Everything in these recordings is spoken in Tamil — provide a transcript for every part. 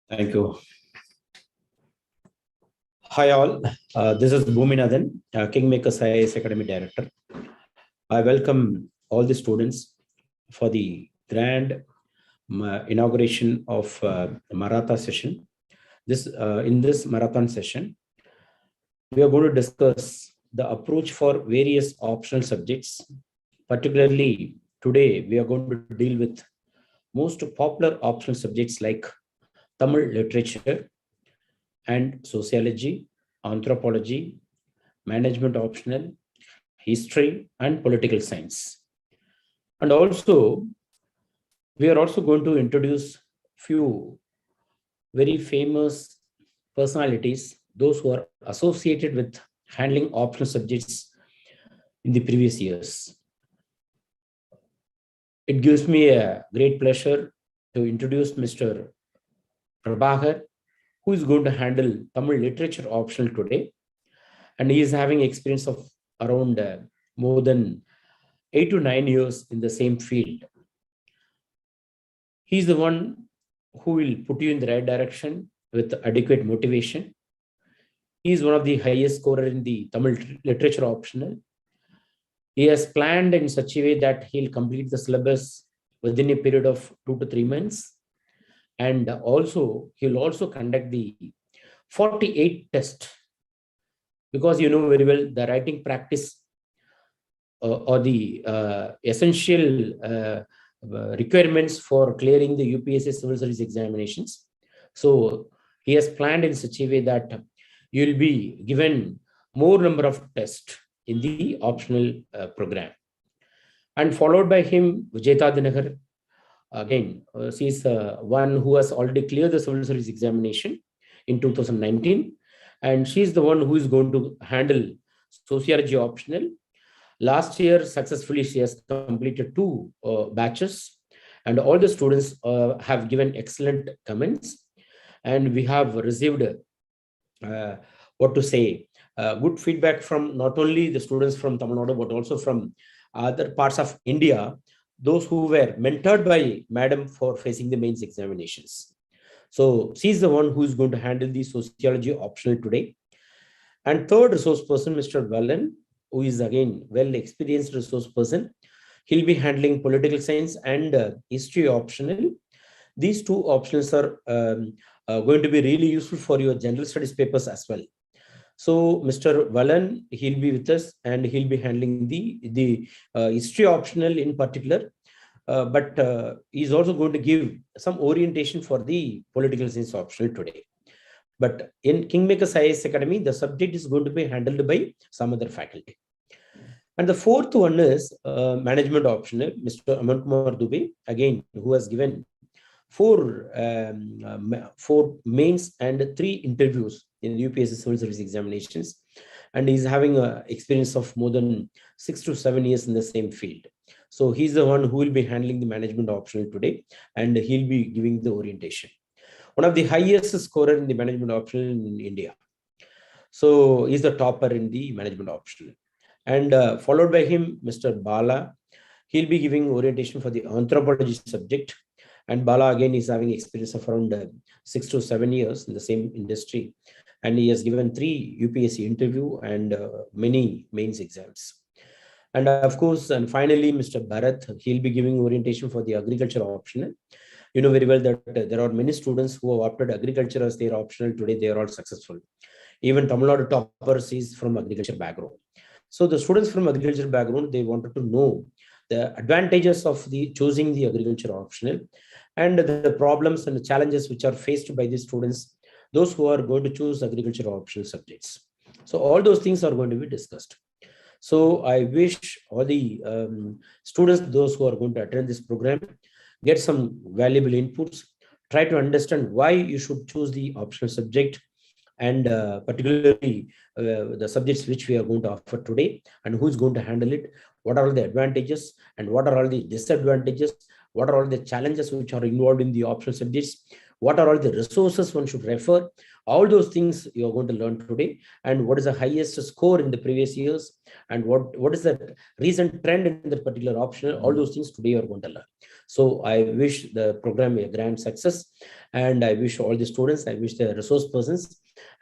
Thank you. Hi all, this is Bhuminathan, KingMakers IAS Academy Director. I welcome all the students for the grand inauguration of Maratha session. In this marathon session, we are going to discuss the approach for various optional subjects. Particularly today, we are going to deal with most popular optional subjects like Tamil literature and sociology, anthropology, management optional, history, and political science. And also, we are also going to introduce few very famous personalities, those who are associated with handling optional subjects in the previous years. It gives me a great pleasure to introduce Mr. Prabhakar, who is going to handle Tamil literature optional today. And he is having experience of around more than 8 to 9 years in the same field. He's the one who will put you in the right direction with adequate motivation. He is one of the highest scorer in the Tamil literature optional. He has planned in such a way that he'll complete the syllabus within a period of 2 to 3 months. And also, he'll also conduct the 48 test, because you know very well the writing practice or the essential requirements for clearing the UPSC civil service examinations. So he has planned in such a way that you will be given more number of tests in the optional program. And followed by him, Vijayta Dinagar. Again, she is one who has already cleared the civil service examination in 2019. And she is the one who is going to handle sociology optional. Last year, successfully, she has completed 2 batches. And all the students have given excellent comments. And we have received, good feedback from not only the students from Tamil Nadu, but also from other parts of India, those who were mentored by Madam for facing the mains examinations. So she's the one who is going to handle the sociology optional today. And third resource person, Mr. Vallan, who is again well-experienced resource person. He'll be handling political science and history optional. These 2 optionals are going to be really useful for your general studies papers as well. So Mr. Vallan, he'll be with us and he'll be handling the history optional in particular. But he's also going to give some orientation for the political science optional today. But in KingMakers IAS Academy, the subject is going to be handled by some other faculty. And the fourth one is management optional, Mr. Aman Kumar Dubey, again, who has given 4 mains and 3 interviews in UPSC civil service examinations. And he's having an experience of more than 6 to 7 years in the same field. So he's the one who will be handling the management optional today, and he'll be giving the orientation. One of the highest scorer in the management optional in India. So he's the topper in the management optional. And followed by him, Mr. Bala. He'll be giving orientation for the anthropology subject. And Bala again is having experience of around 6 to 7 years in the same industry. And he has given 3 UPSC interview and many mains exams. And of course, and finally, Mr. Bharat, he'll be giving orientation for the agriculture optional. You know very well that there are many students who have opted agriculture as their optional. Today, they are all successful. Even Tamil Nadu toppers is from agriculture background. So the students from agriculture background, they wanted to know the advantages of choosing the agriculture optional and the problems and the challenges which are faced by the students, those who are going to choose agriculture optional subjects. So all those things are going to be discussed. So I wish all the students, those who are going to attend this program, get some valuable inputs, try to understand why you should choose the optional subject, and particularly the subjects which we are going to offer today, and who's going to handle it, what are all the advantages and what are all the disadvantages, what are all the challenges which are involved in the optional subjects, what are all the resources one should refer. All those things you are going to learn today, and what is the highest score in the previous years, and what is the recent trend in that particular optional. All those things today you are going to learn. So I wish the program a grand success, and I wish all the students, I wish the resource persons,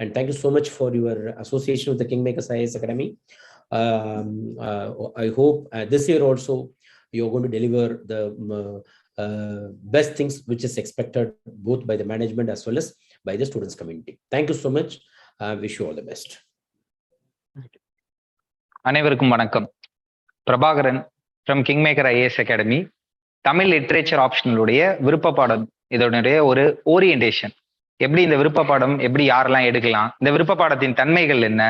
and thank you so much for your association with the KingMakers IAS Academy. I hope this year also you're going to deliver the best things which is expected both by the management as well as by the students community. Thank you so much. Wish you all the best. அனைவருக்கும் வணக்கம். Prabhakaran from KingMakers IAS Academy. Tamil literature ஆப்ஷனலுடைய விருப்ப பாடம் இதனுடைய ஒரு ஓரியன்டேஷன். எப்படி இந்த விருப்ப பாடம் எப்படி யாரெல்லாம் எடுக்கலாம், இந்த விருப்ப பாடத்தின் தன்மைகள் என்ன,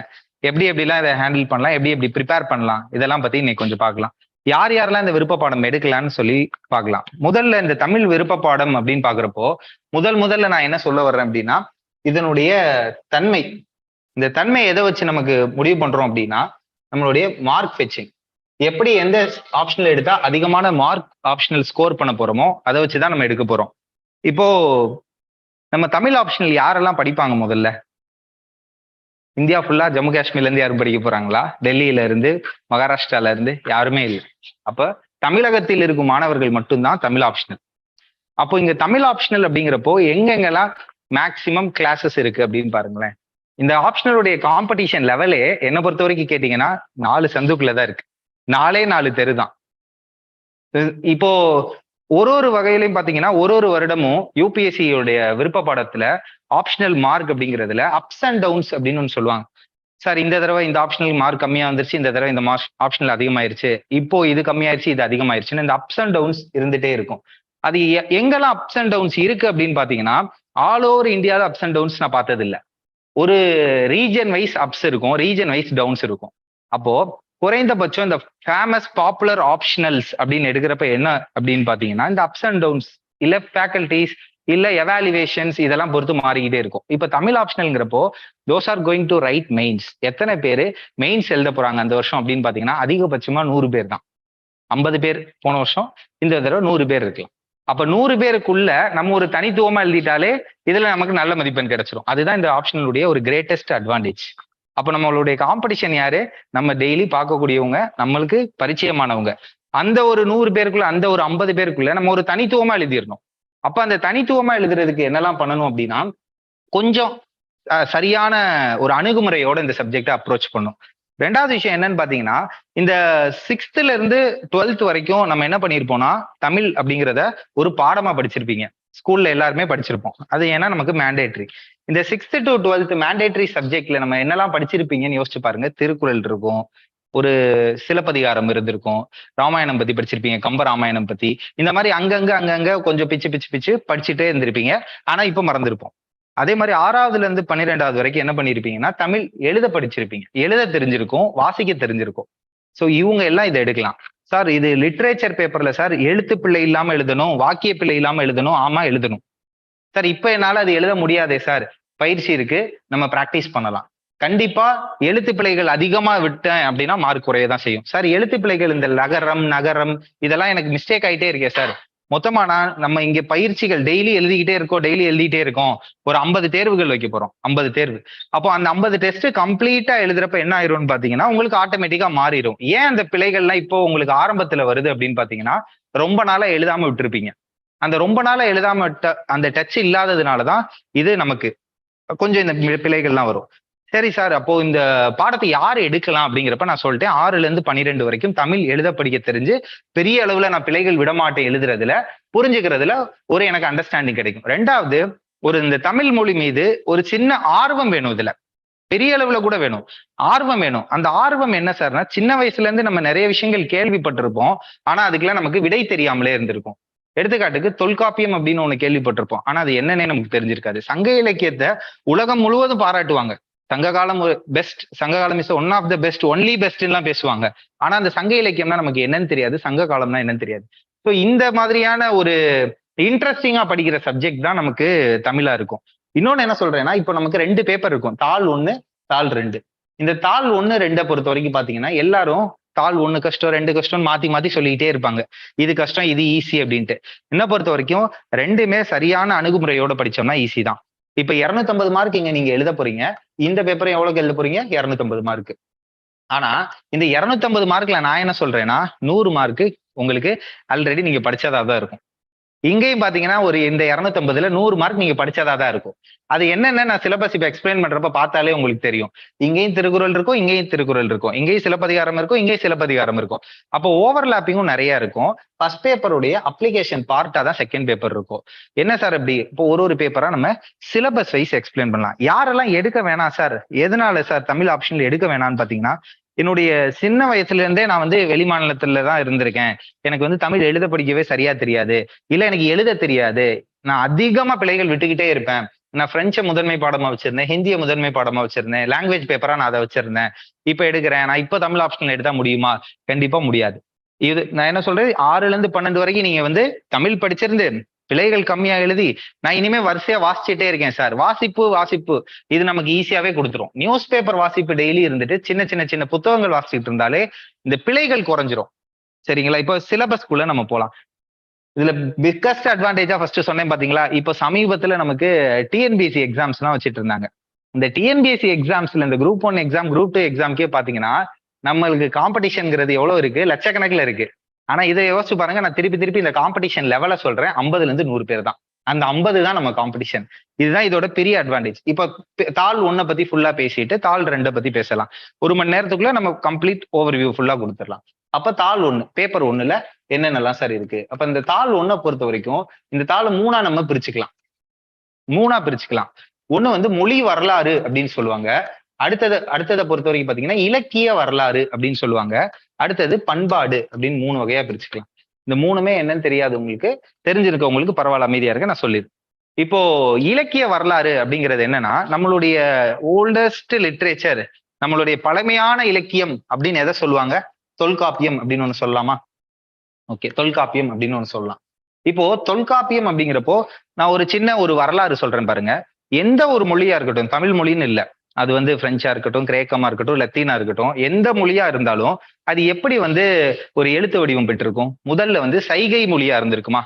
எப்படி எப்படிலாம் இதை ஹேண்டில் பண்ணலாம், எப்படி ப்ரிப்பேர் பண்ணலாம், இதெல்லாம் பத்தி இன்னைக்கு கொஞ்சம் பார்க்கலாம். யார் யாரெல்லாம் இந்த விருப்ப பாடம் எடுக்கலாம்னு சொல்லி பார்க்கலாம். முதல்ல இந்த தமிழ் விருப்ப பாடம் அப்படின்னு பாக்குறப்போ முதல்ல நான் என்ன சொல்ல வர்றேன் அப்படின்னா, இதனுடைய தன்மை, இந்த தன்மை எதை வச்சு நமக்கு முடிவு பண்றோம் அப்படின்னா, நம்மளுடைய மார்க் ஃபெச்சிங். எப்படி எந்த ஆப்ஷனல் எடுத்தா அதிகமான மார்க் ஆப்ஷனல் ஸ்கோர் பண்ண போறோமோ அதை வச்சுதான் நம்ம எடுக்க போறோம். இப்போ நம்ம தமிழ் ஆப்ஷனல் யாரெல்லாம் படிப்பாங்க? முதல்ல இந்தியா ஃபுல்லா ஜம்மு காஷ்மீர்ல இருந்து யாரும் படிக்க போறாங்களா? டெல்லியில இருந்து, மகாராஷ்டிரால இருந்து யாருமே இல்லை. அப்ப தமிழகத்தில் இருக்கும் மாணவர்கள் மட்டும்தான் தமிழ் ஆப்ஷனல். அப்போ இங்க தமிழ் ஆப்ஷனல் அப்படிங்கிறப்போ எங்கெங்கெல்லாம் மேக்சிமம் கிளாஸஸ் இருக்கு அப்படின்னு பாருங்களேன். இந்த ஆப்ஷனலுடைய காம்படிஷன் லெவலே என்னை பொறுத்த வரைக்கும் கேட்டீங்கன்னா 4 சந்துக்குள்ளதான் இருக்கு. 4 தெரு தான். இப்போ ஒரு வகையிலையும் பாத்தீங்கன்னா ஒரு வருடமும் யூபிஎஸ்சியோடைய விருப்ப பாடத்துல ஆப்ஷனல் மார்க் அப்படிங்கிறதுல அப்ஸ் அண்ட் டவுன்ஸ் அப்படின்னு ஒன்று சொல்லுவாங்க. சார் இந்த தடவை இந்த ஆப்ஷனல் மார்க் கம்மியா வந்துருச்சு, இந்த தடவை இந்த ஆப்ஷனல் அதிகமாயிருச்சு, இப்போ இது கம்மியாயிருச்சு, இது அதிகமாயிருச்சுன்னு இந்த அப்ஸ் அண்ட் டவுன்ஸ் இருந்துட்டே இருக்கும். அது எங்கெல்லாம் அப்ஸ் அண்ட் டவுன்ஸ் இருக்கு அப்படின்னு பாத்தீங்கன்னா, ஆல் ஓவர் இந்தியாவில் அப்ஸ் அண்ட் டவுன்ஸ் நான் பார்த்தது இல்லை. ஒரு ரீஜன் வைஸ் அப்ஸ் இருக்கும், ரீஜன் வைஸ் டவுன்ஸ் இருக்கும். அப்போ குறைந்தபட்சம் இந்த ஃபேமஸ் பாப்புலர் ஆப்ஷனல்ஸ் அப்படின்னு எடுக்கிறப்ப என்ன அப்படின்னு பாத்தீங்கன்னா, இந்த அப்ஸ் அண்ட் டவுன்ஸ் இல்ல ஃபேக்கல்டிஸ் இல்ல எவாலுவேஷன்ஸ் இதெல்லாம் பொறுத்து மாறிக்கிட்டே இருக்கும். இப்ப தமிழ் ஆப்ஷனல்ங்கிறப்போ those are going to write mains. எத்தனை பேர் மெயின்ஸ் எழுத போறாங்க அந்த வருஷம் அப்படின்னு பாத்தீங்கன்னா, அதிகபட்சமா 100 பேர் தான். 50 பேர் போன வருஷம், இந்த தடவை 100 பேர் இருக்கலாம். அப்ப 100 பேருக்குள்ள நம்ம ஒரு தனித்துவமா எழுதிட்டாலே இதுல நமக்கு நல்ல மதிப்பெண் கிடைச்சிரும். அதுதான் இந்த ஆப்ஷனலுடைய ஒரு கிரேட்டஸ்ட் அட்வான்டேஜ். அப்ப நம்மளுடைய காம்படிஷன் யாரு? நம்ம டெய்லி பார்க்கக்கூடியவங்க, நம்மளுக்கு பரிச்சயமானவங்க. அந்த ஒரு 100 பேருக்குள்ள, அந்த ஒரு 50 பேருக்குள்ள நம்ம ஒரு தனித்துவமா எழுதிடணும். அப்ப அந்த தனித்துவமா எழுதுறதுக்கு என்னெல்லாம் பண்ணணும் அப்படின்னா, கொஞ்சம் சரியான ஒரு அணுகுமுறையோட இந்த சப்ஜெக்டை அப்ரோச் பண்ணும். 2வது விஷயம் என்னன்னு பாத்தீங்கன்னா, இந்த 6th இருந்து 12th வரைக்கும் நம்ம என்ன பண்ணிருப்போம்னா, தமிழ் அப்படிங்கிறத ஒரு பாடமா படிச்சிருப்பீங்க. ஸ்கூல்ல எல்லாருமே படிச்சிருப்போம். அது ஏன்னா நமக்கு மேண்டேட்ரி. இந்த 6th to 12th மேண்டேட்ரி சப்ஜெக்ட்ல நம்ம என்னெல்லாம் படிச்சிருப்பீங்கன்னு யோசிச்சு பாருங்க. திருக்குறள் இருக்கும், ஒரு சிலப்பதிகாரம் இருந்திருக்கும், ராமாயணம் பத்தி படிச்சிருப்பீங்க, கம்ப ராமாயணம் பத்தி. இந்த மாதிரி அங்கங்க கொஞ்சம் பிச்சு படிச்சுட்டே இருந்திருப்பீங்க. ஆனா இப்ப மறந்துருப்போம். அதே மாதிரி 6வதுல இருந்து 12வது வரைக்கும் என்ன பண்ணிருப்பீங்கன்னா, தமிழ் எழுத படிச்சிருப்பீங்க, எழுத தெரிஞ்சிருக்கும், வாசிக்க தெரிஞ்சிருக்கும். சோ இவங்க எல்லாம் இதை எடுக்கலாம். சார் இது லிட்ரேச்சர் பேப்பர்ல சார் எழுத்து பிழை இல்லாம எழுதணும், வாக்கிய பிழை இல்லாம எழுதணும். ஆமா எழுதணும் சார். இப்ப என்னால அது எழுத முடியாதே சார். பயிற்சி இருக்கு, நம்ம பிராக்டிஸ் பண்ணலாம். கண்டிப்பா எழுத்து பிழைகள் அதிகமா விட்டேன் அப்படின்னா மார்க் குறையதான் செய்யும். சார் எழுத்து பிழைகள் இந்த லகரம் நகரம் இதெல்லாம் எனக்கு மிஸ்டேக் ஆயிட்டே இருக்கே சார். மொத்தமா நம்ம இங்க பயிற்சிகள் டெய்லி எழுதிட்டே இருக்கோம். ஒரு 50 தேர்வுகள் வைக்க போறோம், 50 தேர்வு. அப்போ அந்த 50 டெஸ்ட் கம்ப்ளீட்டா எழுதுறப்ப என்ன ஆயிரும்னு பாத்தீங்கன்னா, உங்களுக்கு ஆட்டோமேட்டிக்கா மாறிடும். ஏன் அந்த பிழைகள்லாம் இப்போ உங்களுக்கு ஆரம்பத்துல வருது அப்படின்னு பாத்தீங்கன்னா, ரொம்ப நாளா எழுதாம விட்டுருப்பீங்க. அந்த ரொம்ப நாளா எழுதாம அந்த டச் இல்லாததுனாலதான் இது நமக்கு கொஞ்சம் இந்த பிழைகள்லாம் வரும். சரி சார், அப்போ இந்த பாடத்தை யாரு எடுக்கலாம் அப்படிங்கிறப்ப நான் சொல்லிட்டேன், 6ல இருந்து 12 வரைக்கும் தமிழ் எழுத படிக்க தெரிஞ்சு பெரிய அளவுல நான் பிழைகள் விடமாட்டேன் எழுதுறதுல, புரிஞ்சுக்கிறதுல ஒரு எனக்கு அண்டர்ஸ்டாண்டிங் கிடைக்கும். 2வது, ஒரு இந்த தமிழ் மொழி மீது ஒரு சின்ன ஆர்வம் வேணும். இதுல பெரிய அளவுல கூட வேணும், ஆர்வம் வேணும். அந்த ஆர்வம் என்ன சார்னா, சின்ன வயசுல இருந்து நம்ம நிறைய விஷயங்கள் கேள்விப்பட்டிருப்போம், ஆனா அதுக்கெல்லாம் நமக்கு விடை தெரியாமலே இருந்திருக்கும். எடுத்துக்காட்டுக்கு தொல்காப்பியம் அப்படின்னு ஒண்ணு கேள்விப்பட்டிருப்போம், ஆனா அது என்னன்னே நமக்கு தெரிஞ்சிருக்காது. சங்க இலக்கியத்தை உலகம் முழுவதும் பாராட்டுவாங்க. சங்க காலம் பெஸ்ட், சங்க காலம் is one of the best, only best எல்லாம் பேசுவாங்க. ஆனா அந்த சங்க இலக்கியம்னா நமக்கு என்னன்னு தெரியாது, சங்க காலம்னா என்னன்னு தெரியாது. ஸோ இந்த மாதிரியான ஒரு இன்ட்ரெஸ்டிங்கா படிக்கிற சப்ஜெக்ட் தான் நமக்கு தமிழா இருக்கும். இன்னொன்னு என்ன சொல்றேன்னா, இப்போ நமக்கு 2 பேப்பர் இருக்கும், தாள் 1 தாள் 2. இந்த தாள் 1, 2 பொறுத்த வரைக்கும் பாத்தீங்கன்னா எல்லாரும் தாள் 1 கஷ்டம் 2 கஷ்டம் மாத்தி மாத்தி சொல்லிக்கிட்டே இருப்பாங்க. இது கஷ்டம் இது ஈஸி அப்படின்ட்டு. என்ன பொறுத்த வரைக்கும் ரெண்டுமே சரியான அணுகுமுறையோட படிச்சோம்னா ஈஸி தான். இப்ப 250 மார்க் இங்க நீங்க எழுத போறீங்க. இந்த பேப்பரை எவ்வளவுக்கு எழுத போறீங்க? 250 மார்க். ஆனா இந்த 250 மார்க்ல நான் என்ன சொல்றேன்னா 100 மார்க் உங்களுக்கு ஆல்ரெடி நீங்க படிச்சதா தான் இருக்கும். இங்கேயும் பாத்தீங்கன்னா ஒரு இந்த 250ல 100 மார்க் நீங்க படிச்சதா தான் இருக்கும். அது என்னென்ன நான் சிலபஸ் இப்ப எக்ஸ்பிளைன் பண்றப்ப பார்த்தாலே உங்களுக்கு தெரியும். இங்கேயும் திருக்குறள் இருக்கும், இங்கேயும் திருக்குறள் இருக்கும், இங்கேயும் சிலப்பதிகாரம் இருக்கும், இங்கேயும் சிலப்பதிகாரம் இருக்கும். அப்போ ஓவர்லாப்பிங்கும் நிறைய இருக்கும். ஃபர்ஸ்ட் பேப்பருடைய அப்ளிகேஷன் பார்ட்டா தான் செகண்ட் பேப்பர் இருக்கும். என்ன சார் அப்படி இப்போ ஒரு பேப்பரா நம்ம சிலபஸ் வைஸ் எக்ஸ்பிளைன் பண்ணலாம். யாரெல்லாம் எடுக்க வேணாம் சார், எதனால சார் தமிழ் ஆப்ஷன்ல எடுக்க வேணாம்னு பாத்தீங்கன்னா, என்னுடைய சின்ன வயசுல இருந்தே நான் வந்து வெளி மாநிலத்துல தான் இருந்திருக்கேன். எனக்கு வந்து தமிழ் எழுத படிக்கவே சரியா தெரியாது, இல்ல எனக்கு எழுத தெரியாது, நான் அதிகமா பிழைகள் விட்டுக்கிட்டே இருப்பேன். நான் பிரெஞ்சை முதன்மை பாடமா வச்சிருந்தேன், ஹிந்தியை முதன்மை பாடமா வச்சிருந்தேன், லாங்குவேஜ் பேப்பரா நான் அதை வச்சிருந்தேன். இப்ப எடுக்கிறேன், நான் இப்ப தமிழ் ஆப்ஷன்ல எடுத்தா முடியுமா? கண்டிப்பா முடியாது. இது நான் என்ன சொல்றேன், 6ல இருந்து 12 வரைக்கும் நீங்க வந்து தமிழ் படிச்சிருந்து பிழைகள் கம்மியா எழுதி நான் இனிமே வரிசையா வாசிச்சுட்டே இருக்கேன் சார். வாசிப்பு இது நமக்கு ஈஸியாவே கொடுத்துரும். நியூஸ் பேப்பர் வாசிப்பு டெய்லி இருந்துட்டு சின்ன சின்ன சின்ன புத்தகங்கள் வாசிச்சுட்டு இருந்தாலே இந்த பிழைகள் குறைஞ்சிரும். சரிங்களா? இப்போ சிலபஸ்க்குள்ள நம்ம போலாம். இதுல பிக்கஸ்ட் அட்வான்டேஜா ஃபர்ஸ்ட் சொன்னேன் பாத்தீங்களா? இப்போ சமீபத்துல நமக்கு டிஎன்பிஎஸ்சி எக்ஸாம்ஸ் எல்லாம் வச்சுட்டு இருந்தாங்க. இந்த டிஎன்பிஎஸ்சி எக்ஸாம்ஸ்ல இந்த குரூப் 1 எக்ஸாம், குரூப் 2 எக்ஸாம்க்கே பாத்தீங்கன்னா நம்மளுக்கு காம்படிஷன்ங்கிறது எவ்வளவு இருக்கு? லட்சக்கணக்கில் இருக்கு. ஆனா இதை யோசிச்சு பாருங்க, நான் திருப்பி இந்த காம்படிஷன் லெவல சொல்றேன். 50ல இருந்து 100 பேர் தான். அந்த 50 தான் நம்ம காம்படிஷன். இதுதான் இதோட பெரிய அட்வான்டேஜ். இப்ப தாள் 1 பத்தி ஃபுல்லா பேசிட்டு தாள் 2 பத்தி பேசலாம். 1 மணி நேரத்துக்குள்ள நம்ம கம்ப்ளீட் ஓவர்வியூ ஃபுல்லா கொடுத்துடலாம். அப்ப தாள் 1 பேப்பர் 1ல என்னென்னலாம் சார் இருக்கு? அப்ப இந்த தாள் 1 பொறுத்த வரைக்கும் இந்த தாள் 3ஆ நம்ம பிரிச்சுக்கலாம். 3ஆ பிரிச்சுக்கலாம். 1 வந்து மொழி வரலாறு அப்படின்னு சொல்லுவாங்க. அடுத்ததை பொறுத்த வரைக்கும் பாத்தீங்கன்னா இலக்கிய வரலாறு அப்படின்னு சொல்லுவாங்க. அடுத்தது பண்பாடு அப்படின்னு 3 வகையா பிரிச்சுக்கலாம். இந்த 3மே என்னன்னு தெரியாது உங்களுக்கு, தெரிஞ்சிருக்கவங்களுக்கு பரவாயில்ல, அமைதியா இருக்க, நான் சொல்லிடுறேன். இப்போ இலக்கிய வரலாறு அப்படிங்கிறது என்னன்னா நம்மளுடைய ஓல்டஸ்ட் லிட்ரேச்சர், நம்மளுடைய பழமையான இலக்கியம் அப்படின்னு எதை சொல்லுவாங்க? தொல்காப்பியம் அப்படின்னு ஒண்ணு சொல்லலாமா? ஓகே, தொல்காப்பியம் அப்படின்னு ஒண்ணு சொல்லலாம். இப்போ தொல்காப்பியம் அப்படிங்கிறப்போ நான் ஒரு சின்ன ஒரு வரலாறு சொல்றேன் பாருங்க. எந்த ஒரு மொழியா இருக்கட்டும், தமிழ் மொழின்னு இல்ல, அது வந்து பிரெஞ்சா இருக்கட்டும், கிரேக்கமா இருக்கட்டும், லத்தீனா இருக்கட்டும், எந்த மொழியா இருந்தாலும் அது எப்படி வந்து ஒரு எழுத்து வடிவம் பெற்றிருக்கும்? முதல்ல வந்து சைகை மொழியா இருந்திருக்குமா?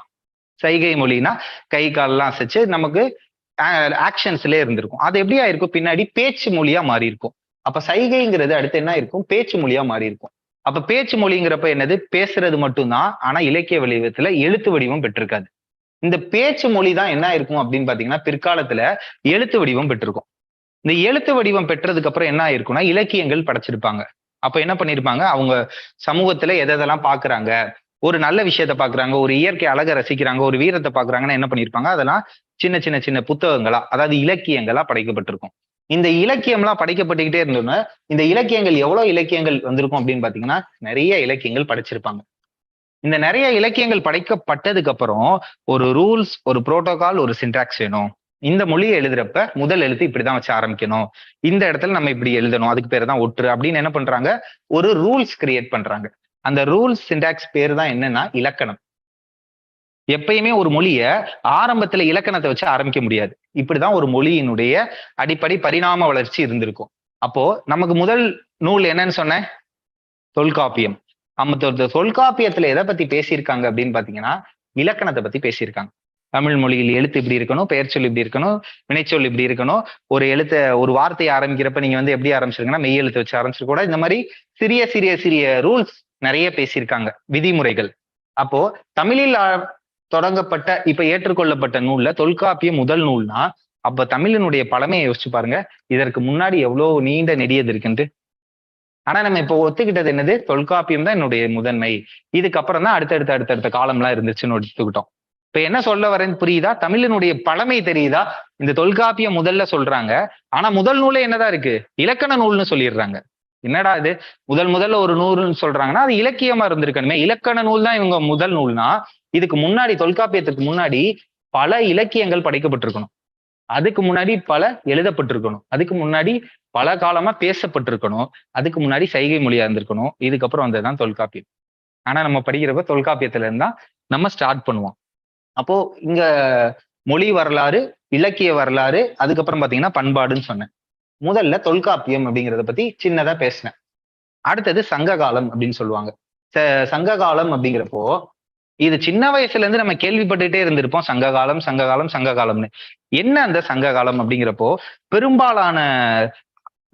சைகை மொழினா கை கால்லாம் அசைச்சு நமக்கு ஆக்ஷன்ஸ்ல இருந்திருக்கும். அது எப்படியா இருக்கும்? பின்னாடி பேச்சு மொழியா மாறி இருக்கும். அப்ப சைகைங்கிறது அடுத்து என்ன இருக்கும்? பேச்சு மொழியா மாறி இருக்கும். அப்ப பேச்சு மொழிங்கிறப்ப என்னது? பேசுறது மட்டும்தான். ஆனா இலக்கிய வடிவத்துல எழுத்து வடிவம் பெற்றிருக்காது. இந்த பேச்சு மொழி தான் என்ன இருக்கும் அப்படின்னு பாத்தீங்கன்னா பிற்காலத்துல எழுத்து வடிவம் பெற்றிருக்கும். இந்த எழுத்து வடிவம் பெற்றதுக்கு அப்புறம் என்ன ஆயிருக்கும்னா இலக்கியங்கள் படைச்சிருப்பாங்க. அப்ப என்ன பண்ணிருப்பாங்க, அவங்க சமூகத்துல எதெல்லாம் பாக்குறாங்க, ஒரு நல்ல விஷயத்த பாக்குறாங்க, ஒரு இயற்கை அழகை ரசிக்கிறாங்க, ஒரு வீரத்தை பாக்குறாங்கன்னா என்ன பண்ணிருப்பாங்க, அதெல்லாம் சின்ன சின்ன சின்ன புத்தகங்களா, அதாவது இலக்கியங்களா படைக்கப்பட்டிருக்கும். இந்த இலக்கியம்லாம் படைக்கப்பட்டுக்கிட்டே இருந்தோம்னா இந்த இலக்கியங்கள் எவ்வளவு இலக்கியங்கள் வந்திருக்கும் அப்படின்னு பாத்தீங்கன்னா நிறைய இலக்கியங்கள் படைச்சிருப்பாங்க. இந்த நிறைய இலக்கியங்கள் படைக்கப்பட்டதுக்கு அப்புறம் ஒரு ரூல்ஸ், ஒரு புரோட்டோகால், ஒரு சின்டாக்ஸ் வேணும். இந்த மொழியை எழுதுறப்ப முதல் எழுத்து இப்படிதான் வச்சு ஆரம்பிக்கணும், இந்த இடத்துல நம்ம இப்படி எழுதணும், அதுக்கு பேர் தான் ஒற்று அப்படின்னு என்ன பண்றாங்க, ஒரு ரூல்ஸ் கிரியேட் பண்றாங்க. அந்த ரூல்ஸ் சின்டாக்ஸ் பேர் தான் என்னன்னா இலக்கணம். எப்பயுமே ஒரு மொழிய ஆரம்பத்துல இலக்கணத்தை வச்சு ஆரம்பிக்க முடியாது. இப்படிதான் ஒரு மொழியினுடைய அடிப்படை பரிணாம வளர்ச்சி இருந்திருக்கும். அப்போ நமக்கு முதல் நூல் என்னன்னு சொன்னேன்? தொல்காப்பியம். தொல்காப்பியத்துல எதை பத்தி பேசியிருக்காங்க அப்படின்னு பாத்தீங்கன்னா இலக்கணத்தை பத்தி பேசியிருக்காங்க. தமிழ் மொழியில் எழுத்து இப்படி இருக்கணும், பெயர்ச்சொல் இப்படி இருக்கணும், வினைச்சொல் இப்படி இருக்கணும், ஒரு ஒரு வார்த்தையை ஆரம்பிக்கிறப்ப நீங்க வந்து எப்படி ஆரம்பிச்சிருக்கீங்கன்னா மெய் எழுத்து வச்சு ஆரம்பிச்சிருக்க, இந்த மாதிரி சிறிய சிறிய சிறிய ரூல்ஸ் நிறைய பேசியிருக்காங்க, விதிமுறைகள். அப்போ தமிழில் தொடங்கப்பட்ட இப்ப ஏற்றுக்கொள்ளப்பட்ட நூல்ல தொல்காப்பியம் முதல் நூல்னா அப்ப தமிழினுடைய பழமையை யோசிச்சு பாருங்க, இதற்கு முன்னாடி எவ்வளவு நீண்ட நெடியது இருக்குன்ட்டு. ஆனா நம்ம இப்ப ஒத்துக்கிட்டது என்னது? தொல்காப்பியம் தான் என்னுடைய முதன்மை, இதுக்கப்புறம் தான் அடுத்தடுத்த காலம்லாம் இருந்துச்சுன்னு ஒத்துக்கிட்டோம். இப்ப என்ன சொல்ல வரேன்னு புரியுதா? தமிழினுடைய பழமை தெரியுதா? இந்த தொல்காப்பியம் முதல்ல சொல்றாங்க, ஆனா முதல் நூலே என்னதான் இருக்கு? இலக்கண நூல்னு சொல்லிடுறாங்க. என்னடா இது முதல்ல ஒரு நூல்னு சொல்றாங்கன்னா அது இலக்கியமா இருந்திருக்கணுமே. இலக்கண நூல் தான் இவங்க முதல் நூல்னா இதுக்கு முன்னாடி தொல்காப்பியத்துக்கு முன்னாடி பல இலக்கியங்கள் படைக்கப்பட்டிருக்கணும், அதுக்கு முன்னாடி பல எழுதப்பட்டிருக்கணும், அதுக்கு முன்னாடி பல காலமா பேசப்பட்டிருக்கணும், அதுக்கு முன்னாடி சைகை மொழியா இருந்திருக்கணும். இதுக்கப்புறம் வந்ததுதான் தொல்காப்பியம். ஆனா நம்ம படிக்கிறப்ப தொல்காப்பியத்துல இருந்தா நம்ம ஸ்டார்ட் பண்ணுவோம். அப்போ இங்க மொழி வரலாறு, இலக்கிய வரலாறு, அதுக்கப்புறம் பாத்தீங்கன்னா பண்பாடுன்னு சொன்னேன். முதல்ல தொல்காப்பியம் அப்படிங்கிறத பத்தி சின்னதா பேசினேன். அடுத்தது சங்க காலம் அப்படின்னு சொல்லுவாங்க. சங்க காலம் அப்படிங்கிறப்போ இது சின்ன வயசுல இருந்து நம்ம கேள்விப்பட்டுட்டே இருந்திருப்போம், சங்க காலம் சங்க காலம் சங்க காலம்னு. என்ன அந்த சங்க காலம் அப்படிங்கிறப்போ பெரும்பாலான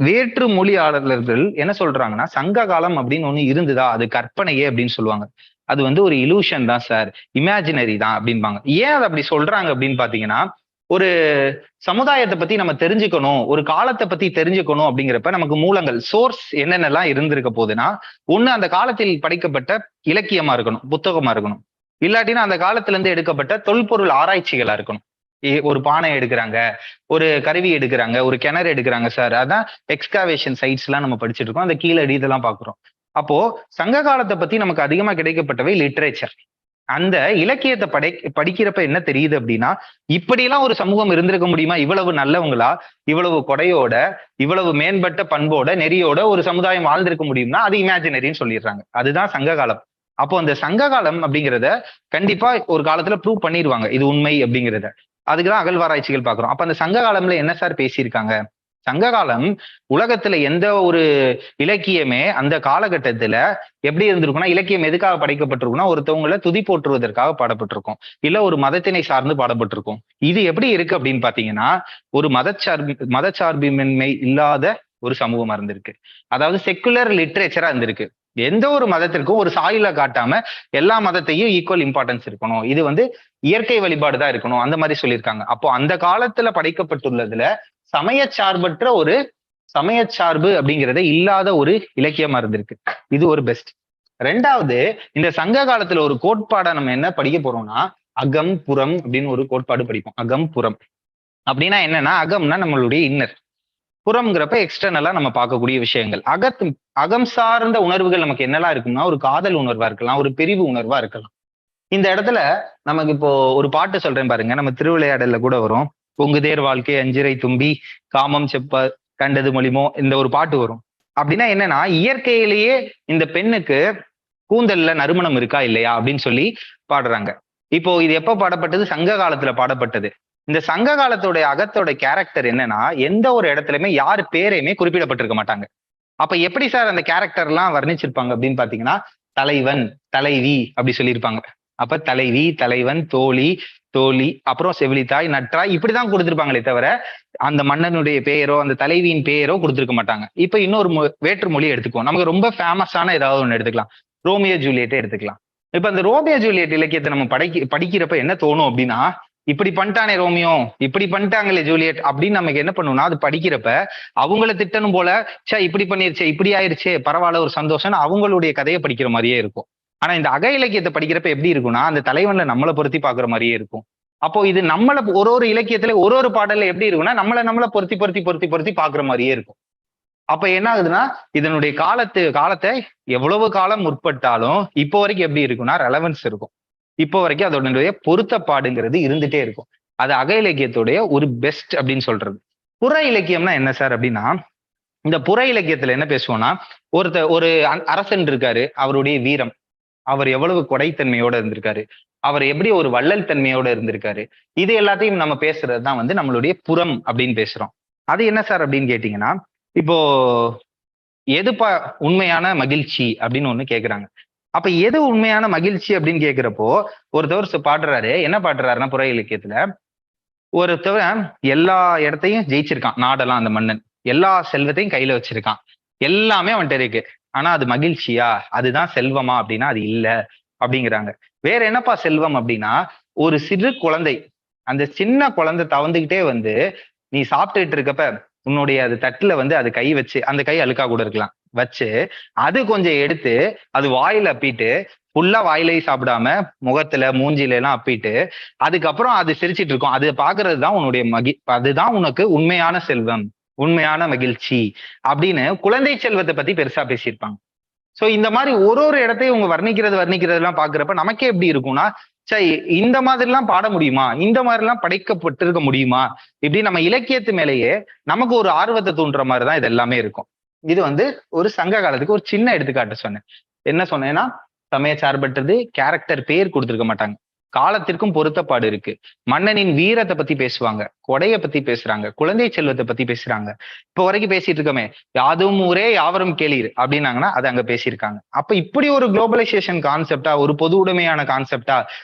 வேற்று மொழியாளர்கள் என்ன சொல்றாங்கன்னா, சங்க காலம் அப்படின்னு ஒண்ணு இருந்துதா, அது கற்பனையே அப்படின்னு சொல்லுவாங்க. அது வந்து ஒரு இலூஷன் தான் சார், இமேஜினரி தான் அப்படின்பாங்க. ஏன் அதை அப்படி சொல்றாங்க அப்படின்னு பாத்தீங்கன்னா, ஒரு சமுதாயத்தை பத்தி நம்ம தெரிஞ்சுக்கணும், ஒரு காலத்தை பத்தி தெரிஞ்சுக்கணும் அப்படிங்கிறப்ப நமக்கு மூலங்கள், சோர்ஸ் என்னென்னலாம் இருந்திருக்க போகுதுன்னா, ஒண்ணு அந்த காலத்தில் படைக்கப்பட்ட இலக்கியமா இருக்கணும், புத்தகமா இருக்கணும். இல்லாட்டினா அந்த காலத்துல இருந்து எடுக்கப்பட்ட தொல்பொருள் ஆராய்ச்சிகளா இருக்கணும். ஒரு பானை எடுக்கிறாங்க, ஒரு கருவி எடுக்கிறாங்க, ஒரு கிணறு எடுக்கிறாங்க சார். அதான் எக்ஸ்காவேஷன் சைட்ஸ் எல்லாம் நம்ம படிச்சுட்டு இருக்கோம். அந்த கீழடி இதெல்லாம் பாக்குறோம். அப்போ சங்க காலத்தை பத்தி நமக்கு அதிகமா கிடைக்கப்பட்டவை லிட்ரேச்சர். அந்த இலக்கியத்தை படிக்கிறப்ப என்ன தெரியுது அப்படின்னா, இப்படியெல்லாம் ஒரு சமூகம் இருந்திருக்க முடியுமா? இவ்வளவு நல்லவங்களா, இவ்வளவு கொடையோட, இவ்வளவு மேம்பட்ட பண்போட, நெறியோட ஒரு சமுதாயம் வாழ்ந்திருக்க முடியும்னா அது இமேஜினரின்னு சொல்லிடுறாங்க. அதுதான் சங்க காலம். அப்போ அந்த சங்க காலம் அப்படிங்கிறத கண்டிப்பா ஒரு காலத்துல ப்ரூவ் பண்ணிடுவாங்க, இது உண்மை அப்படிங்கிறத. அதுக்குதான் அகழ்வாராய்ச்சிகள் பாக்குறோம். அப்ப அந்த சங்க காலம்ல என்ன சார் பேசியிருக்காங்க? சங்க காலம் உலகத்துல எந்த ஒரு இலக்கியமே அந்த காலகட்டத்துல எப்படி இருந்திருக்கும்னா, இலக்கியம் எதுக்காக படைக்கப்பட்டிருக்கும்னா, ஒருத்தவங்களை துதி போற்றுவதற்காக பாடப்பட்டிருக்கும், இல்ல ஒரு மதத்தினை சார்ந்து பாடப்பட்டிருக்கும். இது எப்படி இருக்கு அப்படின்னு பாத்தீங்கன்னா, ஒரு மதச்சார்பின்மை இல்லாத ஒரு சமூகமா இருந்திருக்கு. அதாவது செக்குலர் லிட்ரேச்சரா இருந்திருக்கு. எந்த ஒரு மதத்திற்கும் ஒரு சாயில காட்டாம எல்லா மதத்தையும் ஈக்குவல் இம்பார்ட்டன்ஸ் இருக்கணும், இது வந்து இயற்கை வழிபாடுதான் இருக்கணும், அந்த மாதிரி சொல்லியிருக்காங்க. அப்போ அந்த காலத்துல படைக்கப்பட்டுள்ளதுல சமயச்சார்பற்ற ஒரு சமயச்சார்பு அப்படிங்கிறத இல்லாத ஒரு இலக்கியமா இருந்திருக்கு. இது ஒரு பெஸ்ட். ரெண்டாவது, இந்த சங்க காலத்துல ஒரு கோட்பாடை நம்ம என்ன படிக்க போறோம்னா, அகம் புறம் அப்படின்னு ஒரு கோட்பாடு படிப்போம். அகம் புறம் அப்படின்னா என்னன்னா, அகம்னா நம்மளுடைய இன்னர், புறம்ங்கிறப்ப எக்ஸ்டர்னலா நம்ம பார்க்கக்கூடிய விஷயங்கள். அகம் சார்ந்த உணர்வுகள் நமக்கு என்னெல்லாம் இருக்கும்னா, ஒரு காதல் உணர்வா இருக்கலாம், ஒரு பிரிவு உணர்வா இருக்கலாம். இந்த இடத்துல நமக்கு இப்போ ஒரு பாட்டு சொல்றேன் பாருங்க, நம்ம திருவிளையாடல்ல கூட வரும். பொங்குதேர் வாழ்க்கை அஞ்சிரை தும்பி காமம் செப்ப கண்டது மொழிமோ, இந்த ஒரு பாட்டு வரும். அப்படின்னா என்னன்னா, இயற்கையிலேயே இந்த பெண்ணுக்கு கூந்தல்ல நறுமணம் இருக்கா இல்லையா அப்படின்னு சொல்லி பாடுறாங்க. இப்போ இது எப்ப பாடப்பட்டது? சங்க காலத்துல பாடப்பட்டது. இந்த சங்க காலத்தோட அகத்தோட கேரக்டர் என்னன்னா, எந்த ஒரு இடத்துலயுமே யாரு பேரையுமே குறிப்பிடப்பட்டிருக்க மாட்டாங்க. அப்ப எப்படி சார் அந்த கேரக்டர் எல்லாம் வர்ணிச்சிருப்பாங்க அப்படின்னு பாத்தீங்கன்னா, தலைவன் தலைவி அப்படி சொல்லியிருப்பாங்க. அப்ப தலைவி, தலைவன், தோழி, தோழி, அப்புறம் செவிலித்தாய், நற்றாய், இப்படிதான் கொடுத்திருப்பாங்களே தவிர அந்த மன்னனுடைய பெயரோ அந்த தலைவியின் பெயரோ கொடுத்திருக்க மாட்டாங்க. இப்ப இன்னொரு வேற்று மொழி எடுத்துக்குவோம். நமக்கு ரொம்ப ஃபேமஸான ஏதாவது ஒண்ணு எடுத்துக்கலாம், ரோமியோ ஜூலியட்டே எடுத்துக்கலாம். இப்ப அந்த ரோமியோ ஜூலியட் இலக்கியத்தை நம்ம படிக்கிறப்ப என்ன தோணும் அப்படின்னா, இப்படி பண்ணிட்டானே ரோமியோ, இப்படி பண்ணிட்டாங்களே ஜூலியட் அப்படின்னு நமக்கு என்ன பண்ணுவோம்னா, அது படிக்கிறப்ப அவங்கள திட்டணும் போல, சே இப்படி பண்ணிருச்சே, இப்படி ஆயிருச்சே, பரவாயில்ல ஒரு சந்தோஷம், அவங்களுடைய கதையை படிக்கிற மாதிரியே இருக்கும். ஆனா இந்த அக இலக்கியத்தை படிக்கிறப்ப எப்படி இருக்கும்னா, அந்த தலைவன்ல நம்மளை பொருத்தி பாக்குற மாதிரியே இருக்கும். அப்போ இது நம்மள ஒரு இலக்கியத்துல ஒரு பாடல்ல எப்படி இருக்கும்னா, நம்மள பொருத்தி பொருத்தி பொருத்தி பொருத்தி பாக்குற மாதிரியே இருக்கும். அப்ப என்ன ஆகுதுன்னா, இதனுடைய காலத்தை எவ்வளவு காலம் முற்பட்டாலும் இப்போ வரைக்கும் எப்படி இருக்கும்னா ரெலவன்ஸ் இருக்கும். இப்போ வரைக்கும் அதோடைய பொருத்தப்பாடுங்கிறது இருந்துட்டே இருக்கும். அது அக இலக்கியத்துடைய ஒரு பெஸ்ட் அப்படின்னு சொல்றது. புற இலக்கியம்னா என்ன சார் அப்படின்னா, இந்த புற இலக்கியத்துல என்ன பேசுவோம்னா, ஒரு அரசன் இருக்காரு, அவருடைய வீரம், அவர் எவ்வளவு கொடைத்தன்மையோட இருந்திருக்காரு, அவர் எப்படி ஒரு வள்ளல் தன்மையோட இருந்திருக்காரு, இது எல்லாத்தையும் நம்ம பேசுறதுதான் வந்து நம்மளுடைய புறம் அப்படின்னு பேசுறோம். அது என்ன சார் அப்படின்னு கேட்டீங்கன்னா, இப்போ எதுப்பா உண்மையான மகிழ்ச்சி அப்படின்னு ஒண்ணு கேக்குறாங்க. அப்ப எது உண்மையான மகிழ்ச்சி அப்படின்னு கேக்குறப்போ, ஒருத்தவர் பாடுறாரு. என்ன பாடுறாருன்னா, புற இலக்கியத்துல ஒருத்தவன் எல்லா இடத்தையும் ஜெயிச்சிருக்கான், நாடெல்லாம் அந்த மன்னன் எல்லா செல்வத்தையும் கையில வச்சிருக்கான், எல்லாமே அவன்கிட்ட இருக்கு. ஆனா அது மகிழ்ச்சியா, அதுதான் செல்வமா அப்படின்னா அது இல்ல அப்படிங்கிறாங்க. வேற என்னப்பா செல்வம் அப்படின்னா, ஒரு சிறு குழந்தை, அந்த சின்ன குழந்தை தவந்துகிட்டே வந்து நீ சாப்பிட்டுட்டு இருக்கப்ப உன்னுடைய அது தட்டுல வந்து அது கை வச்சு, அந்த கை அழுக்கா கூட இருக்கலாம், வச்சு அது கொஞ்சம் எடுத்து அது வாயில அப்பிட்டு, ஃபுல்லா வாயிலே சாப்பிடாம முகத்துல மூஞ்சில எல்லாம் அப்பிட்டு, அதுக்கப்புறம் அது சிரிச்சிட்டு இருக்கும். அது பாக்குறதுதான் உன்னுடைய அதுதான் உனக்கு உண்மையான செல்வம், உண்மையான மகிழ்ச்சி அப்படின்னு குழந்தை செல்வத்தை பத்தி பெருசா பேசியிருப்பாங்க. சோ இந்த மாதிரி ஒரு இடத்தையும் உங்க வர்ணிக்கிறது எல்லாம் பாக்குறப்ப நமக்கே எப்படி இருக்கும்னா, சரி இந்த மாதிரி எல்லாம் பாட முடியுமா, இந்த மாதிரி எல்லாம் படைக்கப்பட்டிருக்க முடியுமா, இப்படி நம்ம இலக்கியத்து மேலேயே நமக்கு ஒரு ஆர்வத்தை தூண்டுற மாதிரிதான் இது எல்லாமே இருக்கும். இது வந்து ஒரு சங்க காலத்துக்கு ஒரு சின்ன எடுத்துக்காட்டு சொன்னேன். என்ன சொன்னேன்னா, சமய சார்பற்றது, கேரக்டர் பேர் கொடுத்திருக்க மாட்டாங்க, காலத்திற்கும் பொருத்தப்பாடு இருக்கு. மன்னனின் வீரத்தை பத்தி பேசுவாங்க, கொடையை பத்தி பேசுறாங்க, குழந்தை செல்வத்தை பத்தி பேசுறாங்க. இப்போ வரைக்கும் பேசிட்டு இருக்கோமே, யாதும் ஊரே யாவரும் கேளீர் அப்படின்னாங்கன்னா அது அங்க பேசியிருக்காங்க. அப்ப இப்படி ஒரு குளோபலைசேஷன் கான்செப்டா, ஒரு பொது உடைமையான கான்செப்டா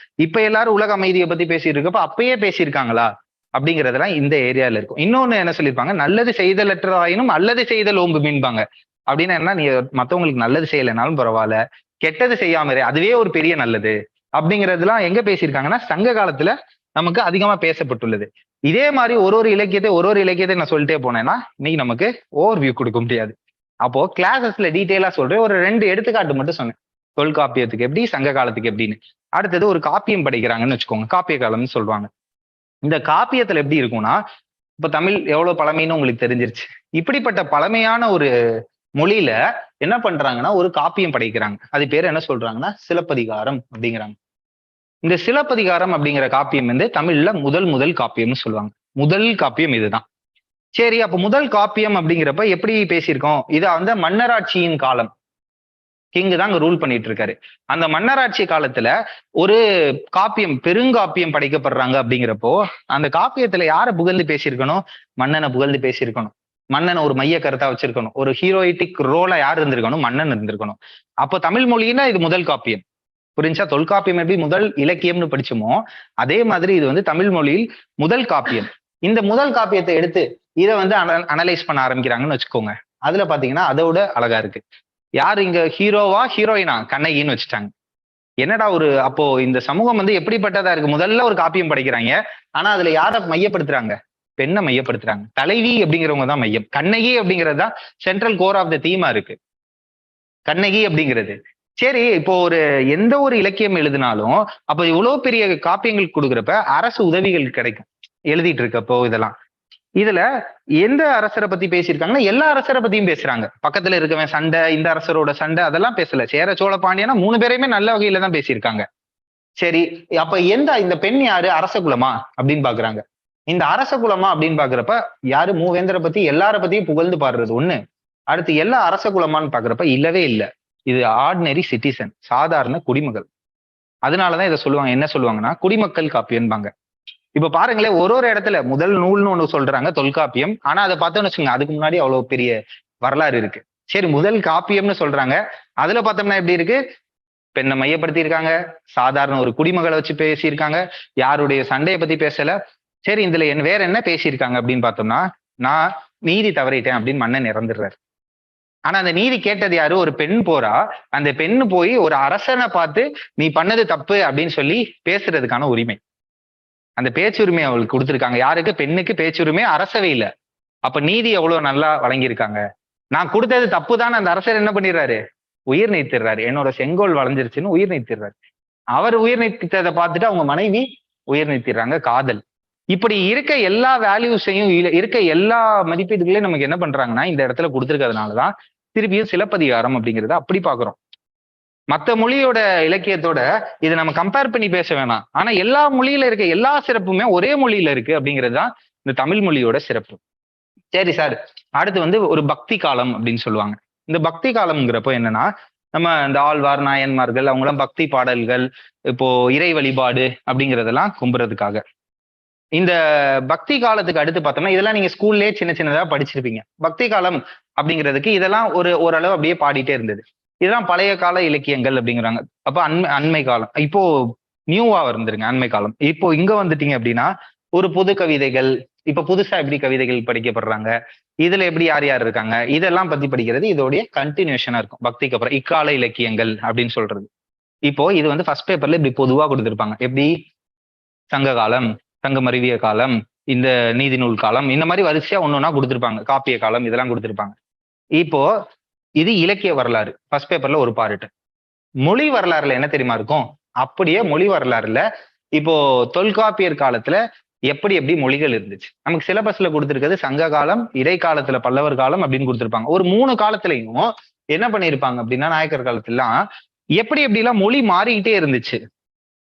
இப்ப எல்லாரும் உலக அமைதியை பத்தி பேசிட்டு இருக்கப்ப அப்பயே பேசியிருக்காங்களா அப்படிங்கறதெல்லாம் இந்த ஏரியால இருக்கும். இன்னொன்னு என்ன சொல்லியிருப்பாங்க, நல்லது செய்தலற்றதாயினும் அல்லது செய்தல் ஓம்பு மீன்பாங்க. அப்படின்னா என்ன, நீ மத்தவங்களுக்கு நல்லது செய்யலைனாலும் பரவாயில்ல, கெட்டது செய்யாம அதுவே ஒரு பெரிய நல்லது அப்படிங்கறதுலாம் எங்க பேசியிருக்காங்கன்னா சங்க காலத்துல நமக்கு அதிகமா பேசப்பட்டுள்ளது. இதே மாதிரி ஒரு இலக்கியத்தை நான் சொல்லிட்டே போனேன்னா இன்னைக்கு நமக்கு ஓவர் வியூ கொடுக்க முடியாது. அப்போ கிளாஸஸ்ல டீட்டெயிலா சொல்றேன். ஒரு 2 எடுத்துக்காட்டு மட்டும் சொன்னேன், தொல்காப்பியத்துக்கு எப்படி, சங்க காலத்துக்கு எப்படின்னு. அடுத்தது ஒரு காப்பியம் படிக்கிறாங்கன்னு வச்சுக்கோங்க, காப்பிய காலம்னு சொல்லுவாங்க. இந்த காப்பியத்துல எப்படி இருக்கும்னா, இப்ப தமிழ் எவ்வளவு பழமைன்னு உங்களுக்கு தெரிஞ்சிருச்சு. இப்படிப்பட்ட பழமையான ஒரு மொழியில என்ன பண்றாங்கன்னா ஒரு காப்பியம் படைக்கிறாங்க. அது பேர் என்ன சொல்றாங்கன்னா சிலப்பதிகாரம் அப்படிங்கிறாங்க. இந்த சிலப்பதிகாரம் அப்படிங்கிற காப்பியம் வந்து தமிழ்ல முதல் காப்பியம்னு சொல்லுவாங்க. முதல் காப்பியம் இதுதான். சரி, அப்ப முதல் காப்பியம் அப்படிங்கிறப்ப எப்படி பேசியிருக்கோம், இத வந்து மன்னராட்சியின் காலம், கிங்கு தான் அங்க ரூல் பண்ணிட்டு இருக்காரு. அந்த மன்னராட்சி காலத்துல ஒரு காப்பியம், பெருங்காப்பியம் படைக்கப்படுறாங்க அப்படிங்கிறப்போ அந்த காப்பியத்துல யாரை புகழ்ந்து பேசியிருக்கணும், மன்னனை புகழ்ந்து பேசியிருக்கணும். மன்னனை ஒரு மைய கருத்தா வச்சிருக்கணும். ஒரு ஹீரோயிட்டிக் ரோலா யார் இருந்திருக்கணும், மன்னன் இருந்திருக்கணும். அப்போ தமிழ் மொழின்னா இது முதல் காப்பியம். புரிஞ்சா, தொல்காப்பியம் எப்படி முதல் இலக்கியம்னு படிச்சோமோ அதே மாதிரி இது வந்து தமிழ் மொழியில் முதல் காப்பியம். இந்த முதல் காப்பியத்தை எடுத்து இதை வந்து அனலைஸ் பண்ண ஆரம்பிக்கிறாங்கன்னு வச்சுக்கோங்க. அதுல பாத்தீங்கன்னா அதோட அழகா இருக்கு. யார் இங்க ஹீரோவா ஹீரோயினா, கண்ணகின்னு வச்சுட்டாங்க. என்னடா ஒரு, அப்போ இந்த சமூகம் வந்து எப்படிப்பட்டதா இருக்கு, முதல்ல ஒரு காப்பியம் படைக்கிறாங்க, ஆனா அதுல யாரை மையப்படுத்துறாங்க, பெண்ணை மையப்படுத்துறாங்க. தலைவி அப்படிங்கிறவங்க தான் மையம். கண்ணகி அப்படிங்கிறது தான் சென்ட்ரல் கோர் ஆஃப் த தீமா இருக்கு, கண்ணகி அப்படிங்கிறது. சரி, இப்போ ஒரு எந்த ஒரு இலக்கியம் எழுதினாலும் அப்ப இவ்வளவு பெரிய காப்பியங்கள் கொடுக்குறப்ப அரசு உதவிகள் கிடைக்கும் எழுதிட்டு இருக்கப்போ. இதுல எந்த அரசரை பத்தி பேசியிருக்காங்கன்னா எல்லா அரசரை பத்தியும் பேசுறாங்க. பக்கத்துல இருக்கவன் சண்டை, இந்த அரசரோட சண்டை அதெல்லாம் பேசல. சேர சோழ பாண்டியனா 3 பேரையுமே நல்ல வகையில தான் பேசியிருக்காங்க. சரி, அப்ப இந்த பெண் யாரு, அரச குலமா அப்படின்னு பாக்குறாங்க. இந்த அரச குலமா அப்படின்னு பாக்குறப்ப யாரு, மூவேந்தரை பத்தி எல்லார பத்தியும் புகழ்ந்து பாடுறது ஒண்ணு. அடுத்து எல்லா அரச குலமான்னு பாக்குறப்ப இல்லவே இல்லை, இது ஆர்டினரி சிட்டிசன், சாதாரண குடிமக்கள். அதனாலதான் இதை சொல்லுவாங்க, என்ன சொல்லுவாங்கன்னா குடிமக்கள் காப்பியம்பாங்க. இப்ப பாருங்களேன், ஒரு இடத்துல முதல் நூல்னு ஒண்ணு சொல்றாங்க தொல்காப்பியம். ஆனா அதை பார்த்தோம்னு வச்சுக்கோங்க, அதுக்கு முன்னாடி அவ்வளவு பெரிய வரலாறு இருக்கு. சரி, முதல் காப்பியம்னு சொல்றாங்க, அதுல பார்த்தோம்னா எப்படி இருக்கு, பெண்ணை மையப்படுத்தி இருக்காங்க, சாதாரண ஒரு குடிமகளை வச்சு பேசியிருக்காங்க, யாருடைய சண்டையை பத்தி பேசல. சரி, இதுல வேற என்ன பேசியிருக்காங்க அப்படின்னு பார்த்தோம்னா, நான் நீதி தவறிட்டேன் அப்படின்னு மன்னன் இறந்துடுறாரு. ஆனா அந்த நீதி கேட்டது யாரு, ஒரு பெண் போறா. அந்த பெண்ணு போய் ஒரு அரசனை பார்த்து நீ பண்ணது தப்பு அப்படின்னு சொல்லி பேசுறதுக்கான உரிமை, அந்த பேச்சுரிமை அவளுக்கு கொடுத்துருக்காங்க. யாருக்கு, பெண்ணுக்கு பேச்சுரிமை அரசவையில. அப்ப நீதி எவ்வளவு நல்லா வழங்கியிருக்காங்க. நான் கொடுத்தது தப்பு தான், அந்த அரசர் என்ன பண்ணிடுறாரு, உயிர் நீத்திடுறாரு. என்னோட செங்கோல் வளைஞ்சிருச்சுன்னு உயிர் நீத்திடுறாரு. அவர் உயிர் நீத்ததை பார்த்துட்டு அவங்க மனைவி உயிர் நீத்திடுறாங்க. காதல். இப்படி இருக்க எல்லா வேல்யூஸையும், இருக்க எல்லா மதிப்பீடுகளையும் நமக்கு என்ன பண்றாங்கன்னா இந்த இடத்துல கொடுத்துருக்கிறதுனாலதான் திருப்பியும் சிலப்பதிகாரம் அப்படிங்கிறத அப்படி பாக்குறோம். மற்ற மொழியோட இலக்கியத்தோட இதை நம்ம கம்பேர் பண்ணி பேச வேணாம். ஆனா எல்லா மொழியில இருக்க எல்லா சிறப்புமே ஒரே மொழியில இருக்கு அப்படிங்கிறது தான் இந்த தமிழ் மொழியோட சிறப்பு. சரி சார், அடுத்து வந்து ஒரு பக்தி காலம் அப்படின்னு சொல்லுவாங்க. இந்த பக்தி காலம்ங்கிறப்போ என்னன்னா, நம்ம இந்த ஆழ்வார் நாயன்மார்கள் அவங்களாம் பக்தி பாடல்கள், இப்போ இறை வழிபாடு அப்படிங்கிறதெல்லாம் கும்புறதுக்காக. இந்த பக்தி காலத்துக்கு அடுத்து பார்த்தோம்னா, இதெல்லாம் நீங்க ஸ்கூல்லேயே சின்னதா படிச்சிருப்பீங்க. பக்தி காலம் அப்படிங்கிறதுக்கு இதெல்லாம் ஓரளவு அப்படியே பாடிட்டே இருந்தது. இதெல்லாம் பழைய கால இலக்கியங்கள் அப்படிங்கிறாங்க. அப்ப அண்மை காலம் இப்போ நியூவா இருந்துருங்க, அண்மை காலம். இப்போ இங்க வந்துட்டீங்க அப்படின்னா ஒரு புது கவிதைகள், இப்ப புதுசா எப்படி கவிதைகள் படிக்கப்படுறாங்க, இதுல எப்படி யார் யார் இருக்காங்க, இதெல்லாம் பத்தி படிக்கிறது இதோடைய கண்டினியூஷனா இருக்கும். பக்திக்கு அப்புறம் இக்கால இலக்கியங்கள் அப்படின்னு சொல்றது. இப்போ இது வந்து ஃபர்ஸ்ட் பேப்பர்ல இப்படி பொதுவா கொடுத்திருப்பாங்க. எப்படி சங்க காலம், சங்கம் அறிவிய காலம், இந்த நீதி நூல் காலம், இந்த மாதிரி வரிசையா ஒன்னொன்னா கொடுத்திருப்பாங்க. காப்பிய காலம் இதெல்லாம் கொடுத்திருப்பாங்க. இப்போ இது இலக்கிய வரலாறு, ஃபர்ஸ்ட் பேப்பர்ல ஒரு பார்ட். மொழி வரலாறுல என்ன தெரியுமா இருக்கும், அப்படியே மொழி வரலாறுல இப்போ தொல்காப்பியர் காலத்துல எப்படி எப்படி மொழிகள் இருந்துச்சு. நமக்கு சிலபஸ்ல கொடுத்திருக்கிறது சங்க காலம், இடைக்காலத்துல பல்லவர் காலம் அப்படின்னு கொடுத்திருப்பாங்க. ஒரு 3 காலத்திலையும் என்ன பண்ணிருப்பாங்க அப்படின்னா, நாயக்கர் காலத்துலாம் எப்படி எப்படிலாம் மொழி மாறிக்கிட்டே இருந்துச்சு.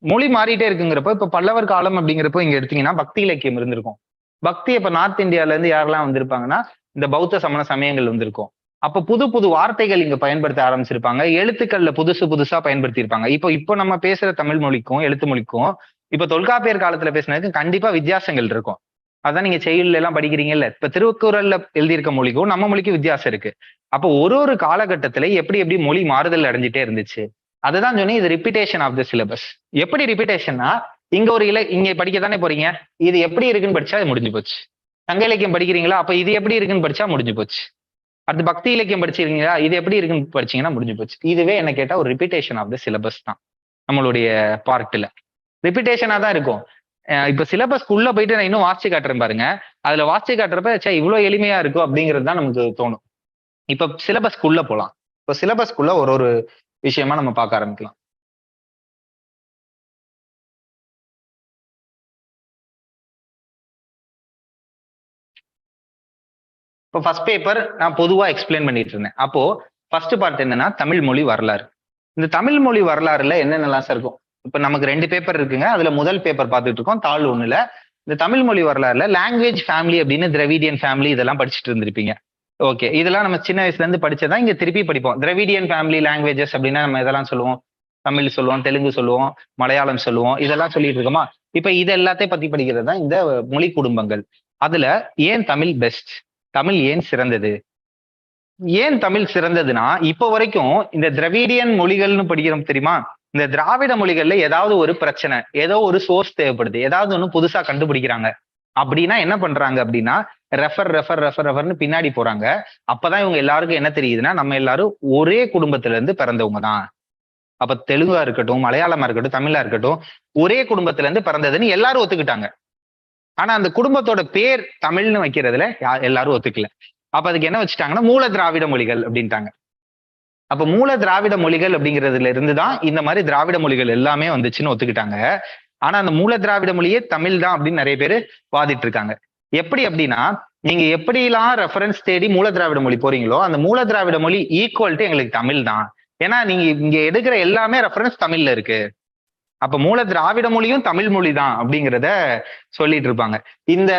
மொழி மாறிட்டே இருக்குங்கிறப்ப இப்ப பல்லவர் காலம் அப்படிங்கிறப்போ இங்க எடுத்தீங்கன்னா பக்தி இலக்கியம் இருந்திருக்கும். பக்தி இப்ப நார்த் இந்தியால இருந்து யாரெல்லாம் வந்திருப்பாங்கன்னா இந்த பௌத்த சமண சமயங்கள் வந்திருக்கும். அப்ப புது புது வார்த்தைகள் இங்க பயன்படுத்த ஆரம்பிச்சிருப்பாங்க. எழுத்துக்கள்ல புதுசா பயன்படுத்தி இருப்பாங்க. இப்போ நம்ம பேசுற தமிழ் மொழிக்கும் எழுத்து மொழிக்கும் இப்ப தொல்காப்பியர் காலத்துல பேசினதுக்கு கண்டிப்பா வித்தியாசங்கள் இருக்கும். அதான் நீங்க செயல்ல எல்லாம் படிக்கிறீங்கல்ல. இப்ப திருக்குறள்ல எழுதியிருக்க மொழிக்கும் நம்ம மொழிக்கும் வித்தியாசம் இருக்கு. அப்போ ஒரு காலகட்டத்துல எப்படி எப்படி மொழி மாறுதல் அடைஞ்சிட்டே இருந்துச்சு. அதுதான் சொன்னேன், இது ரிப்பீட்டேஷன் ஆஃப் த சிலபஸ். எப்படி ரிப்பீட்டேஷன்னா, இங்க ஒரு இங்க படிக்கத்தானே போறீங்க. இது எப்படி இருக்குன்னு படிச்சா அது முடிஞ்சு போச்சு. சங்க இலக்கியம் படிக்கிறீங்களா, அப்ப இது எப்படி இருக்குன்னு படிச்சா முடிஞ்சு போச்சு. அடுத்து பக்தி இலக்கியம் படிச்சிருக்கீங்களா, இது எப்படி இருக்குன்னு படிச்சீங்கன்னா முடிஞ்சு போச்சு. இதுவே என்ன கேட்டா ஒரு ரிப்பீட்டேஷன் ஆஃப் த சிலபஸ் தான் நம்மளுடைய பார்ட்ல. ரிப்பீட்டேஷனா தான் இருக்கும். இப்ப சிலபஸ் உள்ள போயிட்டு நான் இன்னும் வாசிச்சு காட்டுறேன் பாருங்க. அதுல வாசிச்சு காட்டுறப்ப இவ்வளவு எளிமையா இருக்கும் அப்படிங்கிறது தான் நமக்கு தோணும். இப்ப சிலபஸ்க்குள்ள போலாம். இப்ப சிலபஸ்க்குள்ள ஒரு விஷயமா நம்ம பார்க்க ஆரம்பிக்கலாம். இப்போ ஃபர்ஸ்ட் பேப்பர் நான் பொதுவா எக்ஸ்பிளைன் பண்ணிட்டு இருந்தேன். அப்போ ஃபர்ஸ்ட் பார்ட் என்னன்னா தமிழ் மொழி வரலாறு. இந்த தமிழ் மொழி வரலாறுல என்னென்னலாம் சார் இருக்கும். இப்ப நமக்கு 2 பேப்பர் இருக்குங்க. அதுல முதல் பேப்பர் பார்த்துட்டு இருக்கோம், தாள் 1ல. இந்த தமிழ் மொழி வரலாறுல லாங்குவேஜ் ஃபேமிலி அப்படின்னு திராவிடியன் ஃபேமிலி இதெல்லாம் படிச்சுட்டு இருந்திருப்பீங்க. ஓகே, இதெல்லாம் நம்ம சின்ன வயசுல இருந்து படிச்சதான் இங்க திருப்பி படிப்போம். திராவிடியன் ஃபேமிலி லாங்குவேஜஸ் அப்படின்னா நம்ம இதெல்லாம் சொல்லுவோம். தமிழ் சொல்லுவோம், தெலுங்கு சொல்லுவோம், மலையாளம் சொல்லுவோம், இதெல்லாம் சொல்லிட்டு இருக்கோமா. இப்ப இது எல்லாத்தையும் பத்தி படிக்கிறது தான் இந்த மொழி குடும்பங்கள். அதுல ஏன் தமிழ் பெஸ்ட், தமிழ் ஏன் சிறந்தது, ஏன் தமிழ் சிறந்ததுன்னா, இப்ப வரைக்கும் இந்த திராவிடியன் மொழிகள்னு படிக்கிறோம் தெரியுமா. இந்த திராவிட மொழிகள்ல ஏதாவது ஒரு பிரச்சனை, ஏதோ ஒரு சோர்ஸ் தேவைப்படுது, ஏதாவது ஒண்ணு புதுசா கண்டுபிடிக்கிறாங்க அப்படின்னா என்ன பண்றாங்க அப்படின்னா, ரெஃபர்னு பின்னாடி போறாங்க. அப்பதான் இவங்க எல்லாருக்கும் என்ன தெரியுதுன்னா, நம்ம எல்லாரும் ஒரே குடும்பத்துல இருந்து பிறந்தவங்க தான். அப்ப தெலுங்கா இருக்கட்டும், மலையாளமா இருக்கட்டும், தமிழா இருக்கட்டும், ஒரே குடும்பத்துல இருந்து பிறந்ததுன்னு எல்லாரும் ஒத்துக்கிட்டாங்க. ஆனா அந்த குடும்பத்தோட பேர் தமிழ்னு வைக்கிறதுல எல்லாரும் ஒத்துக்கல. அப்ப அதுக்கு என்ன வச்சுட்டாங்கன்னா, மூல திராவிட மொழிகள் அப்படின்ட்டாங்க. அப்ப மூல திராவிட மொழிகள் அப்படிங்கிறதுல இருந்துதான் இந்த மாதிரி திராவிட மொழிகள் எல்லாமே வந்துச்சுன்னு ஒத்துக்கிட்டாங்க. ஆனா அந்த மூல திராவிட மொழியே தமிழ் தான் அப்படின்னு நிறைய பேர் வாதிட்டு இருக்காங்க. எப்படி அப்படின்னா, நீங்க எப்படிலாம் ரெஃபரன்ஸ் தேடி மூல திராவிட மொழி போறீங்களோ, அந்த மூல திராவிட மொழி ஈக்குவல் டு எங்களுக்கு தமிழ் தான். ஏன்னா நீங்க இங்க எடுக்கிற எல்லாமே ரெஃபரன்ஸ் தமிழ்ல இருக்கு. அப்ப மூல திராவிட மொழியும் தமிழ் மொழி தான் அப்படிங்கிறத சொல்லிட்டு இருப்பாங்க. இந்த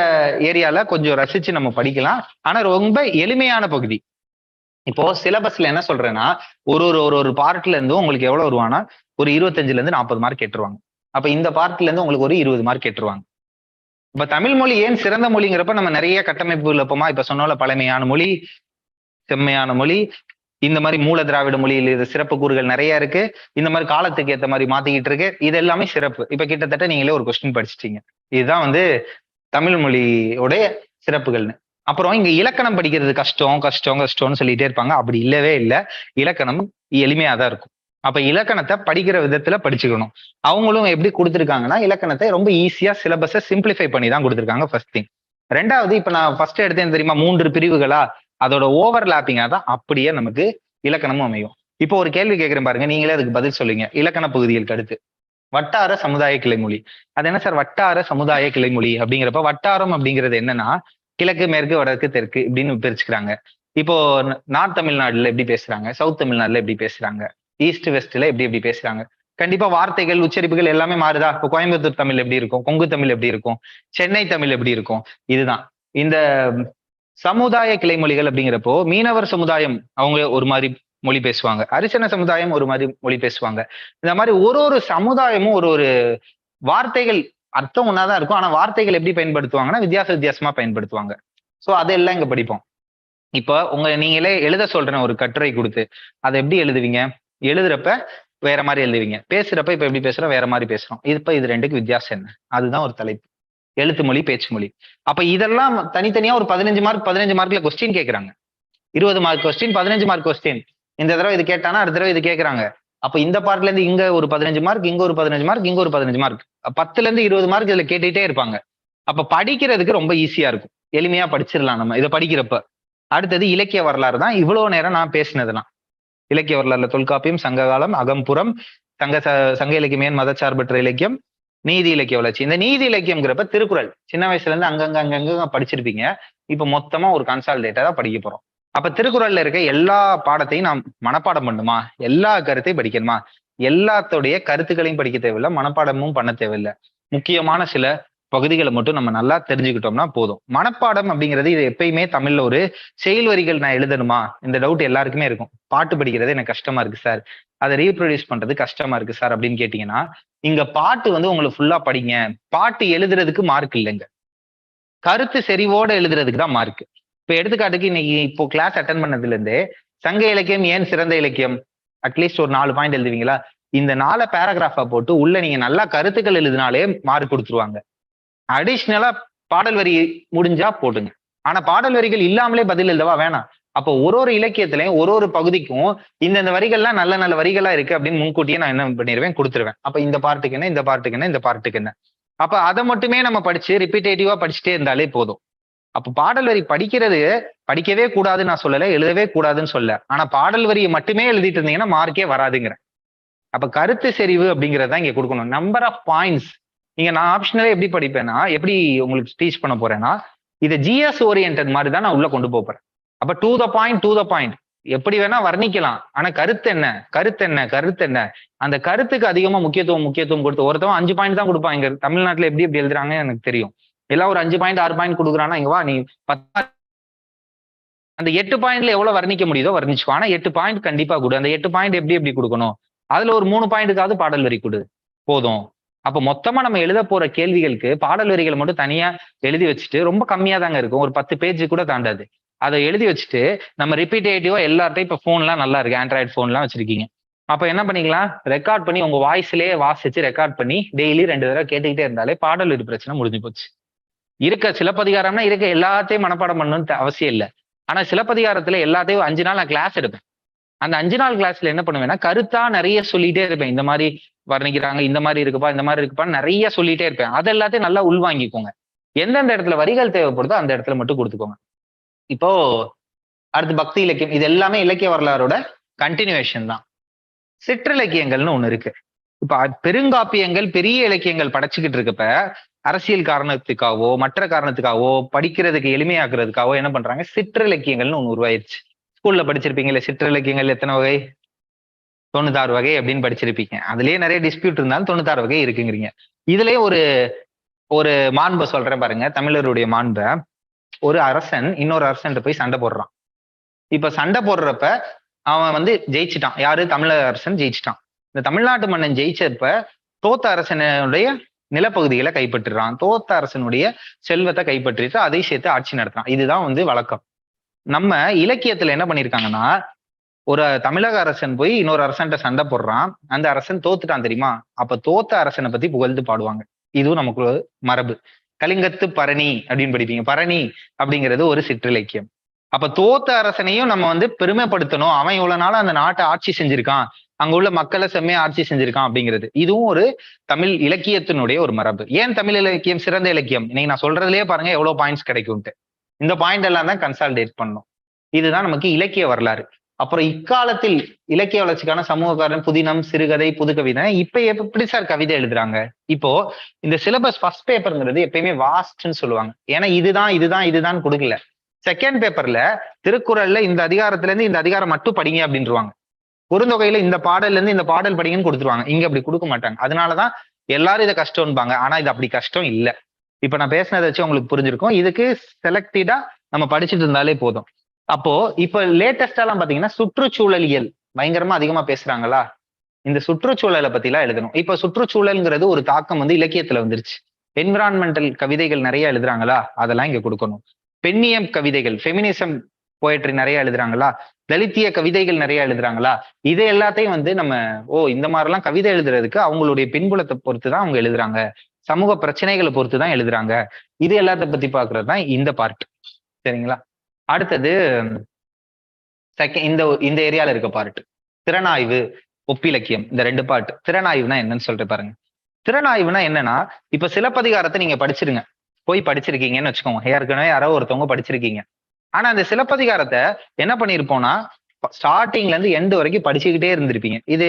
ஏரியால கொஞ்சம் ரசிச்சு நம்ம படிக்கலாம். ஆனா ரொம்ப எளிமையான பகுதி. இப்போ சிலபஸ்ல என்ன சொல்றேன்னா, ஒரு பார்ட்ல இருந்தும் உங்களுக்கு எவ்வளவு வருவானா, ஒரு 25ல இருந்து 40 மார்க் கேட்டுருவாங்க. அப்ப இந்த பார்ட்ல இருந்து உங்களுக்கு ஒரு 20 மார்க் கேட்டுருவாங்க. இப்ப தமிழ் மொழி ஏன் சிறந்த மொழிங்கிறப்ப நம்ம நிறைய கட்டமைப்பு இருப்போமா. இப்ப சொன்னோம்ல, பழமையான மொழி, செம்மையான மொழி, இந்த மாதிரி மூல திராவிட மொழியில் இது சிறப்பு கூறுகள் நிறைய இருக்கு. இந்த மாதிரி காலத்துக்கு ஏற்ற மாதிரி மாத்திக்கிட்டு இருக்கு. இது எல்லாமே சிறப்பு. இப்ப கிட்டத்தட்ட நீங்களே ஒரு கொஸ்டின் படிச்சிட்டீங்க. இதுதான் தமிழ் மொழியோடைய சிறப்புகள்னு. அப்புறம் இங்க இலக்கணம் படிக்கிறது கஷ்டம்னு சொல்லிட்டே இருப்பாங்க. அப்படி இல்லவே இல்லை. இலக்கணம் எளிமையா தான் இருக்கும். அப்ப இலக்கணத்தை படிக்கிற விதத்துல படிச்சுக்கணும். அவங்களும் எப்படி கொடுத்துருக்காங்கன்னா, இலக்கணத்தை ரொம்ப ஈஸியா சிலபஸை சிம்பிளிஃபை பண்ணி தான் கொடுத்துருக்காங்க. First thing. ரெண்டாவது, இப்ப நான் ஃபர்ஸ்ட் எடுத்தேன் தெரியுமா, 3 பிரிவுகளா, அதோட ஓவர்லாப்பிங்கா தான் அப்படியே நமக்கு இலக்கணமும் அமையும். இப்போ ஒரு கேள்வி கேட்கிறேன் பாருங்க, நீங்களே அதுக்கு பதில் சொல்லுங்க. இலக்கண பகுதிகளுக்கு அடுத்து வட்டார சமுதாய கிளைமொழி. அது என்ன சார் வட்டார சமுதாய கிளைமொழி அப்படிங்கிறப்ப, வட்டாரம் அப்படிங்கிறது என்னன்னா, கிழக்கு மேற்கு வடக்கு தெற்கு இப்படின்னு பிரிச்சுக்கிறாங்க. இப்போ நார்த் தமிழ்நாடுல எப்படி பேசுறாங்க, சவுத் தமிழ்நாடுல எப்படி பேசுறாங்க, ஈஸ்ட் வெஸ்ட்ல எப்படி பேசுறாங்க. கண்டிப்பா வார்த்தைகள் உச்சரிப்புகள் எல்லாமே மாறுதா. இப்போ கோயம்புத்தூர் தமிழ் எப்படி இருக்கும், கொங்கு தமிழ் எப்படி இருக்கும், சென்னை தமிழ் எப்படி இருக்கும். இதுதான் இந்த சமுதாய கிளைமொழிகள் அப்படிங்கிறப்போ, மீனவர் சமுதாயம் அவங்க ஒரு மாதிரி மொழி பேசுவாங்க, அரிசன சமுதாயம் ஒரு மாதிரி மொழி பேசுவாங்க. இந்த மாதிரி ஒரு சமுதாயமும் ஒரு வார்த்தைகள் அர்த்தம் ஒன்னாதான் இருக்கும். ஆனா வார்த்தைகள் எப்படி பயன்படுத்துவாங்கன்னா வித்தியாசமா பயன்படுத்துவாங்க. சோ அதெல்லாம் இங்க படிப்போம். இப்ப நீங்களே எழுத சொல்றேன் ஒரு கட்டுரை கொடுத்து, அதை எப்படி எழுதுவீங்க, எழுதுறப்ப வேற மாதிரி எழுதுவீங்க, பேசுறப்ப இப்ப எப்படி பேசுறோம் வேற மாதிரி பேசுறோம். இப்ப இது ரெண்டுக்கு வித்தியாசம் என்ன, அதுதான் ஒரு தலைப்பு. எழுத்து மொழி, பேச்சு மொழி. அப்ப இதெல்லாம் தனித்தனியா ஒரு 15 மார்க்ல கொஸ்டின் கேட்கறாங்க. 20 மார்க் கொஸ்டின், 15 மார்க் கொஸ்டின். இந்த தடவை இது கேட்டானா அடுத்த தடவை இது கேட்கறாங்க. அப்ப இந்த பார்ட்ல இருந்து இங்க ஒரு 15 மார்க், இங்க ஒரு 15 மார்க், இங்க ஒரு 15 மார்க், 10ல இருந்து 20 மார்க் இதுல கேட்டுட்டே இருப்பாங்க. அப்ப படிக்கிறதுக்கு ரொம்ப ஈஸியா இருக்கும், எளிமையா படிச்சிடலாம் நம்ம இதை படிக்கிறப்ப. அடுத்தது இலக்கிய வரலாறு தான் இவ்வளவு நேரம் நான் பேசினதுலாம். இலக்கிய வரலாறுல தொல்காப்பியம், சங்ககாலம், அகம்புறம், சங்க இலக்கியம், மதச்சார்பற்ற இலக்கியம், நீதி இலக்கிய வளர்ச்சி. இந்த நீதி இலக்கியம்ங்கிறப்ப திருக்குறள் சின்ன வயசுல இருந்து அங்கங்க படிச்சிருப்பீங்க. இப்ப மொத்தமா ஒரு கன்சால்டேட்டரா படிக்க போறோம். அப்ப திருக்குறள்ல இருக்க எல்லா பாடத்தையும் நாம் மனப்பாடம் பண்ணுமா, எல்லா கருத்தையும் படிக்கணுமா, எல்லாத்துடைய கருத்துக்களையும் படிக்க தேவையில்லை, மனப்பாடமும் பண்ண தேவையில்லை. முக்கியமான சில பகுதிகளை மட்டும் நம்ம நல்லா தெரிஞ்சுக்கிட்டோம்னா போதும். மனப்பாடம் அப்படிங்கிறது இது எப்பயுமே தமிழ்ல ஒரு செயல் வரிகள் நான் எழுதணுமா, இந்த டவுட் எல்லாருக்குமே இருக்கும். பாட்டு படிக்கிறது எனக்கு கஷ்டமா இருக்கு சார், அதை ரீப்ரொடியூஸ் பண்றது கஷ்டமா இருக்கு சார் அப்படின்னு கேட்டீங்கன்னா, இங்க பாட்டு வந்து உங்களுக்கு ஃபுல்லா படிங்க. பாட்டு எழுதுறதுக்கு மார்க் இல்லைங்க, கருத்து செறிவோட எழுதுறதுக்கு தான் மார்க். இப்ப எடுத்துக்காட்டுக்கு இன்னைக்கு இப்போ கிளாஸ் அட்டன் பண்ணதுல இருந்தே சங்க இலக்கியம் ஏன் சிறந்த இலக்கியம், அட்லீஸ்ட் ஒரு 4 பாயிண்ட் எழுதுவீங்களா? இந்த 4 பேராகிராஃபா போட்டு உள்ள நீங்க நல்லா கருத்துக்கள் எழுதினாலே மார்க் கொடுத்துருவாங்க. அடிஷ்னலா பாடல் வரி முடிஞ்சா போட்டுங்க. ஆனா பாடல் வரிகள் இல்லாமலே பதில் எழுதவா வேணாம். அப்போ ஒரு இலக்கியத்திலையும் ஒரு பகுதிக்கும் இந்த வரிகள்லாம் நல்ல நல்ல வரிகளா இருக்கு அப்படின்னு முன்கூட்டியே நான் என்ன பண்ணிடுவேன், கொடுத்துருவேன். அப்ப இந்த பார்ட்டுக்கு என்ன, இந்த பார்ட்டுக்கு என்ன, இந்த பார்ட்டுக்கு என்ன. அப்ப அதை மட்டுமே நம்ம படிச்சு ரிப்பீட்டேட்டிவா படிச்சுட்டே இருந்தாலே போதும். அப்ப பாடல் வரி படிக்கவே கூடாதுன்னு நான் சொல்லல, எழுதவே கூடாதுன்னு சொல்ல. ஆனா பாடல் வரியை மட்டுமே எழுதிட்டு இருந்தீங்கன்னா மார்க்கே வராதுங்கிறேன். அப்ப கருத்து செறிவு அப்படிங்கறத இங்க கொடுக்கணும். நம்பர் ஆஃப் பாயிண்ட்ஸ் நீங்க நான் ஆப்ஷனலே எப்படி படிப்பேன்னா, எப்படி உங்களுக்கு டீச் பண்ண போறேன்னா, இதை ஜிஎஸ் ஓரியன்ட் மாதிரி தான் நான் உள்ள கொண்டு போறேன். அப்ப டு த பாயிண்ட் எப்படி வேணா வர்ணிக்கலாம். ஆனா கருத்து என்ன, அந்த கருத்துக்கு அதிகமா முக்கியத்துவம் கொடுத்து ஒருத்தவன் 5 பாயிண்ட் தான் கொடுப்பான். இங்க தமிழ்நாட்டுல எப்படி எழுதுறாங்க எனக்கு தெரியும். எல்லாம் ஒரு 5 பாயிண்ட் 6 பாயிண்ட் கொடுக்குறான்னா, இங்க வா நீ 10 அந்த 8 பாயிண்ட்ல எவ்வளவு வர்ணிக்க முடியுதோ வர்ணிச்சுக்கோ. ஆனா 8 பாயிண்ட் கண்டிப்பா கொடு. அந்த 8 பாயிண்ட் எப்படி கொடுக்கணும், அதுல ஒரு 3 பாயிண்ட்டுக்காவது பாடல் வரி கொடு போதும். அப்ப மொத்தமா நம்ம எழுத போற கேள்விகளுக்கு பாடல் வரிகளை மட்டும் தனியா எழுதி வச்சுட்டு, ரொம்ப கம்மியா தாங்க இருக்கும், ஒரு 10 பேஜ் கூட தாண்டாது. அதை எழுதி வச்சுட்டு நம்ம ரிப்பீட்டேட்டிவா எல்லார்ட்டையும் இப்ப போன்லாம் நல்லா இருக்கு, ஆண்ட்ராய்டு போன்லாம் வச்சிருக்கீங்க. அப்ப என்ன பண்ணிக்கலாம், ரெக்கார்ட் பண்ணி உங்க வாய்ஸ்லயே வாசிச்சு ரெக்கார்ட் பண்ணி டெய்லி 2 தடவை கேட்டுக்கிட்டே இருந்தாலே பாடல் வரி பிரச்சனை முடிஞ்சு போச்சு. சிலப்பதிகாரம்னா எல்லாத்தையும் மனப்பாடம் பண்ணணும்னு அவசியம் இல்லை. ஆனா சிலப்பதிகாரத்துல எல்லாத்தையும் 5 நாள் நான் கிளாஸ் எடுப்பேன். அந்த 5 நாள் கிளாஸ்ல என்ன பண்ணுவேன்னா, கருத்தா நிறைய சொல்லிட்டே இருப்பேன். இந்த மாதிரி வர்ணிக்கிறாங்க, இந்த மாதிரி இருக்குப்பா நிறைய சொல்லிட்டே இருப்பேன். அது எல்லாத்தையும் நல்லா உள்வாங்கிக்கோங்க. எந்தெந்த இடத்துல வரிகள் தேவைப்படுதோ அந்த இடத்துல மட்டும் கொடுத்துக்கோங்க. இப்போ அடுத்து பக்தி இலக்கியம், இது எல்லாமே இலக்கிய வரலாறோட கண்டினியூவேஷன் தான். சிற்றிலக்கியங்கள்னு ஒண்ணு இருக்கு. இப்ப பெருங்காப்பியங்கள் பெரிய இலக்கியங்கள் படைச்சுக்கிட்டு இருக்கப்ப அரசியல் காரணத்துக்காகவோ மற்ற காரணத்துக்காகவோ படிக்கிறதுக்கு எளிமையாக்குறதுக்காகவோ என்ன பண்றாங்க, சிற்றிலக்கியங்கள்னு ஒண்ணு உருவாயிருச்சு. ஸ்கூல்ல படிச்சிருப்பீங்கல்ல, சிற்றிலக்கியங்கள் எத்தனை வகை, 96 வகை அப்படின்னு படிச்சிருப்பீங்க. அதுலயே நிறைய டிஸ்பியூட் இருந்தாலும் 96 வகை இருக்குங்கிறீங்க. இதுலயே ஒரு மாண்பை சொல்றேன் பாருங்க, தமிழருடைய மாண்பை. ஒரு அரசன் இன்னொரு அரசன் போய் சண்டை போடுறான். இப்ப சண்டை போடுறப்ப அவன் ஜெயிச்சுட்டான். யாரு, தமிழக அரசன் ஜெயிச்சுட்டான். இந்த தமிழ்நாட்டு மன்னன் ஜெயிச்சப்ப தோத்த அரசனுடைய நிலப்பகுதிகளை கைப்பற்றுறான், தோத்த அரசனுடைய செல்வத்தை கைப்பற்றிட்டு அதை சேர்த்து ஆட்சி நடத்துறான். இதுதான் வழக்கம். நம்ம இலக்கியத்துல என்ன பண்ணிருக்காங்கன்னா, ஒரு தமிழக அரசன் போய் இன்னொரு அரசன்ட்ட சண்டை போடுறான், அந்த அரசன் தோத்துட்டான் தெரியுமா, அப்ப தோத்த அரசனை பத்தி புகழ்ந்து பாடுவாங்க. இதுவும் நமக்கு ஒரு மரபு. கலிங்கத்து பரணி அப்படின்னு படிப்பீங்க. பரணி அப்படிங்கிறது ஒரு சிற்றிலக்கியம். அப்ப தோத்த அரசனையும் நம்ம பெருமைப்படுத்தணும், அவன் இவ்வளவு நாளா அந்த நாட்டை ஆட்சி செஞ்சிருக்கான், அங்க உள்ள மக்களை செம்மையா ஆட்சி செஞ்சிருக்கான் அப்படிங்கிறது. இதுவும் ஒரு தமிழ் இலக்கியத்தினுடைய ஒரு மரபு. ஏன் தமிழ் இலக்கியம் சிறந்த இலக்கியம், இன்னைக்கு நான் சொல்றதுலயே பாருங்க எவ்வளவு பாயிண்ட்ஸ் கிடைக்கும்ட்டு. இந்த பாயிண்ட் எல்லாம் தான் கன்சால்டேட் பண்ணும். இதுதான் நமக்கு இலக்கிய வரலாறு. அப்புறம் இக்காலத்தில் இலக்கிய வளர்ச்சிக்கான சமூகக்காரன், புதினம், சிறுகதை, புதுக்கவிதை. இப்ப எப்படி சார் கவிதை எழுதுறாங்க? இப்போ இந்த சிலபஸ் ஃபர்ஸ்ட் பேப்பர்ங்கிறது எப்பயுமே வாஸ்ட்ன்னு சொல்லுவாங்க. ஏன்னா இதுதான் கொடுக்கல. செகண்ட் பேப்பர்ல திருக்குறள்ல இந்த அதிகாரத்துல இருந்து இந்த அதிகாரம் மட்டும் படிங்க அப்படின்றாங்க. குறுந்தொகையில இந்த பாடல்ல இருந்து இந்த பாடல் படிங்கன்னு கொடுத்துருவாங்க. இங்க அப்படி கொடுக்க மாட்டாங்க. அதனாலதான் எல்லாரும் இதை கஷ்டம்பாங்க. ஆனா இது அப்படி கஷ்டம் இல்ல. இப்ப நான் பேசினதை வச்சு உங்களுக்கு புரிஞ்சிருக்கும். இதுக்கு செலக்டடா நம்ம படிச்சுட்டு இருந்தாலே போதும். அப்போ இப்ப லேட்டஸ்டா எல்லாம் பாத்தீங்கன்னா சுற்றுச்சூழலியல் பயங்கரமா அதிகமா பேசுறாங்களா, இந்த சுற்றுச்சூழலை பத்தி எல்லாம் எழுதணும். இப்ப சுற்றுச்சூழல்ங்கிறது ஒரு தாக்கம் இலக்கியத்துல வந்துருச்சு. என்விரான்மெண்டல் கவிதைகள் நிறைய எழுதுறாங்களா, அதெல்லாம் இங்க கொடுக்கணும். பெண்ணியம் கவிதைகள், ஃபெமினிசம் போயட்ரி நிறைய எழுதுறாங்களா, தலித்திய கவிதைகள் நிறைய எழுதுறாங்களா, இது எல்லாத்தையும் நம்ம இந்த மாதிரி எல்லாம் கவிதை எழுதுறதுக்கு அவங்களுடைய பின்புலத்தை பொறுத்து தான் அவங்க எழுதுறாங்க, சமூக பிரச்சனைகளை பொறுத்து தான் எழுதுறாங்க. இது எல்லாத்த பத்தி பாக்குறது தான் இந்த பார்ட். சரிங்களா? அடுத்தது இந்த ஏரியால இருக்க பார்ட் திறனாய்வு, ஒப்பிலக்கியம். இந்த 2 பார்ட். திறனாய்வுனா என்னன்னு சொல்லிட்டு பாருங்க. திறனாய்வுனா என்னன்னா, இப்ப சிலப்பதிகாரத்தை நீங்க படிச்சிருங்க, போய் படிச்சிருக்கீங்கன்னு வச்சுக்கோங்க. ஏற்கனவே யாரோ ஒருத்தவங்க படிச்சிருக்கீங்க. ஆனா அந்த சிலப்பதிகாரத்தை என்ன பண்ணிருப்போம்னா, ஸ்டார்டிங்ல இருந்து எண்டு வரைக்கும் படிச்சுக்கிட்டே இருந்திருப்பீங்க. இது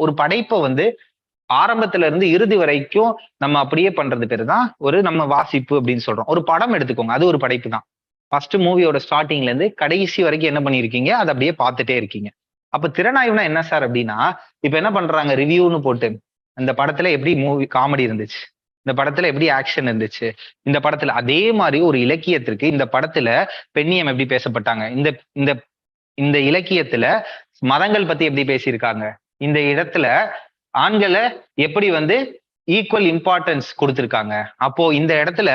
ஒரு படைப்பை ஆரம்பத்துல இருந்து இறுதி வரைக்கும் நம்ம அப்படியே பண்றது பேரு தான் நம்ம வாசிப்பு அப்படின்னு சொல்றோம். ஒரு படம் எடுத்துக்கோங்க, அது ஒரு படைப்பு தான். ஃபர்ஸ்ட் மூவியோட ஸ்டார்டிங்ல இருந்து கடைசி வரைக்கும் என்ன பண்ணிருக்கீங்க, அதை அப்படியே பார்த்துட்டே இருக்கீங்க. அப்ப திறனாய்வுனா என்ன சார் அப்படின்னா, இப்ப என்ன பண்றாங்க, ரிவ்யூன்னு போட்டு அந்த படத்துல எப்படி மூவி காமெடி இருந்துச்சு, இந்த படத்துல எப்படி ஆக்ஷன் இருந்துச்சு, இந்த படத்துல அதே மாதிரி ஒரு இலக்கியத்திற்கு இந்த படத்துல பெண்ணியம் எப்படி பேசப்பட்டாங்க, இந்த இந்த இந்த இலக்கியத்துல மதங்கள் பத்தி எப்படி பேசியிருக்காங்க, இந்த இடத்துல ஆண்களை எப்படி ஈக்குவல் இம்பார்ட்டன்ஸ் கொடுத்திருக்காங்க, அப்போ இந்த இடத்துல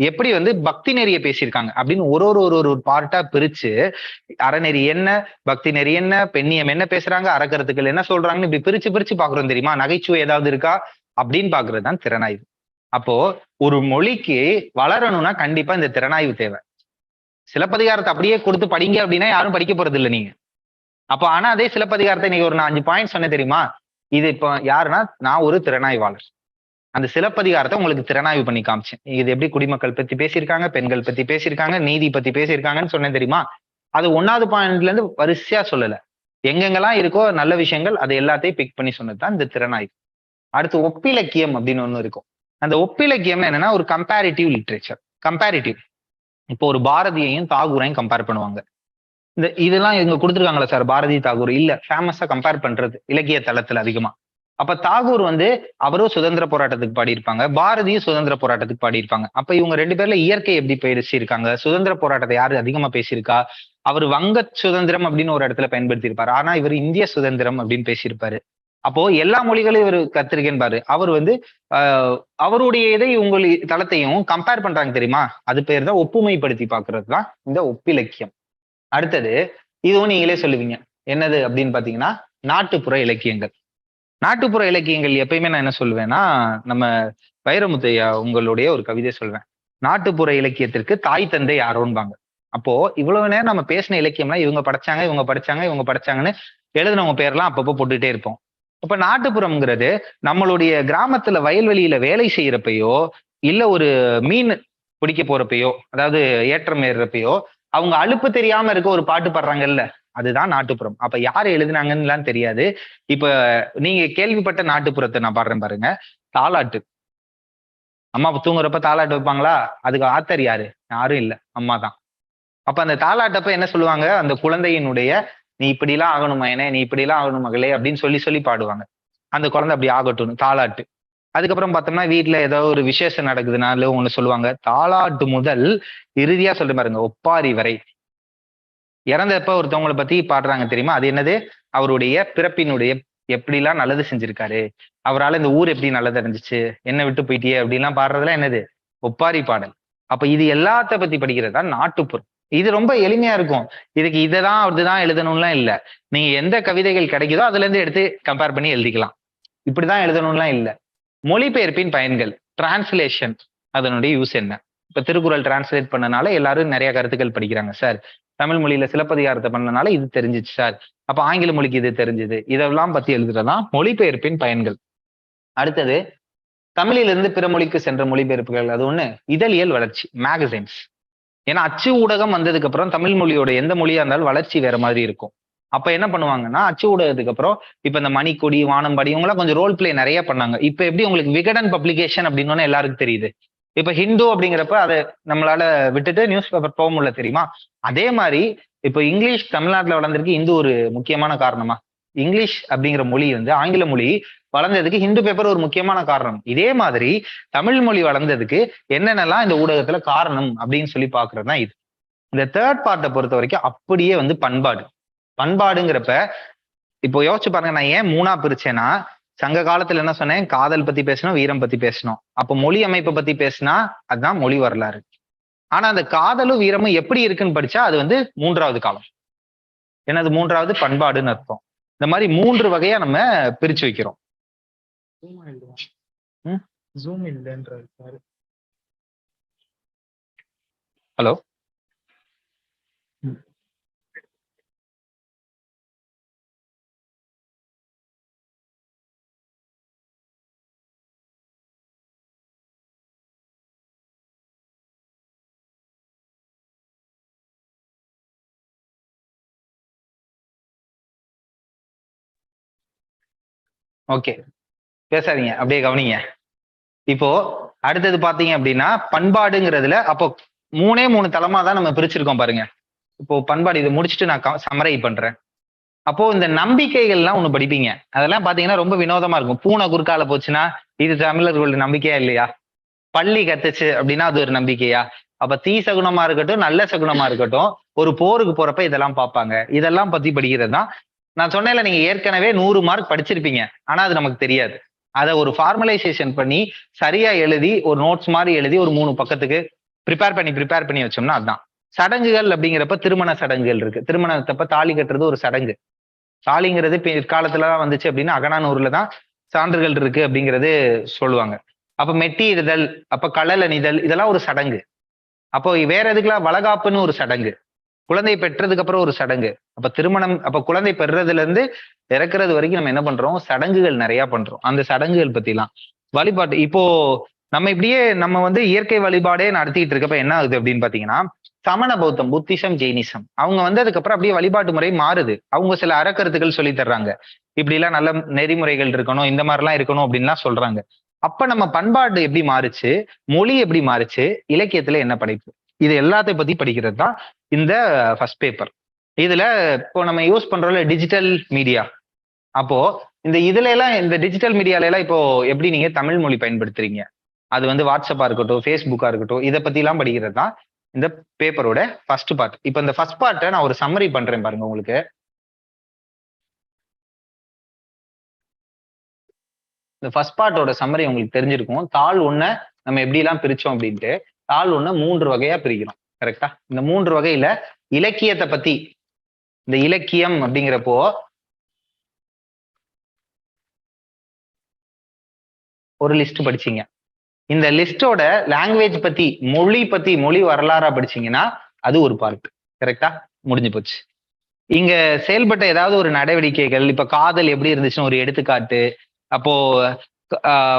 எப்படி பக்தி நெறிய பேசியிருக்காங்க அப்படின்னு ஒரு ஒரு ஒரு ஒரு பார்ட்டா பிரிச்சு அறநெறி என்ன, பக்தி நெறி என்ன, பெண்ணியம் என்ன பேசுறாங்க, அறக்கருத்துக்கள் என்ன சொல்றாங்கன்னு இப்படி பிரிச்சு பிரிச்சு பாக்குறோம் தெரியுமா. நகைச்சுவை ஏதாவது இருக்கா அப்படின்னு பாக்குறது தான் திறனாய்வு. அப்போ ஒரு மொழிக்கு வளரணும்னா கண்டிப்பா இந்த திறனாய்வு தேவை. சிலப்பதிகாரத்தை அப்படியே கொடுத்து படிங்க அப்படின்னா யாரும் படிக்க போறது இல்லை நீங்க. அப்போ ஆனா அதே சிலப்பதிகாரத்தை நீங்க ஒரு 5 பாயிண்ட் சொன்ன தெரியுமா, இது இப்போ யாருன்னா நான் ஒரு திறனாய்வாளர். அந்த சிலப்பதிகாரத்தை உங்களுக்கு திறனாய்வு பண்ணி காமிச்சேன். இது எப்படி குடிமக்கள் பத்தி பேசியிருக்காங்க, பெண்கள் பத்தி பேசியிருக்காங்க, நீதி பத்தி பேசியிருக்காங்கன்னு சொன்னேன் தெரியுமா. அது 1வது பாயிண்ட்ல இருந்து வரிசையா சொல்லல, எங்கெங்கெல்லாம் இருக்கோ நல்ல விஷயங்கள் அதை எல்லாத்தையும் பிக் பண்ணி சொன்னதுதான் இந்த திறனாய்வு. அடுத்து ஒப்பிலக்கியம் அப்படின்னு ஒண்ணு இருக்கும். அந்த ஒப்பிலக்கியம் என்னன்னா ஒரு கம்பேரிட்டிவ் லிட்ரேச்சர். கம்பேரிட்டிவ், இப்போ ஒரு பாரதியையும் தாகூரையும் கம்பேர் பண்ணுவாங்க. இதெல்லாம் இவங்க கொடுத்துருக்காங்களா சார் பாரதி தாகூர், இல்ல ஃபேமஸா கம்பேர் பண்றது இலக்கிய தளத்துல அதிகமா. அப்ப தாகூர் அவரும் சுதந்திர போராட்டத்துக்கு பாடியிருப்பாங்க, பாரதியும் சுதந்திர போராட்டத்துக்கு பாடியிருப்பாங்க. அப்ப இவங்க 2 பேர்ல இயற்கை எப்படி பேசியிருக்காங்க, சுதந்திர போராட்டத்தை யாரு அதிகமா பேசியிருக்கா, அவர் வங்க சுதந்திரம் அப்படின்னு ஒரு இடத்துல பயன்படுத்தியிருப்பாரு, ஆனா இவர் இந்திய சுதந்திரம் அப்படின்னு பேசியிருப்பாரு. அப்போ எல்லா மொழிகளையும் இவர் கத்திருக்கேன்பாரு. அவர் அவருடைய இதை உங்கள் தளத்தையும் கம்பேர் பண்றாங்க தெரியுமா, அது பேர் தான் ஒப்புமைப்படுத்தி பாக்குறது தான் இந்த ஒப்பிலக்கியம். அடுத்தது இதுவும் நீங்களே சொல்லுவீங்க என்னது அப்படின்னு பாத்தீங்கன்னா நாட்டுப்புற இலக்கியங்கள். நாட்டுப்புற இலக்கியங்கள் எப்பயுமே நான் என்ன சொல்லுவேன்னா, நம்ம வைரமுத்தையா உங்களுடைய ஒரு கவிதை சொல்வேன், நாட்டுப்புற இலக்கியத்திற்கு தாய் தந்தை யாரோன்பாங்க. அப்போ இவ்வளவு நேரம் நம்ம பேசின இலக்கியம்லாம் இவங்க படிச்சாங்க இவங்க படிச்சாங்க இவங்க படிச்சாங்கன்னு எழுதுனவங்க பேர்லாம் அப்பப்போ போட்டுட்டே இருப்போம். அப்ப நாட்டுப்புறம்ங்கிறது நம்மளுடைய கிராமத்துல வயல்வெளியில வேலை செய்யறப்பையோ இல்ல ஒரு மீன் பிடிக்க போறப்பையோ, அதாவது ஏற்றம் ஏறுறப்பையோ அவங்க அலுப்பு தெரியாம இருக்க ஒரு பாட்டு பாடுறாங்கல்ல, அதுதான் நாட்டுப்புறம். அப்ப யாரு எழுதுனாங்கன்னு தெரியாது. இப்ப நீங்க கேள்விப்பட்ட நாட்டுப்புறத்தை நான் பாடுறேன் பாருங்க. தாலாட்டு. அம்மா தூங்குறப்ப தாலாட்டு வைப்பாங்களா, அதுக்கு ஆத்தர் யாரு, யாரும் இல்ல, அம்மா தான். அப்ப அந்த தாலாட்டப்ப என்ன சொல்லுவாங்க, அந்த குழந்தையினுடைய நீ இப்படி எல்லாம் ஆகணும் மகனே, நீ இப்படி எல்லாம் ஆகணும் மகளே அப்படின்னு சொல்லி சொல்லி பாடுவாங்க. அந்த குழந்தை அப்படி ஆகட்டும் தாலாட்டு. அதுக்கப்புறம் பார்த்தோம்னா வீட்டுல ஏதோ ஒரு விசேஷம் நடக்குதுனால ஒண்ணு சொல்லுவாங்க, தாலாட்டு முதல் இறுதியா சொல்ற பாருங்க ஒப்பாரி வரை. இறந்தப்ப ஒருத்தவங்களை பத்தி பாடுறாங்க தெரியுமா, அது என்னது, அவருடைய பிறப்பினுடைய எப்படிலாம் நல்லது செஞ்சிருக்காரு, அவரால் இந்த ஊர் எப்படி நல்லது அடைஞ்சிச்சு, என்ன விட்டு போயிட்டியே அப்படின்லாம் பாடுறதுலாம் என்னது, ஒப்பாரி பாடல். அப்ப இது எல்லாத்த பத்தி படிக்கிறது தான் நாட்டுப்புறம். இது ரொம்ப எளிமையா இருக்கும். இதுக்கு இதைதான் அதுதான் எழுதணும்லாம் இல்ல, நீங்க எந்த கவிதைகள் கிடைக்குதோ அதுல இருந்து எடுத்து கம்பேர் பண்ணி எழுதிக்கலாம். இப்படிதான் எழுதணும்லாம் இல்ல. மொழிபெயர்ப்பின் பயன்கள், டிரான்ஸ்லேஷன், அதனுடைய யூஸ் என்ன. இப்ப திருக்குறள் டிரான்ஸ்லேட் பண்ணனால எல்லாரும் நிறைய கருத்துக்கள் படிக்கிறாங்க சார், தமிழ் மொழியில சிலப்பதிகாரத்தை பண்ணனால இது தெரிஞ்சிச்சு சார், அப்ப ஆங்கில மொழிக்கு இது தெரிஞ்சது, இதெல்லாம் பத்தி எழுதுறதுதான் மொழிபெயர்ப்பின் பயன்கள். அடுத்தது தமிழிலிருந்து பிற மொழிக்கு சென்ற மொழிபெயர்ப்புகள். அது ஒண்ணு இதழியல் வளர்ச்சி, மேகசைன்ஸ். ஏன்னா அச்சு ஊடகம் வந்ததுக்கு அப்புறம் தமிழ் மொழியோட எந்த மொழியா இருந்தாலும் வளர்ச்சி வேற மாதிரி இருக்கும். அப்ப என்ன பண்ணுவாங்கன்னா அச்சு ஊடகத்துக்கு அப்புறம் இப்ப இந்த மணிக்கொடி வானம்பாடி இவங்கெல்லாம் கொஞ்சம் ரோல் பிளே நிறைய பண்ணாங்க. இப்ப எப்படி உங்களுக்கு விகடன் பப்ளிகேஷன் அப்படின்னு எல்லாருக்கும் தெரியுது. இப்ப ஹிந்து அப்படிங்கிறப்ப அதை நம்மளால விட்டுட்டு நியூஸ் பேப்பர் போக முடியல தெரியுமா. அதே மாதிரி இப்ப இங்கிலீஷ் தமிழ்நாட்டுல வளர்ந்திருக்கு இந்து ஒரு முக்கியமான காரணமா. இங்கிலீஷ் அப்படிங்கிற மொழி ஆங்கில மொழி வளர்ந்ததுக்கு ஹிந்து பேப்பர் ஒரு முக்கியமான காரணம். இதே மாதிரி தமிழ் மொழி வளர்ந்ததுக்கு என்னென்னலாம் இந்த ஊடகத்துல காரணம் அப்படின்னு சொல்லி பாக்குறதுதான் இது. இந்த தேர்ட் பார்ட்டை பொறுத்த வரைக்கும் அப்படியே பண்பாடு. பண்பாடுங்கிறப்ப இப்போ யோசிச்சு பாருங்க, நான் ஏன் 3ஆ பிரிச்சேன்னா, சங்க காலத்துல என்ன சொன்னேன், காதல் பத்தி பேசணும், வீரம் பத்தி பேசணும். அப்ப மொழி அமைப்பை பத்தி பேசினா அதுதான் மொழி வரலாறு. ஆனா அந்த காதலும் வீரமும் எப்படி இருக்குன்னு படிச்சா அது 3வது காலம். என்னது 3வது பண்பாடுன்னு அர்த்தம். இந்த மாதிரி 3 வகையா நம்ம பிரிச்சு வைக்கிறோம். ஹலோ, ஓகே பேசாதீங்க, அப்படியே கவனிங்க. இப்போ அடுத்தது பாத்தீங்க அப்படின்னா பண்பாடுங்கிறதுல அப்போ 3 தளமா தான் நம்ம பிரிச்சிருக்கோம் பாருங்க. இப்போ பண்பாடு இது முடிச்சுட்டு நான் சமரை பண்றேன். அப்போ இந்த நம்பிக்கைகள்லாம் ஒண்ணு படிப்பீங்க. அதெல்லாம் பாத்தீங்கன்னா ரொம்ப வினோதமா இருக்கும். பூனை குறுக்கால போச்சுன்னா இது தமிழர்களுடைய நம்பிக்கையா இல்லையா? பள்ளி கத்துச்சு அப்படின்னா அது ஒரு நம்பிக்கையா? அப்ப தீ சகுனமா இருக்கட்டும், நல்ல சகுனமா இருக்கட்டும், ஒரு போருக்கு போறப்ப இதெல்லாம் பார்ப்பாங்க. இதெல்லாம் பத்தி படிக்கிறது தான். நான் சொன்னேன்ல, நீங்க ஏற்கனவே 100 மார்க் படிச்சிருப்பீங்க. ஆனா அது நமக்கு தெரியாது. அதை ஒரு ஃபார்மலைசேஷன் பண்ணி சரியா எழுதி ஒரு நோட்ஸ் மாதிரி எழுதி ஒரு 3 பக்கத்துக்கு ப்ரிப்பேர் பண்ணி வச்சோம்னா அதுதான். சடங்குகள் அப்படிங்கிறப்ப திருமண சடங்குகள் இருக்கு. திருமணத்தப்ப தாலி கட்டுறது ஒரு சடங்கு. தாலிங்கிறது பிற்காலத்துலதான் வந்துச்சு அப்படின்னா அகநானூர்ல தான் சான்றுகள் இருக்கு அப்படிங்கிறது சொல்லுவாங்க. அப்ப மெட்டியிடுதல், அப்ப களல் அணிதல், இதெல்லாம் ஒரு சடங்கு. அப்போ வேற எதுக்குலாம் வளகாப்புன்னு ஒரு சடங்கு, குழந்தை பெற்றதுக்கு அப்புறம் ஒரு சடங்கு. அப்ப திருமணம், அப்ப குழந்தை பெறுறதுல இருந்து இறக்குறது வரைக்கும் நம்ம என்ன பண்றோம், சடங்குகள் நிறைய பண்றோம். அந்த சடங்குகள் பத்திலாம் வழிபாட்டு இப்போ நம்ம இப்படியே நம்ம இயற்கை வழிபாடே நடத்திட்டு இருக்கப்ப என்ன ஆகுது அப்படின்னு பாத்தீங்கன்னா, சமண பௌத்தம், புத்திசம், ஜெயினிசம் அவங்க வந்ததுக்கு அப்புறம் அப்படியே வழிபாட்டு முறை மாறுது. அவங்க சில அறக்கருத்துக்கள் சொல்லி தர்றாங்க. இப்படி எல்லாம் நல்ல நெறிமுறைகள் இருக்கணும், இந்த மாதிரி எல்லாம் இருக்கணும் அப்படின்லாம் சொல்றாங்க. அப்ப நம்ம பண்பாடு எப்படி மாறுச்சு, மொழி எப்படி மாறுச்சு, இலக்கியத்துல என்ன படைப்பு, இது எல்லாத்தையும் பத்தி படிக்கிறது தான் இந்த ஃபர்ஸ்ட் பேப்பர். இதுல இப்போ நம்ம யூஸ் பண்றோம்ல டிஜிட்டல் மீடியா, அப்போ இதுல எல்லாம் இந்த டிஜிட்டல் மீடியால எல்லாம் இப்போ எப்படி நீங்க தமிழ் மொழி பயன்படுத்துறீங்க, அது வாட்ஸ்அப்பா இருக்கட்டும், ஃபேஸ்புக்கா இருக்கட்டும், இதை பத்தி எல்லாம் படிக்கிறது தான் இந்த பேப்பரோட ஃபர்ஸ்ட் பார்ட். இப்ப இந்த ஃபர்ஸ்ட் பார்ட்டை நான் ஒரு சம்மரி பண்றேன் பாருங்க உங்களுக்கு. இந்த ஃபர்ஸ்ட் பார்ட்டோட சம்மரி உங்களுக்கு தெரிஞ்சிருக்கும். தாள் 1 நம்ம எப்படி எல்லாம் பிரிச்சோம் அப்படின்ட்டு. தாள் 1 3 வகையா பிரிக்கிறோம். கரெக்டா? இந்த 3 வகையில இலக்கியத்தை பத்தி, இந்த இலக்கியம் அப்படிங்கிறப்போ ஒரு லிஸ்ட் படிச்சீங்க. இந்த லிஸ்டோட லாங்குவேஜ் பத்தி, மொழி வரலாறா படிச்சீங்கன்னா அது ஒரு பார்ட். கரெக்டா? முடிஞ்சு போச்சு. இங்க செயல்பட்ட ஏதாவது ஒரு நடவடிக்கைகள், இப்ப காதல் எப்படி இருந்துச்சுன்னு ஒரு எடுத்துக்காட்டு, அப்போ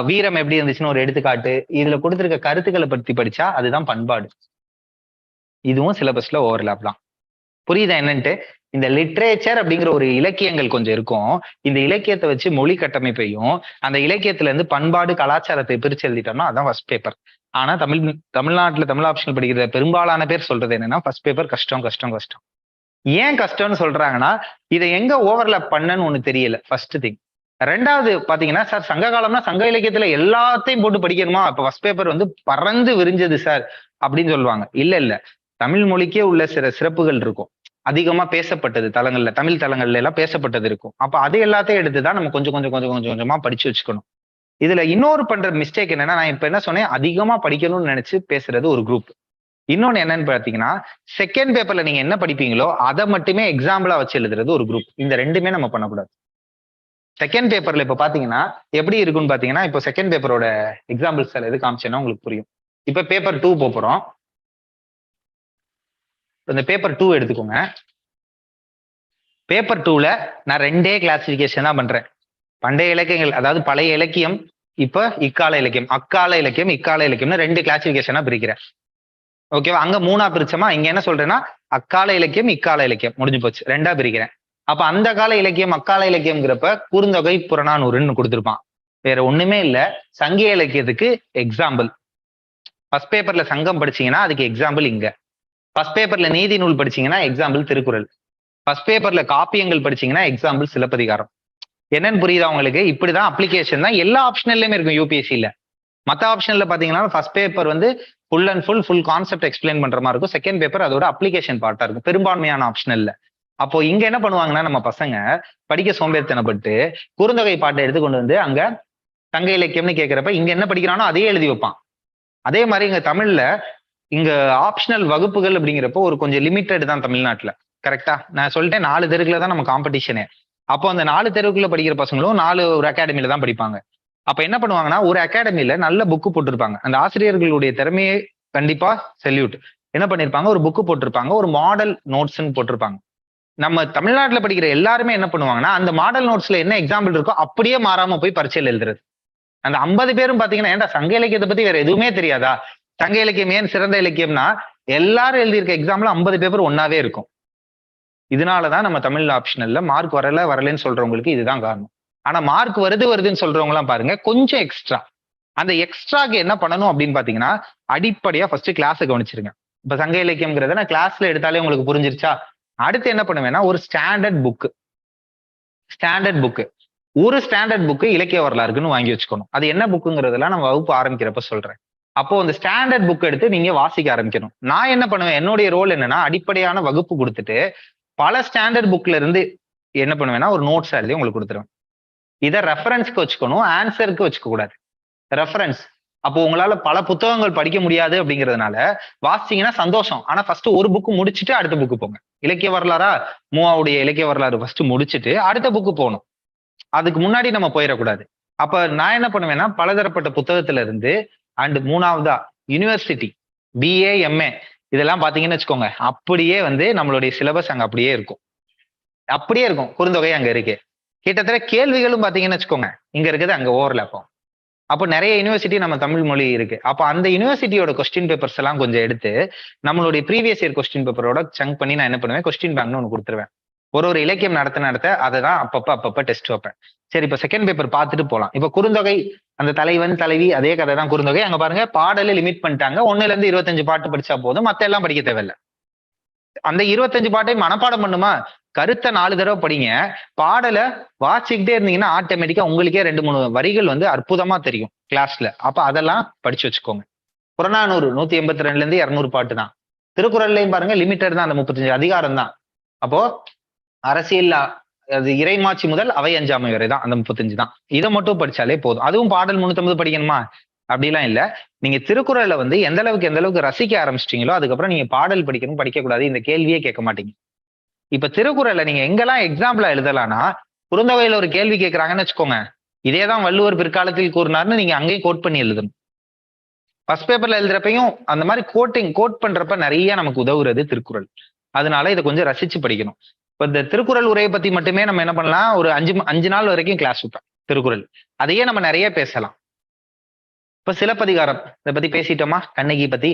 வீரம் எப்படி இருந்துச்சுன்னு ஒரு எடுத்துக்காட்டு, இதுல கொடுத்திருக்க கருத்துக்களை பத்தி படிச்சா அதுதான் பண்பாடு. இதுவும் சிலபஸ்ல ஓவர்லாப் தான். புரியுதா என்னன்ட்டு? இந்த லிட்ரேச்சர் அப்படிங்கிற ஒரு இலக்கியங்கள் கொஞ்சம் இருக்கும். இந்த இலக்கியத்தை வச்சு மொழி கட்டமைப்பையும், அந்த இலக்கியத்துல இருந்து பண்பாடு கலாச்சாரத்தை பிரிச்சு எழுதிட்டோம்னா அதான் ஃபர்ஸ்ட் பேப்பர். ஆனா தமிழ்நாட்டுல தமிழ் ஆப்ஷனல் படிக்கிற பெரும்பாலான பேர் சொல்றது என்னன்னா, ஃபர்ஸ்ட் பேப்பர் கஷ்டம் கஷ்டம் கஷ்டம். ஏன் கஷ்டம்னு சொல்றாங்கன்னா, இதை எங்க ஓவர்லாப் பண்ணன்னு ஒண்ணு தெரியல, ஃபர்ஸ்ட் திங். ரெண்டாவது பாத்தீங்கன்னா, சார் சங்க காலம்னா சங்க இலக்கியத்துல எல்லாத்தையும் போட்டு படிக்கணுமா, அப்ப ஃபர்ஸ்ட் பேப்பர் பறந்து விரிஞ்சது சார் அப்படின்னு சொல்லுவாங்க. இல்ல, தமிழ் மொழிக்கே உள்ள சில சிறப்புகள் இருக்கும். அதிகமா பேசப்பட்டது தளங்கள்ல, தமிழ் தளங்கள்ல எல்லாம் பேசப்பட்டது இருக்கும். அப்ப அது எல்லாத்தையும் எடுத்துதான் நம்ம கொஞ்சம் கொஞ்சமா படிச்சு வச்சுக்கணும். இதுல இன்னொரு பண்ற மிஸ்டேக் என்னன்னா, நான் இப்ப என்ன சொன்னேன், அதிகமா படிக்கணும்னு நினைச்சு பேசுறது ஒரு குரூப். இன்னொன்னு என்னன்னு பாத்தீங்கன்னா, செகண்ட் பேப்பர்ல நீங்க என்ன படிப்பீங்களோ அதை மட்டுமே எக்ஸாம்பிளா வச்சு எழுதுறது ஒரு குரூப். இந்த ரெண்டுமே நம்ம பண்ணக்கூடாது. செகண்ட் பேப்பர்ல இப்ப பாத்தீங்கன்னா எப்படி இருக்குன்னு பாத்தீங்கன்னா, இப்போ செகண்ட் பேப்பரோட எக்ஸாம்பிள்ஸ் எது காமிச்சேன்னா உங்களுக்கு புரியும். இப்ப பேப்பர் 2 போறோம். இந்த பேப்பர் 2 எடுத்துக்கோங்க. பேப்பர் 2ல நான் 2 கிளாசிபிகேஷன் தான் பண்றேன். பண்டைய இலக்கியங்கள், அதாவது பழைய இலக்கியம், இப்ப இக்கால இலக்கியம், அக்கால இலக்கியம், இக்கால இலக்கியம்னு 2 கிளாசிபிகேஷனா பிரிக்கிறேன். ஓகேவா? அங்க 3ஆ பிரிச்சமா, இங்க என்ன சொல்றேன்னா அக்கால இலக்கியம், இக்கால இலக்கியம், முடிஞ்சு போச்சு. 2ஆ பிரிக்கிறேன். அப்ப அந்த கால இலக்கியம், அக்கால இலக்கியம்ங்கிறப்ப குறுந்தொகை, புறநானூறுன்னு கொடுத்திருப்பான். வேற ஒண்ணுமே இல்ல. சங்க இலக்கியத்துக்கு எக்ஸாம்பிள் ஃபர்ஸ்ட் பேப்பர்ல சங்கம் படிச்சீங்கன்னா அதுக்கு எக்ஸாம்பிள் இங்க. ஃபர்ஸ்ட் பேப்பர்ல நீதி நூல் படிச்சீங்கன்னா எக்ஸாம்பிள் திருக்குறள். ஃபர்ஸ்ட் பேப்பர்ல காப்பியங்கள் படிச்சீங்கன்னா எக்ஸாம்பிள் சிலப்பதிகாரம். என்னன்னு புரியுதா உங்களுக்கு? இப்படிதான் அப்ளிகேஷன் தான் எல்லா ஆப்ஷனல்லையுமே இருக்கும் யூபிஎஸ்சில. மற்ற ஆப்ஷன்ல பாத்தீங்கன்னா first paper full and full concept explain பண்ற மாதிரி இருக்கும். செகண்ட் பேப்பர் அதோட அப்ளிகேஷன் பார்ட்டா இருக்கும் பெரும்பான்மையான ஆப்ஷனல்ல. அப்போ இங்க என்ன பண்ணுவாங்கன்னா, நம்ம பசங்க படிக்க சோம்பேறித்தனப்பட்டு குறுந்தொகை பாட்டை எடுத்து கொண்டு அங்க சங்க இலக்கியம்னு கேட்கிறப்ப இங்க என்ன படிக்கிறானோ அதையே எழுதி வைப்பான். அதே மாதிரி இங்க தமிழ்ல இங்க ஆப்ஷனல் வகுப்புகள் அப்படிங்கிறப்போ ஒரு கொஞ்சம் லிமிட்டட் தான் தமிழ்நாட்டுல. கரெக்டா? நான் சொல்லிட்டேன் 4 தெருக்குள்ள தான் நம்ம காம்படிஷனே. அப்போ அந்த 4 தெருவுக்குள்ள படிக்கிற பசங்களும் 4 ஒரு அகாடமில தான் படிப்பாங்க. அப்ப என்ன பண்ணுவாங்கன்னா, ஒரு அகாடமில நல்ல புக்கு போட்டிருப்பாங்க. அந்த ஆசிரியர்களுடைய திறமையை கண்டிப்பா செல்யூட். என்ன பண்ணிருப்பாங்க, ஒரு புக்கு போட்டிருப்பாங்க, ஒரு மாடல் நோட்ஸ்ன்னு போட்டிருப்பாங்க. நம்ம தமிழ்நாட்டுல படிக்கிற எல்லாருமே என்ன பண்ணுவாங்கன்னா, அந்த மாடல் நோட்ஸ்ல என்ன எக்ஸாம்பிள் இருக்கோ அப்படியே மாறாம போய் பரீட்சையில் எழுதுறது. அந்த 50 பேரும் பாத்தீங்கன்னா, ஏன்டா சங்க இலக்கியத்தை பத்தி வேற எதுவுமே தெரியாதா, சங்க இலக்கியம் ஏன் சிறந்த இலக்கியம்னா, எல்லாரும் எழுதியிருக்க எக்ஸாம்ல 50 பேப்பர் ஒன்னாவே இருக்கும். இதனாலதான் நம்ம தமிழ் ஆப்ஷனல்ல மார்க் வரலன்னு சொல்றவங்களுக்கு இதுதான் காரணம். ஆனா மார்க் வருதுன்னு சொல்றவங்க எல்லாம் பாருங்க, கொஞ்சம் எக்ஸ்ட்ரா. அந்த எக்ஸ்ட்ராக்கு என்ன பண்ணணும் அப்படின்னு பாத்தீங்கன்னா, அடிப்படையா ஃபர்ஸ்ட் கிளாஸ் கவனிச்சிருங்க. இப்ப சங்க இலக்கியம்ங்கிறத நான் கிளாஸ்ல எடுத்தாலே உங்களுக்கு புரிஞ்சிருச்சா? அடுத்து என்ன பண்ணுவேன்னா, ஒரு ஸ்டாண்டர்ட் புக் ஒரு ஸ்டாண்டர்ட் புக்கு இலக்கிய வரலாறுக்குன்னு வாங்கி வச்சுக்கணும். அது என்ன புக்குங்கிறதெல்லாம் நம்ம வகுப்பு ஆரம்பிக்கிறப்ப சொல்றேன். அப்போ அந்த ஸ்டாண்டர்ட் புக் எடுத்து நீங்க வாசிக்க ஆரம்பிக்கணும். நான் என்ன பண்ணுவேன், என்னுடைய ரோல் என்னன்னா அடிப்படையான வகுப்பு கொடுத்துட்டு பல ஸ்டாண்டர்ட் புக்ல இருந்து என்ன பண்ணுவேன்னா ஒரு நோட்ஸ் எழுதி உங்களுக்கு கொடுத்துருவேன். இதை ரெஃபரன்ஸ்க்கு வச்சுக்கணும், ஆன்சருக்கு வச்சுக்க கூடாது. ரெஃபரன்ஸ். அப்போ உங்களால பல புத்தகங்கள் படிக்க முடியாது அப்படிங்கிறதுனால வாசிச்சீங்கன்னா சந்தோஷம். ஆனா ஃபர்ஸ்ட் ஒரு புக்கு முடிச்சுட்டு அடுத்த புக்கு போங்க. இலக்கிய வரலாறா, மூவாவுடைய இலக்கிய வரலாறு ஃபர்ஸ்ட் முடிச்சுட்டு அடுத்த புக்கு போகணும். அதுக்கு முன்னாடி நம்ம போயிடக்கூடாது. அப்ப நான் என்ன பண்ணுவேன்னா பலதரப்பட்ட புத்தகத்துல இருந்து அண்ட் மூணாவதா யூனிவர்சிட்டி, பிஏ, எம்ஏ இதெல்லாம் பாத்தீங்கன்னு வச்சுக்கோங்க, அப்படியே வந்து நம்மளுடைய சிலபஸ் அங்க அப்படியே இருக்கும். அப்படியே இருக்கும். குறுந்தொகை அங்க இருக்கு. கிட்டத்தட்ட கேள்விகளும் பாத்தீங்கன்னு வச்சுக்கோங்க, இங்க இருக்குது அங்க ஓவர்லாப் ஆகும். அப்போ நிறைய யூனிவர்சிட்டி நம்ம தமிழ் மொழி இருக்கு. அப்ப அந்த யூனிவர்சிட்டியோட கொஸ்டின் பேப்பர்ஸ் எல்லாம் கொஞ்சம் எடுத்து நம்மளுடைய ப்ரீவியஸ் இயர் கொஸ்டின் பேப்பரோட சங்க் பண்ணி நான் என்ன பண்ணுவேன், கொஸ்டின் பேங்க்னு ஒன்று கொடுத்துருவேன். ஒரு இலக்கியம் நடத்த அதை தான் அப்பப்ப டெஸ்ட் வைப்பேன். சரி, இப்ப செகண்ட் பேப்பர் பார்த்துட்டு போலாம். இப்ப குறுந்தொகை, அந்த தலைவன் தலைவி அதே கதை தான் குறுந்தொகை. அங்க பாருங்க பாடல லிமிட் பண்ணிட்டாங்க. 1ல இருந்து 25 பாட்டு படிச்சா போதும், மத்த எல்லாம் படிக்க தேவையில்லை. அந்த 25 பாட்டை மனப்பாடம் பண்ணுமா, கருத்தை 4 தடவை படிங்க. பாடல வாசிக்கிட்டே இருந்தீங்கன்னா ஆட்டோமேட்டிக்கா உங்களுக்கே 2-3 வரிகள் வந்து அற்புதமா தெரியும் கிளாஸ்ல. அப்ப அதெல்லாம் படிச்சு வச்சுக்கோங்க. புறநானூறு 182ல இருந்து 200 பாட்டு தான். திருக்குறள்லையும் பாருங்க லிமிட்டட் தான், அந்த 35 அதிகாரம் தான். அப்போ அரசியல் அது இறைமாட்சி முதல் அவை அஞ்சாமை வரை தான் அந்த 35 தான். இதை மட்டும் படிச்சாலே போதும். அதுவும் பாடல் 350 படிக்கணுமா அப்படிலாம் இல்ல. நீங்க திருக்குறளை வந்து எந்த அளவுக்கு ரசிக்க ஆரம்பிச்சிட்டீங்களோ அதுக்கப்புறம் நீங்க பாடல் படிக்கணும் படிக்க கூடாது இந்த கேள்வியே கேட்க மாட்டீங்க. இப்ப திருக்குறளை நீங்க எங்கெல்லாம் எக்ஸாம்பிளா எழுதலாம்னா, குறுந்தொகையில ஒரு கேள்வி கேட்கறாங்கன்னு வச்சுக்கோங்க, இதேதான் வள்ளுவர் பிற்காலத்தில் கூறினார்னு நீங்க அங்கேயும் கோட் பண்ணி எழுதணும். ஃபர்ஸ்ட் பேப்பர்ல எழுதுறப்பையும் அந்த மாதிரி கோட் பண்றப்ப நிறைய நமக்கு உதவுறது திருக்குறள். அதனால இதை கொஞ்சம் ரசிச்சு படிக்கணும். இப்ப இந்த திருக்குறள் உரையை பத்தி மட்டுமே நம்ம என்ன பண்ணலாம், ஒரு 5 நாள் வரைக்கும் கிளாஸ் வைப்பேன் திருக்குறள். அதையே நம்ம நிறைய பேசலாம். இப்ப சிலப்பதிகாரம் இதை பத்தி பேசிட்டோமா, கண்ணகி பத்தி.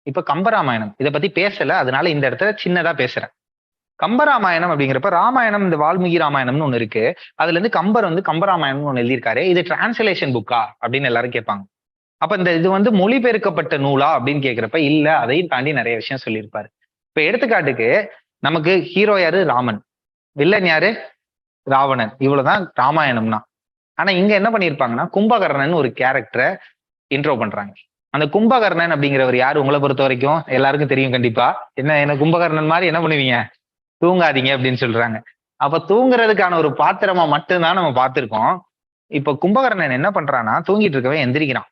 இப்ப கம்பராமாயணம் இதை பத்தி பேசல, அதனால இந்த இடத்துல சின்னதா பேசுறேன். கம்பராமாயணம் அப்படிங்கிறப்ப ராமாயணம், இந்த வால்மீகி ராமாயணம்னு ஒண்ணு இருக்கு. அதுல இருந்து கம்பர் வந்து கம்பராமாயணம்னு ஒண்ணு எழுதியிருக்காரு. இது டிரான்ஸ்லேஷன் புக்கா அப்படின்னு எல்லாரும் கேட்பாங்க. அப்ப இந்த இது வந்து மொழிபெயர்க்கப்பட்ட நூலா அப்படின்னு கேட்கிறப்ப இல்ல, அதையும் தாண்டி நிறைய விஷயம் சொல்லியிருப்பாரு. இப்ப எடுத்துக்காட்டுக்கு நமக்கு ஹீரோ யாரு, ராமன். வில்லன் யாரு, ராவணன். இவ்வளவுதான் ராமாயணம்னா. ஆனா இங்க என்ன பண்ணிருப்பாங்கன்னா கும்பகர்ணன் ஒரு கேரக்டரை இன்ட்ரோ பண்றாங்க. அந்த கும்பகர்ணன் அப்படிங்கிறவர் யாரு உங்களை பொறுத்த வரைக்கும் எல்லாருக்கும் தெரியும் கண்டிப்பா. என்ன கும்பகர்ணன் மாதிரி என்ன பண்ணுவீங்க, தூங்காதீங்க அப்படின்னு சொல்றாங்க. அப்ப தூங்குறதுக்கான ஒரு பாத்திரமா மட்டும்தான் நம்ம பார்த்திருக்கோம். இப்ப கும்பகர்ணன் என்ன பண்றான்னா தூங்கிட்டு இருக்கவன் எந்திரிக்கிறான்.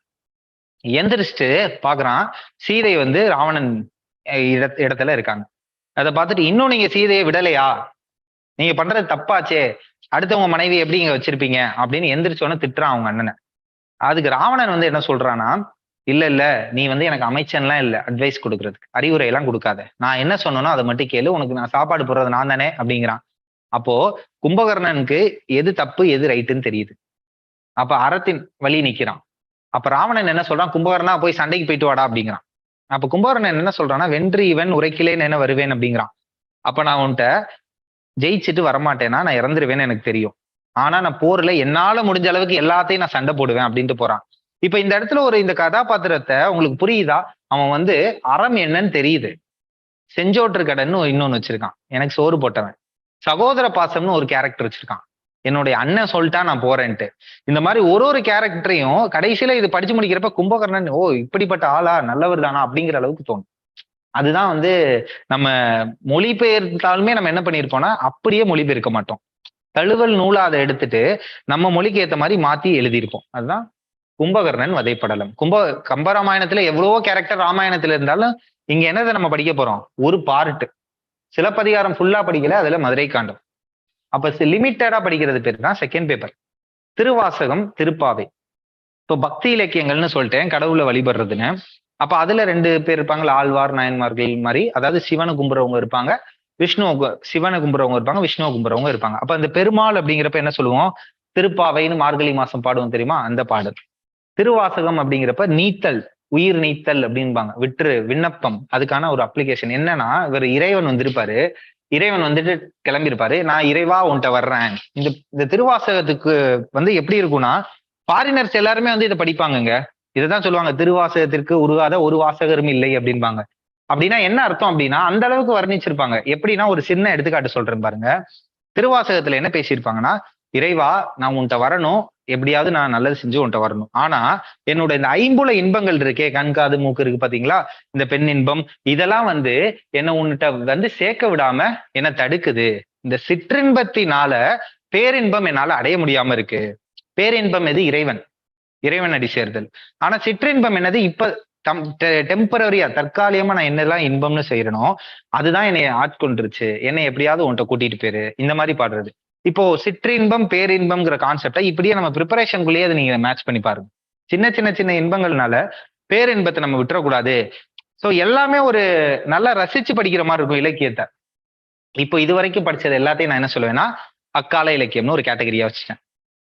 எந்திரிச்சிட்டு பாக்குறான் சீதை வந்து ராவணன் இடத்துல இருக்காங்க. அதை பார்த்துட்டு இன்னும் நீங்க சீதையை விடலையா, நீங்க பண்றது தப்பாச்சே, அடுத்தவங்க மனைவி எப்படி இங்க வச்சிருப்பீங்க அப்படின்னு எந்திரிச்சோன்னு திட்டுறான் அவங்க அண்ணனை. அதுக்கு ராவணன் வந்து என்ன சொல்றான்னா, இல்ல நீ வந்து எனக்கு அமைச்சன்லாம் இல்ல அட்வைஸ் கொடுக்கறதுக்கு, அறிவுரை எல்லாம் கொடுக்காத, நான் என்ன சொன்னனோ அதை மட்டும் கேளு, உனக்கு நான் சாப்பாடு போடுறது நான் தானே அப்படிங்கிறான். அப்போ கும்பகர்ணனுக்கு எது தப்பு எது ரைட்டுன்னு தெரியுது. அப்ப அறத்தின் வழி நிக்கிறான். அப்ப ராவணன் என்ன சொல்றான், கும்பகர்ணா போய் சண்டைக்கு போயிட்டு வாடா அப்படிங்கிறான். அப்ப கும்பகர்ணன் என்ன சொல்றான்னா, வென்று இவன் உரைக்கிலேன்னு என்ன வருவேன் அப்படிங்கிறான். அப்ப நான் உன்கிட்ட ஜெயிச்சுட்டு வரமாட்டேன்னா நான் இறந்துருவேன்னு எனக்கு தெரியும், ஆனா நான் போர்ல என்னால முடிஞ்ச அளவுக்கு எல்லாத்தையும் நான் சண்டை போடுவேன் அப்படின்ட்டு போறான். இப்ப இந்த இடத்துல இந்த கதாபாத்திரத்தை உங்களுக்கு புரியுதா, அவன் வந்து அறம் என்னன்னு தெரியுது. செஞ்சோற்று கடன்னு இன்னொன்னு வச்சிருக்கான், எனக்கு சோறு போட்டவன். சகோதர பாசம்னு ஒரு கேரக்டர் வச்சிருக்கான், என்னுடைய அண்ணன் சொல்லிட்டா நான் போறேன்ட்டு. இந்த மாதிரி ஒரு கேரக்டரையும் கடைசியில இது படிச்சு முடிக்கிறப்ப கும்பகர்ணன் ஓ இப்படிப்பட்ட ஆளா, நல்லவர் தானா அப்படிங்கிற அளவுக்கு தோணும். அதுதான் வந்து நம்ம மொழிபெயர்த்தாலுமே நம்ம என்ன பண்ணிருப்போம்னா அப்படியே மொழிபெயர்க்க மாட்டோம், தழுவல் நூலா அதை எடுத்துட்டு நம்ம மொழிக்கு ஏற்ற மாதிரி மாத்தி எழுதியிருப்போம். அதுதான் கும்பகர்ணன் வதைப்படலம். கம்பராமாயணத்துல எவ்வளவோ கேரக்டர் ராமாயணத்துல இருந்தாலும் இங்க என்னதை நம்ம படிக்க போறோம், ஒரு பார்ட். சிலப்பதிகாரம் ஃபுல்லா படிக்கல, அதுல மதுரை காண்டம். அப்ப லிமிட்டடா படிக்கிறது பேர் தான் செகண்ட் பேப்பர். திருவாசகம், திருப்பாவை. இப்போ பக்தி இலக்கியங்கள்னு சொல்லிட்டேன், கடவுளை வழிபடுறதுன்னு. அப்ப அதுல 2 பேர் இருப்பாங்க, ஆழ்வார் நாயன்மார்கள் மாதிரி. அதாவது சிவனை கும்புறவங்க இருப்பாங்க, சிவனை கும்புறவங்க இருப்பாங்க, விஷ்ணுவை கும்புறவங்க இருப்பாங்க. அப்ப அந்த பெருமாள் அப்படிங்கிறப்ப என்ன சொல்லுவோம், திருப்பாவைன்னு மார்கழி மாசம் பாடுவோம் தெரியுமா, அந்த பாடல். திருவாசகம் அப்படிங்கிறப்ப நீத்தல், உயிர் நீத்தல் அப்படின்பாங்க, விற்று விண்ணப்பம். அதுக்கான ஒரு அப்ளிகேஷன் என்னன்னா, இவர் இறைவன் வந்திருப்பாரு, இறைவன் வந்துட்டு கிளம்பியிருப்பாரு, நான் இறைவா உன்கிட்ட வர்றேன். இந்த திருவாசகத்துக்கு எப்படி இருக்கும்னா, ஃபாரினர்ஸ் எல்லாருமே இதை படிப்பாங்கங்க. இதைதான் சொல்லுவாங்க, திருவாசகத்திற்கு உருகாத ஒரு வாசகரும் இல்லை அப்படின்பாங்க. அப்படின்னா என்ன அர்த்தம் அப்படின்னா, அந்த அளவுக்கு வர்ணிச்சிருப்பாங்க. எப்படின்னா ஒரு சின்ன எடுத்துக்காட்டு சொல்றேன் பாருங்க. திருவாசகத்துல என்ன பேசியிருப்பாங்கன்னா, இறைவா நான் உன்கிட்ட வரணும், எப்படியாவது நான் நல்லது செஞ்சு உன்கிட்ட வரணும். ஆனா என்னோட இந்த ஐம்புல இன்பங்கள் இருக்கே, கண் காது மூக்கு இருக்கு பாத்தீங்களா, இந்த பெண் இன்பம், இதெல்லாம் என்ன உன்கிட்ட சேர்க்க விடாம என்ன தடுக்குது. இந்த சிற்றின்பத்தினால பேரின்பம் என்னால அடைய முடியாம இருக்கு. பேரின்பம் எது? இறைவன் அடி சேர்தல். ஆனா சிற்றின்பம் என்னது? இப்ப டெம்பரரியா தற்காலிகமா நான் என்னெல்லாம் இன்பம்னு செய்யறனோ அதுதான் என்னை ஆட்கொண்டுருச்சு, என்னை எப்படியாவது உன்கிட்ட கூட்டிட்டு போயிரு, இந்த மாதிரி பாடுறது. இப்போ சிற்றின்பம் பேரின்பம்ங்கிற கான்செப்டை இப்படியே நம்ம ப்ரிப்பரேஷனுக்குள்ளேயே அதை நீங்க மேட்ச் பண்ணி பாருங்க. சின்ன சின்ன சின்ன இன்பங்கள்னால பேரின்பத்தை நம்ம விட்டுறக்கூடாது. ஸோ எல்லாமே ஒரு நல்லா ரசிச்சு படிக்கிற மாதிரி இருக்கும் இலக்கியத்தை. இப்போ இது வரைக்கும் படிச்சது எல்லாத்தையும் நான் என்ன சொல்லுவேன்னா அக்கால இலக்கியம்னு ஒரு கேட்டகரியா வச்சுட்டேன்.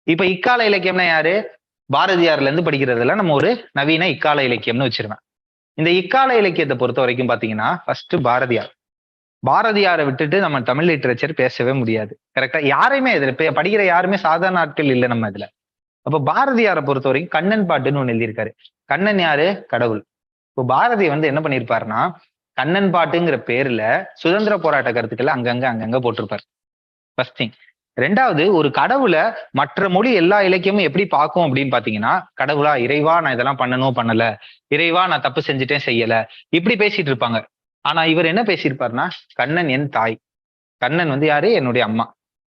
இப்ப இக்கால இலக்கியம்னா யாரு? பாரதியார்ல இருந்து படிக்கிறதுல நம்ம ஒரு நவீன இக்கால இலக்கியம்னு வச்சிருவேன். இந்த இக்கால இலக்கியத்தை பொறுத்த வரைக்கும் பாத்தீங்கன்னா ஃபர்ஸ்ட் பாரதியாரை விட்டுட்டு நம்ம தமிழ் லிட்டரேச்சர் பேசவே முடியாது. கரெக்டா? யாரையுமே இதுல படிக்கிற யாருமே சாதாரண ஆட்கள் இல்லை நம்ம இதுல. அப்ப பாரதியாரை பொறுத்த வரைக்கும் கண்ணன் பாட்டுன்னு ஒண்ணு எழுதியிருக்காரு. கண்ணன் யாரு? கடவுள். இப்போ பாரதி என்ன பண்ணிருப்பாருன்னா கண்ணன் பாட்டுங்கிற பேர்ல சுதந்திர போராட்ட கருத்துக்களை அங்கங்க போட்டிருப்பாரு. First thing. ரெண்டாவது, ஒரு கடவுளை மற்ற மொழி எல்லா இலக்கியமும் எப்படி பார்க்கும் அப்படின்னு பாத்தீங்கன்னா, கடவுளா, இறைவா நான் இதெல்லாம் பண்ணல, இறைவா நான் தப்பு செஞ்சுட்டேன் செய்யல, இப்படி பேசிட்டு இருப்பாங்க. ஆனா இவர் என்ன பேசியிருப்பாருன்னா கண்ணன் என் தாய், கண்ணன் யாரு? என்னுடைய அம்மா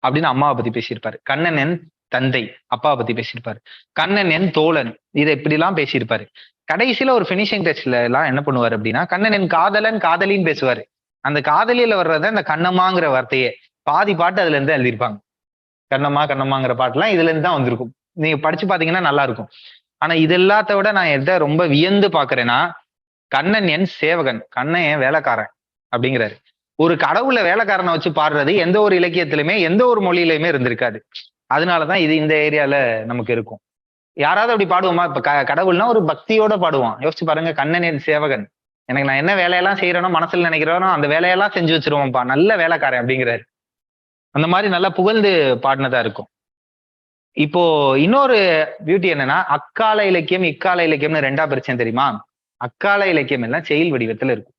அப்படின்னு அம்மாவை பத்தி பேசியிருப்பாரு. கண்ணன் என் தந்தை, அப்பாவை பத்தி பேசியிருப்பாரு. கண்ணன் என் தோழன், இதை இப்படி எல்லாம் பேசியிருப்பாரு. கடைசியில ஒரு பினிஷிங் டச்ல எல்லாம் என்ன பண்ணுவாரு அப்படின்னா கண்ணன் என் காதலன் காதலின்னு பேசுவாரு. அந்த காதலியில வர்றத இந்த கண்ணம்மாங்கிற வார்த்தையே பாதி பாட்டு அதுல இருந்து எழுதியிருப்பாங்க. கண்ணம்மாங்கிற பாட்டுலாம் இதுல இருந்து தான் வந்திருக்கும். நீங்க படிச்சு பாத்தீங்கன்னா நல்லா இருக்கும். ஆனா இது எல்லாத்த விட நான் எதை ரொம்ப வியந்து பாக்குறேன்னா கண்ணன் என் சேவகன், கண்ணன் என் வேலைக்காரன் அப்படிங்கிறாரு. ஒரு கடவுளை வேலைக்காரனை வச்சு பாடுறது எந்த ஒரு இலக்கியத்திலுமே எந்த ஒரு மொழியிலுமே இருந்திருக்காது. அதனாலதான் இது இந்த ஏரியால நமக்கு இருக்கும். யாராவது அப்படி பாடுவோமா? இப்ப கடவுள்னா ஒரு பக்தியோட பாடுவான். யோசிச்சு பாருங்க, கண்ணன் என் சேவகன், எனக்கு நான் என்ன வேலையெல்லாம் செய்யறேனோ மனசுல நினைக்கிறேனோ அந்த வேலையெல்லாம் செஞ்சு வச்சிருவோம்ப்பா, நல்ல வேலைக்காரன் அப்படிங்கிறாரு. அந்த மாதிரி நல்லா புகழ்ந்து பாடினதா இருக்கும். இப்போ இன்னொரு பியூட்டி என்னன்னா அக்கால இலக்கியம் இக்கால இலக்கியம்னு ரெண்டா பிரிச்சேன் தெரியுமா? அக்கால இலக்கியம் எல்லாம் செயல் வடிவத்துல இருக்கும்.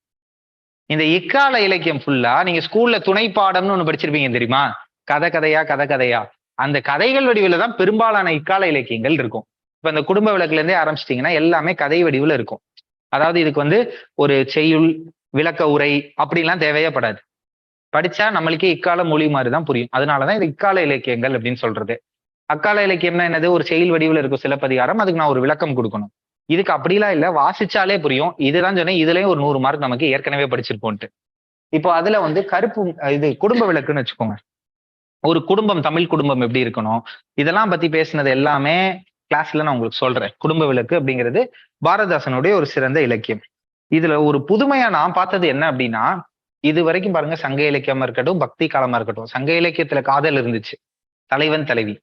இந்த இக்கால இலக்கியம் ஃபுல்லா நீங்க ஸ்கூல்ல துணை பாடம்னு ஒண்ணு படிச்சிருப்பீங்க தெரியுமா? கதையா அந்த கதைகள் வடிவில தான் பெரும்பாலான இக்கால இலக்கியங்கள் இருக்கும். இப்ப இந்த குடும்ப விளக்குல இருந்தே ஆரம்பிச்சிட்டீங்கன்னா எல்லாமே கதை வடிவுல இருக்கும். அதாவது இதுக்கு ஒரு செய்யுள் விளக்க உரை அப்படின்லாம் தேவையப்படாது. படிச்சா நம்மளுக்கே இக்கால மொழி மாதிரிதான் புரியும். அதனாலதான் இது இக்கால இலக்கியங்கள் அப்படின்னு சொல்றது. அக்கால இலக்கியம்னா என்னது? ஒரு செயல் வடிவுல இருக்கும் சிலப்பதிகாரம், அதுக்கு நான் ஒரு விளக்கம் கொடுக்கணும். இதுக்கு அப்படிலாம் இல்ல, வாசிச்சாலே புரியும். இதுதான் சொன்னேன், இதுலயும் ஒரு 100 மார்க் நமக்கு ஏற்கனவே படிச்சிருப்போம்ட்டு. இப்போ அதுல கருப்பு இது குடும்ப விளக்குன்னு வச்சுக்கோங்க. ஒரு குடும்பம், தமிழ் குடும்பம் எப்படி இருக்கணும், இதெல்லாம் பத்தி பேசினது எல்லாமே கிளாஸ்ல நான் உங்களுக்கு சொல்றேன். குடும்ப விளக்கு அப்படிங்கிறது பாரதிதாசனுடைய ஒரு சிறந்த இலக்கியம். இதுல ஒரு புதுமையா நான் பார்த்தது என்ன அப்படின்னா, இது வரைக்கும் பாருங்க, சங்க இலக்கியமா இருக்கட்டும், பக்தி காலமா இருக்கட்டும், சங்க இலக்கியத்துல காதல் இருந்துச்சு, தலைவன் தலைவி.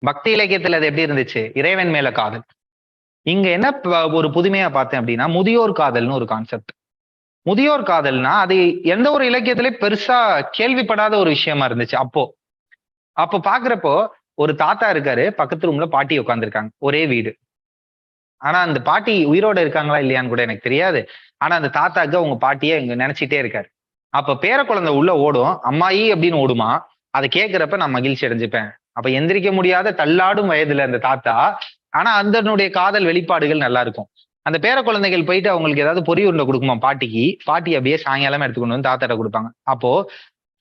பக்தி இலக்கியத்துல அது எப்படி இருந்துச்சு? இறைவன் மேல காதல். இங்க என்ன ஒரு புதுமையா பார்த்தேன் அப்படின்னா முதியோர் காதல்னு ஒரு கான்செப்ட். முதியோர் காதல்னா அது எந்த ஒரு இலக்கியத்திலயும் பெருசா கேள்விப்படாத ஒரு விஷயமா இருந்துச்சு. அப்போ பாக்குறப்போ ஒரு தாத்தா இருக்காரு, பக்கத்து ரூம்ல பாட்டி உட்காந்துருக்காங்க, ஒரே வீடு. ஆனா அந்த பாட்டி உயிரோட இருக்காங்களா இல்லையான்னு கூட எனக்கு தெரியாது. ஆனா அந்த தாத்தாக்கு அவங்க பாட்டியை இங்க நினைச்சிட்டே இருக்காரு. அப்ப பேர குழந்தை உள்ள ஓடும், அம்மாயி அப்படின்னு ஓடுமா. அதை கேட்கிறப்ப நான் மகிழ்ச்சி அடைஞ்சுப்பேன். அப்ப எந்திரிக்க முடியாத தள்ளாடும் வயதுல அந்த தாத்தா, ஆனா அதனுடைய காதல் வெளிப்பாடுகள் நல்லா இருக்கும். அந்த பேர குழந்தைகள் போயிட்டு அவங்களுக்கு ஏதாவது பொறி உருண்டை கொடுக்குமா பாட்டிக்கு, பாட்டி அப்படியே சாயங்காலமா எடுத்துக்கொண்டு வந்து தாத்தாட்ட கொடுப்பாங்க. அப்போ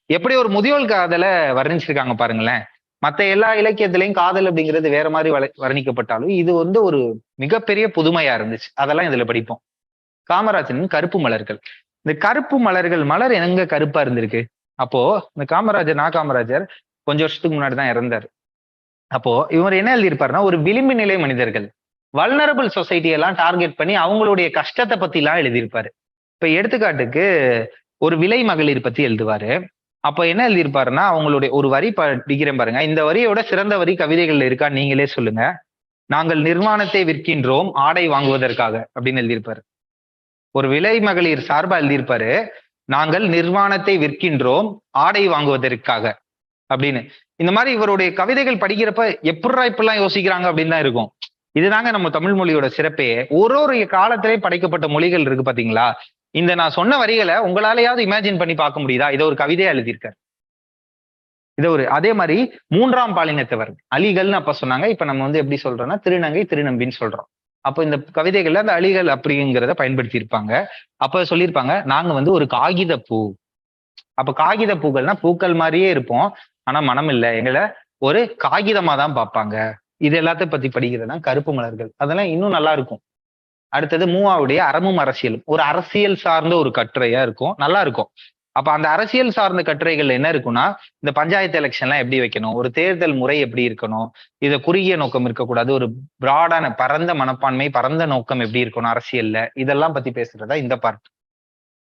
எப்படி ஒரு முதியோர் காதலை வர்ணிச்சிருக்காங்க பாருங்களேன். மத்த எல்லா இலக்கியத்திலையும் காதல் அப்படிங்கிறது வேற மாதிரி வர்ணிக்கப்பட்டாலும் இது ஒரு மிகப்பெரிய புதுமையா இருந்துச்சு. அதெல்லாம் இதுல படிப்போம். காமராஜரின் கருப்பு மலர்கள். இந்த கருப்பு மலர்கள், மலர் எங்க கருப்பா இருந்திருக்கு? அப்போ இந்த காமராஜர் கொஞ்சம் வருஷத்துக்கு முன்னாடிதான் இறந்தாரு. அப்போ இவர் என்ன எழுதியிருப்பாருன்னா, ஒரு விளிம்பு நிலை மனிதர்கள், வல்னரபிள் சொசைட்டி எல்லாம் டார்கெட் பண்ணி அவங்களுடைய கஷ்டத்தை பத்தி எல்லாம் எழுதியிருப்பாரு. இப்ப எடுத்துக்காட்டுக்கு ஒரு விலை மகளிர் பத்தி எழுதுவாரு. அப்ப என்ன எழுதியிருப்பாருன்னா, அவங்களுடைய ஒரு வரி படிக்கிறேன் பாருங்க. இந்த வரியோட சிறந்த வரி கவிதைகள்ல இருக்கா நீங்களே சொல்லுங்க. நாங்கள் நிர்வாணத்தை விற்கின்றோம் ஆடை வாங்குவதற்காக அப்படின்னு எழுதியிருப்பாரு. ஒரு விலை மகளிர் சார்பா எழுதியிருப்பாரு, நாங்கள் நிர்வாணத்தை விற்கின்றோம் ஆடை வாங்குவதற்காக அப்படின்னு. இந்த மாதிரி இவருடைய கவிதைகள் படிக்கிறப்ப இப்பெல்லாம் யோசிக்கிறாங்க அப்படின்னு தான் இருக்கும். இதுதாங்க நம்ம தமிழ் மொழியோட சிறப்பே. ஒரு காலத்திலே படைக்கப்பட்ட மொழிகள் இருக்கு பாத்தீங்களா? இந்த நான் சொன்ன வரிகளை உங்களாலேயாவது இமேஜின் பண்ணி பார்க்க முடியுதா? இதை ஒரு கவிதையா எழுதியிருக்காரு. இது ஒரு அதே மாதிரி 3ஆம் பாலினத்தவர் அலிகள்னு அப்ப சொன்னாங்க. இப்ப நம்ம வந்து எப்படி சொல்றோம்னா திருநங்கை திருநம்பின்னு சொல்றோம். அப்போ இந்த கவிதைகள்ல அந்த அலிகள் அப்படிங்கிறத பயன்படுத்தி இருப்பாங்க. அப்ப சொல்லியிருப்பாங்க, நாங்க வந்து ஒரு காகித பூ. அப்ப காகித பூக்கள்னா பூக்கள் மாதிரியே இருப்போம், ஆனா மனம் இல்லை, எங்களை ஒரு காகிதமா தான் பார்ப்பாங்க. இது எல்லாத்தையும் பத்தி படிக்கிறது தான் கருப்பு மலர்கள். அதெல்லாம் இன்னும் நல்லா இருக்கும். அடுத்தது மூவாவுடைய அறமும் அரசியலும், ஒரு அரசியல் சார்ந்த ஒரு கட்டுரையா இருக்கும், நல்லா இருக்கும். அப்ப அந்த அரசியல் சார்ந்த கட்டுரைகள் என்ன இருக்குன்னா, இந்த பஞ்சாயத்து எலெக்ஷன்லாம் எப்படி வைக்கணும், ஒரு தேர்தல் முறை எப்படி இருக்கணும், இத குறுகிய நோக்கம் இருக்கக்கூடாது, ஒரு பிராடான பரந்த மனப்பான்மை பரந்த நோக்கம் எப்படி இருக்கணும் அரசியல்ல, இதெல்லாம் பத்தி பேசுறதா இந்த பார்ட்.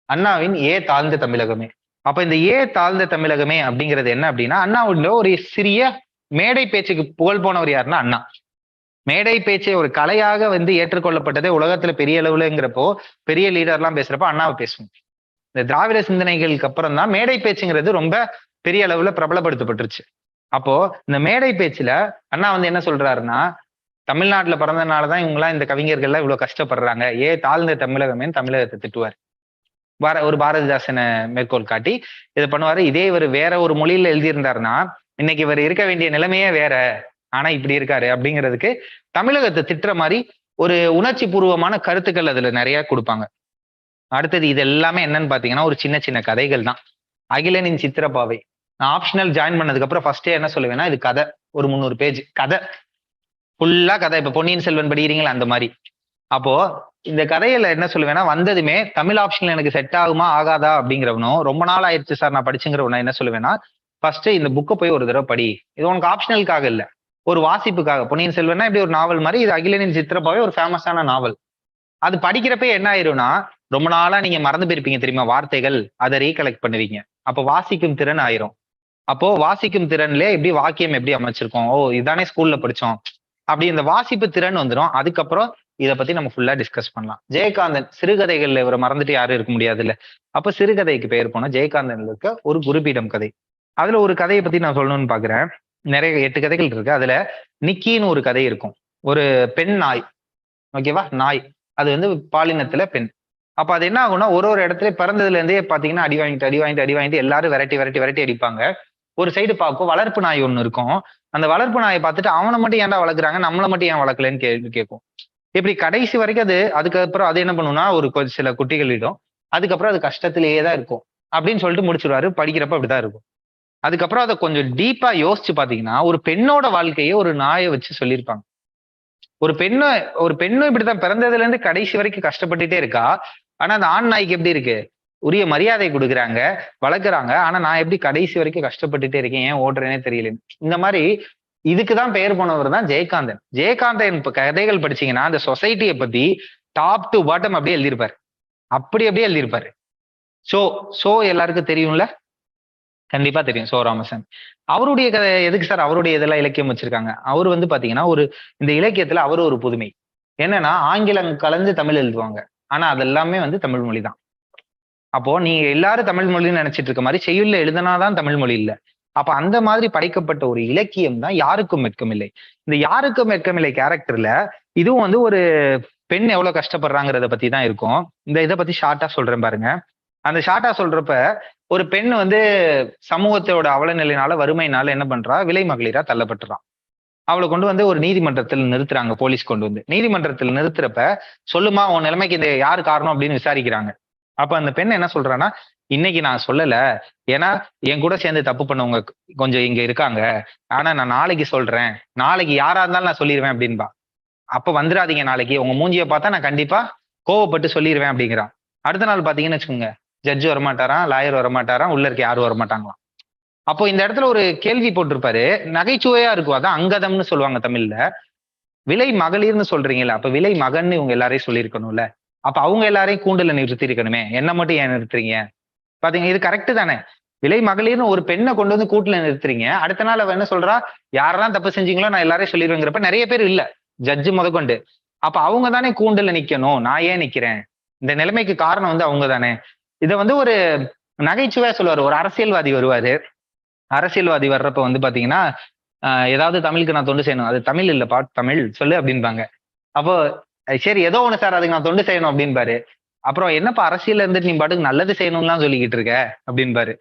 அண்ணாவின் தாழ்ந்த தமிழகமே. அப்ப இந்த தாழ்ந்த தமிழகமே அப்படிங்கிறது என்ன அப்படின்னா, அண்ணாவுடைய ஒரு சிறிய மேடை பேச்சுக்கு புகழ் போனவர் யாருன்னா அண்ணா. மேடை பேச்சை ஒரு கலையாக வந்து ஏற்றுக்கொள்ளப்பட்டதே உலகத்துல பெரிய அளவுலங்கிறப்போ, பெரிய லீடர்லாம் பேசுறப்போ அண்ணாவை பேசுவோம். இந்த திராவிட சிந்தனைகளுக்கு அப்புறம் தான் மேடை பேச்சுங்கிறது ரொம்ப பெரிய அளவுல பிரபலப்படுத்தப்பட்டுருச்சு. அப்போ இந்த மேடை பேச்சுல அண்ணா வந்து என்ன சொல்றாருன்னா, தமிழ்நாட்டுல பிறந்தனாலதான் இவங்கெல்லாம் இந்த கவிஞர்கள்லாம் இவ்வளவு கஷ்டப்படுறாங்க, தாழ்ந்த தமிழகமேன்னு தமிழகத்தை திட்டுவார். ஒரு பாரதிதாசனை மேற்கோள் காட்டி இதை பண்ணுவாரு. இதே இவர் வேற ஒரு மொழியில எழுதியிருந்தாருன்னா இன்னைக்கு இவர் இருக்க வேண்டிய நிலைமையே வேற, ஆனா இப்படி இருக்காரு அப்படிங்கிறதுக்கு தமிழகத்தை திட்டுற மாதிரி ஒரு உணர்ச்சி பூர்வமான கருத்துக்கள் அதுல நிறைய கொடுப்பாங்க. அடுத்தது இது எல்லாமே என்னன்னு பாத்தீங்கன்னா ஒரு சின்ன சின்ன கதைகள் தான். அகிலனின் சித்திரப்பாவை நான் ஆப்ஷனல் ஜாயின் பண்ணதுக்கு அப்புறம் ஃபர்ஸ்டே என்ன சொல்லுவேன்னா, இது கதை, ஒரு 300 பேஜ் கதை, ஃபுல்லா கதை. இப்ப பொன்னியின் செல்வன் படிக்கிறீங்களா அந்த மாதிரி. அப்போ இந்த கதையில என்ன சொல்லுவேன்னா, வந்ததுமே தமிழ் ஆப்ஷன்ல எனக்கு செட் ஆகுமா ஆகாதா அப்படிங்கிறவனும், ரொம்ப நாள் ஆயிடுச்சு சார் நான் படிச்சுங்கிறவனா என்ன சொல்லுவேன்னா, ஃபர்ஸ்ட் இந்த புக்கை போய் ஒரு தடவை படி. இது உனக்கு ஆப்ஷனலுக்காக இல்ல, ஒரு வாசிப்புக்காக. பொன்னியின் செல்வன்னா இப்படி ஒரு நாவல் மாதிரி, இது அகிலனின் சித்திரப்பாவே ஒரு ஃபேமஸான நாவல். அது படிக்கிறப்ப என்ன ஆயிரும்னா, ரொம்ப நாளா நீங்க மறந்து போயிருப்பீங்க தெரியுமா வார்த்தைகள், அதை ரீகலெக்ட் பண்ணுவீங்க. அப்போ வாசிக்கும் திறன் ஆயிரும். அப்போ வாசிக்கும் திறன்ல எப்படி வாக்கியம் எப்படி அமைச்சிருக்கோம், ஓ இதானே ஸ்கூல்ல படிச்சோம், அப்படி இந்த வாசிப்பு திறன் வந்துடும். அதுக்கப்புறம் இதை பத்தி நம்ம ஃபுல்லா டிஸ்கஸ் பண்ணலாம். ஜெயகாந்தன் சிறுகதைகள்ல இவரை மறந்துட்டு யாரும் இருக்க முடியாது இல்ல. அப்ப சிறுகதைக்கு பெயர் போன ஜெயகாந்தன் இருக்க ஒரு குருபீடம் கதை. அதுல ஒரு கதையை பத்தி நான் சொல்லணும்னு பாக்குறேன். நிறைய 8 கதைகள் இருக்கு. அதுல நிக்கின்னு ஒரு கதை இருக்கும். ஒரு பெண் நாய், ஓகேவா, நாய், அது வந்து பாலினத்துல பெண். அப்ப அது என்ன ஆகும்னா, ஒரு இடத்துல பிறந்ததுல இருந்தே பாத்தீங்கன்னா அடி வாங்கிட்டு எல்லாரும் விரட்டி அடிப்பாங்க. ஒரு சைடு பார்க்கும் வளர்ப்பு நாய் ஒண்ணு இருக்கும். அந்த வளர்ப்பு நாயை பார்த்துட்டு அவனை மட்டும் ஏன்டா வளர்க்குறாங்க, நம்மளை மட்டும் ஏன் வளர்க்கலன்னு கேள்வி கேட்கும். இப்படி கடைசி வரைக்கும் அதுக்கப்புறம் அது என்ன பண்ணும்னா, ஒரு சில குட்டிகளிடம் அதுக்கப்புறம் அது கஷ்டத்திலேயே தான் இருக்கும் அப்படின்னு சொல்லிட்டு முடிச்சிருவாரு. படிக்கிறப்ப அப்படிதான் இருக்கும். அதுக்கப்புறம் அதை கொஞ்சம் டீப்பா யோசிச்சு பாத்தீங்கன்னா, ஒரு பெண்ணோட வாழ்க்கையை ஒரு நாயை வச்சு சொல்லியிருப்பாங்க. ஒரு பெண்ணும் இப்படித்தான் பிறந்ததுல இருந்து கடைசி வரைக்கும் கஷ்டப்பட்டுட்டே இருக்கா. ஆனா அந்த ஆண் நாய்க்கு எப்படி இருக்கு, உரிய மரியாதை கொடுக்குறாங்க, வளர்க்குறாங்க. ஆனா நான் எப்படி கடைசி வரைக்கும் கஷ்டப்பட்டுட்டே இருக்கேன், ஏன் ஓடுறேனே தெரியல. இந்த மாதிரி இதுக்குதான் பெயர் போனவர் தான் ஜெயகாந்தன். ஜெயகாந்தன் இப்ப கதைகள் படிச்சீங்கன்னா அந்த சொசைட்டியை பத்தி டாப் டு பாட்டம் அப்படியே எழுதியிருப்பாரு. அப்படியே எழுதியிருப்பாரு. சோ எல்லாருக்கும் தெரியும்ல, கண்டிப்பா தெரியும். சோ ராமசாமி அவருடைய கதை எதுக்கு சார் அவருடைய இதெல்லாம் இலக்கியம் வச்சிருக்காங்க. அவர் வந்து பாத்தீங்கன்னா இந்த இலக்கியத்துல அவரு ஒரு புதுமை என்னன்னா, ஆங்கிலம் கலந்து தமிழ் எழுதுவாங்க. ஆனா அது எல்லாமே வந்து தமிழ் மொழி தான். அப்போ நீங்க எல்லாரும் தமிழ் மொழின்னு நினைச்சிட்டு இருக்க மாதிரி செய்யுள்ல எழுதினாதான் தமிழ் மொழி இல்ல. அப்ப அந்த மாதிரி படைக்கப்பட்ட ஒரு இலக்கியம் தான் யாருக்கும் வெட்கமில்லை. இந்த யாருக்கும் வெட்கமில்லை கேரக்டர்ல இதுவும் வந்து ஒரு பெண் எவ்வளவு கஷ்டப்படுறாங்கிறத பத்தி தான் இருக்கும். இதை பத்தி ஷார்ட்டா சொல்றேன் பாருங்க. அந்த ஷார்ட்டா சொல்றப்ப ஒரு பெண் வந்து சமூகத்தோட அவலநிலையினால வறுமையினால என்ன பண்றா, விலை மகளிரா தள்ளப்பட்டுறான். அவளை கொண்டு வந்து ஒரு நீதிமன்றத்தில் நிறுத்துறாங்க. போலீஸ் கொண்டு வந்து நீதிமன்றத்தில் நிறுத்துறப்ப, சொல்லுமா உன் நிலைமைக்கு இந்த யாரு காரணம் அப்படின்னு விசாரிக்கிறாங்க. அப்ப அந்த பெண் என்ன சொல்றான்னா, இன்னைக்கு நான் சொல்லல, ஏன்னா என் கூட சேர்ந்து தப்பு பண்ணவங்க கொஞ்சம் இங்க இருக்காங்க, ஆனா நான் நாளைக்கு சொல்றேன், நாளைக்கு யாரா இருந்தாலும் நான் சொல்லிடுவேன் அப்படின்பா. அப்ப வந்துடாதீங்க, நாளைக்கு உங்க மூஞ்சியை பார்த்தா நான் கண்டிப்பா கோவப்பட்டு சொல்லிடுவேன் அப்படிங்கிறான். அடுத்த நாள் பாத்தீங்கன்னு வச்சுக்கோங்க, ஜட்ஜு வரமாட்டாராம், லாயர் வரமாட்டாராம், உள்ள இருக்க யாரும் வரமாட்டாங்களாம். அப்போ இந்த இடத்துல ஒரு கேள்வி போட்டிருப்பாரு, நகைச்சுவையா இருக்கும். அதான் அங்கதம்னு சொல்லுவாங்க தமிழ்ல. விலை மகளிர்னு சொல்றீங்களா, அப்ப விலை மகன்னு இவங்க எல்லாரையும் சொல்லியிருக்கணும்ல. அப்ப அவங்க எல்லாரையும் கூண்டுல நிறுத்தி இருக்கணுமே, என்ன மட்டும் ஏன் நிறுத்துறீங்க? பாத்தீங்க, இது கரெக்ட் தானே? விலை மகளிர்னு ஒரு பெண்ணை கொண்டு வந்து கூட்டுல நிறுத்துறீங்க. அடுத்த நாள் அவ என்ன சொல்றா, யாரெல்லாம் தப்பு செஞ்சீங்களோ நான் எல்லாரையும் சொல்லிடுவேங்கிறப்ப நிறைய பேர் இல்ல, ஜட்ஜு முதற்கொண்டு. அப்ப அவங்க தானே கூண்டுல நிக்கணும், நான் ஏன் நிக்கிறேன்? இந்த நிலைமைக்கு காரணம் வந்து அவங்க தானே. இதை வந்து ஒரு நகைச்சுவையா சொல்லுவாரு. ஒரு அரசியல்வாதி வருவாரு. அரசியல்வாதி வர்றப்ப வந்து பாத்தீங்கன்னா, ஏதாவது தமிழுக்கு நான் தொண்டு செய்யணும், அது தமிழ் இல்லப்பா, தமிழ் சொல்லு அப்படின்பாங்க. அப்போ சரி ஏதோ ஒண்ணு சார், அதுக்கு நான் தொண்டு செய்யணும் அப்படின்பாரு. அப்புறம் என்னப்பா அரசியல்ல இருந்துட்டு நீ பாட்டுக்கு நல்லது செய்யணும்லாம் சொல்லிக்கிட்டு இருக்க அப்படின்பாரு.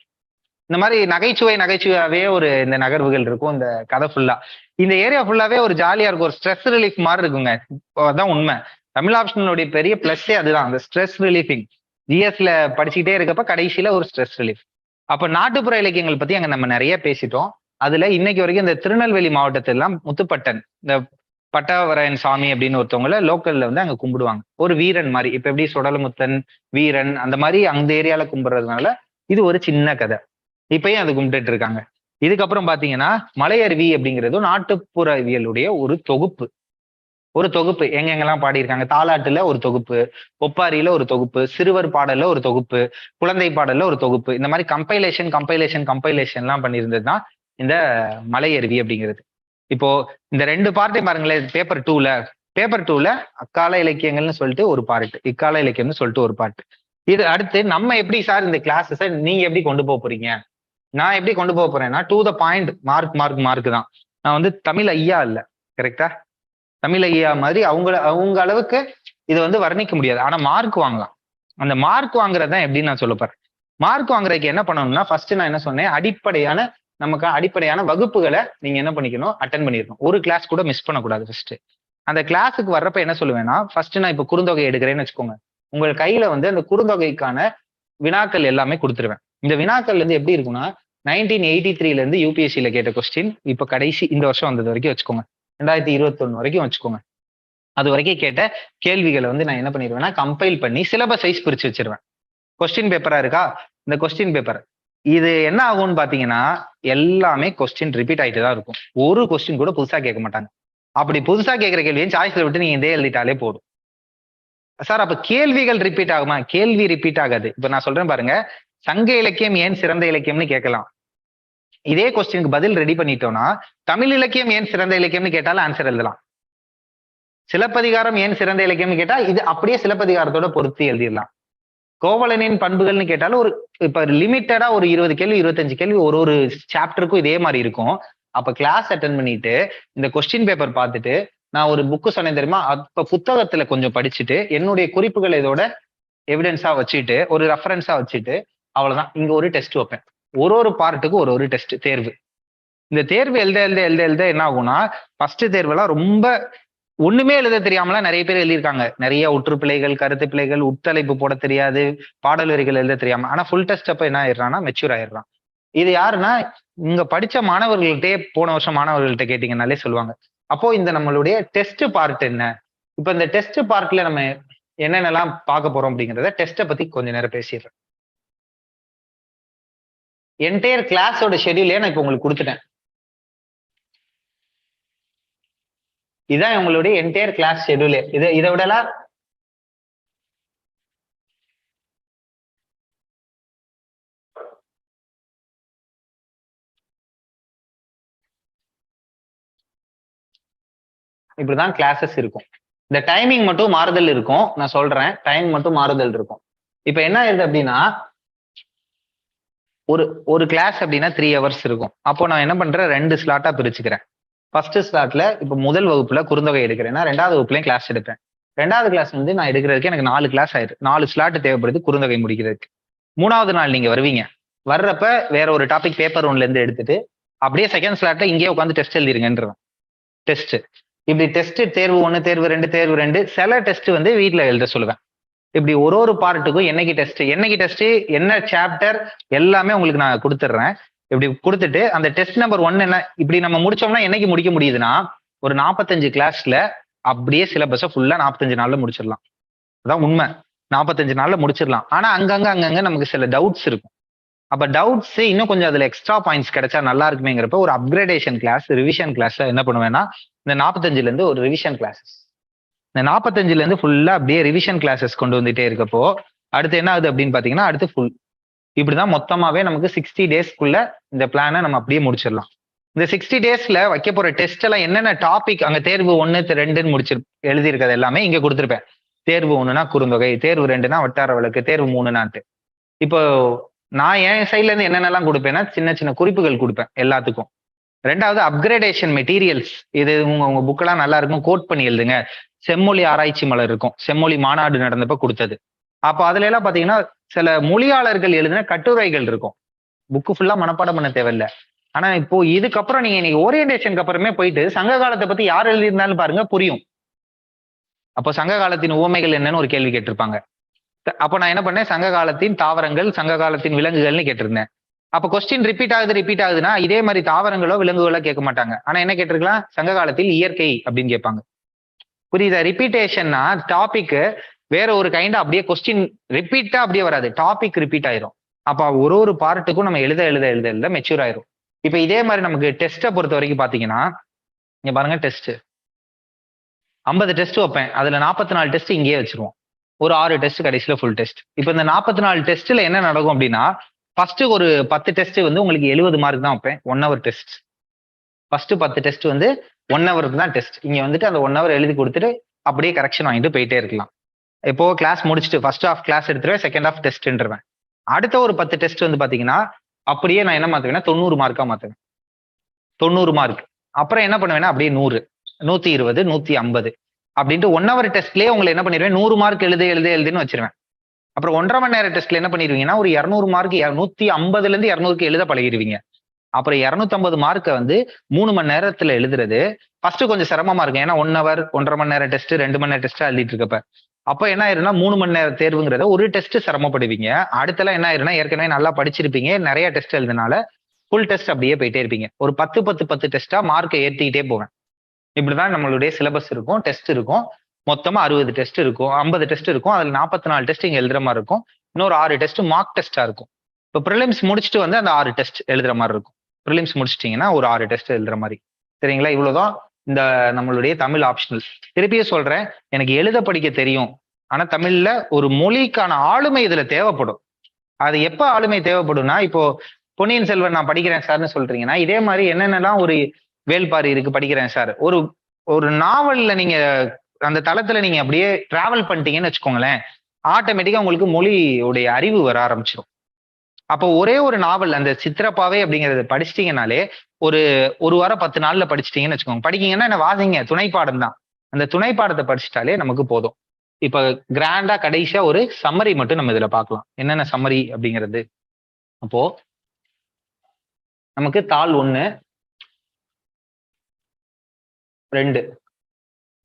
இந்த மாதிரி நகைச்சுவையாவே இந்த நகர்வுகள் இருக்கும் இந்த கதை ஃபுல்லா. இந்த ஏரியா ஃபுல்லாவே ஒரு ஜாலியா இருக்கும், ஒரு ஸ்ட்ரெஸ் ரிலீஃப் மாதிரி இருக்குங்க. அதான் உண்மை. தமிழ் ஆப்ஷனுடைய பெரிய பிளஸ்ஸே அதுதான், அந்த ஸ்ட்ரெஸ் ரிலீஃபிங். ஜிஎஸ்ல படிச்சுக்கிட்டே இருக்கப்ப கடைசியில ஒரு ஸ்ட்ரெஸ் ரிலீஃப். அப்ப நாட்டுப்புற இலக்கியங்கள் பத்தி அங்க நம்ம நிறைய பேசிட்டோம். அதுல இன்னைக்கு வரைக்கும் இந்த திருநெல்வேலி மாவட்டத்திலாம் முத்துப்பட்டன், இந்த பட்டாவரையன் சாமி அப்படின்னு ஒருத்தவங்கள லோக்கல்ல அங்க கும்பிடுவாங்க, ஒரு வீரன் மாதிரி. இப்ப எப்படி சுடலமுத்தன், வீரன் அந்த மாதிரி அந்த ஏரியால கும்பிடுறதுனால இது ஒரு சின்ன கதை. இப்பயும் அது கும்பிட்டுட்டு இருக்காங்க. இதுக்கப்புறம் பாத்தீங்கன்னா மலையருவி அப்படிங்கிறது நாட்டுப்புறவியலுடைய ஒரு தொகுப்பு எங்கெங்கெல்லாம் பாடியிருக்காங்க. தாலாட்டுல ஒரு தொகுப்பு, ஒப்பாரியில ஒரு தொகுப்பு, சிறுவர் பாடல்ல ஒரு தொகுப்பு, குழந்தை பாடல்ல ஒரு தொகுப்பு, இந்த மாதிரி கம்பைலேஷன் எல்லாம் பண்ணியிருந்ததுதான் இந்த மலையருவி அப்படிங்கிறது. இப்போ இந்த 2 பார்ட்டையும் பாருங்களேன். பேப்பர் டூல அக்கால இலக்கியங்கள்னு சொல்லிட்டு ஒரு பார்ட், இக்கால இலக்கியம்னு சொல்லிட்டு ஒரு பார்ட். இது அடுத்து நம்ம எப்படி சார் இந்த கிளாஸஸை நீங்க எப்படி கொண்டு போறீங்க? நான் எப்படி கொண்டு போறேன்னா, டு த பாயிண்ட், மார்க் தான். நான் தமிழ் ஐயா இல்ல, கரெக்டா? தமிழ் ஐயா மாதிரி அவங்க அளவுக்கு இதை வர்ணிக்க முடியாது, ஆனா மார்க் வாங்கலாம். அந்த மார்க் வாங்குறதுதான் எப்படின்னு நான் சொல்ல போறேன். மார்க் வாங்குறதுக்கு என்ன பண்ணணும்னா, ஃபர்ஸ்ட் நான் என்ன சொன்னேன், அடிப்படையான வகுப்புகளை நீங்க என்ன பண்ணிக்கணும், அட்டன் பண்ணிருக்கணும். ஒரு கிளாஸ் கூட மிஸ் பண்ணக்கூடாது. ஃபர்ஸ்ட் அந்த கிளாஸுக்கு வர்றப்ப என்ன சொல்லுவேன்னா, ஃபர்ஸ்ட் நான் இப்ப குறுந்தொகை எடுக்கிறேன்னு வச்சுக்கோங்க, உங்கள் கையில அந்த குறுந்தொகைக்கான வினாக்கள் எல்லாமே கொடுத்துருவேன். இந்த வினாக்கள் எப்படி இருக்கும்னா, 1983 இருந்து யூபிஎஸ்சியில கேட்ட கொஸ்டின் இப்ப கடைசி இந்த வருஷம் வந்தது வரைக்கும் வச்சுக்கோங்க, 2021 வரைக்கும் வச்சுக்கோங்க. அது வரைக்கும் கேட்ட கேள்விகளை நான் என்ன பண்ணிடுவேன்னா, கம்பைல் பண்ணி சிலபஸ் வைஸ் பிரிச்சு வச்சிருவேன். கொஸ்டின் பேப்பரா இருக்கா, இந்த கொஸ்டின் பேப்பர் இது என்ன ஆகும்னு பாத்தீங்கன்னா, எல்லாமே கொஸ்டின் ரிப்பீட் ஆயிட்டு தான் இருக்கும். ஒரு கொஸ்டின் கூட புதுசா கேட்க மாட்டாங்க. அப்படி புதுசா கேட்கிற கேள்வியும் சாய்ஸ்ல விட்டு நீங்க இதே எழுதிட்டாலே போதும். சார் அப்ப கேள்விகள் ரிப்பீட் ஆகுமா? கேள்வி ரிப்பீட் ஆகாது. இப்ப நான் சொல்றேன் பாருங்க, சங்க இலக்கியம் ஏன் சிறந்த இலக்கியம்னு கேட்கலாம். இதே கொஸ்டினுக்கு பதில் ரெடி பண்ணிட்டோம்னா, தமிழ் இலக்கியம் ஏன் சிறந்த இலக்கியம்னு கேட்டாலும் ஆன்சர் எழுதலாம். சிலப்பதிகாரம் ஏன் சிறந்த இலக்கியம்னு கேட்டா இது அப்படியே சிலப்பதிகாரத்தோட பொருத்தி எழுதிடலாம். கோவலனின் பண்புகள்னு கேட்டாலும் இப்ப லிமிட்டடா ஒரு 20 கேள்வி 25 கேள்வி ஒரு சாப்டருக்கும் இதே மாதிரி இருக்கும். அப்ப கிளாஸ் அட்டன் பண்ணிட்டு இந்த கொஸ்டின் பேப்பர் பார்த்துட்டு, நான் ஒரு புக்கு சொன்னேன் தெரியுமா, அப்ப புத்தகத்துல கொஞ்சம் படிச்சுட்டு என்னுடைய குறிப்புகள் இதோட எவிடன்ஸா வச்சுட்டு ஒரு ரெஃபரன்ஸா வச்சுட்டு அவ்வளவுதான். இங்க ஒரு டெஸ்ட் வைப்பேன், ஒரு பார்ட்டுக்கு ஒரு டெஸ்ட் தேர்வு. இந்த தேர்வு எழுத என்ன ஆகும்னா, ஃபர்ஸ்ட் தேர்வெல்லாம் ரொம்ப ஒண்ணுமே எழுத தெரியாமலாம் நிறைய பேர் எழுதியிருக்காங்க. நிறைய உற்றுப்பிழைகள், கருத்து பிழைகள், உட்தலைப்பு போட தெரியாது, பாடல் வரிகள் எழுத தெரியாம. ஆனா ஃபுல் டெஸ்ட் அப்ப என்ன ஆயிடுறான்னா, மெச்சூர் ஆயிடுறான். இது யாருன்னா, இங்க படிச்ச மாணவர்கள்ட்டே போன வருஷம் மாணவர்கள்ட்ட கேட்டீங்கன்னாலே சொல்லுவாங்க. அப்போ இந்த நம்மளுடைய டெஸ்ட் பார்ட் என்ன, இப்ப இந்த டெஸ்ட் பார்ட்ல நம்ம என்னென்னலாம் பார்க்க போறோம் அப்படிங்கிறத டெஸ்ட்டை பத்தி கொஞ்ச நேரம் பேசிடுறேன். என்டையர் கிளாஸோட ஷெட்யூலே நான் இப்ப உங்களுக்கு கொடுத்துட்டேன். இதான் உங்களுடைய என்டையர் கிளாஸ் ஷெட்யூலே. இதை விடலாம் இப்படிதான் கிளாஸஸ் இருக்கும். இந்த டைமிங் மட்டும் மாறுதல் இருக்கும். நான் சொல்றேன், டைம் மட்டும் மாறுதல் இருக்கும். இப்ப என்ன ஆயிருது அப்படின்னா, ஒரு கிளாஸ் அப்படின்னா 3 hours இருக்கும். அப்போ நான் என்ன பண்றேன், 2 ஸ்லாட்டா பிரிச்சுக்கிறேன். ஃபர்ஸ்ட் ஸ்லாட்ல இப்ப முதல் வகுப்புல குறுந்தொகை எடுக்கிறேன்னா, 2வது வகுப்புலயும் கிளாஸ் எடுப்பேன். 2வது கிளாஸ் நான் எடுக்கிறதுக்கு எனக்கு 4 கிளாஸ் ஆயிரு, 4 ஸ்லாட் தேவைப்படுது குறுந்தொகை முடிக்கிறதுக்கு. 3வது நாள் நீங்க வருவீங்க, வர்றப்ப வேற ஒரு டாபிக் பேப்பர் 1ல இருந்து எடுத்துட்டு அப்படியே செகண்ட் ஸ்லாட்ல இங்கேயே உட்காந்து டெஸ்ட் எழுதிருங்கன்றேன். டெஸ்ட் இப்படி டெஸ்ட் தேர்வு 1, தேர்வு 2, சில டெஸ்ட் வீட்டுல எழுத சொல்லுவேன். இப்படி ஒரு பார்ட்டுக்கும் என்னைக்கு டெஸ்ட், என்ன சாப்டர் எல்லாமே உங்களுக்கு நான் கொடுத்துட்றேன். இப்படி கொடுத்துட்டு அந்த டெஸ்ட் நம்பர் 1 என்ன, இப்படி நம்ம முடிச்சோம்னா என்னைக்கு முடிக்க முடியுதுன்னா, ஒரு 45 கிளாஸ்ல அப்படியே சிலபஸை ஃபுல்லா 45 நாள்ல முடிச்சிடலாம். அதான் உண்மை, 45 நாள்ல முடிச்சிடலாம். ஆனா அங்கங்க நமக்கு சில டவுட்ஸ் இருக்கும். அப்ப டவுட்ஸ் இன்னும் கொஞ்சம் அதுல எக்ஸ்ட்ரா பாயிண்ட்ஸ் கிடைச்சா நல்லா இருக்குமேங்கிறப்ப ஒரு அப்கிரேடேஷன் கிளாஸ், ரிவிஷன் கிளாஸ் என்ன பண்ணுவேன்னா, இந்த 45ல இருந்து ஒரு ரிவிஷன் கிளாஸஸ், இந்த 45ல இருந்து ஃபுல்லா அப்படியே ரிவிஷன் கிளாஸஸ் கொண்டு வந்துட்டே இருக்கப்போ அடுத்து என்ன ஆகுது அப்படின்னு பாத்தீங்கன்னா, அடுத்து ஃபுல் இப்படிதான் மொத்தமாவே நமக்கு 60 டேஸ்க்குள்ள இந்த பிளானை நம்ம அப்படியே முடிச்சிடலாம். இந்த 60 டேஸ்ல வைக்க போற டெஸ்ட் எல்லாம் என்னென்ன டாபிக், அங்க தேர்வு 1, 2 முடிச்சு எழுதி இருக்கிறது எல்லாமே இங்க கொடுத்துருப்பேன். தேர்வு 1னா குறுந்தொகை, தேர்வு 2னா வட்டார வழக்கு, தேர்வு 3நான்ட்டு. இப்போ நான் என் சைட்ல இருந்து என்னென்னலாம் கொடுப்பேன்னா, சின்ன குறிப்புகள் கொடுப்பேன் எல்லாத்துக்கும். 2வது அப்கிரேடேஷன் மெட்டீரியல்ஸ், இது உங்க புக்கெல்லாம் நல்லா இருக்கும், கோட் பண்ணி எழுதுங்க. செம்மொழி ஆராய்ச்சி மலர் இருக்கும், செம்மொழி மாநாடு நடந்தப்ப கொடுத்தது. அப்ப அதுல எல்லாம் பாத்தீங்கன்னா சில மொழியாளர்கள் எழுதின கட்டுரைகள் இருக்கும். புக்கு ஃபுல்லா மனப்பாடம் பண்ண தேவையில்ல. ஆனா இப்போ இதுக்கப்புறம் நீங்க இன்னைக்கு ஓரியன்டேஷனுக்கு அப்புறமே போயிட்டு சங்க காலத்தை பத்தி யார் எழுதியிருந்தாலும் பாருங்க புரியும். அப்போ சங்க காலத்தின் உவமைகள் என்னன்னு ஒரு கேள்வி கேட்டிருப்பாங்க. அப்போ நான் என்ன பண்ணேன், சங்க காலத்தின் தாவரங்கள், சங்க காலத்தின் விலங்குகள்னு கேட்டிருந்தேன். அப்ப கொஸ்டின் ரிப்பீட் ஆகுதுன்னா இதே மாதிரி தாவரங்களோ விலங்குகளோ கேட்க மாட்டாங்க. ஆனா என்ன கேட்டிருக்கலாம், சங்க காலத்தில் இயற்கை அப்படின்னு கேட்பாங்க. புரியுதா? ரிப்பீட்டேஷன்னா டாபிக் வேற ஒரு கைண்ட் அப்படியே கொஸ்டின் ரிப்பீட்டா அப்படியே வராது, டாபிக் ரிப்பீட் ஆயிரும். அப்ப ஒரு பார்ட்டுக்கும் நம்ம எழுத மெச்சூர் ஆயிரும். இப்ப இதே மாதிரி நமக்கு டெஸ்ட்டை பொறுத்த வரைக்கும் பாத்தீங்கன்னா, இங்க பாருங்க டெஸ்ட் 50 டெஸ்ட் வைப்பேன், அதுல 44 டெஸ்ட் இங்கேயே வச்சிருவோம். ஒரு 6 டெஸ்ட் கடைசியில ஃபுல் டெஸ்ட். இப்ப இந்த 44 டெஸ்ட்ல என்ன நடக்கும் அப்படின்னா, ஃபர்ஸ்ட் ஒரு 10 டெஸ்ட் வந்து உங்களுக்கு 70 மார்க் தான் வைப்பேன், 1 hour டெஸ்ட். ஃபர்ஸ்ட் 10 டெஸ்ட் வந்து 1 ஹவருக்கு தான் டெஸ்ட். இங்க வந்துட்டு அந்த 1 hour எழுதி கொடுத்துட்டு அப்படியே கரெக்ஷன் வாங்கிட்டு போயிட்டே இருக்கலாம். இப்போ கிளாஸ் முடிச்சுட்டு ஃபர்ஸ்ட் ஹாஃப் கிளாஸ் எடுத்துருவேன், செகண்ட் ஹாஃப் டெஸ்ட்ன்றவேன். அடுத்த ஒரு 10 டெஸ்ட் வந்து பாத்தீங்கன்னா அப்படியே நான் என்ன மாத்துவேன்னா 90 மார்க்கா மாத்துவேன். 90 மார்க். அப்புறம் என்ன பண்ணுவேன்னா அப்படியே 100, 120, 150 அப்படின்ட்டு 1 hour டெஸ்ட்லயே உங்களை என்ன பண்ணிடுவேன், 100 மார்க் எழுதுன்னு வச்சிருவேன். அப்புறம் 1.5 மணி நேரம் டெஸ்ட்ல என்ன பண்ணிடுவீங்கன்னா ஒரு 200 மார்க், 150ல இருந்து 200க்கு எழுத பழகிடுவீங்க. அப்புறம் 250 மார்க்கை வந்து 3 மணி நேரத்துல எழுதுறது ஃபர்ஸ்ட் கொஞ்சம் சிரமமா இருக்கும். ஏன்னா 1 hour, 1.5 மணி நேரம் டெஸ்ட், 2 மணி நேரம் டெஸ்ட் எழுதிட்டு இருக்கப்ப அப்ப என்ன ஆயிருன்னா 3 மணி நேரம் தேர்வுங்கிறத ஒரு டெஸ்ட் சிரமப்படுவீங்க. அடுத்தலாம் என்ன ஆயிருன்னா ஏற்கனவே நல்லா படிச்சிருப்பீங்க, நிறைய டெஸ்ட் எழுதுனால ஃபுல் டெஸ்ட் அப்படியே போயிட்டே இருப்பீங்க. ஒரு 10 டெஸ்டா மார்க்கை ஏற்றிக்கிட்டே போவேன். இப்படிதான் நம்மளுடைய சிலபஸ் இருக்கும், டெஸ்ட் இருக்கும். மொத்தமா 60 டெஸ்ட் இருக்கும், 50 டெஸ்ட் இருக்கும். அதுல 44 டெஸ்ட் இங்க எழுதுற மாதிரி இருக்கும். இன்னொரு 6 டெஸ்ட் மார்க் டெஸ்டா இருக்கும். இப்போ ப்ரிலிம்ஸ் முடிச்சுட்டு வந்து அந்த 6 டெஸ்ட் எழுதுற மாதிரி இருக்கும். ப்ரிலிம்ஸ் முடிச்சிட்டீங்கன்னா ஒரு 6 டெஸ்ட் எழுதுற மாதிரி. சரிங்களா? இவ்வளவுதான் இந்த நம்மளுடைய தமிழ் ஆப்ஷனல். திருப்பியும் சொல்றேன், எனக்கு எழுத படிக்க தெரியும், ஆனா தமிழ்ல ஒரு மொழிக்கான ஆளுமை இதுல தேவைப்படும். அது எப்ப ஆளுமை தேவைப்படும்னா, இப்போ பொன்னியின் செல்வன் நான் படிக்கிறேன் சார்னு சொல்றீங்கன்னா, இதே மாதிரி என்னென்னலாம் ஒரு வேள்பாரி இருக்கு படிக்கிறேன் சார், ஒரு நாவல்ல நீங்க அந்த தளத்துல நீங்க அப்படியே டிராவல் பண்ணிட்டீங்கன்னு வச்சுக்கோங்களேன், ஆட்டோமேட்டிக்கா உங்களுக்கு மொழியுடைய அறிவு வர ஆரம்பிச்சிடும். அப்போ ஒரே ஒரு நாவல் அந்த சித்திரப்பாவை அப்படிங்கறத படிச்சிட்டீங்கனாலே ஒரு வாரம் 10 நாள்ல படிச்சிட்டீங்கன்னு வச்சுக்கோங்க. படிக்கீங்கன்னா என்ன வாசிங்க, துணைப்பாடம் தான். அந்த துணைப்பாடத்தை படிச்சுட்டாலே நமக்கு போதும். இப்ப கிராண்டா கடைசியா ஒரு சம்மரி மட்டும் நம்ம இதுல பார்க்கலாம். என்னென்ன சம்மரி அப்படிங்கிறது. அப்போ நமக்கு தாள் 1, 2.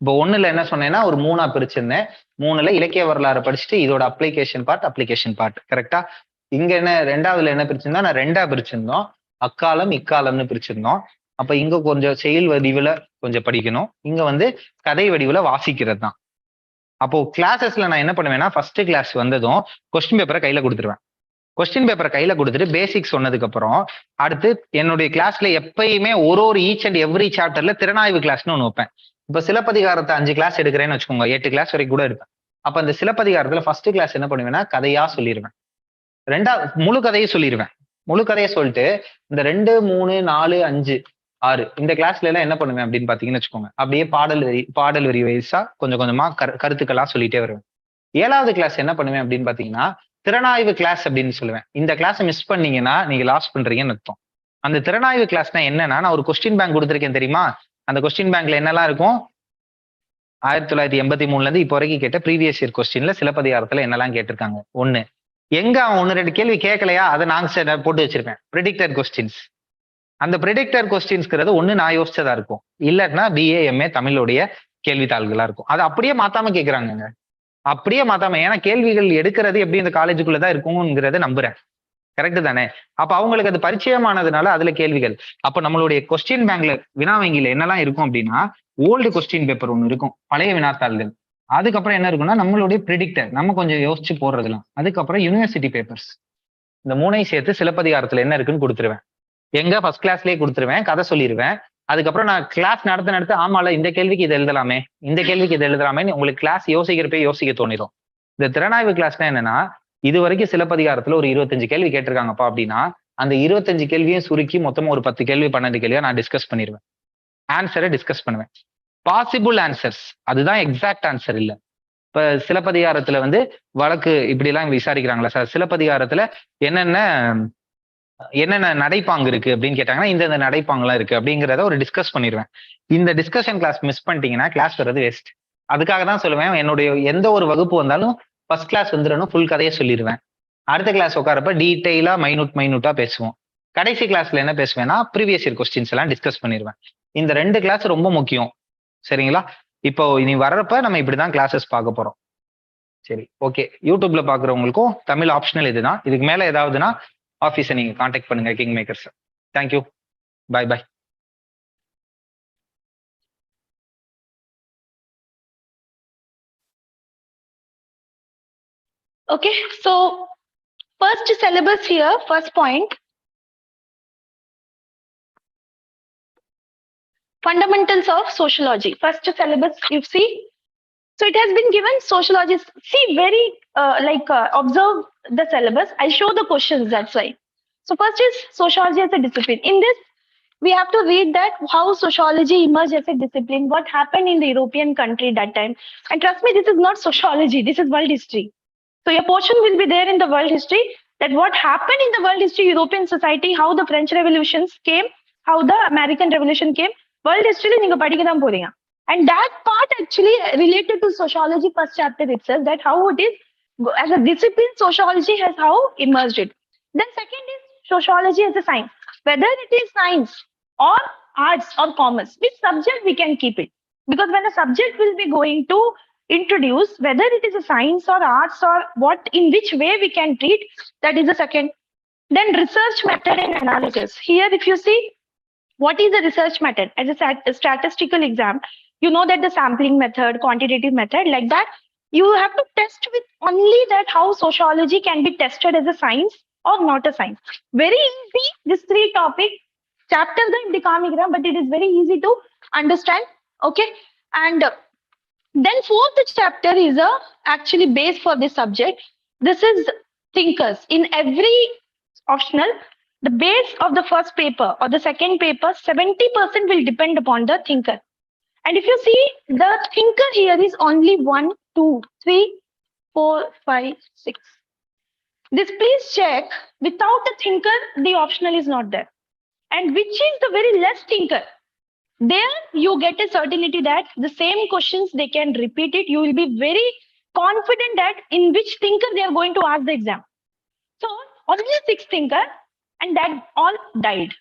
இப்போ 1ல என்ன சொன்னேன்னா ஒரு 3ஆ பிரிச்சிருந்தேன். 3ல இலக்கிய வரலாறு படிச்சுட்டு இதோட அப்ளிகேஷன் பார்ட் கரெக்டா. இங்க என்ன 2வதுல என்ன பிரிச்சிருந்தா, நான் 2ஆ பிரிச்சிருந்தோம். அக்காலம் இக்காலம்னு பிரிச்சிருந்தோம். அப்ப இங்க கொஞ்சம் செயல் வடிவுல கொஞ்சம் படிக்கணும், இங்க வந்து கதை வடிவுல வாசிக்கிறது தான். அப்போ கிளாஸஸ்ல நான் என்ன பண்ணுவேன்னா, ஃபர்ஸ்ட் கிளாஸ் வந்ததும் கொஸ்டின் பேப்பரை கையில கொடுத்துருவேன். கொஸ்டின் பேப்பரை கையில கொடுத்துட்டு பேசிக்ஸ் சொன்னதுக்கு அப்புறம் அடுத்து என்னுடைய கிளாஸ்ல எப்பயுமே ஒரு ஈச் அண்ட் எவ்ரி சாப்டர்ல திறனாய்வு கிளாஸ்னு ஒன்று வைப்பேன். இப்ப சிலப்பதிகாரத்தை 5 கிளாஸ் எடுக்கிறேன்னு வச்சுக்கோங்க, 8 கிளாஸ் வரைக்கும் கூட எடுப்பேன். அப்ப அந்த சிலப்பதிகாரத்துல ஃபர்ஸ்ட் கிளாஸ் என்ன பண்ணுவேன்னா கதையா சொல்லிடுவேன். முழு கதையை சொல்லிடுவேன். முழு கதையை சொல்லிட்டு இந்த 2, 3, 4, 5, 6 இந்த கிளாஸ்ல எல்லாம் என்ன பண்ணுவேன் அப்படின்னு பாத்தீங்கன்னு வச்சுக்கோங்க, அப்படியே பாடல் வரி வயசா கொஞ்சம் கொஞ்சமா கருத்துக்களா சொல்லிட்டே வருவேன். 7வது கிளாஸ் என்ன பண்ணுவேன் அப்படின்னு பாத்தீங்கன்னா திறனாய்வு கிளாஸ் அப்படின்னு சொல்லுவேன். இந்த கிளாஸ் மிஸ் பண்ணீங்கன்னா நீங்க லாஸ் பண்றீங்கன்னு அர்த்தம். அந்த திறனாய்வு கிளாஸ்னா என்னன்னா, நான் ஒரு கொஸ்டின் பேங்க் கொடுத்துருக்கேன் தெரியுமா. அந்த கொஸ்டின் பேங்க்ல என்னெல்லாம் இருக்கும், 1983ல இருந்து இப்போ வரைக்கும் கேட்ட ப்ரீவியஸ் இயர் கொஸ்டின்ல சிலப்பதிகாரத்துல என்னெல்லாம் கேட்டிருக்காங்க. 1 எங்க அவன் 1-2 கேள்வி கேட்கலையா, அதை நாங்க போட்டு வச்சிருப்பேன் ப்ரெடிக்டட் கொஸ்டின்ஸ். அந்த ப்ரெடிக்டட் கொஸ்டின்ஸ்ங்கிறது ஒண்ணு நான் யோசிச்சதா இருக்கும், இல்லைன்னா BA MA தமிழுடைய கேள்வித்தாள்களா இருக்கும். அதை அப்படியே மாத்தாம கேட்கறாங்க, அப்படியே மாத்தாம. ஏன்னா கேள்விகள் எடுக்கிறது எப்படி இந்த காலேஜுக்குள்ளதான் இருக்குங்கிறத நம்புறேன். கரெக்ட் தானே? அப்ப அவங்களுக்கு அது பரிச்சயமானதுனால அதுல கேள்விகள். அப்ப நம்மளுடைய கொஸ்டின் பேங்க்ல வினா வங்கியில என்னெல்லாம் இருக்கும் அப்படின்னா, ஓல்டு கொஸ்டின் பேப்பர் ஒண்ணு இருக்கும், பழைய வினாத்தாள்கள். அதுக்கப்புறம் என்ன இருக்குன்னா நம்மளுடைய ப்ரெடிக்டர், நம்ம கொஞ்சம் யோசிச்சு போடுறதுலாம். அதுக்கப்புறம் யூனிவர்சிட்டி பேப்பர்ஸ். இந்த 3ஐயும் சேர்த்து சிலப்பதிகாரத்துல என்ன இருக்குன்னு கொடுத்துருவேன். எங்க ஃபர்ஸ்ட் கிளாஸ்லயே கொடுத்துருவேன், கதை சொல்லிடுவேன். அதுக்கப்புறம் நான் கிளாஸ் நடத்த ஆமால இந்த கேள்விக்கு இது எழுதலாமே, இந்த கேள்விக்கு இது எழுதலாமே உங்களுக்கு கிளாஸ் யோசிக்க தோணிடும். இந்த திறனாய்வு கிளாஸ்னா என்னன்னா, இது வரைக்கும் சிலப்பதிகாரத்துல ஒரு 25 கேள்வி கேட்டிருக்காங்கப்பா அப்படின்னா அந்த 25 கேள்வியும் சுருக்கி மொத்தமா ஒரு 10 கேள்வி 12 கேள்வியா நான் டிஸ்கஸ் பண்ணிடுவேன். ஆன்சரை டிஸ்கஸ் பண்ணுவேன். பாசிபிள் ஆன்சர்ஸ், அதுதான் எக்ஸாக்ட் ஆன்சர் இல்ல. இப்ப சிலப்பதிகாரத்துல வந்து வழக்கு இப்படி எல்லாம் விசாரிக்கிறாங்களா சார், சிலப்பதிகாரத்துல என்னென்ன நடைப்பாங்கு இருக்கு அப்படின்னு கேட்டாங்கன்னா இந்த நடைப்பாங்கெல்லாம் இருக்கு அப்படிங்கிறத ஒரு டிஸ்கஸ் பண்ணிடுவேன். இந்த டிஸ்கஷன் கிளாஸ் மிஸ் பண்ணிட்டீங்கன்னா கிளாஸ் வர்றது வேஸ்ட். அதுக்காக தான் சொல்லுவேன், என்னுடைய எந்த ஒரு வகுப்பு வந்தாலும் ஃபர்ஸ்ட் கிளாஸ் வந்துடணும், ஃபுல் கதையை சொல்லிடுவேன். அடுத்த கிளாஸ் உட்காரப்ப டீட்டெயிலா மைனூட்டா பேசுவோம். கடைசி கிளாஸ்ல என்ன பேசுவேன்னா ப்ரீவியஸ் இயர் கொஸ்டின்ஸ் எல்லாம் டிஸ்கஸ் பண்ணிடுவேன். இந்த 2 கிளாஸ் ரொம்ப முக்கியம். சரிங்களா? இப்போ இனி வர்றப்ப நம்ம இப்படிதான் கிளாஸஸ் பார்க்க போறோம். சரி, ஓகே. யூடியூப்ல பாக்குறவங்களுக்கும் தமிழ் ஆப்ஷனல் இதுதான். இதுக்கு மேல ஏதாவதுன்னா ஆஃபீஸை நீங்க காண்டாக்ட் பண்ணுங்க, king makers. Thank you, bye bye. Okay, so first syllabus here, first point. Fundamentals of sociology. First syllabus you see. So it has been given sociology. See, very observe the syllabus. I'll show the questions, that's why. So first is sociology as a discipline. In this, we have to read that how sociology emerged as a discipline, what happened in the European country that time. And trust me, this is not sociology, this is world history. So your portion will be there in the world history, that what happened in the world history, European society, how the French revolutions came, how the American revolution came. World history நீங்க படிக்க தான் போறீங்க. And that part actually related to sociology first chapter itself, that how it is as a discipline, sociology has how emerged it. Then second is sociology as a science. Whether it is science or arts or commerce, which subject we can keep it. Because when the subject will be going to introduce, whether it is a science or arts or what, in which way we can treat, that is the second. Then research method and analysis. Here, if you see, what is the research method? As a statistical exam, you know that the sampling method, quantitative method, like that, you have to test with only that how sociology can be tested as a science or not a science. Very easy, these 3 topics, chapters are in but it is very easy to understand. Okay, and then 4th chapter is actually base for this subject. This is thinkers. In every optional, the base of the first paper or the second paper, 70% will depend upon the thinker. And if you see, the thinker here is only 1, 2, 3, 4, 5, 6. This please check, without a thinker, the optional is not there. And which is the very less thinker? There you get a certainty that the same questions, they can repeat it. You will be very confident that in which thinker they are going to ask the exam. So only 6 thinker, and that all died.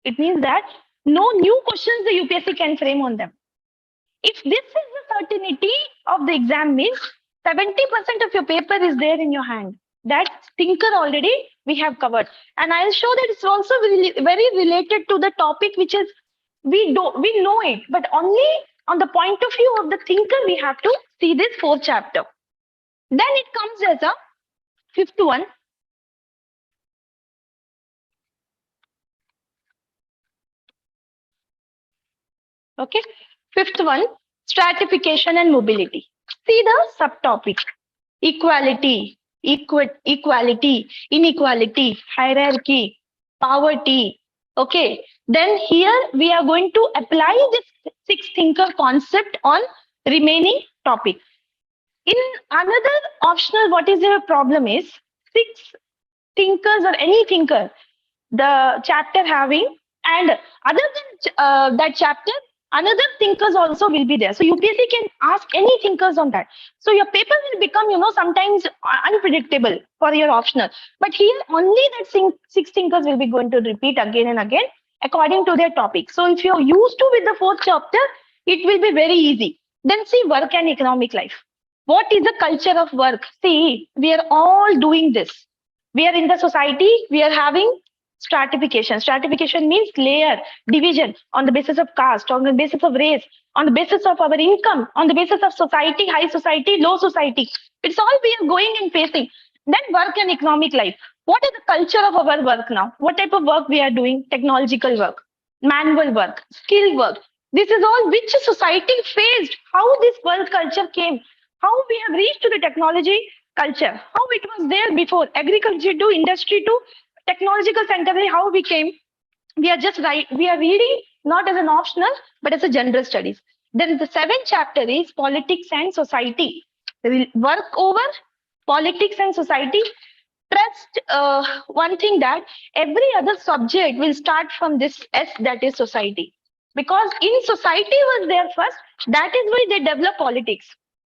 It means that no new questions the UPSC can frame on them. If this is the certainty of the exam, means 70% of your paper is there in your hand. That thinker already we have covered. And I'll show that it's also very related to the topic, which is we know it, but only on the point of view of the thinker, we have to see this 4th chapter. Then it comes as a 5th one. Okay, 5th one, stratification and mobility. See the subtopic: equality, equality, inequality, hierarchy, poverty. Okay, then here we are going to apply this 6 thinker concept on remaining topic. In another optional, what is the problem is 6 thinkers or any thinker, the chapter having, and other than that chapter, another thinkers also will be there. So UPSC can ask any thinkers on that. So your paper will become, sometimes unpredictable for your optional. But here only that 6 thinkers will be going to repeat again and again according to their topic. So if you're used to with the 4th chapter, it will be very easy. Then see work and economic life. What is the culture of work? See, we are all doing this. We are in the society, we are having stratification. Stratification means layer, division on the basis of caste, on the basis of race, on the basis of our income, on the basis of society, high society, low society. It's all we are going and facing. Then work and economic life. What is the culture of our work now? What type of work we are doing? Technological work, manual work, skill work. This is all which society faced, how this world culture came, how we have reached to the technology culture, how it was there before, agriculture to industry to technological center, how we came. We are just we are reading not as an optional, but as a general studies. Then the 7th chapter is politics and society. Work over politics and society. Trust one thing, that every other subject will start from this S, that is society. Because in society was there first, that is why they develop politics.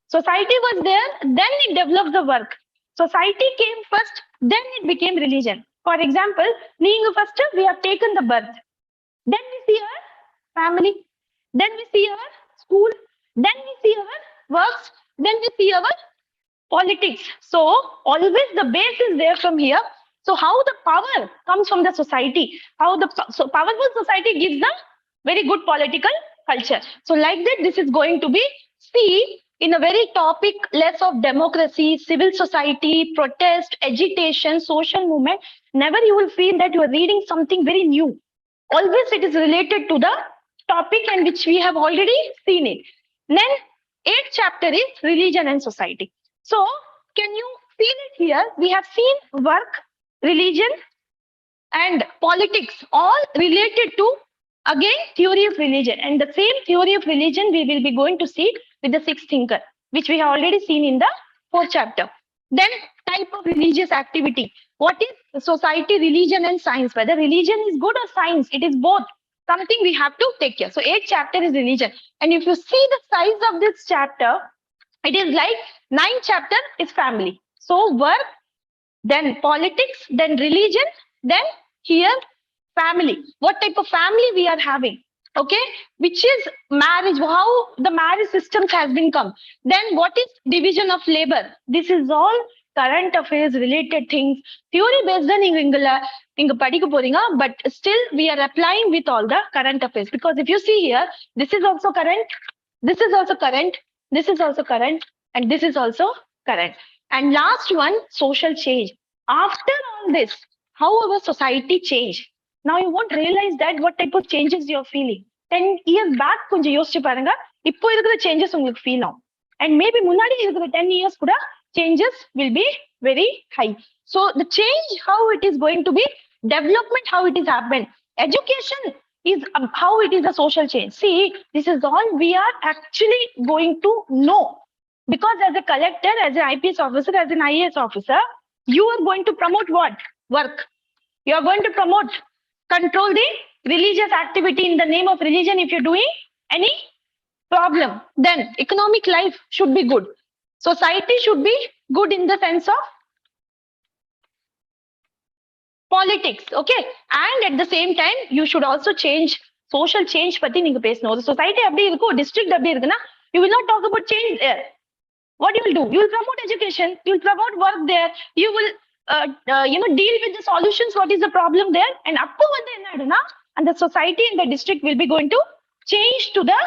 Society was there, then it developed the work. Society came first, then it became religion. For example, first we have taken the birth, then we see our family, then we see our school, then we see our works, then we see our politics. So always the base is there from here. So how the power comes from the society, how the powerful society gives the very good political culture. So like that, this is going to be see in a very topic less of democracy, civil society, protest, agitation, social movement. Never you will feel that you are reading something very new. Always it is related to the topic and which we have already seen it. Then 8th chapter is religion and society. So can you feel it here? We have seen work, religion and politics all related to again theory of religion, and the same theory of religion we will be going to see with the 6th thinker, which we have already seen in the 4th chapter. Then type of religious activity. What is society, religion and science? Whether religion is good or science, it is both. Something we have to take care. So 8th chapter is religion. And if you see the size of this chapter, it is like 9th chapter is family. So work, then politics, then religion, then here family. What type of family we are having? Okay, which is marriage, how the marriage systems has been come. Then what is division of labor? This is all current affairs related things. Theory based on but still we are applying with all the current affairs, because if you see here, this is also current, this is also current, this is also current, and this is also current. And last one, social change. After all this, how our society changed. Now you won't realize that what type of changes you're feeling. 10 years back, konja yosichu paranga, ippo irukra changes ungalku feel now. And maybe munadi irukra 10 years kuda changes will be very high. So the change, how it is going to be, development, how it is happened. Education is how it is a social change. See, this is all we are actually going to know. Because as a collector, as an IPS officer, as an IAS officer, you are going to promote what? Work. You are going to promote, control the religious activity in the name of religion if you're doing any problem. Then economic life should be good. Society should be good in the sense of politics. Okay. And at the same time, you should also change social change. Pati neenga pesano. The society abdi irukku, district abdi irukuna, you will not talk about change there. What you will do? You will promote education. You will promote work there. You will deal with the solutions. What is the problem there? And appo vande enna and the society and the district will be going to change to the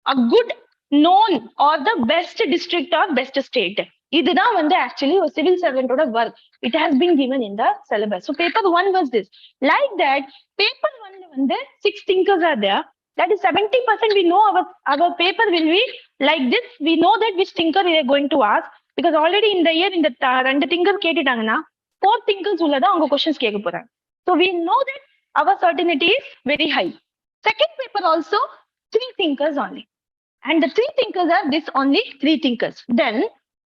a good known or the best district or best state. Iduna vande actually a civil servant oda work. It has been given in the syllabus. So paper 1 was this. Like that, paper 1 le vande 6 thinkers are there. That is 70% we know our paper will be like this. We know that which thinker we are going to ask, because already in the year in the two thinkers ketitangana 4 thinkers ulla da avanga questions kekka poranga. So we know that our certainty is very high. Second paper also 3 thinkers only, and the 3 thinkers are this only 3 thinkers. Then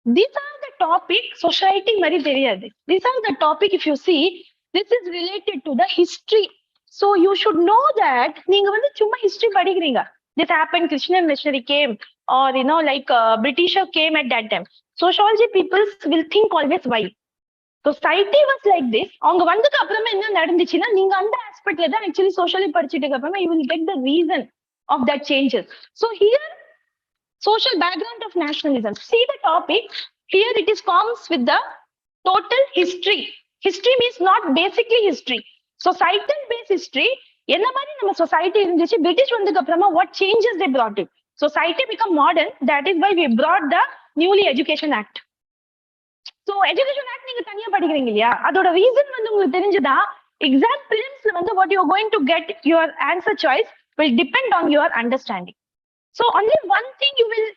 these are the topic society mari theriyadu. These are the topic, if you see, this is related to the history. So you should know that neenga vandu chumma history padikringa. This happened, Christian missionary came, or Britisher came at that time. Sociology people will think always why. Society was like this. Avanga vandukku appuram enna nadandichina neenga and aspect la dhan actually socially padichittu appuram you will get the reason of that changes. So here social background of nationalism. See the topic here, it is forms with the total history. History means not basically history. Societal based history. Enna mari nama society irundichu British vandukku appuram what changes they brought it. Society become modern. That is why we brought the newly Education Act. So Education Act neenga thaniya padikringa illaya, adoda reason vandu ungalku therinjada exam prelims la vandu what you are going to get your answer choice will depend on your understanding. So only one thing you will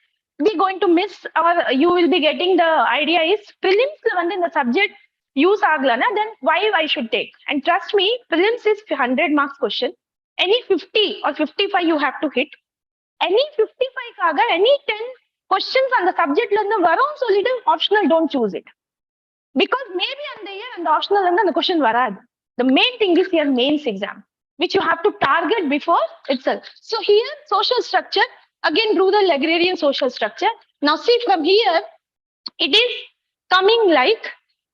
be going to miss, or you will be getting the idea is prelims la vandu in the subject use aglana, then why I should take. And trust me, prelims is 100 marks question. Any 50 or 55 you have to hit. Any 55 kaga any 10 questions on the subject la irundhu varum sollidu optional don't choose it, because maybe on the year and the optional la the question varad. The main thing is your mains exam, which you have to target before itself. So here social structure, again rural agrarian social structure. Now see from here, it is coming like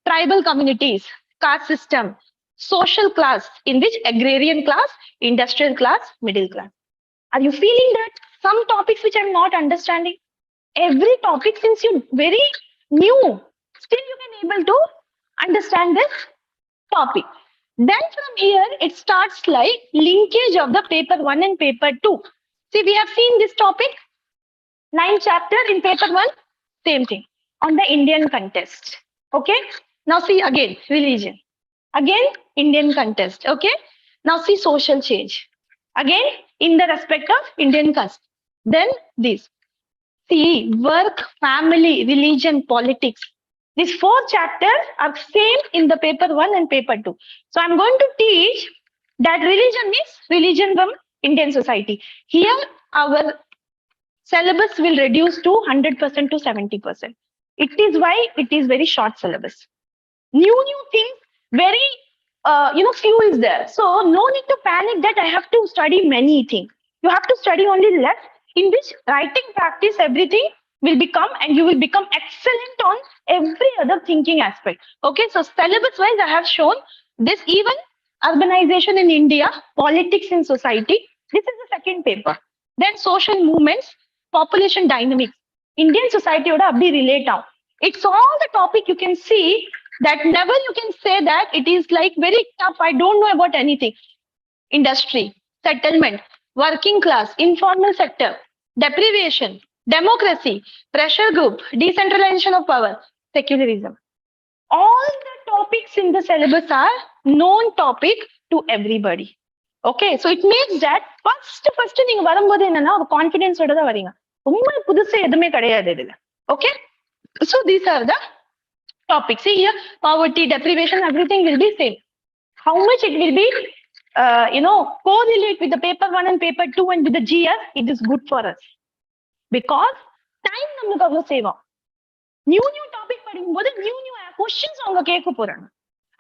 tribal communities, caste system, social class, in which agrarian class, industrial class, middle class. Are you feeling that some topics which I'm not understanding? Every topic, since you're very new, still you can able to understand this topic. Then from here, it starts like linkage of the paper 1 and paper 2. See, we have seen this topic, 9th chapter in paper 1, same thing, on the Indian contest. Okay, now see again, religion. Again, Indian contest. Okay, now see social change. Again, in the respect of Indian caste. Then this. See, work, family, religion, politics. These 4 chapters are same in the paper 1 and paper 2. So I'm going to teach that religion means religion from Indian society. Here, our syllabus will reduce to 100% to 70%. It is why it is very short syllabus. New things, very few is there. So no need to panic that I have to study many things. You have to study only less, in which writing practice, everything will become, and you will become excellent on every other thinking aspect. Okay, so syllabus wise, I have shown this, even urbanization in India, politics in society. This is the second paper. Then social movements, population dynamics. Indian society would be relate now. It's all the topic you can see that never you can say that it is like very tough. I don't know about anything. Industry, settlement, working class, informal sector, deprivation, democracy, pressure group, decentralization of power, secularism. All the topics in the syllabus are known topic to everybody. Okay, so it means that first நீங்க வரும்போது என்னன்னா ஒரு கான்ஃபிடன்ஸோட தான் வரீங்க. ரொம்ப புதுசா எதுவுமே கிடையாது இதுல. Okay, so these are the topics. See here, poverty, deprivation, everything will be same. How much it will be, correlate with the paper 1 and paper 2 and with the GS, it is good for us. Because time நமக்கு அவ்வளவு சேவம். நியூ டாபிக் படிக்கும்போது நியூ கொஸ்டின்ஸ் அவங்க கேட்க போறாங்க.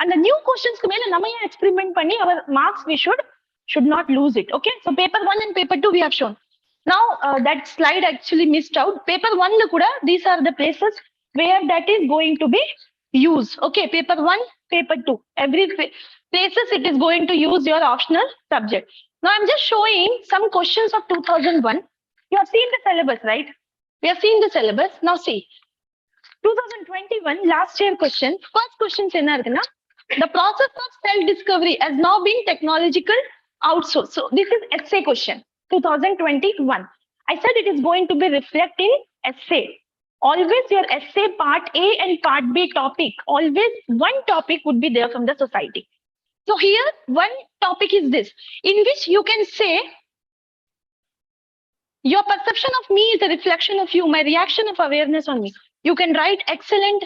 அந்த நியூ கொஸ்டின்ஸ்க்கு மேல நம்ம ஏன் எக்ஸ்பெரிமெண்ட் பண்ணி அவர் marks we should not lose it. Okay, so paper 1 and paper 2 we have shown. Now that slide actually missed out. Paper 1 la kuda these are the places where that is going to be used. Okay, paper 1, paper 2, every places it is going to use your optional subject. Now I'm just showing some questions of 2001. You have seen the syllabus, right? We have seen the syllabus. Now see, 2021 last year question. First question enna irukna, the process of self discovery has now been technological outsourced. So this is essay question 2021. I said it is going to be reflecting essay. Always your essay part A and part B topic, always one topic would be there from the society. So here one topic is this, in which you can say your perception of me is a reflection of you, my reaction of awareness on me. You can write excellent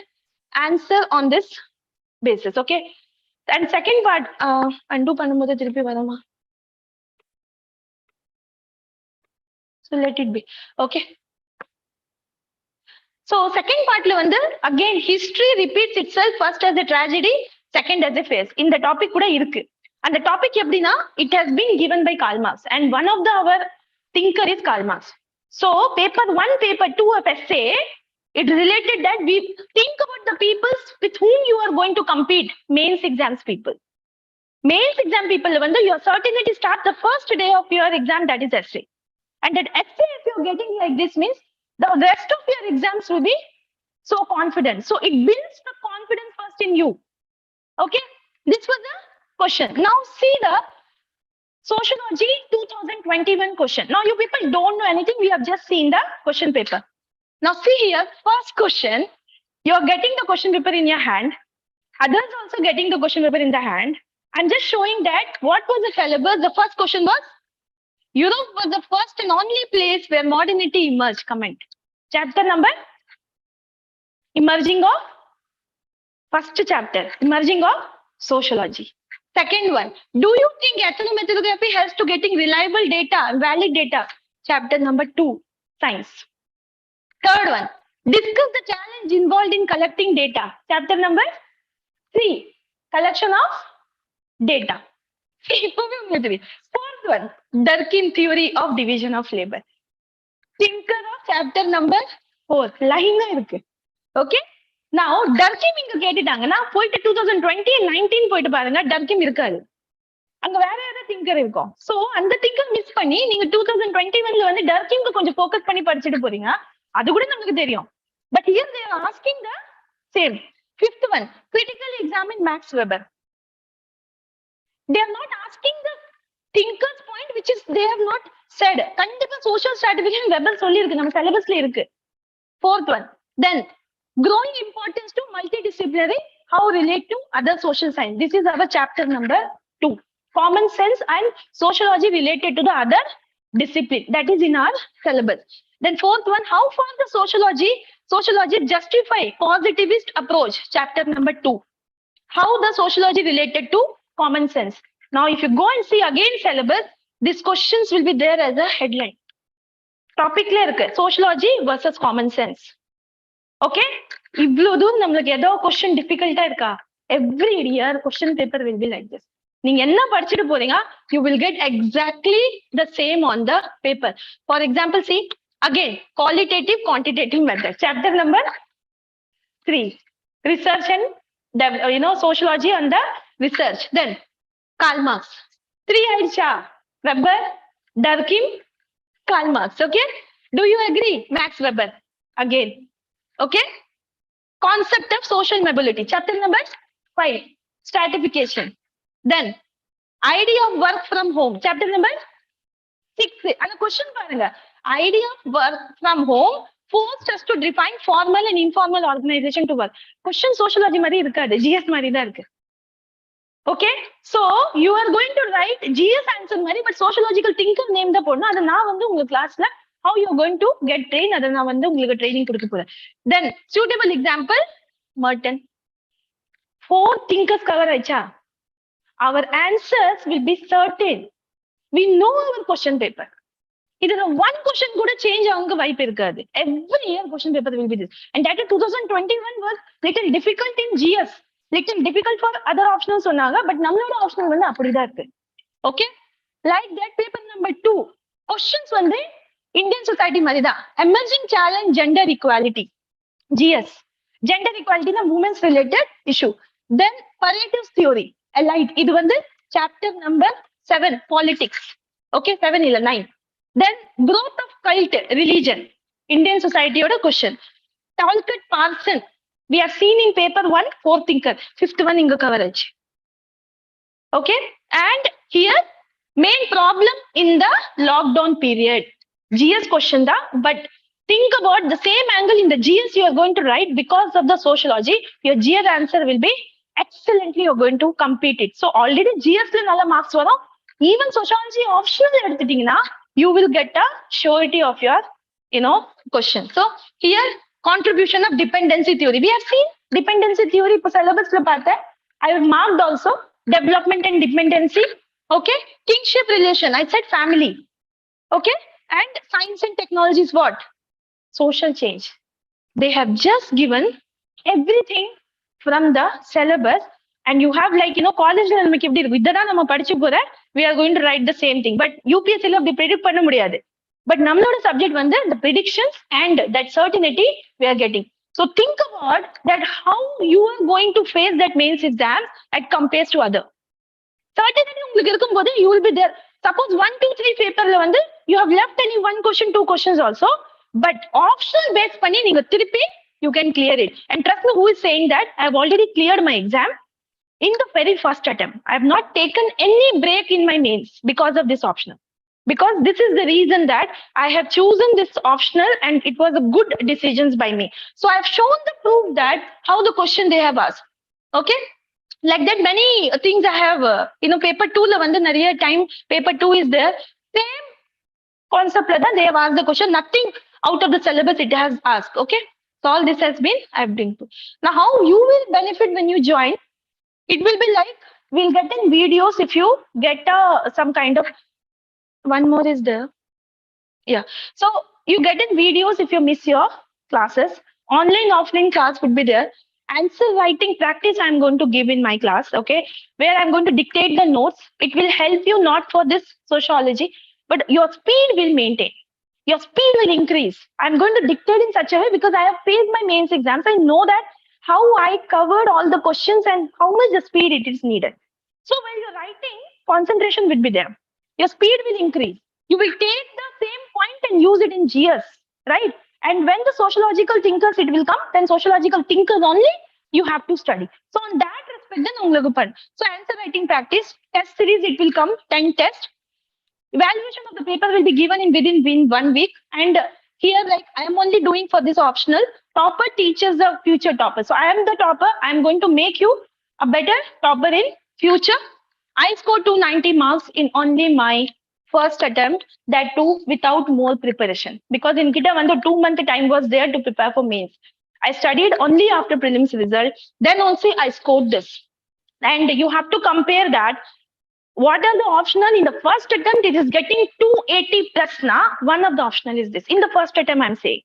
answer on this basis. Okay, and second part undo பண்ணும்போது திருப்பி வரமா, so let it be. Okay, so second part la vandu again history repeats itself, first as a tragedy, second as a phase. In the topic kuda irukku, and the topic எப்படினா it has been given by Karl Marx, and one of the our thinker is Karl Marx. So paper 1, paper 2 of essay, it related that we think about the people with whom you are going to compete. Mains exams people, mains exam people vandu your certainty start the first day of your exam, that is essay. And that essay, if you're getting like this, means the rest of your exams will be so confident. So it builds the confidence first in you. Okay, this was the question. Now see the Sociology 2021 question. Now you people don't know anything, we have just seen the question paper. Now see here, first question, you're getting the question paper in your hand, others also getting the question paper in the hand. I'm just showing that what was the syllabus. The first question was, Europe was the first and only place where modernity emerged. Comment. Chapter number? Emerging of? First chapter. Emerging of Sociology. Second one. Do you think ethnomethodography helps to getting reliable data, valid data? Chapter number 2. Science. Third one. Discuss the challenge involved in collecting data. Chapter number 3. Collection of data. Fourth one, Durkheim theory of division of labor. Thinker of chapter number 4. Line irukku. Okay. Now Durkheim இங்க கேட்டுட்டாங்கன்னா போயிட்டு 2020-19 போயிட்டு பாருங்க, Durkheim இருக்காது. அங்க வேற ஏதாவது திங்கர் இருக்கும். சோ அந்த திங்கர் மிஸ் பண்ணி நீங்க 2021ல வந்து Durkheimக்கு கொஞ்சம் ஃபோக்கஸ் பண்ணி படிச்சுட்டு போறீங்க, அது கூட நமக்கு தெரியும். But here they are asking the same. Fifth one, critically examine Max Weber. They are not asking the thinker's point, which is they have not said. கண்டிப்பா social stratification Weber சொல்லி இருக்கு, நம்ம சிலபஸ்ல இருக்கு. Fourth one, then growing importance to multidisciplinary, how relate to other social science. This is our chapter number 2. Common sense and sociology related to the other discipline. That is in our syllabus. Then fourth one, how far the sociology justify positivist approach. Chapter number 2. How the sociology related to common sense. Now, if you go and see again syllabus, these questions will be there as a headline. Topic clear, sociology versus common sense. Okay, இவ்வளவு நம்மளுக்கு ஏதோ கொஸ்டின் டிஃபிகல்ட்டா இருக்கா? Every year question paper will be like this. நீங்க என்ன படிச்சுட்டு போறீங்க, you will get exactly the same on the paper. For example, see again qualitative quantitative method. Chapter number 3, research and sociology on the research. Then Karl Marx. 3 ஆயிடுச்சா? Weber, Durkheim, Karl Marx. Okay, do you agree? Max Weber again. Okay, concept of social mobility. Chapter number 5, stratification. Then idea of work from home. Chapter number 6. And a question paranga, idea of work from home forced us to define formal and informal organization to work. Question sociology mari irukadu, GS mari da irukku. Okay, so you are going to write GS answer mari, but sociological thinker name da podna. Adu na vandu unga class la how you are going to get trained, adu na vandu ungalku training kudukka poren. Then suitable example, Merton. 4 thinkers cover aicha. Our answers will be certain. We know our question paper. It is a one question kuda change avanga vibe irukadu. Every year question paper will be this. And that 2021 was little difficult in GS, little difficult for other optionals சொன்னாங்க, but நம்மளோட optional வந்து அப்படிதான் இருக்கு. Okay, like that paper number 2 questions வந்து Indian society மாதிரி தான். Emerging challenge gender equality. GS, gender equality na women's related issue. Then Pareto's theory, allied, இது வந்து chapter number 7, politics. Okay, 7 இல்ல 9. Then growth of cult religion, Indian society oda question. Talcott Parson, we are seen in paper 1, 4th thinker. 5th one inga coverage. Okay, and here main problem in the lockdown period. GS question da, but think about the same angle in the GS you are going to write. Because of the sociology, your GS answer will be excellently, you're going to compete it. So already GS la nalla marks varum. Even sociology optional eduthittingna, you will get a surety of your question. So here contribution of dependency theory. We have seen dependency theory for syllabus la paatha. I have marked also development and dependency. Okay, kingship relation, I said family. Okay, and science and technology is what? Social change. They have just given everything from the syllabus, and you have like college la namakku eppadi irukku idha nama padichu pora, we are going to write the same thing, but UPSC la apdi predict panna mudiyadhu. But nammaloda subject வந்து the predictions and that certainty we are getting. So think about that, how you are going to face that mains exam as compared to other. Certainty உங்களுக்கு இருக்கும்போது you will be there. Suppose 1, 2, 3 paper la வந்து you have left any one question, 2 questions also, but optional base பண்ணி நீங்க திருப்பி you can clear it. And trust me, who is saying that I have already cleared my exam in the very first attempt. I have not taken any break in my mains because of this optional. Because this is the reason that I have chosen this optional, and it was a good decisions by me. So I have shown the proof that how the question they have asked. Okay, like that many things I have paper 2 la vandu nariya time paper 2 is there, same concept la they have asked the question, nothing out of the syllabus it has asked. Okay, so all this has been I've been to. Now how you will benefit when you join, it will be like we'll get in videos if you get some kind of, one more is there. Yeah, so you get in videos if you miss your classes. Online offline class would be there. Answer writing practice I'm going to give in my class, okay, where I'm going to dictate the notes. It will help you not for this sociology, but your speed will maintain. Your speed will increase. I'm going to dictate in such a way because I have faced my mains exams. I know that how I covered all the questions and how much the speed it is needed. So while you're writing, concentration will be there. Your speed will increase. You will take the same point and use it in GS, right? And when the sociological thinkers it will come, then sociological thinkers only you have to study. So on that respect, then ungalku pan. So answer writing practice, test series it will come, 10 tests. Evaluation of the paper will be given in within 1 week. And here, like I am only doing for this optional. Topper teaches the future topper. So I am the topper. I am going to make you a better topper in future. I scored 290 marks in only my first attempt, that too without more preparation. Because in Kita, when the 2 month time was there to prepare for mains. I studied only after prelims result. Then also I scored this. And you have to compare that. What are the optional? In the first attempt, it is getting 280 plus now. One of the optional is this. In the first attempt, I'm saying.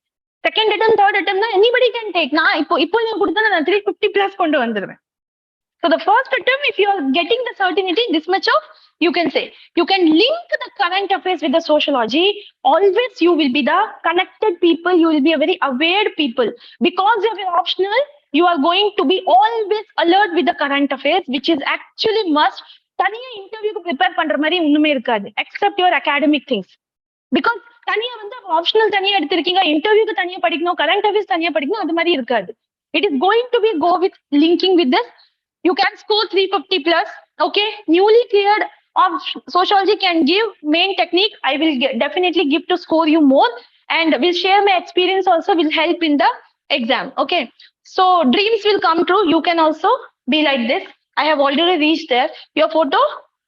Second attempt, third attempt, anybody can take. Now, 350 plus. So the first attempt, if you are getting the certainty, this much of, you can say. You can link the current affairs with the sociology. Always you will be the connected people. You will be a very aware people. Because of your optional, you are going to be always alert with the current affairs, which is actually must. தனியா இன்டர்வியூக்கு ப்ரிப்பேர் பண்ற மாதிரி ஒண்ணுமே இருக்காது accept your academic things because தனியா வந்து ஆப்ஷனல் தனியா எடுத்திருக்கீங்க இன்டர்வியூக்கு தனியா படிக்கணும் கரண்ட் அஃபேர்ஸ் தனியா படிக்கணும் அது மாதிரி இருக்காது it is going to be go with linking with this you can score 350 plus okay newly cleared of sociology can give main technique I will definitely give to score you more and will share my experience also will help in the exam okay so dreams will come true you can also be like this I have already reached there. Your photo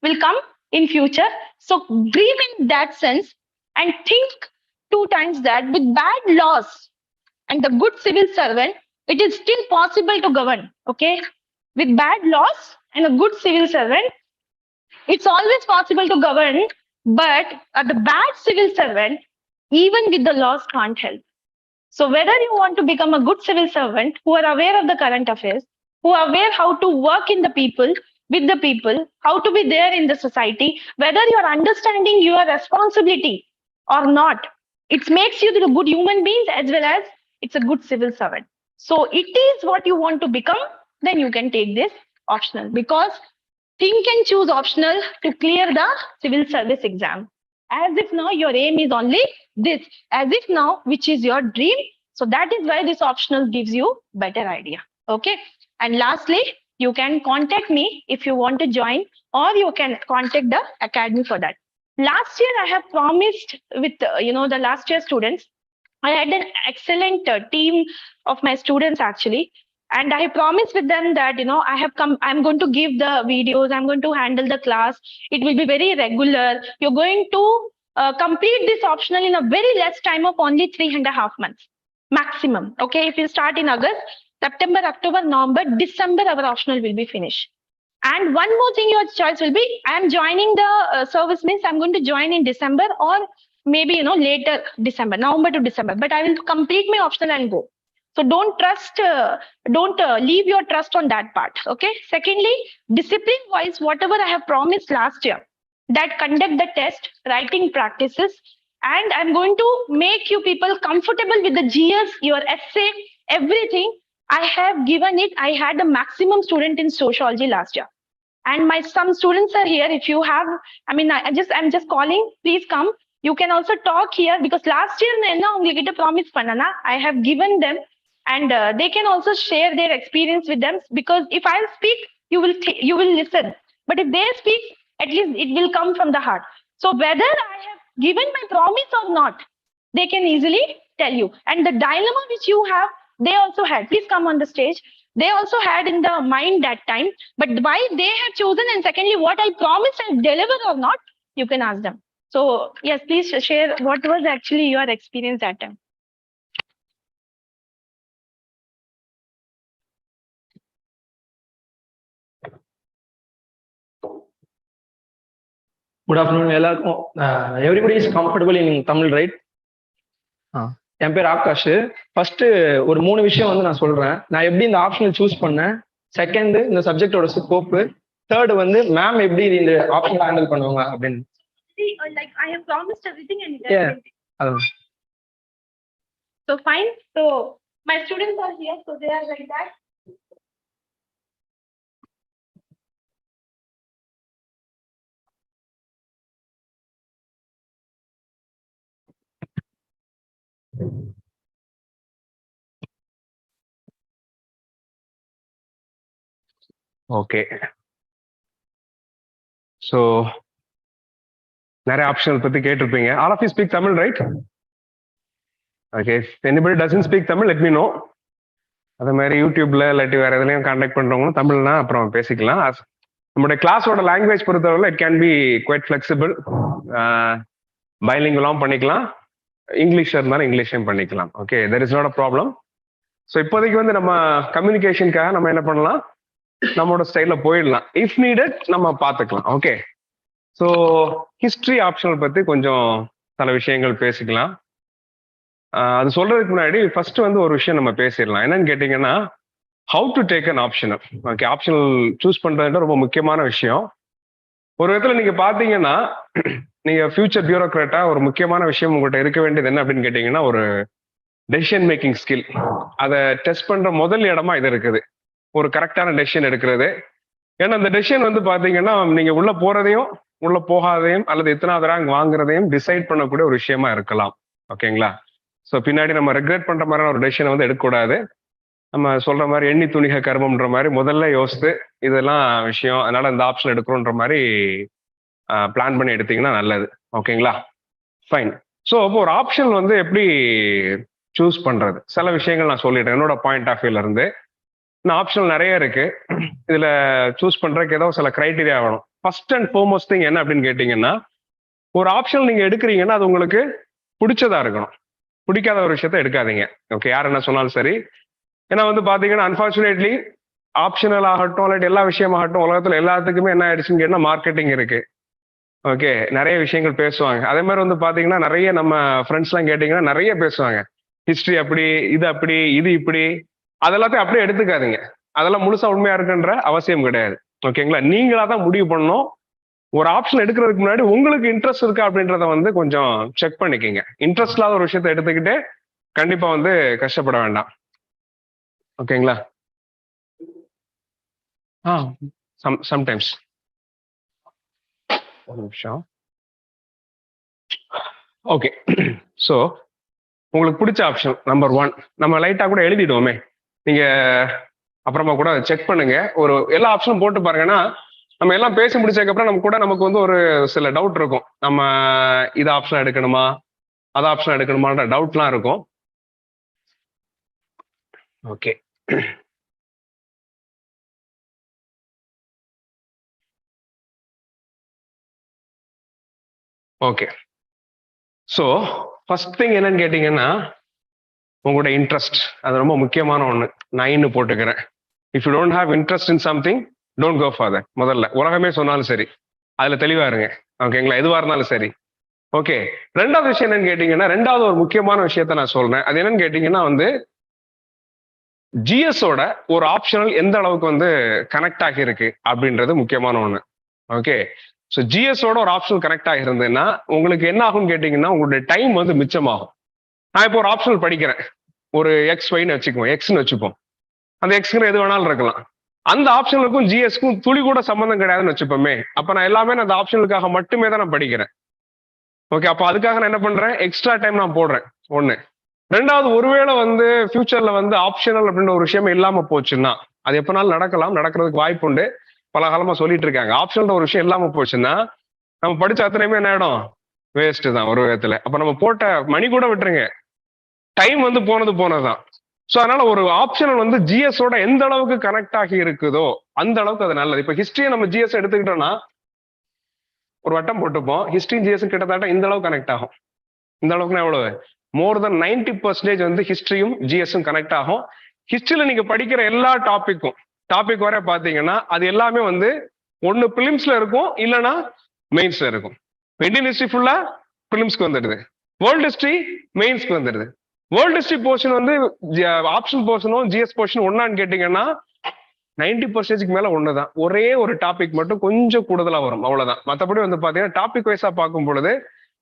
will come in future. So dream in that sense and think 2 times that with bad laws and the good civil servant, it is still possible to govern. Okay. With bad laws and a good civil servant, it's always possible to govern, but the bad civil servant, even with the laws can't help. So whether you want to become a good civil servant who are aware of the current affairs, who are aware how to work in the people, with the people, how to be there in the society, whether you are understanding your responsibility or not, it makes you the good human beings as well as it's a good civil servant. So it is what you want to become, then you can take this optional because think and choose optional to clear the civil service exam. As if now your aim is only this, as if now which is your dream. So that is why this optional gives you better idea. Okay. And lastly, you can contact me if you want to join or you can contact the academy for that. Last year, I have promised with, the last year students, I had an excellent team of my students actually. And I promised with them that, I'm going to give the videos, I'm going to handle the class. It will be very regular. You're going to complete this optional in a very less time of only 3.5 months maximum. Okay, if you start in August, September, October, November, December, our optional will be finished. And one more thing your choice will be, I am joining the service means I'm going to join in December or maybe, later December, November to December, but I will complete my optional and go. So don't leave your trust on that part. Okay. Secondly, discipline wise, whatever I have promised last year, that conduct the test, writing practices, and I'm going to make you people comfortable with the GS, your essay, everything. I have given it. I had the maximum student in sociology last year. And some students are here. If you have, I'm just calling, please come. You can also talk here because last year, I promise I have given them and they can also share their experience with them because if I speak, you will listen. But if they speak, at least it will come from the heart. So whether I have given my promise or not, they can easily tell you. And the dilemma which you have, they also had. Please come on the stage. They also had in the mind that time. But why they have chosen and secondly, what I promised I deliver or not, you can ask them. So yes, please share what was actually your experience that time. Good afternoon, எல்லாருக்கும். Everybody is comfortable in Tamil, right? என் பேர் ஆகாஷ். ஃபர்ஸ்ட் ஒரு 3 விஷயம் வந்து நான் சொல்றேன். நான் எப்படி இந்த ஆப்ஷனல் சூஸ் பண்ணேன், செகண்ட் இந்த சப்ஜெக்டோட ஸ்கோப், தேர்ட் வந்து மேம் எப்படி இந்த ஆப்ஷனல் ஹேண்டில் பண்ணுவாங்க அப்படின்னு. Like I have promised everything and so fine. So my students are here, so they are like that. Okay, so நிறைய ஆப்ஷனல் பத்தி கேட்டிருப்பீங்க. All of you speak Tamil, right? Okay, anybody doesn't speak Tamil let me know. அதே மாதிரி யூடியூப்ல இல்லாட்டி வேற எதுலையும் கான்டாக்ட் பண்றவங்களும் தமிழ்னா அப்புறம் பேசிக்கலாம். நம்மளுடைய கிளாஸோட லாங்குவேஜ் பொறுத்தவரை it can be quite flexible. பைலிங்குலாம் பண்ணிக்கலாம், இங்கிலீஷ் இருந்தாலும் இங்கிலீஷையும் பண்ணிக்கலாம். Okay, there is not a problem. So இப்போதைக்கு வந்து நம்ம கம்யூனிகேஷனுக்காக நம்ம என்ன பண்ணலாம், நம்மளோட ஸ்டைல்ல போயிடலாம். இஃப் நீடட் நம்ம பார்த்துக்கலாம். ஓகே, ஸோ ஹிஸ்ட்ரி ஆப்ஷனல் பத்தி கொஞ்சம் சில விஷயங்கள் பேசிக்கலாம். அது சொல்றதுக்கு முன்னாடி ஃபர்ஸ்ட் வந்து ஒரு விஷயம் நம்ம பேசிடலாம். என்னன்னு கேட்டீங்கன்னா, how to take an optional. Okay, optional choose பண்றது ரொம்ப முக்கியமான விஷயம். ஒரு விதத்துல நீங்க பாத்தீங்கன்னா, நீங்க ஃபியூச்சர் பியூரோக்ராட்டா ஒரு முக்கியமான விஷயம் உங்கள்கிட்ட இருக்க வேண்டியது என்ன அப்படின்னு கேட்டீங்கன்னா, ஒரு டெசிஷன் மேக்கிங் ஸ்கில். அதை டெஸ்ட் பண்ற முதல் இடமா இது இருக்குது, ஒரு கரெக்டான டெசிஷன் எடுக்கிறது. ஏன்னா அந்த டெசிஷன் வந்து பாத்தீங்கன்னா, நீங்க உள்ள போறதையும் உள்ள போகாதையும் அல்லது எத்தனாவது ரேங்க் வாங்குறதையும் டிசைட் பண்ணக்கூடிய ஒரு விஷயமா இருக்கலாம். ஓகேங்களா? ஸோ பின்னாடி நம்ம ரெக்ரெட் பண்ற மாதிரியான ஒரு டெசிஷனை வந்து எடுக்கக்கூடாது. நம்ம சொல்ற மாதிரி எண்ணி துணிக கர்மம்ன்ற மாதிரி முதல்ல யோசித்து இதெல்லாம் விஷயம், அதனால இந்த ஆப்ஷன் எடுக்கிறோன்ற மாதிரி பிளான் பண்ணி எடுத்தீங்கன்னா நல்லது. ஓகேங்களா? ஃபைன். ஸோ இப்போ ஒரு ஆப்ஷன் வந்து எப்படி சூஸ் பண்றது, சில விஷயங்கள் நான் சொல்லிட்டேன் என்னோட பாயிண்ட் ஆஃப் வியூல இருந்து. இன்னும் ஆப்ஷன் நிறைய இருக்கு, இதுல சூஸ் பண்றதுக்கு ஏதோ சில கிரைட்டீரியா வேணும். ஃபர்ஸ்ட் அண்ட் ஃபார்மோஸ்ட் திங் என்ன அப்படின்னு கேட்டீங்கன்னா, ஒரு ஆப்ஷன் நீங்க எடுக்கிறீங்கன்னா அது உங்களுக்கு பிடிச்சதா இருக்கணும். பிடிக்காத ஒரு விஷயத்த எடுக்காதீங்க. ஓகே, யார் என்ன சொன்னாலும் சரி. ஏன்னா வந்து பாத்தீங்கன்னா, அன்பார்ச்சுனேட்லி ஆப்ஷனல் ஆகட்டும் இல்லாட்டி எல்லா விஷயமாகட்டும் உலகத்துல எல்லாத்துக்குமே என்ன ஆயிடுச்சுன்னு கேட்டா மார்க்கெட்டிங் இருக்கு. ஓகே, நிறைய விஷயங்கள் பேசுவாங்க. அதே மாதிரி வந்து பாத்தீங்கன்னா, நிறைய நம்ம ஃப்ரெண்ட்ஸ் எல்லாம் கேட்டீங்கன்னா நிறைய பேசுவாங்க. ஹிஸ்டரி அப்படி, இது அப்படி, இது இப்படி. அதெல்லாத்தையும் அப்படியே எடுத்துக்காதீங்க. அதெல்லாம் முழுசா உண்மையா இருக்குன்ற அவசியம் கிடையாது. ஓகேங்களா? நீங்களா தான் முடிவு பண்ணணும். ஒரு ஆப்ஷன் எடுக்கிறதுக்கு முன்னாடி உங்களுக்கு இன்ட்ரெஸ்ட் இருக்கா அப்படின்றத வந்து கொஞ்சம் செக் பண்ணிக்கங்க. இன்ட்ரெஸ்ட் இல்லாத ஒரு விஷயத்த எடுத்துக்கிட்டு கண்டிப்பா வந்து கஷ்டப்பட வேண்டாம். ஓகேங்களா? சம்டைம்ஸ் ஒரு நிமிஷம். ஓகே, ஸோ உங்களுக்கு பிடிச்ச ஆப்ஷன் நம்பர் 1 நம்ம லைட்டா கூட எழுதிடுவோமே, நீங்க அப்புறமா கூட செக் பண்ணுங்க. ஒரு எல்லா ஆப்ஷனும் போட்டு பாருங்கன்னா, நம்ம எல்லாம் பேசி முடிச்சதுக்கப்புறம் நமக்கு வந்து ஒரு சில டவுட் இருக்கும். நம்ம இது ஆப்ஷன் எடுக்கணுமா, அது ஆப்ஷன் எடுக்கணுமான்ற டவுட்லாம் இருக்கும். Okay, okay. So first thing என்னன்னு கேட்டீங்கன்னா, உங்களோட இன்ட்ரெஸ்ட். அது ரொம்ப முக்கியமான ஒன்று. நான் போட்டுக்கிறேன். If you don't have interest in something don't go for that. முதல்ல உலகமே சொன்னாலும் சரி, அதுல தெளிவா இருங்க. ஓகேங்களா? எதுவா இருந்தாலும் சரி. ஓகே, ரெண்டாவது விஷயம் என்னன்னு கேட்டீங்கன்னா, ரெண்டாவது ஒரு முக்கியமான விஷயத்த நான் சொல்றேன். அது என்னன்னு கேட்டீங்கன்னா வந்து, ஜிஎஸோட ஒரு ஆப்ஷனல் எந்த அளவுக்கு வந்து கனெக்ட் ஆகி இருக்கு அப்படின்றது முக்கியமான ஒண்ணு. ஓகே, ஸோ ஜிஎஸோட ஒரு ஆப்ஷனல் கனெக்ட் ஆகிருந்ததுன்னா உங்களுக்கு என்ன ஆகும்னு கேட்டீங்கன்னா, உங்களுடைய டைம் வந்து மிச்சமாகும். நான் இப்போ ஒரு ஆப்ஷனல் படிக்கிறேன், ஒரு எக்ஸ் ஒய்னு வச்சுக்குவோம், எக்ஸ்ன்னு வச்சுப்போம். அந்த எக்ஸ்ங்கிற எது வேணாலும் இருக்கலாம். அந்த ஆப்ஷனுக்கும் ஜிஎஸ்க்கும் துளி கூட சம்பந்தம் கிடையாதுன்னு வச்சுப்போமே. அப்ப நான் எல்லாமே அந்த ஆப்ஷனுக்காக மட்டுமே தான் நான் படிக்கிறேன். ஓகே, அப்போ அதுக்காக நான் என்ன பண்றேன், எக்ஸ்ட்ரா டைம் நான் போடுறேன். ஒண்ணு. ரெண்டாவது, ஒருவேளை வந்து ஃபியூச்சர்ல வந்து ஆப்ஷனல் அப்படின்ற ஒரு விஷயம் இல்லாம போச்சுன்னா, அது எப்பனாலும் நடக்கலாம், நடக்கிறதுக்கு வாய்ப்பு உண்டு. பல காலமா சொல்லிட்டு இருக்காங்க. ஆப்ஷனல் ஒரு விஷயம் இல்லாம போச்சுன்னா நம்ம படிச்ச அத்தனையுமே என்ன ஆயிடும், வேஸ்ட் தான் ஒரு விதத்துல. அப்ப நம்ம போட்ட மணி கூட விட்டுருங்க, டைம் வந்து போனதுதான். ஸோ அதனால ஒரு ஆப்ஷனல் வந்து ஜிஎஸோட எந்த அளவுக்கு கனெக்ட் ஆகி இருக்குதோ அந்த அளவுக்கு அது நல்லது. இப்ப ஹிஸ்டரியை நம்ம ஜிஎஸ் எடுத்துக்கிட்டோம்னா ஒரு வட்டம் போட்டுப்போம், ஹிஸ்டரி ஜிஎஸ் கிட்டத்தட்ட இந்த அளவுக்கு கனெக்ட் ஆகும். இந்த அளவுக்குன்னா எவ்வளவு, மோர் தென் 90% வந்து ஹிஸ்டரியும் ஜிஎஸும் கனெக்ட் ஆகும். ஹிஸ்டரியில நீங்க படிக்கிற எல்லா டாபிக் வர பாத்தீங்கன்னா அது எல்லாமே வந்து ஒன்னு பிலிம்ஸ்ல இருக்கும், இல்லைன்னா மெயின்ஸ்ல இருக்கும். இந்தியன் ஹிஸ்டரி ஃபுல்லா பிலிம்ஸ்க்கு வந்துடுது, வேர்ல்ட் ஹிஸ்டரி மெயின்ஸ்க்கு வந்துடுது. வேர்ல்ட் ஹிஸ்டரி போர்ஷன் வந்து ஆப்ஷன் போர்ஷனும் ஜிஎஸ் போர்ஷன் ஒன்னான்னு கேட்டீங்கன்னா 90% மேல ஒண்ணுதான். ஒரே ஒரு டாபிக் மட்டும் கொஞ்சம் கூடுதலா வரும், அவ்வளவுதான். மற்றபடி வந்து பாத்தீங்கன்னா டாபிக் வைஸா பார்க்கும் பொழுது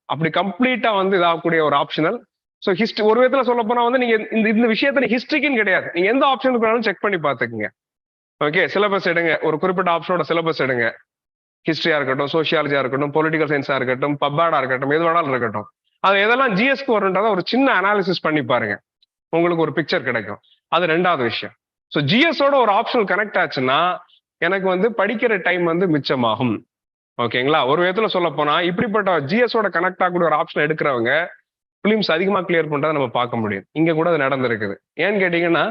அப்படி கம்ப்ளீட்டா வந்து இதாகக்கூடிய ஒரு ஆப்ஷனல். ஸோ ஹிஸ்டரி ஒரு விதத்துல சொல்ல போனா வந்து நீங்க இந்த விஷயத்த ஹிஸ்டரிக்குன்னு கிடையாது, நீங்க எந்த ஆப்ஷனுக்கு வேணாலும் செக் பண்ணி பாத்துக்குங்க. ஓகே, சிலபஸ் எடுங்க, ஒரு குறிப்பிட்ட ஆப்ஷனோட சிலபஸ் எடுங்க. ஹிஸ்டரியா இருக்கட்டும், சோசியாலஜியா இருக்கட்டும், பொலிட்டிக்கல் சயின்ஸா இருக்கட்டும், பப்பாடா இருக்கட்டும், எது வேணாலும் இருக்கட்டும். அது எதெல்லாம் ஜிஎஸ்க்கு வரும்ன்றத ஒரு சின்ன அனாலிசிஸ் பண்ணி பாருங்க, உங்களுக்கு ஒரு பிக்சர் கிடைக்கும். அது ரெண்டாவது விஷயம். ஸோ ஜிஎஸோட ஒரு ஆப்ஷனல் கனெக்ட் ஆச்சுன்னா எனக்கு வந்து படிக்கிற டைம் வந்து மிச்சமாகும். ஓகேங்களா? ஒரு விதத்துல சொல்ல போனா இப்படிப்பட்ட ஜிஎஸோட கனெக்ட் ஆகக்கூடிய ஒரு ஆப்ஷன் எடுக்கிறவங்க பிலிம்ஸ் அதிகமா கிளியர் பண்றதை நம்ம பார்க்க முடியும். இங்க கூட அது நடந்திருக்குது. ஏன்னு கேட்டீங்கன்னா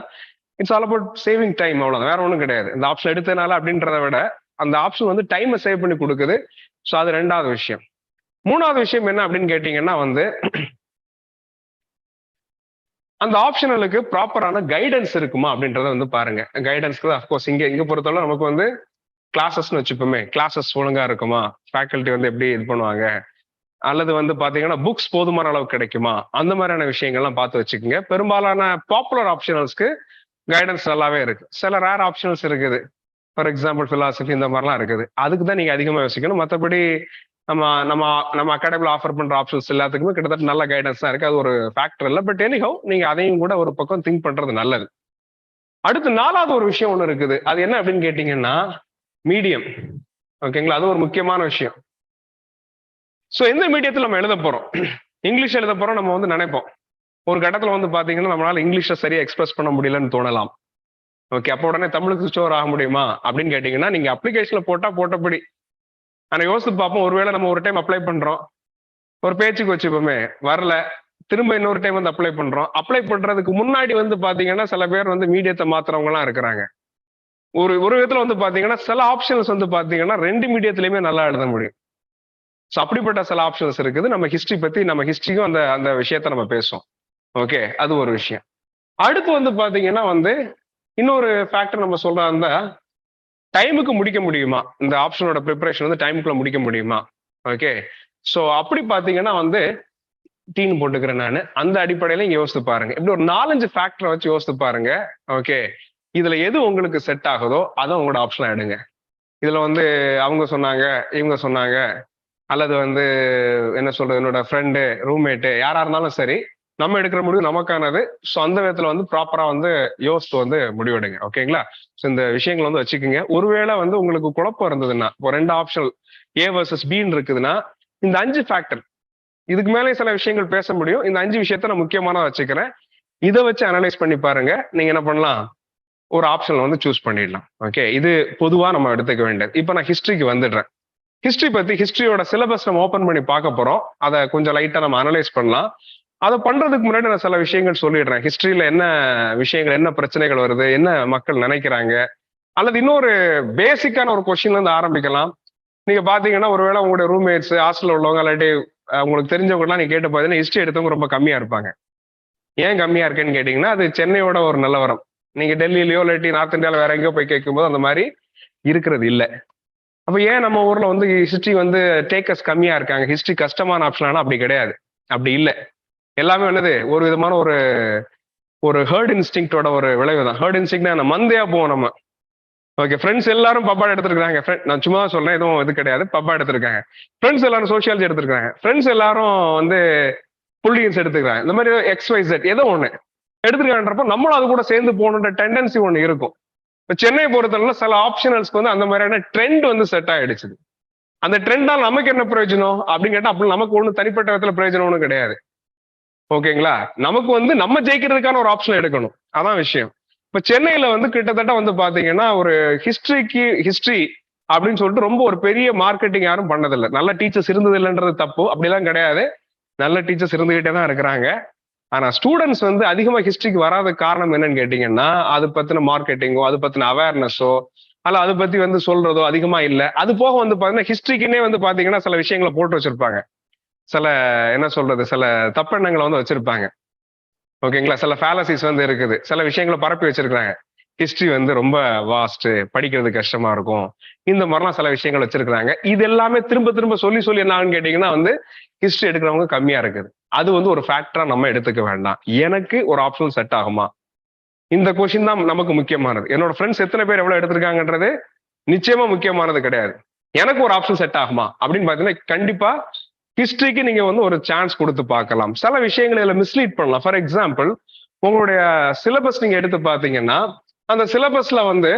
it's all about saving time, அவ்வளவுதான், வேற ஒன்றும் கிடையாது. இந்த ஆப்ஷன் எடுத்ததுனால அப்படின்றத விட அந்த ஆப்ஷன் வந்து டைமை சேவ் பண்ணி கொடுக்குது. ஸோ அது ரெண்டாவது விஷயம். மூணாவது விஷயம் என்ன அப்படின்னு கேட்டீங்கன்னா வந்து அந்த ஆப்ஷனலுக்கு ப்ராப்பரான கைடன்ஸ் இருக்குமா அப்படின்றத வந்து பாருங்க. கைடன்ஸ்க்கு அஃப்கோர்ஸ் இங்க பொறுத்தவரை நமக்கு வந்து கிளாஸஸ்ன்னு வச்சுப்போமே, கிளாஸஸ் ஒழுங்கா இருக்குமா, ஃபேக்கல்ட்டி வந்து எப்படி இது பண்ணுவாங்க, அல்லது வந்து பாத்தீங்கன்னா புக்ஸ் போதுமான அளவு கிடைக்குமா, அந்த மாதிரியான விஷயங்கள்லாம் பார்த்து வச்சுக்கோங்க. பெரும்பாலான பாப்புலர் ஆப்ஷனல்ஸ்க்கு கைடன்ஸ் நல்லாவே இருக்கு. சில ரேர் ஆப்ஷனல்ஸ் இருக்குது, ஃபார் எக்ஸாம்பிள் பிலாசபி இந்த மாதிரிலாம் இருக்குது. அதுக்கு தான் நீங்க அதிகமா யோசிக்கணும். மற்றபடி நம்ம நம்ம நம்ம அகாடமியில் ஆஃபர் பண்ற ஆப்ஷன்ஸ் எல்லாத்துக்குமே கிட்டத்தட்ட நல்ல கைடன்ஸ் தான் இருக்கு. அது ஒரு ஃபேக்டர் இல்லை. பட் எனிஹவ் நீங்க அதையும் கூட ஒரு பக்கம் திங்க் பண்றது நல்லது. அடுத்து நாலாவது ஒரு விஷயம் ஒன்று இருக்குது. அது என்ன அப்படின்னு கேட்டீங்கன்னா மீடியம். ஓகேங்களா? அது ஒரு முக்கியமான விஷயம். ஸோ எந்த மீடியத்தில் நம்ம எழுத போறோம்? இங்கிலீஷ் எழுத போறோம் நம்ம வந்து நினைப்போம். ஒரு கட்டத்தில் வந்து பாத்தீங்கன்னா நம்மளால இங்கிலீஷை சரியா எக்ஸ்பிரஸ் பண்ண முடியலன்னு தோணலாம். ஓகே, அப்போ உடனே தமிழுக்கு சுவிட்ச் ஓவர் ஆக முடியுமா அப்படின்னு கேட்டீங்கன்னா நீங்க அப்ளிகேஷன்ல போட்டபடி. ஆனா யோசித்து பார்ப்போம், ஒருவேளை நம்ம ஒரு டைம் அப்ளை பண்றோம், ஒரு பேச்சுக்கு வச்சுப்போமே வரல, திரும்ப இன்னொரு டைம் வந்து அப்ளை பண்றோம். அப்ளை பண்றதுக்கு முன்னாடி வந்து பாத்தீங்கன்னா சில பேர் வந்து மீடியத்தை மாத்துறவங்க எல்லாம் இருக்கிறாங்க. ஒரு விதத்துல வந்து பாத்தீங்கன்னா சில ஆப்ஷன்ஸ் வந்து பாத்தீங்கன்னா 2 மீடியத்திலயுமே நல்லா எழுத முடியும். ஸோ அப்படிப்பட்ட சில ஆப்ஷன்ஸ் இருக்குது. நம்ம ஹிஸ்டரி பத்தி, நம்ம ஹிஸ்டரிக்கும் அந்த விஷயத்த நம்ம பேசுவோம். ஓகே, அது ஒரு விஷயம். அடுத்து வந்து பாத்தீங்கன்னா வந்து இன்னொரு ஃபேக்டர் நம்ம சொல்றா டைமுக்கு முடிக்க முடியுமா, இந்த ஆப்ஷனோட ப்ரிப்பரேஷன் வந்து டைமுக்குள்ள முடிக்க முடியுமா? ஓகே, ஸோ அப்படி பாத்தீங்கன்னா வந்து டீன் போட்டுக்கிறேன் நான். அந்த அடிப்படையில இங்க யோசித்து பாருங்க. இப்படி ஒரு 4-5 ஃபேக்டரை வச்சு யோசித்து பாருங்க. ஓகே, இதுல எது உங்களுக்கு செட் ஆகுதோ அதை உங்களோட ஆப்ஷனா எடுங்க. இதுல வந்து அவங்க சொன்னாங்க, இவங்க சொன்னாங்க, அல்லது வந்து என்ன சொல்றது, என்னோட ஃப்ரெண்டு, ரூம்மேட்டு, யாரா இருந்தாலும் சரி, நம்ம எடுக்கிற முடிவு நமக்கானது. ஸோ அந்த விதத்துல வந்து ப்ராப்பரா வந்து யோசித்து வந்து முடிவெடுங்க. ஓகேங்களா? ஸோ இந்த விஷயங்கள் வந்து வச்சுக்கோங்க. ஒருவேளை வந்து உங்களுக்கு குழப்பம் இருந்ததுன்னா, இப்போ 2 ஆப்ஷன் ஏ வர்சஸ் பின்னு இருக்குதுன்னா இந்த 5 ஃபேக்டர், இதுக்கு மேலே சில விஷயங்கள் பேச முடியும். இந்த 5 விஷயத்த நான் முக்கியமான வச்சுக்கிறேன். இதை வச்சு அனலைஸ் பண்ணி பாருங்க. நீங்க என்ன பண்ணலாம், ஒரு ஆப்ஷன் வந்து சூஸ் பண்ணிடலாம். ஓகே, இது பொதுவா நம்ம எடுத்துக்க வேண்டியது. இப்போ நான் ஹிஸ்டரிக்கு வந்துடுறேன். ஹிஸ்டரியோட சிலபஸ் நம்ம ஓப்பன் பண்ணி பார்க்க போறோம். அதை கொஞ்சம் லைட்டா நம்ம அனலைஸ் பண்ணலாம். அதை பண்றதுக்கு முன்னாடி நான் சில விஷயங்கள் சொல்லிடுறேன். ஹிஸ்டரியில என்ன விஷயங்கள், என்ன பிரச்சனைகள் வருது, என்ன மக்கள் நினைக்கிறாங்க, அல்லது இன்னொரு பேசிக்கான ஒரு கொஸ்டின்ல இருந்து ஆரம்பிக்கலாம். நீங்க பாத்தீங்கன்னா ஒருவேளை உங்களுடைய ரூம்மேட்ஸ், ஹாஸ்டல்ல உள்ளவங்க, இல்லாட்டி உங்களுக்கு தெரிஞ்சவங்கலாம் நீங்க கேட்டு பாத்தீங்கன்னா ஹிஸ்டரி எடுத்தவங்க ரொம்ப கம்மியா இருப்பாங்க. ஏன் கம்மியா இருக்குன்னு கேட்டீங்கன்னா அது சென்னையோட ஒரு நிலவரம். நீங்க டெல்லியிலயோ இல்லாட்டி நார்த் இந்தியாவில் வேற எங்கேயோ போய் கேட்கும்போது அந்த மாதிரி இருக்கிறது இல்லை. அப்ப ஏன் நம்ம ஊர்ல வந்து ஹிஸ்டரி வந்து டேக்கர்ஸ் கம்மியா இருக்காங்க? ஹிஸ்டரி கஷ்டமான ஆப்ஷனானா அப்படி கிடையாது, அப்படி இல்லை. எல்லாமே என்னது, ஒரு விதமான ஒரு ஹர்ட் இன்ஸ்டிங்டோட ஒரு விளைவு தான். ஹர்ட் இன்ஸ்டிங்னா மந்தையா போவோம் நம்ம. ஓகே, ஃப்ரெண்ட்ஸ் எல்லாரும் பப்பா எடுத்திருக்காங்க. நான் சும்மா சொல்றேன், எதுவும் இது கிடையாது. பப்பா எடுத்திருக்காங்க. ஃப்ரெண்ட்ஸ் எல்லாரும் சோசியாலஜி எடுத்திருக்காங்க. ஃப்ரெண்ட்ஸ் எல்லாரும் வந்து பொலிட்டிக்ஸ் எடுத்துக்கிறாங்க. இந்த மாதிரி XYZ ஏதோ ஒண்ணு எடுத்துருக்கான்றப்ப நம்மளும் அது கூட சேர்ந்து போகணுன்ற டெண்டன்சி ஒண்ணு இருக்கும். இப்போ சென்னை பொறுத்தவரை சில ஆப்ஷனல்ஸ்க்கு வந்து அந்த மாதிரியான ட்ரெண்ட் வந்து செட் ஆயிடுச்சு. அந்த ட்ரெண்டால் நமக்கு என்ன பிரயோஜனம் அப்படின்னு கேட்டா அப்படி நமக்கு ஒண்ணு தனிப்பட்ட விதத்துல பிரயோஜனம் ஒன்றும் கிடையாது. ஓகேங்களா? நமக்கு வந்து நம்ம ஜெயிக்கிறதுக்கான ஒரு ஆப்ஷன் எடுக்கணும், அதான் விஷயம். இப்ப சென்னையில வந்து கிட்டத்தட்ட வந்து பாத்தீங்கன்னா ஒரு ஹிஸ்டரி அப்படின்னு சொல்லிட்டு ரொம்ப ஒரு பெரிய மார்க்கெட்டிங் யாரும் பண்ணதில்லை. நல்ல டீச்சர்ஸ் இருந்தது இல்லைன்றது தப்பு, அப்படிலாம் கிடையாது. நல்ல டீச்சர்ஸ் இருந்துகிட்டே தான் இருக்கிறாங்க. ஆனா ஸ்டூடெண்ட்ஸ் வந்து அதிகமா ஹிஸ்டரிக்கு வராத காரணம் என்னன்னு கேட்டீங்கன்னா அது பத்தின மார்க்கெட்டிங்கோ, அது பத்தின அவேர்னஸோ, அல்ல அதை பத்தி வந்து சொல்றதோ அதிகமா இல்லை. அது போக வந்து பாத்தீங்கன்னா ஹிஸ்டரிக்குன்னே வந்து பாத்தீங்கன்னா சில விஷயங்களை போட்டு வச்சிருப்பாங்க. சில என்ன சொல்றது, சில தப்பெண்ணங்களை வந்து வச்சிருப்பாங்க. ஓகேங்களா? சில ஃபேலசிஸ் வந்து இருக்குது. சில விஷயங்களை பரப்பி வச்சிருக்காங்க. ஹிஸ்டரி வந்து ரொம்ப வாஸ்ட், படிக்கிறது கஷ்டமா இருக்கும், இந்த மாதிரிலாம் சில விஷயங்கள் வச்சிருக்காங்க. இது எல்லாமே திரும்ப திரும்ப சொல்லி என்ன ஆகுன்னு கேட்டீங்கன்னா வந்து ஹிஸ்டரி எடுக்கிறவங்க கம்மியா இருக்குது. அது வந்து ஒரு ஃபேக்டரா நம்ம எடுத்துக்க வேண்டாம். எனக்கு ஒரு ஆப்ஷன் செட் ஆகுமா, இந்த கொஸ்டின் தான் நமக்கு முக்கியமானது. என்னோட ஃப்ரெண்ட்ஸ் எத்தனை பேர் எவ்வளவு எடுத்திருக்காங்கன்றது நிச்சயமா முக்கியமானது கிடையாது. எனக்கு ஒரு ஆப்ஷன் செட் ஆகுமா அப்படின்னு பாத்தீங்கன்னா கண்டிப்பா ஹிஸ்டரிக்கு நீங்க வந்து ஒரு சான்ஸ் கொடுத்து பார்க்கலாம். சில விஷயங்களை இதுல மிஸ்லீட் பண்ணலாம். ஃபார் எக்ஸாம்பிள், உங்களுடைய சிலபஸ் நீங்க எடுத்து பாத்தீங்கன்னா அந்த சிலபஸ்ல வந்து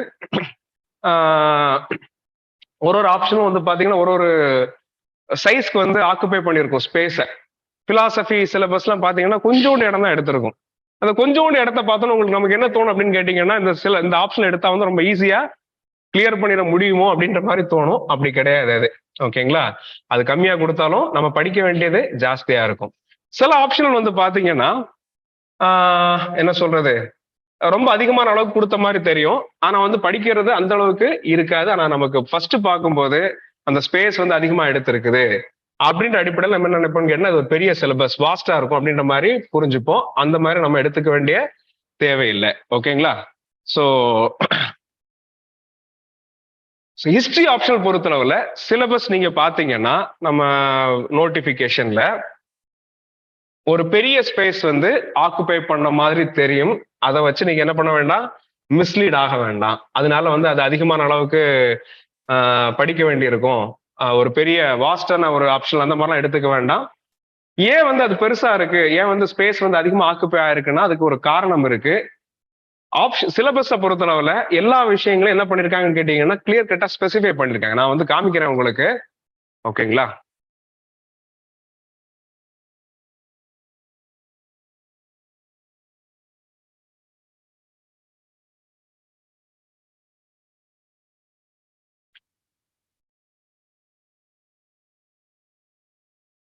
ஒரு ஆப்ஷனும் வந்து பாத்தீங்கன்னா ஒரு சைஸ்க்கு வந்து ஆக்குபை பண்ணியிருக்கும் ஸ்பேஸை. பிலாசபி சிலபஸ்லாம் பாத்தீங்கன்னா கொஞ்சோண்டு இடம் தான் எடுத்திருக்கும். அந்த கொஞ்சோண்டு இடத்த பார்த்தோன்னா உங்களுக்கு நமக்கு என்ன தோணும் அப்படின்னு கேட்டீங்கன்னா இந்த ஆப்ஷன் எடுத்தா வந்து ரொம்ப ஈஸியா கிளியர் பண்ணிட முடியுமோ அப்படின்ற மாதிரி தோணும். அப்படி கிடையாது அது. ஓகேங்களா? அது கம்மியா கொடுத்தாலும் நம்ம படிக்க வேண்டியது ஜாஸ்தியா இருக்கும். சில ஆப்ஷனல் வந்து பாத்தீங்கன்னா என்ன சொல்றது, ரொம்ப அதிகமான அளவுக்கு கொடுத்த மாதிரி தெரியும். ஆனா வந்து படிக்கிறது அந்த அளவுக்கு இருக்காது. ஆனா நமக்கு ஃபர்ஸ்ட் பார்க்கும்போது அந்த ஸ்பேஸ் வந்து அதிகமா எடுத்திருக்குது அப்படின்ற அடிப்படையில் நம்ம என்ன நினைப்போம் கேட்டா, அது ஒரு பெரிய சிலபஸ் வாஸ்டா இருக்கும் அப்படின்ற மாதிரி புரிஞ்சுப்போம். அந்த மாதிரி நம்ம எடுத்துக்க வேண்டிய தேவையில்லை. ஓகேங்களா? ஸோ ஹிஸ்டரி ஆப்ஷனல் பொறுத்தளவுல சிலபஸ் நீங்க பாத்தீங்கன்னா நம்ம நோட்டிபிகேஷன்ல ஒரு பெரிய ஸ்பேஸ் வந்து ஆக்குபை பண்ண மாதிரி தெரியும். அதை வச்சு நீங்க என்ன பண்ண வேண்டாம், மிஸ்லீட் ஆக வேண்டாம். அதனால வந்து அது அதிகமான அளவுக்கு படிக்க வேண்டியிருக்கும், ஒரு பெரிய வாஸ்டான ஒரு ஆப்ஷன் அந்த மாதிரிலாம் எடுத்துக்க வேண்டாம். ஏன் வந்து அது பெருசா இருக்கு, ஏன் வந்து ஸ்பேஸ் வந்து அதிகமா ஆக்குபை ஆயிருக்குன்னா அதுக்கு ஒரு காரணம் இருக்கு. ஆப்ஷன் சிலபஸை பொறுத்தளவுல எல்லா விஷயங்களும் என்ன பண்ணிருக்காங்கன்னு கேட்டீங்கன்னா கிளியர் கட்டா ஸ்பெசிஃபை பண்ணிருக்காங்க. நான் வந்து காமிக்கிறேன் உங்களுக்கு. ஓகேங்களா?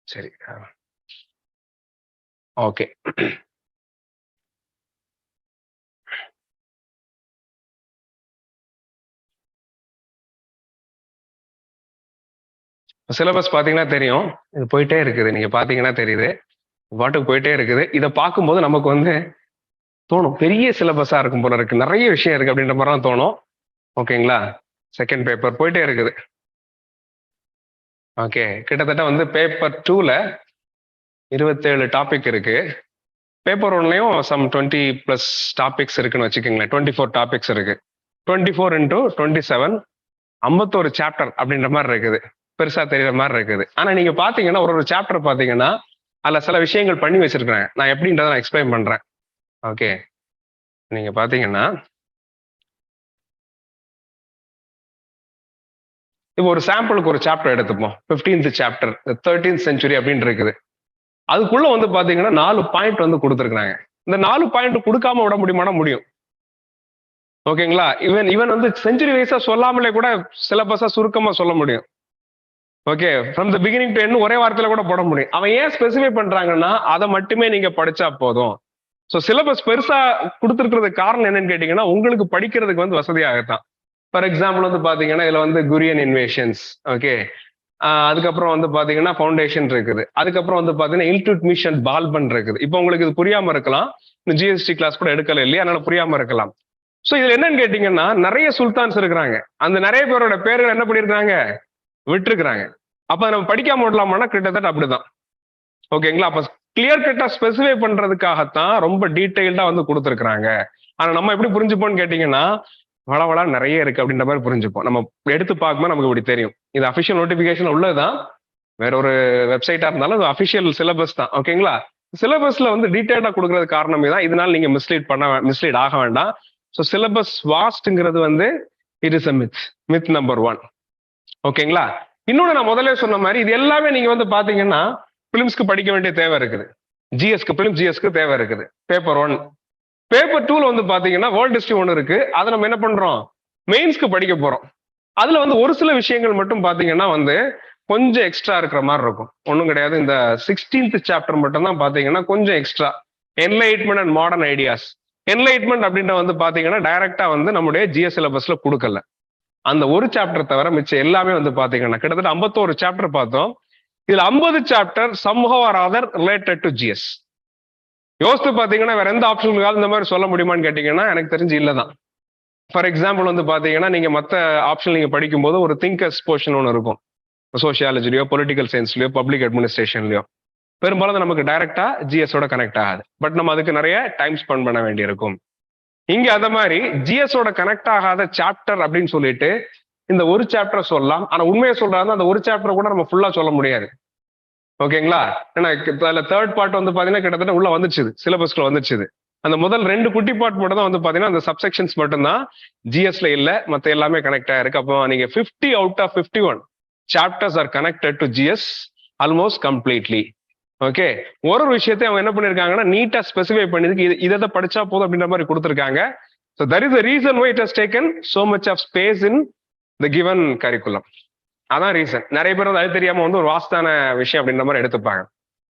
சரி, ஓகே. சிலபஸ் பாத்தீங்கன்னா தெரியும், இது போயிட்டே இருக்குது. நீங்க பாத்தீங்கன்னா தெரியுது, பாட்டுக்கு போயிட்டே இருக்குது. இதை பார்க்கும்போது நமக்கு வந்து தோணும் பெரிய சிலபஸா இருக்கும் போல இருக்கு, நிறைய விஷயம் இருக்கு அப்படின்ற மாதிரிலாம் தோணும். ஓகேங்களா? செகண்ட் பேப்பர் போயிட்டே இருக்குது. ஓகே, கிட்டத்தட்ட வந்து பேப்பர் 2ல 27 டாபிக் இருக்கு. பேப்பர் 1லயும் சம் 20+ டாபிக்ஸ் இருக்குன்னு வச்சுக்கோங்களேன். 24 டாபிக்ஸ் இருக்கு. 24 into 27 51 சாப்டர் அப்படின்ற மாதிரி இருக்குது. பெருசா தெரியற மாதிரி இருக்குது. ஆனா நீங்க பாத்தீங்கன்னா ஒரு சாப்டர் பாத்தீங்கன்னா அதுல சில விஷயங்கள் பண்ணி வச்சிருக்காங்க. நான் எப்படின்றத நான் எக்ஸ்பிளைன் பண்றேன். ஓகே, நீங்க பாத்தீங்கன்னா இப்போ ஒரு சாம்பிளுக்கு ஒரு சாப்டர் எடுத்துப்போம். 15th சாப்டர் 13th century அப்படின்னு இருக்குது. அதுக்குள்ள வந்து பாத்தீங்கன்னா 4 பாயிண்ட் வந்து கொடுத்துருக்காங்க. இந்த 4 பாயிண்ட் கொடுக்காம விட முடியுமானா முடியும். ஓகேங்களா? இவன் வந்து செஞ்சுரி வைஸா சொல்லாமலே கூட சிலபஸா சுருக்கமா சொல்ல முடியும். Okay, from the beginning to end ஒரே வாரத்துல கூட போட முடியும். அவன் ஏன் ஸ்பெசிஃபை பண்றாங்கன்னா அதை மட்டுமே நீங்க படிச்சா போதும். ஸோ சிலபஸ் பெருசா கொடுத்துருக்கிறதுக்கு காரணம் என்னன்னு கேட்டீங்கன்னா உங்களுக்கு படிக்கிறதுக்கு வந்து வசதியாகத்தான். ஃபார் எக்ஸாம்பிள் வந்து பாத்தீங்கன்னா இதுல வந்து குரியன் இன்வேஷன்ஸ், ஓகே, அதுக்கப்புறம் வந்து பாத்தீங்கன்னா ஃபவுண்டேஷன் இருக்குது. அதுக்கப்புறம் வந்து பாத்தீங்கன்னா இல்டுட்மிஷ் அண்ட் பால்பன் இருக்குது. இப்போ உங்களுக்கு இது புரியாம இருக்கலாம், ஜிஎஸ்டி கிளாஸ் கூட எடுக்கல இல்லையா, அதனால புரியாம இருக்கலாம். ஸோ இதுல என்னன்னு கேட்டீங்கன்னா நிறைய சுல்தான்ஸ் இருக்கிறாங்க. அந்த நிறைய பேரோட பேர்கள் என்ன பண்ணிருக்காங்க, விட்டுருக்குறாங்க. அப்ப நம்ம படிக்காம விடலாமான்னா கிட்டத்தட்ட அப்படிதான். ஓகேங்களா? அப்ப கிளியர் கட்டா ஸ்பெசிஃபை பண்றதுக்காகத்தான் ரொம்ப டீடைல்டா வந்து கொடுத்துருக்காங்க. ஆனா நம்ம எப்படி புரிஞ்சுப்போம்னு கேட்டீங்கன்னா வளவளா நிறைய இருக்கு அப்படின்ற மாதிரி புரிஞ்சுப்போம். நம்ம எடுத்து பார்க்கும்போது நமக்கு இப்படி தெரியும். இது அஃபிஷியல் நோட்டிபிகேஷன் உள்ளதுதான், வேற ஒரு வெப்சைட்டா இருந்தாலும் அது அஃபிஷியல் சிலபஸ் தான். ஓகேங்களா? சிலபஸ்ல வந்து டீடைல்டா கொடுக்கறது காரணமே தான். இதனால நீங்க மிஸ்லீட் ஆக வேண்டாம். ஸோ சிலபஸ் வாஸ்ட்ங்கிறது வந்து it is a myth number 1. ஓகேங்களா? இன்னொன்னு நான் முதல்ல சொன்ன மாதிரி இது எல்லாமே நீங்க வந்து பாத்தீங்கன்னா பிலிம்ஸ்க்கு படிக்க வேண்டிய தேவை இருக்குது, ஜிஎஸ்க்கு தேவை இருக்குது. பேப்பர் 1. பேப்பர் 2ல வந்து பாத்தீங்கன்னா வேர்ல்ட் ஹிஸ்டரி 1 இருக்கு. அதை நம்ம என்ன பண்றோம், மெயின்ஸ்க்கு படிக்க போறோம். அதுல வந்து ஒரு சில விஷயங்கள் மட்டும் பாத்தீங்கன்னா வந்து கொஞ்சம் எக்ஸ்ட்ரா இருக்கிற மாதிரி இருக்கும். ஒன்றும் கிடையாது. இந்த 16th சாப்டர் மட்டும் தான் பாத்தீங்கன்னா கொஞ்சம் extra, enlightenment and modern ideas. Enlightenment அப்படின்ற வந்து பாத்தீங்கன்னா டைரக்டா வந்து நம்முடைய ஜிஎஸ் சிலபஸ்ல கொடுக்கல. அந்த ஒரு சாப்டர் தவிர மிச்சம் எல்லாமே வந்து பாத்தீங்கன்னா கிட்டத்தட்ட 51 சாப்டர் பார்த்தோம். இதுல 50 chapter somehow or other related to GS. யோசித்து பாத்தீங்கன்னா வேற எந்த ஆப்ஷனுக்காக இந்த மாதிரி சொல்ல முடியுமான்னு கேட்டீங்கன்னா எனக்கு தெரிஞ்சு இல்லதான். ஃபார் எக்ஸாம்பிள் வந்து பாத்தீங்கன்னா நீங்க மற்ற ஆப்ஷன் நீங்க படிக்கும்போது ஒரு திங்கர்ஸ் போர்ஷன் ஒன்று இருக்கும், சோசியாலஜிலயோ பொலிட்டிக்கல் சயின்ஸ்லயோ பப்ளிக் அட்மினிஸ்ட்ரேஷன்லயோ. பெரும்பாலும் நமக்கு டைரக்டா ஜிஎஸோட கனெக்ட் ஆகாது. பட் நம்ம அதுக்கு நிறைய டைம் ஸ்பெண்ட் பண்ண வேண்டியிருக்கும். இங்க அத மாதிரி ஜிஎஸோட கனெக்ட் ஆகாத சாப்டர் அப்படின்னு சொல்லிட்டு இந்த ஒரு சாப்டர் சொல்லலாம். ஆனா உண்மையை சொல்றாங்க அந்த ஒரு சாப்டர் கூட நம்ம ஃபுல்லா சொல்ல முடியாது. ஓகேங்களா? ஏன்னா அதுல தேர்ட் பார்ட் வந்து பாத்தீங்கன்னா கிட்டத்தட்ட உள்ள வந்துச்சு, சிலபஸ்க்குள்ள வந்துச்சு. அந்த முதல் 2 குட்டி பார்ட் மட்டும் தான் வந்து பாத்தீங்கன்னா அந்த சப்செக்ஷன்ஸ் மட்டும்தான் ஜிஎஸ்ல இல்ல, மத்த எல்லாமே கனெக்ட் ஆயிருக்கு. அப்போ நீங்க 50 out of 51 chapters R connected to GS almost completely. Okay, ஒரு விஷயத்தை அவங்க என்ன பண்ணிருக்காங்கன்னா நீட்டா ஸ்பெசிஃபை பண்ணிருக்கு, இதை படிச்சா போதும் அப்படின்ற மாதிரி கொடுத்துருக்காங்க. So that is the reason why it has taken so much of space in the given curriculum. அதான் ரீசன். நிறைய பேர் வந்து அது தெரியாம வந்து ஒரு வாஸ்தான விஷயம் அப்படின்ற மாதிரி எடுத்துப்பாங்க.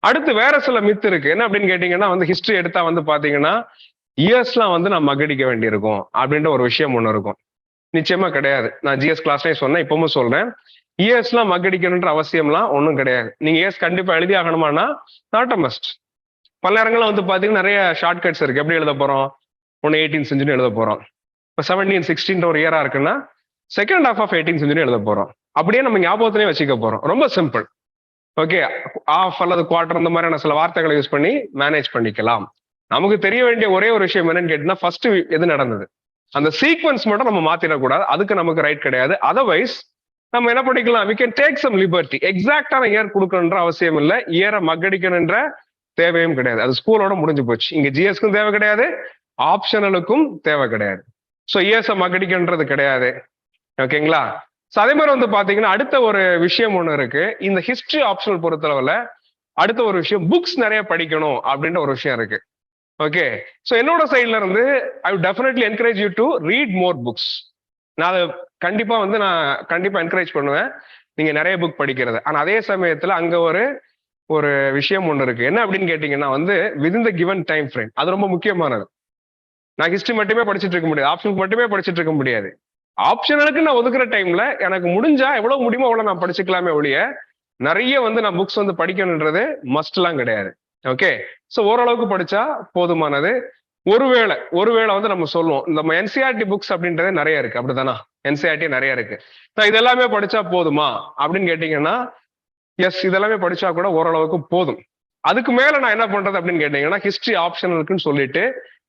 அடுத்து வேற சில மித்து இருக்கு. என்ன அப்படின்னு கேட்டீங்கன்னா வந்து ஹிஸ்டரி எடுத்தா வந்து பாத்தீங்கன்னா இயர்ஸ்லாம் வந்து நான் மகடிக்க வேண்டியிருக்கும் அப்படின்ற ஒரு விஷயம் ஒண்ணு இருக்கும். நிச்சயமா கிடையாது. நான் ஜிஎஸ் கிளாஸ்லயும் சொன்னேன், இப்பவும் சொல்றேன். இயர்ஸ்லாம் மக்கடிக்கணுன்ற அவசியம்லாம் ஒன்றும் கிடையாது. நீங்க இயர்ஸ் கண்டிப்பா எழுதி ஆகணுமானா நாட் அ மஸ்ட். பல நேரங்கள்ல வந்து பாத்தீங்கன்னா நிறைய ஷார்ட் கட்ஸ் இருக்கு. எப்படி எழுத போறோம்? ஒன்னு 18th செஞ்சுரி எழுத போறோம். இப்போ 17 16 ஒரு இயரா இருக்குன்னா second half of 18th century எழுத போறோம். அப்படியே நம்ம ஞாபகத்திலேயே வச்சுக்க போறோம். ரொம்ப சிம்பிள். ஓகே, ஆஃப் அல்லது குவார்டர் இந்த மாதிரியான சில வார்த்தைகளை யூஸ் பண்ணி மேனேஜ் பண்ணிக்கலாம். நமக்கு தெரிய வேண்டிய ஒரே ஒரு விஷயம் என்னன்னு கேட்டீங்கன்னா ஃபர்ஸ்ட் எது நடந்தது, அந்த சீக்வன்ஸ் மட்டும் நம்ம மாத்திடக்கூடாது. அதுக்கு நமக்கு ரைட் கிடையாது. அதர்வைஸ் நம்ம என்ன பண்ணிக்கலாம், we can take some liberty. எக்ஸாக்டான இயர் கொடுக்கணுன்ற அவசியம் இல்லை, இயரை மக்கடிக்கணுன்ற தேவையும் கிடையாது. அது ஸ்கூலோட முடிஞ்சு போச்சு. இங்க ஜிஎஸ்க்கும் தேவை கிடையாது, ஆப்ஷனலுக்கும் தேவை கிடையாது. ஸோ இயர்ஸை மக்கடிக்கணுன்றது கிடையாது. ஓகேங்களா? ஸோ அதே மாதிரி வந்து பாத்தீங்கன்னா அடுத்த ஒரு விஷயம் ஒண்ணு இருக்கு. இந்த ஹிஸ்டரி ஆப்ஷனல் பொறுத்தளவுல அடுத்த ஒரு விஷயம் புக்ஸ் நிறைய படிக்கணும் அப்படின்ற ஒரு விஷயம் இருக்கு. ஓகே, ஸோ என்னோட சைட்ல இருந்து I would definitely encourage you to read more books. நான் அதை கண்டிப்பா வந்து நான் கண்டிப்பா என்கரேஜ் பண்ணுவேன் நீங்க நிறைய புக் படிக்கிறது. ஆனா அதே சமயத்துல அங்க ஒரு விஷயம் ஒண்ணு இருக்கு. என்ன அப்படின்னு கேட்டீங்கன்னா வந்து within the given time frame. அது ரொம்ப முக்கியமானது. நான் ஹிஸ்டரி மட்டுமே படிச்சுட்டு இருக்க முடியாது, ஆப்ஷனுக்கு மட்டுமே படிச்சுட்டு இருக்க முடியாது. ஆப்ஷனலுக்கு நான் ஒதுக்குற டைம்ல எனக்கு முடிஞ்சா எவ்வளவு முடியுமோ அவ்வளவு நான் படிச்சுக்கலாமே ஒழிய நிறைய வந்து நான் புக்ஸ் வந்து படிக்கணுன்றது மஸ்ட் எல்லாம் கிடையாது. ஓகே, ஸோ ஓரளவுக்கு படிச்சா போதுமானது. ஒருவேளை வந்து நம்ம சொல்லுவோம் நம்ம என்சிஆர்டி புக்ஸ் அப்படின்றதே நிறைய இருக்கு, அப்படித்தானா? என்சிஆர்டி நிறைய இருக்கு. இதெல்லாமே படிச்சா போதுமா அப்படின்னு கேட்டீங்கன்னா எஸ், இதெல்லாமே படிச்சா கூட ஓரளவுக்கு போதும். அதுக்கு மேல நான் என்ன பண்றது அப்படின்னு கேட்டீங்கன்னா ஹிஸ்டரி ஆப்ஷனலுக்குன்னு சொல்லிட்டு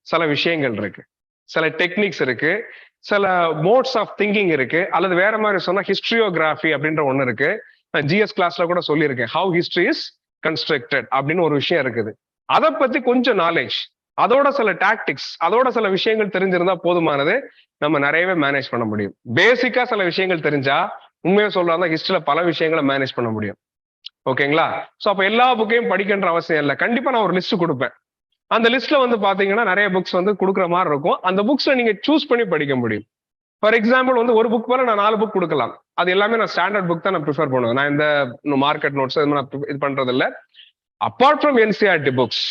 சில விஷயங்கள் இருக்கு, சில டெக்னிக்ஸ் இருக்கு, சில மோட்ஸ் ஆஃப் திங்கிங் இருக்கு. அல்லது வேற மாதிரி சொன்னா ஹிஸ்டரியோகிராஃபி அப்படின்ற ஒண்ணு இருக்கு. நான் ஜிஎஸ் கிளாஸ்ல கூட சொல்லியிருக்கேன், ஹவு ஹிஸ்டரி இஸ் கன்ஸ்ட்ரக்டட் அப்படின்னு ஒரு விஷயம் இருக்குது. அதை பத்தி கொஞ்சம் நாலேஜ், அதோட சில டாக்டிக்ஸ், அதோட சில விஷயங்கள் தெரிஞ்சிருந்தா போதுமானது. நம்ம நிறையவே மேனேஜ் பண்ண முடியும். பேசிக்கா சில விஷயங்கள் தெரிஞ்சா உண்மையை சொல்லலாம் ஹிஸ்டரியில பல விஷயங்களை மேனேஜ் பண்ண முடியும். ஓகேங்களா? ஸோ அப்ப எல்லா புக்கையும் படிக்கின்ற அவசியம் இல்லை. கண்டிப்பா நான் ஒரு லிஸ்ட் கொடுப்பேன். அந்த லிஸ்ட்ல வந்து பாத்தீங்கன்னா நிறைய புக்ஸ் வந்து கொடுக்குற மாதிரி இருக்கும். அந்த புக்ஸ்ல நீங்க சூஸ் பண்ணி படிக்க முடியும். ஃபார் எக்ஸாம்பிள் வந்து ஒரு புக் போல நான் 4 புக் கொடுக்கலாம். அது எல்லாமே நான் ஸ்டாண்டர்ட் புக் தான் நான் ப்ரிஃபர் பண்ணுவேன். நான் இந்த மார்க்கெட் நோட்ஸ் இது பண்றது இல்லை. Apart from NCERT books,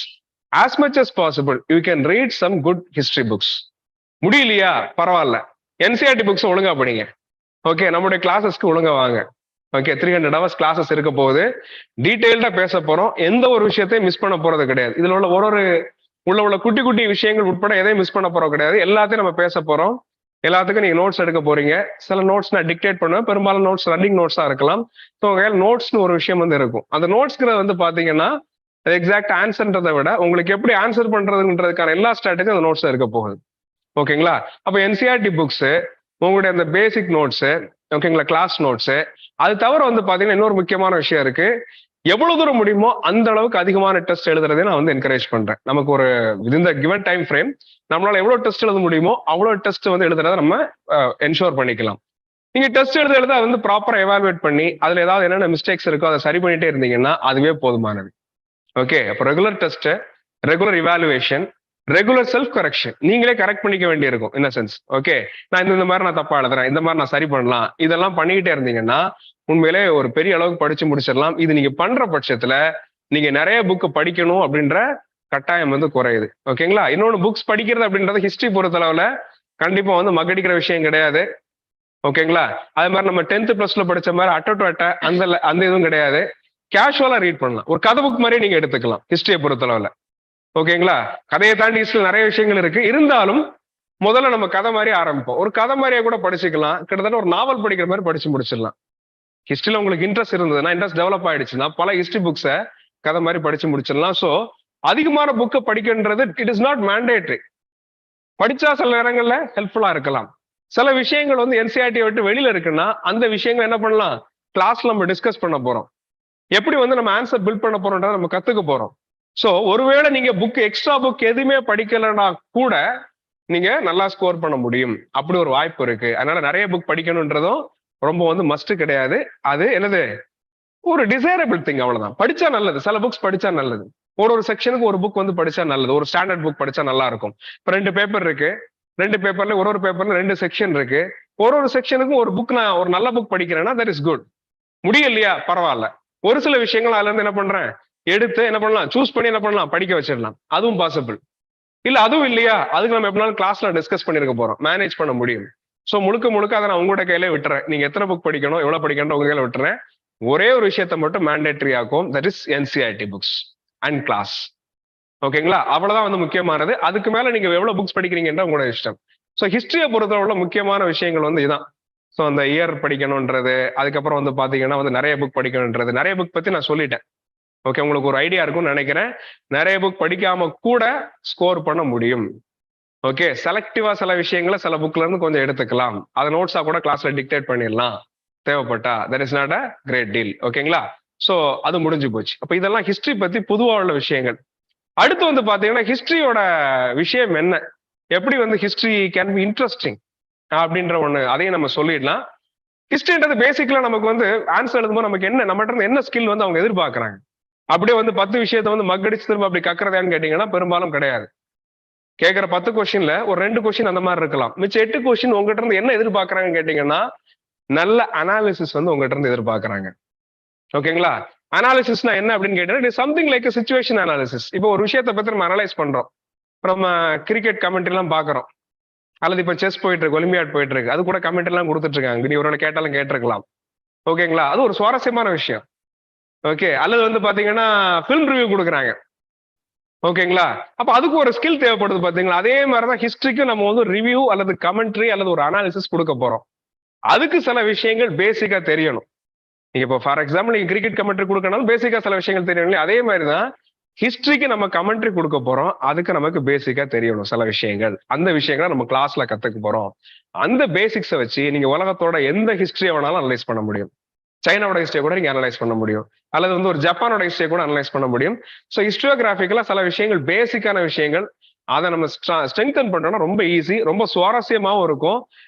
as much as possible you can read some good history books. முடியலையா பரவாயில்ல, என்சிஆர்டி புக்ஸ் ஒழுங்கா படிங்க. ஓகே, நம்மளுடைய கிளாஸஸ்க்கு ஒழுங்கா வாங்க. ஓகே, 300 hours கிளாஸஸ் இருக்க போகுது. டீடைல்டா பேச போறோம். எந்த ஒரு விஷயத்தையும் மிஸ் பண்ண போறது கிடையாது. இதுல உள்ள குட்டி குட்டி விஷயங்கள் உட்பட எதையும் மிஸ் பண்ண போறது கிடையாது. எல்லாத்தையும் நம்ம பேச போறோம். எல்லாத்துக்கும் நீங்க நோட்ஸ் எடுக்க போறீங்க. சில நோட்ஸ் நான் டிக்டேட் பண்ணுவேன். பெரும்பாலும் நோட்ஸ் ரன்னிங் நோட்ஸா இருக்கலாம். ஸோ நோட்ஸ்னு ஒரு விஷயம் வந்து இருக்கும். அந்த நோட்ஸ்ங்கிறது வந்து பாத்தீங்கன்னா எக்ஸாக்ட் ஆன்சர்ன்றதை விட உங்களுக்கு எப்படி ஆன்சர் பண்றதுன்றதுக்கான எல்லா ஸ்ட்ராட்டஜியும் அந்த நோட்ஸ்ல இருக்க போகுது. ஓகேங்களா? அப்ப என்சிஆர்டி புக்ஸ் உங்களுடைய அந்த பேசிக் நோட்ஸ், ஓகேங்களா, கிளாஸ் நோட்ஸ். அது தவிர வந்து பாத்தீங்கன்னா இன்னொரு முக்கியமான விஷயம் இருக்கு. எவ்வளவு தூரம் முடியுமோ அந்த அளவுக்கு அதிகமான டெஸ்ட் எழுதுறதே நான் வந்து என்கரேஜ் பண்றேன். நமக்கு ஒரு இந்த கிவன் டைம் ஃப்ரேம் நம்மளால எவ்வளவு டெஸ்ட் எழுத முடியுமோ அவ்வளவு டெஸ்ட் வந்து எழுதுறத நம்ம என்ஷோர் பண்ணிக்கலாம். நீங்க டெஸ்ட் எழுத வந்து ப்ராப்பரா எவாலுவேட் பண்ணி அதுல ஏதாவது என்னென்ன மிஸ்டேக்ஸ் இருக்கோ அதை சரி பண்ணிட்டே இருந்தீங்கன்னா அதுவே போதுமானது. ஓகே, அப்போ regular test, regular evaluation, regular self correction நீங்களே கரெக்ட் பண்ணிக்க வேண்டியிருக்கும். இன் சென்ஸ் ஓகே, நான் இந்த மாதிரி நான் தப்பா எழுதுறேன், இந்த மாதிரி நான் சரி பண்ணலாம், இதெல்லாம் பண்ணிக்கிட்டே இருந்தீங்கன்னா உண்மையிலே ஒரு பெரிய அளவுக்கு படிச்சு முடிச்சிடலாம். இது நீங்க பண்ற பட்சத்துல நீங்க நிறைய புக்கு படிக்கணும் அப்படின்ற கட்டாயம் வந்து குறையுது. ஓகேங்களா? இன்னொன்று புக்ஸ் படிக்கிறது அப்படின்றது ஹிஸ்டரி பொறுத்தளவுல கண்டிப்பா வந்து மக்கடிக்கிற விஷயம் கிடையாது. ஓகேங்களா? அதே மாதிரி நம்ம 10th +2 படிச்ச மாதிரி அட்ட அந்த இதுவும் கிடையாது. கேஷுவலா ரீட் பண்ணலாம். ஒரு கதை புக் மாதிரியே நீங்க எடுத்துக்கலாம் ஹிஸ்டரியை பொறுத்தளவுல. ஓகேங்களா? கதையை தாண்டி ஹிஸ்டரியில் நிறைய விஷயங்கள் இருக்கு. இருந்தாலும் முதல்ல நம்ம கதை மாதிரி ஆரம்பிப்போம். ஒரு கதை மாதிரியே கூட படிச்சுக்கலாம். கிட்டத்தட்ட ஒரு நாவல் படிக்கிற மாதிரி படிச்சு முடிச்சிடலாம். ஹிஸ்டரியில உங்களுக்கு இன்ட்ரெஸ்ட் இருந்ததுன்னா, இன்ட்ரெஸ்ட் டெவலப் ஆயிடுச்சுன்னா பல ஹிஸ்டரி புக்ஸை கதை மாதிரி படிச்சு முடிச்சிடலாம். ஸோ அதிகமான புக்கை படிக்கின்றது இட் இஸ் நாட் மேண்டேட்டரி. படிச்சா சில நேரங்கள்ல ஹெல்ப்ஃபுல்லா இருக்கலாம். சில விஷயங்கள் வந்து என்சிஆர்டியை விட்டு வெளியில இருக்குன்னா அந்த விஷயங்கள் என்ன பண்ணலாம், கிளாஸ்ல நம்ம டிஸ்கஸ் பண்ண போறோம். எப்படி வந்து நம்ம ஆன்சர் பில்ட் பண்ண போறோம்ன்றத நம்ம கத்துக்க போறோம். ஸோ ஒருவேளை நீங்க புக் எக்ஸ்ட்ரா புக் எதுவுமே படிக்கலன்னா கூட நீங்க நல்லா ஸ்கோர் பண்ண முடியும். அப்படி ஒரு வாய்ப்பு இருக்கு. அதனால நிறைய புக் படிக்கணும்ன்றதும் ரொம்ப வந்து மஸ்ட் கிடையாது. அது என்னது, ஒரு டிசைரபிள் திங், அவ்வளவுதான். படிச்சா நல்லது, சில புக்ஸ் படிச்சா நல்லது. ஒரு செக்ஷனுக்கு ஒரு புக் வந்து படிச்சா நல்லது. ஒரு ஸ்டாண்டர்ட் புக் படிச்சா நல்லா இருக்கும். இப்போ 2 பேப்பர் இருக்கு, 2 பேப்பர்ல ஒரு பேப்பர்ல 2 செக்ஷன் இருக்கு. ஒரு செக்ஷனுக்கும் ஒரு புக் நான் ஒரு நல்ல புக் படிக்கிறேன்னா தட் இஸ் குட். முடியலையா பரவாயில்ல. ஒரு சில விஷயங்கள் அதுல இருந்து என்ன பண்றேன் எடுத்து என்ன பண்ணலாம் சூஸ் பண்ணி என்ன பண்ணலாம் படிக்க வச்சிடலாம். அதுவும் பாசிபிள். இல்ல அதுவும் இல்லையா அதுக்கு நம்ம எப்படினாலும் கிளாஸ்ல டிஸ்கஸ் பண்ணிருக்க போறோம், மேனேஜ் பண்ண முடியும். ஸோ முழுக்க அதை நான் உங்களோட கையில விட்டுறேன். நீங்க எத்தனை புக் படிக்கணும் எவ்வளவு படிக்கணும் உங்க கையில விட்டுறேன். ஒரே ஒரு விஷயத்த மட்டும் மேண்டேட்டரி ஆகும், that is NCERT books and class. ஓகேங்களா, அவ்வளவுதான் வந்து முக்கியமானது. அதுக்கு மேல நீங்க எவ்வளவு புக்ஸ் படிக்கிறீங்கன்ற உங்களோட இஷ்டம். ஸோ ஹிஸ்டரியை பொறுத்தவரை முக்கியமான விஷயங்கள் வந்து இதுதான். ஸோ அந்த இயர் படிக்கணும்ன்றது, அதுக்கப்புறம் வந்து பாத்தீங்கன்னா வந்து நிறைய புக் படிக்கணும்ன்றது. நிறைய புக் பத்தி நான் சொல்லிட்டேன். ஓகே, உங்களுக்கு ஒரு ஐடியா இருக்கும்னு நினைக்கிறேன். நிறைய புக் படிக்காம கூட ஸ்கோர் பண்ண முடியும். ஓகே, செலக்டிவா சில விஷயங்களை சில புக்ல இருந்து கொஞ்சம் எடுத்துக்கலாம். அதை நோட்ஸா கூட கிளாஸ்ல டிக்டேட் பண்ணிடலாம் தேவைப்பட்டா. That is not a great deal. ஓகேங்களா, ஸோ அது முடிஞ்சு போச்சு. அப்ப இதெல்லாம் ஹிஸ்டரி பத்தி பொதுவா உள்ள விஷயங்கள். அடுத்து வந்து பாத்தீங்கன்னா ஹிஸ்டரியோட விஷயம் என்ன, எப்படி வந்து ஹிஸ்டரி கேன் பி இன்ட்ரெஸ்டிங் அப்படின்ற ஒண்ணு அதையும் நம்ம சொல்லிடலாம். ஹிஸ்டரின்றது பேசிக்கலா நமக்கு வந்து ஆன்சர் எழுதும்போது நமக்கு என்ன நம்மகிட்ட இருந்து என்ன ஸ்கில் வந்து அவங்க எதிர்பார்க்கறாங்க. அப்படியே வந்து 10 விஷயத்த வந்து மக்கடிச்சு திரும்ப அப்படி கக்குறதான்னு கேட்டீங்கன்னா பெரும்பாலும் கிடையாது. கேட்கிற 10 கொஸ்டின்ல ஒரு 2 கொஸ்டின் அந்த மாதிரி இருக்கலாம். மிச்சம் 8 கொஸ்டின் உங்ககிட்ட இருந்து என்ன எதிர்பார்க்கறாங்கன்னு கேட்டீங்கன்னா நல்ல அனாலிசிஸ் வந்து உங்ககிட்ட இருந்து எதிர்பார்க்கறாங்க. ஓகேங்களா, அனாலிசிஸ்னா என்ன அப்படின்னு கேட்டீங்கன்னா சம்திங் லைக் சிச்சுவேஷன் அனாலிசிஸ். இப்போ ஒரு விஷயத்தை பத்தி நம்ம அனலைஸ் பண்றோம். நம்ம கிரிக்கெட் கமெண்ட்ரி எல்லாம் பாக்குறோம், அல்லது இப்ப செஸ் போயிட்டு இருக்கு, ஒலிம்பியாட் போயிட்டு இருக்கு, அது கூட கமெண்ட் எல்லாம் கொடுத்துட்டு இருக்காங்க. நீ ஒரு கேட்டாலும் கேட்டிருக்கலாம். ஓகேங்களா, அது ஒரு சுவாரஸ்யமான விஷயம். ஓகே, அல்லது வந்து பாத்தீங்கன்னா ஃபிலிம் ரிவ்யூ கொடுக்குறாங்க. ஓகேங்களா, அப்ப அதுக்கு ஒரு ஸ்கில் தேவைப்படுது பாத்தீங்களா. அதே மாதிரிதான் ஹிஸ்டரிக்கும் நம்ம வந்து ரிவ்யூ அல்லது கமெண்ட்ரி அல்லது ஒரு அனாலிசிஸ் கொடுக்க போறோம். அதுக்கு சில விஷயங்கள் பேசிக்கா தெரியணும். நீங்க இப்போ ஃபார் எக்ஸாம்பிள் நீங்க கிரிக்கெட் கமெண்ட்ரி கொடுக்கணும், பேசிக்கா சில விஷயங்கள் தெரியணும். அதே மாதிரிதான் ஹிஸ்டரிக்கு நம்ம கமெண்ட்ரி கொடுக்க போறோம், அதுக்கு நமக்கு பேசிக்கா தெரியணும் சில விஷயங்கள். அந்த விஷயங்களை நம்ம கிளாஸ்ல கத்துக்க போறோம். அந்த பேசிக்ஸை வச்சு நீங்க உலகத்தோட எந்த ஹிஸ்டரியை வேணாலும் அனலைஸ் பண்ண முடியும். சைனாவோட ஹிஸ்டரியை கூட நீங்க அனலைஸ் பண்ண முடியும், அல்லது வந்து ஒரு ஜப்பானோட ஹிஸ்டரியை கூட அனலைஸ் பண்ண முடியும். ஸோ ஹிஸ்டரியோகிராஃபிக்கலா சில விஷயங்கள் பேசிக்கான விஷயங்கள் அதை நம்ம ஸ்ட்ரெங்தன் பண்றோம்னா ரொம்ப ஈஸி, ரொம்ப சுவாரஸ்யமாவும் இருக்கும்.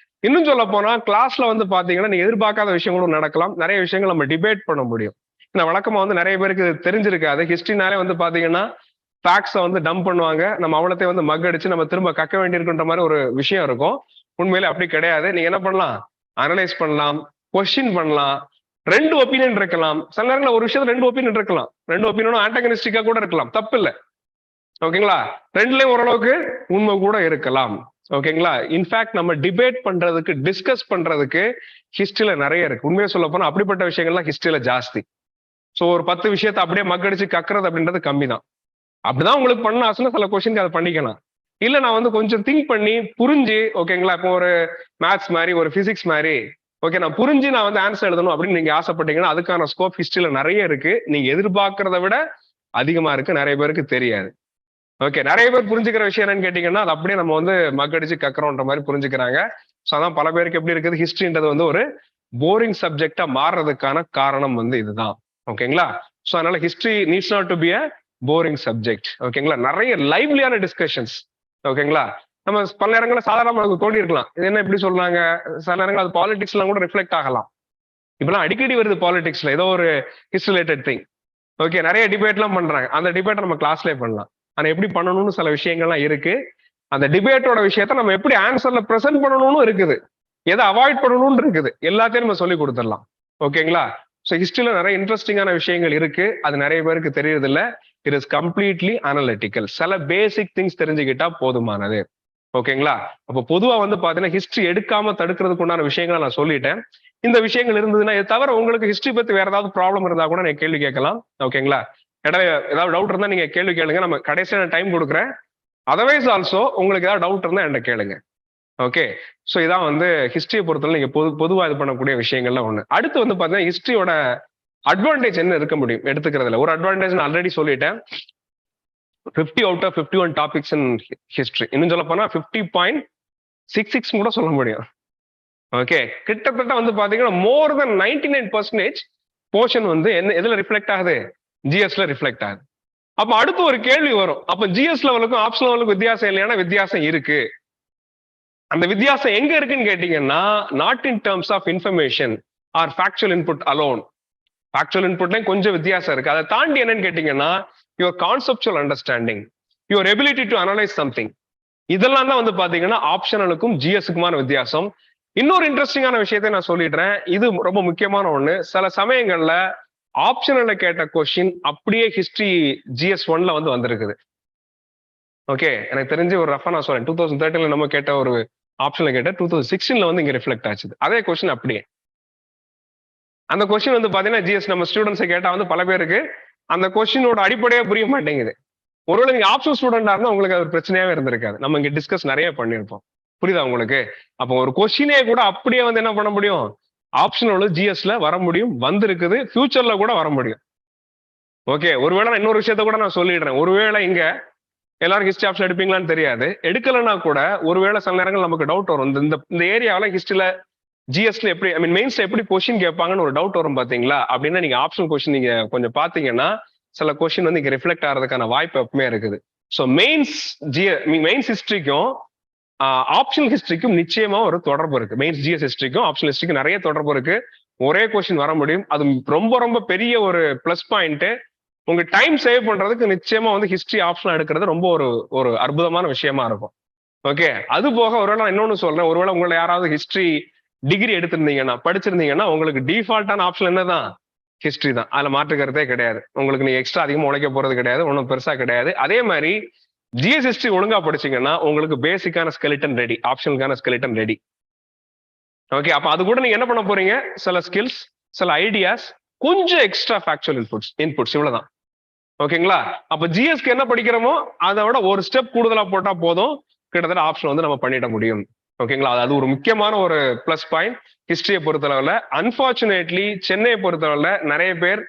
இன்னும் சொல்ல போனா கிளாஸ்ல வந்து பாத்தீங்கன்னா நீங்க எதிர்பார்க்காத விஷயங்களும் நடக்கலாம். நிறைய விஷயங்கள் நம்ம டிபேட் பண்ண முடியும். ஏன்னா வழக்கமா வந்து நிறைய பேருக்கு தெரிஞ்சிருக்காது. ஹிஸ்டரினாலே வந்து பாத்தீங்கன்னா ஃபேக்ட்ஸை வந்து டம்ப் பண்ணுவாங்க, நம்ம அவ்வளோத்தையும் வந்து மக் அடிச்சு நம்ம திரும்ப கக்க வேண்டியிருக்குன்ற மாதிரி ஒரு விஷயம் இருக்கும். உண்மையிலே அப்படி கிடையாது. நீங்க என்ன பண்ணலாம், அனலைஸ் பண்ணலாம், கொஸ்டின் பண்ணலாம், 2 ஒப்பீனியன் இருக்கலாம். சில நேரங்களில் ஒரு விஷயத்துல 2 ஒப்பீனியன் இருக்கலாம். 2 ஒப்பீனியனும் ஆன்டகனிஸ்டிக்கா கூட இருக்கலாம், தப்பு இல்லை. ஓகேங்களா, 2லயும் ஓரளவுக்கு உண்மை கூட இருக்கலாம். ஓகேங்களா, இன்ஃபேக்ட் நம்ம டிபேட் பண்றதுக்கு டிஸ்கஸ் பண்றதுக்கு ஹிஸ்டரியில நிறைய இருக்கு. உண்மையை சொல்ல போனா அப்படிப்பட்ட விஷயங்கள்லாம் ஹிஸ்டரியில ஜாஸ்தி. ஸோ ஒரு 10 விஷயத்தை அப்படியே மக்கடிச்சு கக்குறது அப்படின்றது கம்மி தான். அப்படிதான் உங்களுக்கு பண்ண ஆசைன்னா சில கொஸ்டினுக்கு அதை பண்ணிக்கலாம். இல்ல நான் வந்து கொஞ்சம் திங்க் பண்ணி புரிஞ்சு, ஓகேங்களா, இப்போ ஒரு மேத்ஸ் மாதிரி ஒரு பிசிக்ஸ் மாதிரி ஓகே நான் புரிஞ்சு நான் வந்து ஆன்சர் எழுதணும் அப்படின்னு நீங்க ஆசைப்பட்டீங்கன்னா அதுக்கான ஸ்கோப் ஹிஸ்டரியில நிறைய இருக்கு. நீங்க எதிர்பார்க்கறத விட அதிகமா இருக்கு, நிறைய பேருக்கு தெரியாது. ஓகே, நிறைய பேர் புரிஞ்சுக்கிற விஷயம் என்னன்னு கேட்டீங்கன்னா அது அப்படியே நம்ம வந்து மக்கடிச்சு கக்குறோன்ற மாதிரி புரிஞ்சுக்கிறாங்க. ஸோ அதான் பல பேருக்கு எப்படி இருக்குது, ஹிஸ்டரின்றது வந்து ஒரு போரிங் சப்ஜெக்டா மாறுறதுக்கான காரணம் வந்து இதுதான். ஓகேங்களா, ஸோ அதனால history needs not to be a boring subject. ஓகேங்களா, நிறைய லைவ்லியான டிஸ்கஷன்ஸ். ஓகேங்களா, நம்ம பல நேரங்களில் சாதாரணமாக தோண்டி இருக்கலாம், இது என்ன இப்படி சொல்றாங்க. சில நேரங்கள் அது பாலிடிக்ஸ் எல்லாம் கூட ரிஃப்ளெக்ட் ஆகலாம். இப்பெல்லாம் அடிக்கடி வருது பாலிடிக்ஸ்ல ஏதோ ஒரு ஹிஸ்டரி ரிலேட்டட் திங். ஓகே, நிறைய டிபேட் எல்லாம் பண்றாங்க. அந்த டிபேட்டை நம்ம கிளாஸ்லேயே பண்ணலாம். ஆனா எப்படி பண்ணணும்னு சில விஷயங்கள்லாம் இருக்கு. அந்த டிபேட்டோட விஷயத்த நம்ம எப்படி ஆன்சர்ல ப்ரெசென்ட் பண்ணணும்னு இருக்குது, எதை அவாய்ட் பண்ணணும்னு இருக்குது, எல்லாத்தையும் நம்ம சொல்லி கொடுத்துடலாம். ஓகேங்களா, ஸோ ஹிஸ்டரியில நிறைய இன்ட்ரெஸ்டிங்கான விஷயங்கள் இருக்கு, அது நிறைய பேருக்கு தெரியறது இல்லை. It is completely analytical. சில பேசிக் திங்ஸ் தெரிஞ்சுக்கிட்டா போதுமானது. ஓகேங்களா, அப்போ பொதுவா வந்து பாத்தீங்கன்னா ஹிஸ்டரி எடுக்காம தடுக்கிறதுக்கு உண்டான விஷயங்களை நான் சொல்லிட்டேன். இந்த விஷயங்கள் இருந்ததுன்னா இது தவிர உங்களுக்கு ஹிஸ்டரி பத்தி வேற ஏதாவது ப்ராப்ளம் இருந்தா கூட நீங்க கேள்வி கேட்கலாம். ஓகேங்களா, ஏதாவது டவுட் இருந்தா நீங்க கேள்வி கேளுங்க, நம்ம கடைசியான டைம் கொடுக்குறேன். அதர்வைஸ் ஆல்சோ உங்களுக்கு ஏதாவது டவுட் இருந்தா என்கிட்ட கேளுங்க. ஓகே, ஸோ இதான் வந்து ஹிஸ்டரியை பொறுத்தவரை நீங்க பொதுவாக இது பண்ணக்கூடிய விஷயங்கள்லாம் ஒண்ணு. அடுத்து வந்து பாத்தீங்கன்னா ஹிஸ்டரியோட அட்வான்டேஜ் என்ன இருக்க முடியும் எடுத்துக்கிறதுல. ஒரு அட்வான்டேஜ் நான் ஆல்ரெடி சொல்லிட்டேன், 50 out of 51 topics in history. இன்னும் சொல்ல போனா 50.66 கூட சொல்ல முடியும். ஓகே, கிட்டத்தட்ட வந்து பாத்தீங்கன்னா மோர் தென் 99% போர்ஷன் வந்து என்ன எதுல ரிஃப்ளெக்ட் ஆகுது, ஜிஎஸ்ல ரிஃப்ளெக்ட் ஆகுது. அப்ப அடுத்து ஒரு கேள்வி வரும், அப்ப ஜிஎஸ் லெவலுக்கும் ஆப்ஷன் லெவலுக்கும் வித்தியாசம் இல்லைன்னா வித்தியாசம் இருக்கு. அந்த வித்தியாசம் எங்க இருக்குன்னு கேட்டீங்கன்னா not in terms of information or factual input alone. Factual இன்புட்லயும் கொஞ்சம் வித்தியாசம் இருக்கு. அதை தாண்டி என்னன்னு கேட்டீங்கன்னா your conceptual understanding, your ability to analyse something. இதெல்லாம் தான் வந்து பாத்தீங்கன்னா ஆப்ஷனலுக்கும் ஜிஎஸ்க்குமான வித்தியாசம். இன்னொரு இன்ட்ரெஸ்டிங்கான விஷயத்தை நான் சொல்லிடுறேன். இது ரொம்ப முக்கியமான ஒண்ணு. சில சமயங்கள்ல ஆப்ஷனல்ல கேட்ட கொஸ்டின் அப்படியே ஹிஸ்டரி ஜிஎஸ் 1ல வந்து வந்திருக்குது. ஓகே, எனக்கு தெரிஞ்சு ஒரு ரஃபா நான் சொல்றேன். 2013ல நம்ம கேட்ட ஒரு ஆப்ஷன்ல கேட்ட 2016ல வந்து இங்க ரிஃப்ளெக்ட் ஆச்சு. அதே கொஸ்டின் அப்படியே. அந்த கொஸ்டின் வந்து பாத்தீங்கன்னா ஜிஎஸ் நம்ம ஸ்டூடெண்ட்ஸை கேட்டா வந்து பல பேருக்கு அந்த கொஸ்டினோட அடிப்படையே புரிய மாட்டேங்குது. ஒருவேளை நீங்க ஆப்ஷன் ஸ்டூடெண்டா இருந்தா உங்களுக்கு அது பிரச்சனையாவே இருந்திருக்காது. நம்ம இங்க டிஸ்கஸ் நிறைய பண்ணிருப்போம். புரியுதா உங்களுக்கு? அப்போ ஒரு கொஸ்டினே கூட அப்படியே வந்து என்ன பண்ண முடியும், ஆப்ஷனோட ஜிஎஸ்ல வர முடியும், வந்திருக்குது, ஃபியூச்சர்ல கூட வர முடியும். ஓகே, ஒருவேளை நான் இன்னொரு விஷயத்த கூட நான் சொல்லிடுறேன். ஒருவேளை இங்க எல்லாரும் ஹிஸ்டரி ஆப்ஷன் எடுப்பீங்களான்னு தெரியாது. எடுக்கலன்னா கூட ஒருவேளை சில நேரங்கள் நமக்கு டவுட் வரும். இந்த ஏரியாவில ஹிஸ்டரியில ஜிஎஸ்ல எப்படி, ஐ மீன் மெயின்ஸ்ல எப்படி கொஸ்டின் கேட்பாங்கன்னு ஒரு டவுட் வரும் பாத்தீங்களா? அப்படின்னா நீங்க ஆப்ஷன் கொஸ்டின் நீங்க கொஞ்சம் பாத்தீங்கன்னா சில கொஸ்டின் வந்து இங்க ரிஃப்ளெக்ட் ஆகிறதுக்கான வாய்ப்பு எப்பவுமே இருக்குது. ஸோ மெயின்ஸ் ஹிஸ்டரிக்கும் ஆப்ஷனல் ஹிஸ்டரிக்கும் நிச்சயமா ஒரு தொடர்பு இருக்கு. மெயின்ஸ் ஜிஎஸ் ஹிஸ்டரிக்கும் ஆப்ஷனல் ஹிஸ்டரிக்கும் நிறைய தொடர்பு இருக்கு. ஒரே கொஸ்டின் வர முடியும். அது ரொம்ப ரொம்ப பெரிய ஒரு பிளஸ் பாயிண்ட். உங்க டைம் சேவ் பண்றதுக்கு நிச்சயமா வந்து ஹிஸ்டரி ஆப்ஷன் எடுக்கிறது ரொம்ப ஒரு அற்புதமான விஷயமா இருக்கும். ஓகே, அது போக ஒருவேளை நான் இன்னொன்னு சொல்றேன். ஒருவேளை உங்களை யாராவது ஹிஸ்டரி டிகிரி எடுத்திருந்தீங்கன்னா படிச்சிருந்தீங்கன்னா உங்களுக்கு டிஃபால்ட்டான ஆப்ஷன் என்னதான் ஹிஸ்டரி தான். அதுல மாற்றுக்கிறதே கிடையாது. உங்களுக்கு நீங்க எக்ஸ்ட்ரா அதிகமா உழைக்க போறது கிடையாது, ஒன்றும் பெருசா கிடையாது. அதே மாதிரி ஜிஎஸ் ஹிஸ்டரி ஒழுங்கா படிச்சீங்கன்னா உங்களுக்கு பேசிக்கான ஸ்கெலிட்டன் ரெடி, ஆப்ஷனுக்கான ஸ்கெலிட்டன் ரெடி. ஓகே, அப்ப அது கூட நீங்க என்ன பண்ண போறீங்க, சில ஸ்கில்ஸ், சில ஐடியாஸ், கொஞ்சம் எக்ஸ்ட்ரா ஃபேக்சுவல் இன்புட்ஸ் இவ்வளவுதான். ஓகேங்களா? அப்ப ஜிஎஸ்க்கு என்ன படிக்கிறோமோ அதை விட ஒரு ஸ்டெப் கூடுதலா போட்டா போதும், கிட்டத்தட்ட ஆப்ஷன் வந்து நம்ம பண்ணிட முடியும். ஓகேங்களா? அது ஒரு முக்கியமான ஒரு பிளஸ் பாயிண்ட் ஹிஸ்டரியை பொறுத்தளவுல. அன்பார்ச்சுனேட்லி சென்னையை பொறுத்தளவுல நிறைய பேர்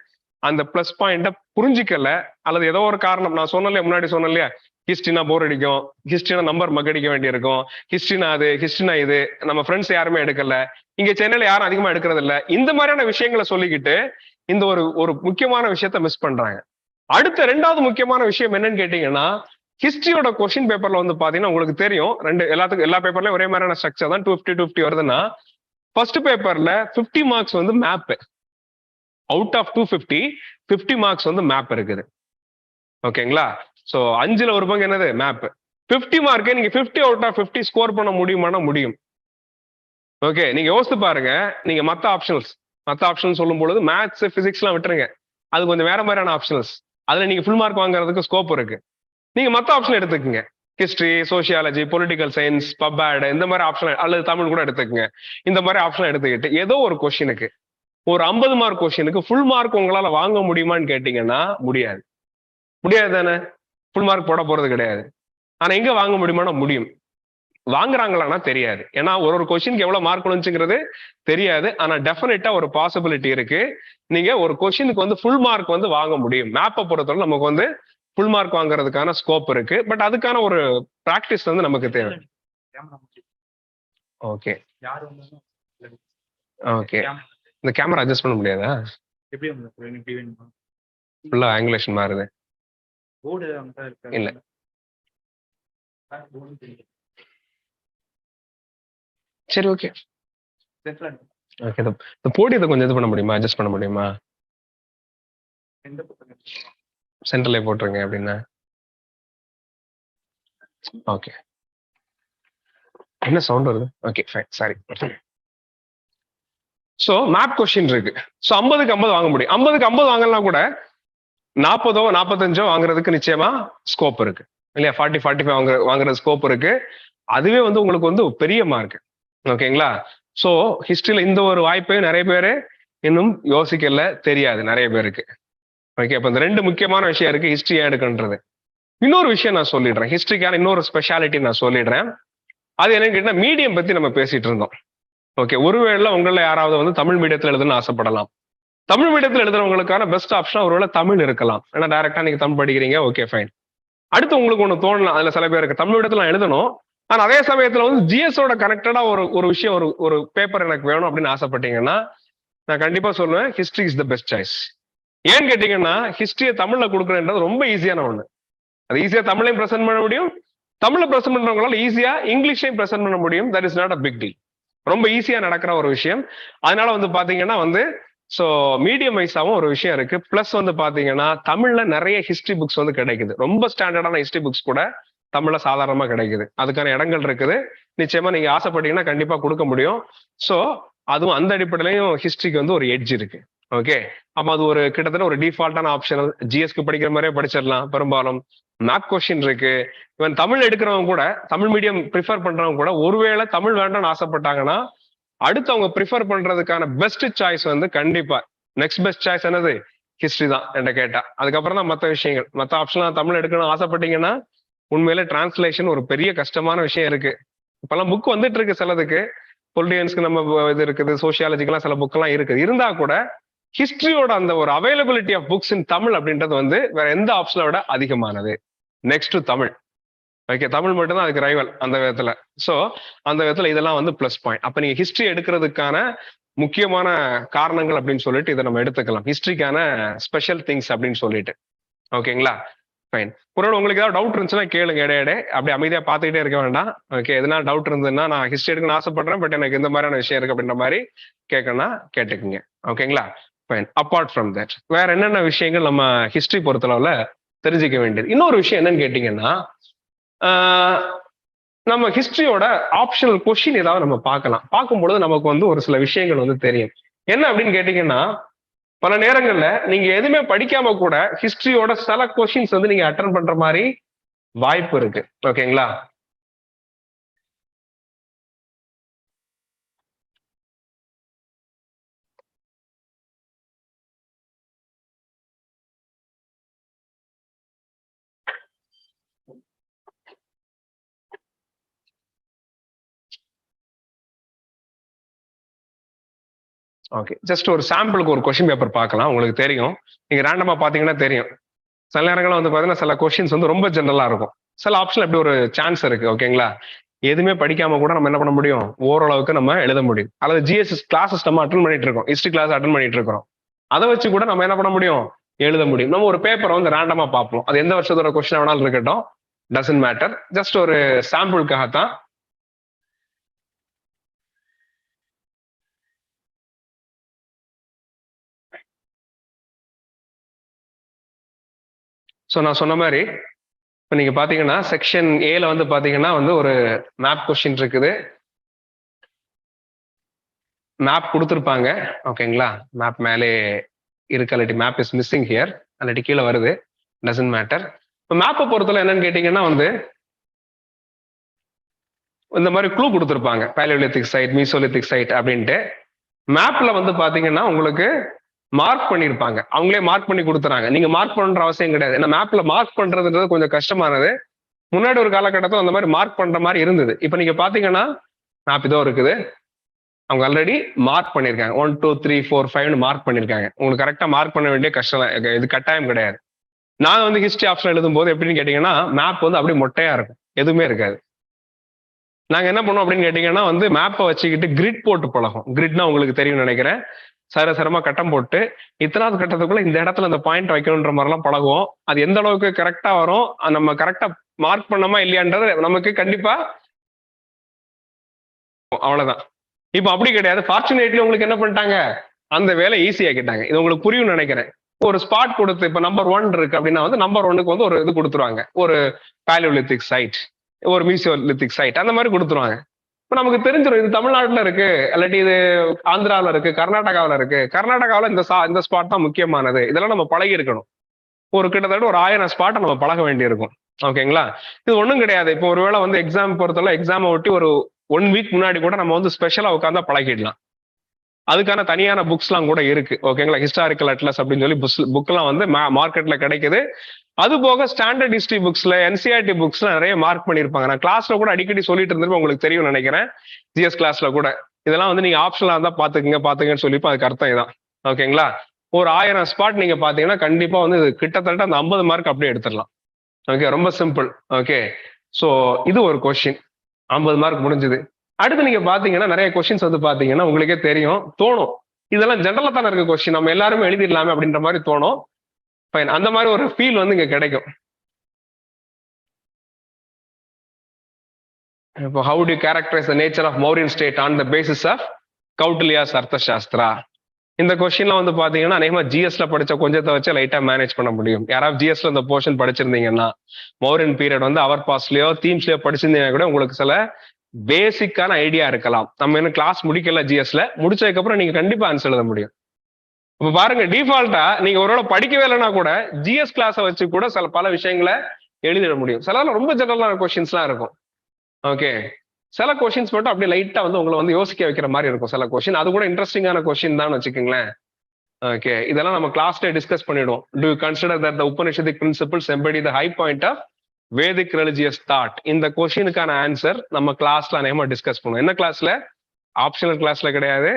அந்த பிளஸ் பாயிண்ட புரிஞ்சிக்கல, அல்லது ஏதோ ஒரு காரணம். நான் சொன்னேன் முன்னாடி சொன்னேன் இல்லையா, ஹிஸ்டரினா போர் அடிக்கும், ஹிஸ்டரினா நம்பர் மக்கடிக்க வேண்டியிருக்கும், ஹிஸ்டரினா அது, ஹிஸ்டரினா இது, நம்ம ஃப்ரெண்ட்ஸ் யாருமே எடுக்கல, இங்க சென்னையில யாரும் அதிகமா எடுக்கிறது இல்ல, இந்த மாதிரியான விஷயங்களை சொல்லிக்கிட்டு இந்த ஒரு முக்கியமான விஷயத்த மிஸ் பண்றாங்க. அடுத்த ரெண்டாவது முக்கியமான விஷயம் என்னன்னு கேட்டீங்கன்னா, ஹிஸ்டரியோட கொஸ்டின் பேப்பர்ல வந்து பாத்தீங்கன்னா உங்களுக்கு தெரியும், எல்லா பேப்பர்லயும் ஒரே மாதிரியான ஸ்ட்ரக்சர் தான். 250 வருதுன்னா ஃபர்ஸ்ட் பேப்பர்ல 50 மார்க்ஸ் வந்து மேப். அவுட் ஆஃப் 250 50 மார்க்ஸ் வந்து மேப் இருக்குது. ஓகேங்களா? சோ 5ல ஒரு பங்கு என்னது மேப். 50 மார்க்கு நீங்க 50 அவுட் ஆஃப் 50 ஸ்கோர் பண்ண முடியுமானா முடியும். ஓகே, நீங்க யோசித்து பாருங்க. நீங்க மத்த ஆப்ஷன்ஸ் சொல்லும் பொழுது மேத்ஸ் பிசிக்ஸ் எல்லாம் விட்டுருங்க, அது கொஞ்சம் வேற மாதிரியான ஆப்ஷன்ஸ். அதுல நீங்க ஃபுல் மார்க் வாங்குறதுக்கு ஸ்கோப் இருக்கு. நீங்க மத்த ஆப்ஷன் எடுத்துக்கங்க, ஹிஸ்டரி, சோசியாலஜி, பொலிட்டிக்கல் சயின்ஸ், பப்ஆட், இந்த மாதிரி ஆப்ஷன், அல்லது தமிழ் கூட எடுத்துக்கங்க. இந்த மாதிரி ஆப்ஷன் எடுத்துக்கிட்டு ஏதோ ஒரு கொஸ்டினுக்கு, ஒரு 50 மார்க் கொஸ்டினுக்கு ஃபுல் மார்க் உங்களால வாங்க முடியுமான்னு கேட்டீங்கன்னா முடியாது தானே. ஃபுல் மார்க் போட போறது கிடையாது. ஆனா எங்க வாங்க முடியுமானா முடியும். வாங்குறாங்களான்னா தெரியாது. ஏன்னா ஒரு கொஸ்டினுக்கு எவ்வளவு மார்க் வந்துச்சுங்கிறது தெரியாது. ஆனா டெஃபினட்டா ஒரு பாசிபிலிட்டி இருக்கு, நீங்க ஒரு கொஸ்டினுக்கு வந்து ஃபுல் மார்க் வந்து வாங்க முடியும். மேப்பை பொறுத்தவரை நமக்கு வந்து ஃபுல் மார்க் வாங்குறதுக்கான ஸ்கோப் இருக்கு. பட் அதுக்கான ஒரு பிராக்டிஸ் வந்து நமக்கு தேவை. ஓகே ஓகே, இந்த கேமரா அட்ஜஸ்ட் பண்ண முடியாதா? ஃபுல்லா ஆங்குலேஷன் மாறுது. இல்ல சரி, ஓகே ஓகே. இந்த போடியத்தை கொஞ்சம் இது பண்ண முடியுமா, அட்ஜஸ்ட் பண்ண முடியுமா? சென்டர்ல போட்டுருங்க அப்படின்னா. ஓகே, என்ன சவுண்ட் வருது? Okay fine, sorry. So map question இருக்கு. சோ 50க்கு 50 வாங்க முடியும். 50க்கு 50 வாங்கலாம் கூட 40ஓ 45ஓ வாங்குறதுக்கு நிச்சயமா ஸ்கோப் இருக்கு இல்லையா? 40-45 வாங்குறது ஸ்கோப் இருக்கு. அதுவே வந்து உங்களுக்கு வந்து பெரிய மார்க். ஓகேங்களா? சோ ஹிஸ்டரியில இந்த ஒரு வாய்ப்பை நிறைய பேரு இன்னும் யோசிக்கல, தெரியாது நிறைய பேருக்கு. ஓகே, அப்ப இந்த ரெண்டு முக்கியமான விஷயம் இருக்கு ஹிஸ்டரி எடுக்குன்றது. இன்னொரு விஷயம் நான் சொல்லிடுறேன், ஹிஸ்டரிக்கான இன்னொரு ஸ்பெஷாலிட்டி நான் சொல்லிடுறேன். அது என்னன்னு கேட்டா, மீடியம் பத்தி நம்ம பேசிட்டு இருந்தோம். ஓகே, ஒருவேளை உங்கள யாராவது வந்து தமிழ் மீடியத்துல எழுதுன்னு ஆசைப்படலாம். தமிழ் மீடியத்துல எழுதுறவங்களுக்கான பெஸ்ட் ஆப்ஷன் ஒருவேளை தமிழ் இருக்கலாம். ஏன்னா டைரக்டா நீங்க தமிழ் படிக்கிறீங்க, ஓகே ஃபைன். அடுத்து உங்களுக்கு ஒண்ணு தோணலாம், அதுல சில பேருக்கு தமிழ் மீடியத்துல எழுதணும், ஆனா அதே சமயத்துல வந்து ஜிஎஸோட கனெக்டடா ஒரு விஷயம், ஒரு பேப்பர் எனக்கு வேணும் அப்படின்னு ஆசைப்பட்டீங்கன்னா, நான் கண்டிப்பா சொல்லுவேன் history is the best choice. ஏன்னு கேட்டீங்கன்னா, ஹிஸ்டரியை தமிழ்ல கொடுக்குறேன்றது ரொம்ப ஈஸியான ஒண்ணு. அது ஈஸியா தமிழையும் பிரசன்ட் பண்ண முடியும், தமிழ்ல பிரசன்ட் பண்றவங்களால ஈஸியா இங்கிலீஷையும் பிரசன்ட் பண்ண முடியும். That is not a big deal. ரொம்ப ஈஸியா நடக்கிற ஒரு விஷயம். அதனால வந்து பாத்தீங்கன்னா வந்து ஸோ மீடியம் வைஸாவும் ஒரு விஷயம் இருக்கு. பிளஸ் வந்து பாத்தீங்கன்னா தமிழ்ல நிறைய ஹிஸ்டரி புக்ஸ் வந்து கிடைக்குது. ரொம்ப ஸ்டாண்டர்டான ஹிஸ்டரி புக்ஸ் கூட தமிழ்ல சாதாரணமா கிடைக்குது. அதுக்கான இடங்கள் இருக்குது. நிச்சயமா நீங்க ஆசைப்பட்டீங்கன்னா கண்டிப்பா கொடுக்க முடியும். ஸோ அதுவும் அந்த அடிப்படையிலையும் ஹிஸ்டரிக்கு வந்து ஒரு எட்ஜ் இருக்கு. ஓகே, அப்ப அது ஒரு கிட்டத்தட்ட ஒரு டிஃபால்ட்டான ஆப்ஷன். ஜிஎஸ்க்கு படிக்கிற மாதிரியே படிச்சிடலாம். பெரும்பாலும் மேப் கொஸ்டின் இருக்கு. இவன் தமிழ் எடுக்கிறவங்க கூட, தமிழ் மீடியம் ப்ரிஃபர் பண்றவங்க கூட ஒருவேளை தமிழ் வேண்டாம்னு ஆசைப்பட்டாங்கன்னா அடுத்து அவங்க ப்ரிஃபர் பண்றதுக்கான பெஸ்ட் சாய்ஸ் வந்து கண்டிப்பா நெக்ஸ்ட் பெஸ்ட் சாய்ஸ் என்னது ஹிஸ்டரி தான் என்ன கேட்டா. அதுக்கப்புறம் தான் மற்ற விஷயங்கள். மற்ற ஆப்ஷன் தமிழ் எடுக்கணும்னு ஆசைப்பட்டீங்கன்னா உண்மையிலே டிரான்ஸ்லேஷன் ஒரு பெரிய கஷ்டமான விஷயம் இருக்கு. இப்பெல்லாம் புக் வந்துட்டு இருக்கு சிலதுக்கு, பொலிட்டியன்ஸ்க்கு நம்ம இது இருக்குது, சோசியாலஜிக்கெல்லாம் சில புக் எல்லாம் இருக்குது. இருந்தா கூட ஹிஸ்டரியோட அந்த ஒரு availability of books in Tamil அப்படின்றது வந்து வேற எந்த ஆப்ஷனை விட அதிகமானது. நெக்ஸ்ட் தமிழ். ஓகே, தமிழ் மட்டும்தான் அதுக்கு ரைவல் அந்த விதத்துல. ஸோ அந்த விதத்துல இதெல்லாம் வந்து பிளஸ் பாயிண்ட். அப்ப நீங்க ஹிஸ்டரி எடுக்கிறதுக்கான முக்கியமான காரணங்கள் அப்படின்னு சொல்லிட்டு இதை நம்ம எடுத்துக்கலாம். ஹிஸ்டரிக்கான ஸ்பெஷல் திங்ஸ் அப்படின்னு சொல்லிட்டு. ஓகேங்களா, ஃபைன். ஒருவேளை உங்களுக்கு ஏதாவது டவுட் இருந்துச்சுன்னா கேளுங்க, இடையிடையே அப்படி அமைதியா பார்த்துக்கிட்டே இருக்க வேண்டாம். ஓகே, எதனால டவுட் இருந்ததுன்னா நான் ஹிஸ்டரி எடுக்கணும்னு ஆசைப்படுறேன் பட் எனக்கு இந்த மாதிரியான விஷயம் இருக்கு அப்படின்ற மாதிரி கேட்கணும்னா கேட்டுக்குங்க. ஓகேங்களா, ஃபைன். அப்பார்ட் ஃப்ரம் தட் வேற என்னென்ன விஷயங்கள் நம்ம ஹிஸ்டரி பொறுத்தளவுல தெரிஞ்சுக்க வேண்டியது? இன்னொரு விஷயம் என்னன்னு கேட்டீங்கன்னா, நம்ம ஹிஸ்டரியோட ஆப்ஷனல் கொஸ்டின் ஏதாவது நம்ம பார்க்கலாம். பார்க்கும்பொழுது நமக்கு வந்து ஒரு சில விஷயங்கள் வந்து தெரியும். என்ன அப்படின்னு கேட்டீங்கன்னா, பல நேரங்கள்ல நீங்க எதுவுமே படிக்காம கூட ஹிஸ்டரியோட சில கொஸ்டின்ஸ் வந்து நீங்க அட்டன் பண்ற மாதிரி வாய்ப்பு இருக்கு. ஓகேங்களா, ஓகே, ஜஸ்ட் ஒரு சாம்பிளுக்கு ஒரு கொஸ்டின் பேப்பர் பார்க்கலாம். உங்களுக்கு தெரியும், நீங்க ரேண்டமா பாத்தீங்கன்னா தெரியும். சில நேரங்களில் வந்து பாத்தீங்கன்னா சில கொஸ்டின்ஸ் வந்து ரொம்ப ஜெனரலா இருக்கும். சில ஆப்ஷன் அப்படி ஒரு சான்ஸ் இருக்கு. ஓகேங்களா, எதுவுமே படிக்காம கூட நம்ம என்ன பண்ண முடியும், ஓரளவுக்கு நம்ம எழுத முடியும். அல்லது ஜிஎஸ்எஸ் கிளாஸஸ் நம்ம அட்டன் பண்ணிட்டு இருக்கோம், ஹிஸ்டரி கிளாஸ் அட்டன் பண்ணிட்டு இருக்கிறோம், அதை வச்சு கூட நம்ம என்ன பண்ண முடியும், எழுத முடியும். நம்ம ஒரு பேப்பரை வந்து ரேண்டமா பார்ப்போம். அது எந்த வருஷத்தோட கொஸ்டின் வேணாலும் இருக்கட்டும், டசன்ட் மேட்டர். ஜஸ்ட் ஒரு சாம்பிளுக்காகத்தான். ஸோ நான் சொன்ன மாதிரி இப்போ நீங்க பாத்தீங்கன்னா செக்ஷன் ஏல வந்து பாத்தீங்கன்னா வந்து ஒரு மேப் கொஸ்டின் இருக்குது. மேப் கொடுத்துருப்பாங்க. ஓகேங்களா, மேப் மேலே இருக்கு, அல்லாட்டி மேப் இஸ் மிஸ்ஸிங் ஹியர், அல்லாட்டி கீழே வருது, டசன்ட் மேட்டர். இப்போ மேப்பை பொறுத்தல என்னன்னு கேட்டீங்கன்னா வந்து இந்த மாதிரி க்ளூ கொடுத்துருப்பாங்க, பேலியோலித்திக் சைட், மீசோலித்திக் சைட் அப்படின்ட்டு. மேப்ல வந்து பாத்தீங்கன்னா உங்களுக்கு மார்க் பண்ணிருப்பாங்க, அவங்களே மார்க் பண்ணி கொடுத்துறாங்க. நீங்க மார்க் பண்ற அவசியம் கிடையாது. ஏன்னா மேப்ல மார்க் பண்றதுன்றது கொஞ்சம் கஷ்டமானது. முன்னாடி ஒரு காலகட்டத்தில் அந்த மாதிரி மார்க் பண்ற மாதிரி இருந்தது. இப்ப நீங்க பாத்தீங்கன்னா மேப் இதோ இருக்குது, அவங்க ஆல்ரெடி மார்க் பண்ணிருக்காங்க. 1 2 3 4 5 மார்க் பண்ணிருக்காங்க. உங்களுக்கு கரெக்டா மார்க் பண்ண வேண்டிய கஷ்டம், இது கட்டாயம் கிடையாது. நாங்க வந்து ஹிஸ்டரி ஆப்ஷன் எழுதும் போது எப்படின்னு கேட்டீங்கன்னா மேப் வந்து அப்படியே மொட்டையா இருக்கும், எதுவுமே இருக்காது. நாங்க என்ன பண்ணோம் அப்படின்னு கேட்டீங்கன்னா வந்து மேப்பை வச்சுக்கிட்டு கிரிட் போட்டு பழகும். கிரிட்னா உங்களுக்கு தெரியும் நினைக்கிறேன், சரசரமா கட்டம் போட்டு இத்தனாவது கட்டத்துக்குள்ள இந்த இடத்துல அந்த பாயிண்ட் வைக்கணுன்ற மாதிரிலாம் பழகுவோம். அது எந்த அளவுக்கு கரெக்டா வரும், நம்ம கரெக்டா மார்க் பண்ணோமா இல்லையான்றது நமக்கு கண்டிப்பா அவ்வளவுதான். இப்ப அப்படி கிடையாது. ஃபார்ச்சுனேட்லி உங்களுக்கு என்ன பண்ணிட்டாங்க, அந்த வேலை ஈஸி ஆக்கிட்டாங்க. இது உங்களுக்கு புரியும் நினைக்கிறேன். ஒரு ஸ்பாட் கொடுத்து இப்ப நம்பர் 1 இருக்கு அப்படின்னா வந்து நம்பர் 1க்கு வந்து ஒரு இது கொடுத்துருவாங்க, ஒரு பேலியோலித்திக் சைட், ஒரு மீசியோலித்திக் சைட், அந்த மாதிரி கொடுத்துருவாங்க. இப்ப நமக்கு தெரிஞ்சிடும் இது தமிழ்நாட்டுல இருக்கு, இல்லாட்டி இது ஆந்திராவில் இருக்கு, கர்நாடகாவில் இருக்கு. கர்நாடகாவில் இந்த ஸ்பாட் தான் முக்கியமானது. இதெல்லாம் நம்ம பழகி இருக்கணும். ஒரு கிட்டத்தட்ட ஒரு 1000 ஸ்பாட்டை நம்ம பழக வேண்டியிருக்கும். ஓகேங்களா, இது ஒன்றும் கிடையாது. இப்போ ஒருவேளை வந்து எக்ஸாம் பொறுத்தவரை எக்ஸாமை ஒட்டி ஒரு 1 வீக் முன்னாடி கூட நம்ம வந்து ஸ்பெஷலா உட்காந்தா பழகிடலாம். அதுக்கான தனியான புக்ஸ் எல்லாம் கூட இருக்கு. ஓகேங்களா, ஹிஸ்டாரிக்கல் அட்லஸ் அப்படின்னு சொல்லி புக் எல்லாம் வந்து மார்க்கெட்ல கிடைக்குது. அது போக ஸ்டாண்டர்ட் ஹிஸ்டரி புக்ஸ்ல, என்சிஆர்டி புக்ஸ்ல நிறைய மார்க் பண்ணிருப்பாங்க. நான் கிளாஸ்ல கூட அடிக்கடி சொல்லிட்டு இருந்திருப்பேன், உங்களுக்கு தெரியும் நினைக்கிறேன், ஜிஎஸ் கிளாஸ்ல கூட. இதெல்லாம் வந்து நீங்க ஆப்ஷனலா இருந்தா பாத்துக்கங்கன்னு சொல்லிப்போ அதுக்கு அர்த்தம் இதான். ஓகேங்களா, ஒரு 1000 ஸ்பாட் நீங்க பாத்தீங்கன்னா கண்டிப்பா வந்து இது கிட்டத்தட்ட அந்த 50 மார்க் அப்படியே எடுத்துடலாம். ஓகே, ரொம்ப சிம்பிள். ஓகே, ஸோ இது ஒரு கொஸ்டின் 50 மார்க் முடிஞ்சது. அடுத்து நீங்க பாத்தீங்கன்னா நிறைய கொஸ்டின்ஸ் வந்து பாத்தீங்கன்னா உங்களுக்கே தெரியும், தோணும் இதெல்லாம் ஜெனரலா தானே இருக்க கொஸ்டின், நம்ம எல்லாருமே எழுதிடலாமே அப்படின்ற மாதிரி தோணும். ஃபைன், அந்த மாதிரி ஒரு ஃபீல் வந்து இங்க கிடைக்கும். இப்போ how do you characterize the nature of Mauryan state on the basis of கௌட்டில்யாஸ் Arthashastra? இந்த கொஸ்டின்லாம் வந்து பாத்தீங்கன்னா அநேகமா ஜிஎஸ்ல படிச்ச கொஞ்சத்தை வச்சு லைட்டா மேனேஜ் பண்ண முடியும். யாராவது ஜிஎஸ்ல இந்த போர்ஷன் படிச்சிருந்தீங்கன்னா மௌரியன் பீரியட் வந்து அவர் பாஸ்லயோ தீம்ஸ்லயோ படிச்சிருந்தீங்கன்னா கூட உங்களுக்கு சில பேசிக்கான ஐடியா இருக்கலாம். நம்ம இன்னும் கிளாஸ் முடிக்கல ஜிஎஸ்ல, முடிச்சதுக்கு அப்புறம் நீங்க கண்டிப்பா ஆன்சர் எழுத முடியும். இப்ப பாருங்க, டிஃபால்ட்டா நீங்க ஒருவேளை படிக்கவே இல்லைன்னா கூட ஜிஎஸ் கிளாஸை வச்சு கூட சில பல விஷயங்களை எழுதிட முடியும். சில ரொம்ப ஜெனரலான கொஸ்டின்ஸ்லாம் இருக்கும். ஓகே, சில கொஸ்டின்ஸ் மட்டும் அப்படியே லைட்டா வந்து உங்களை வந்து யோசிக்க வைக்கிற மாதிரி இருக்கும். சில கொஸ்டின் அது கூட இன்ட்ரெஸ்டிங்கான கொஸ்டின் தான் வச்சுக்கோங்களேன். ஓகே, இதெல்லாம் நம்ம கிளாஸ்ல டிஸ்கஸ் பண்ணிடுவோம். Do you consider that the Upanishadic principles embody the high point of Vedic religious thought? இந்த கொஸ்டினுக்கான ஆன்சர் நம்ம கிளாஸ்ல அநேகமா டிஸ்கஸ் பண்ணுவோம். என்ன கிளாஸ்ல? ஆப்ஷனல் கிளாஸ்ல கிடையாது,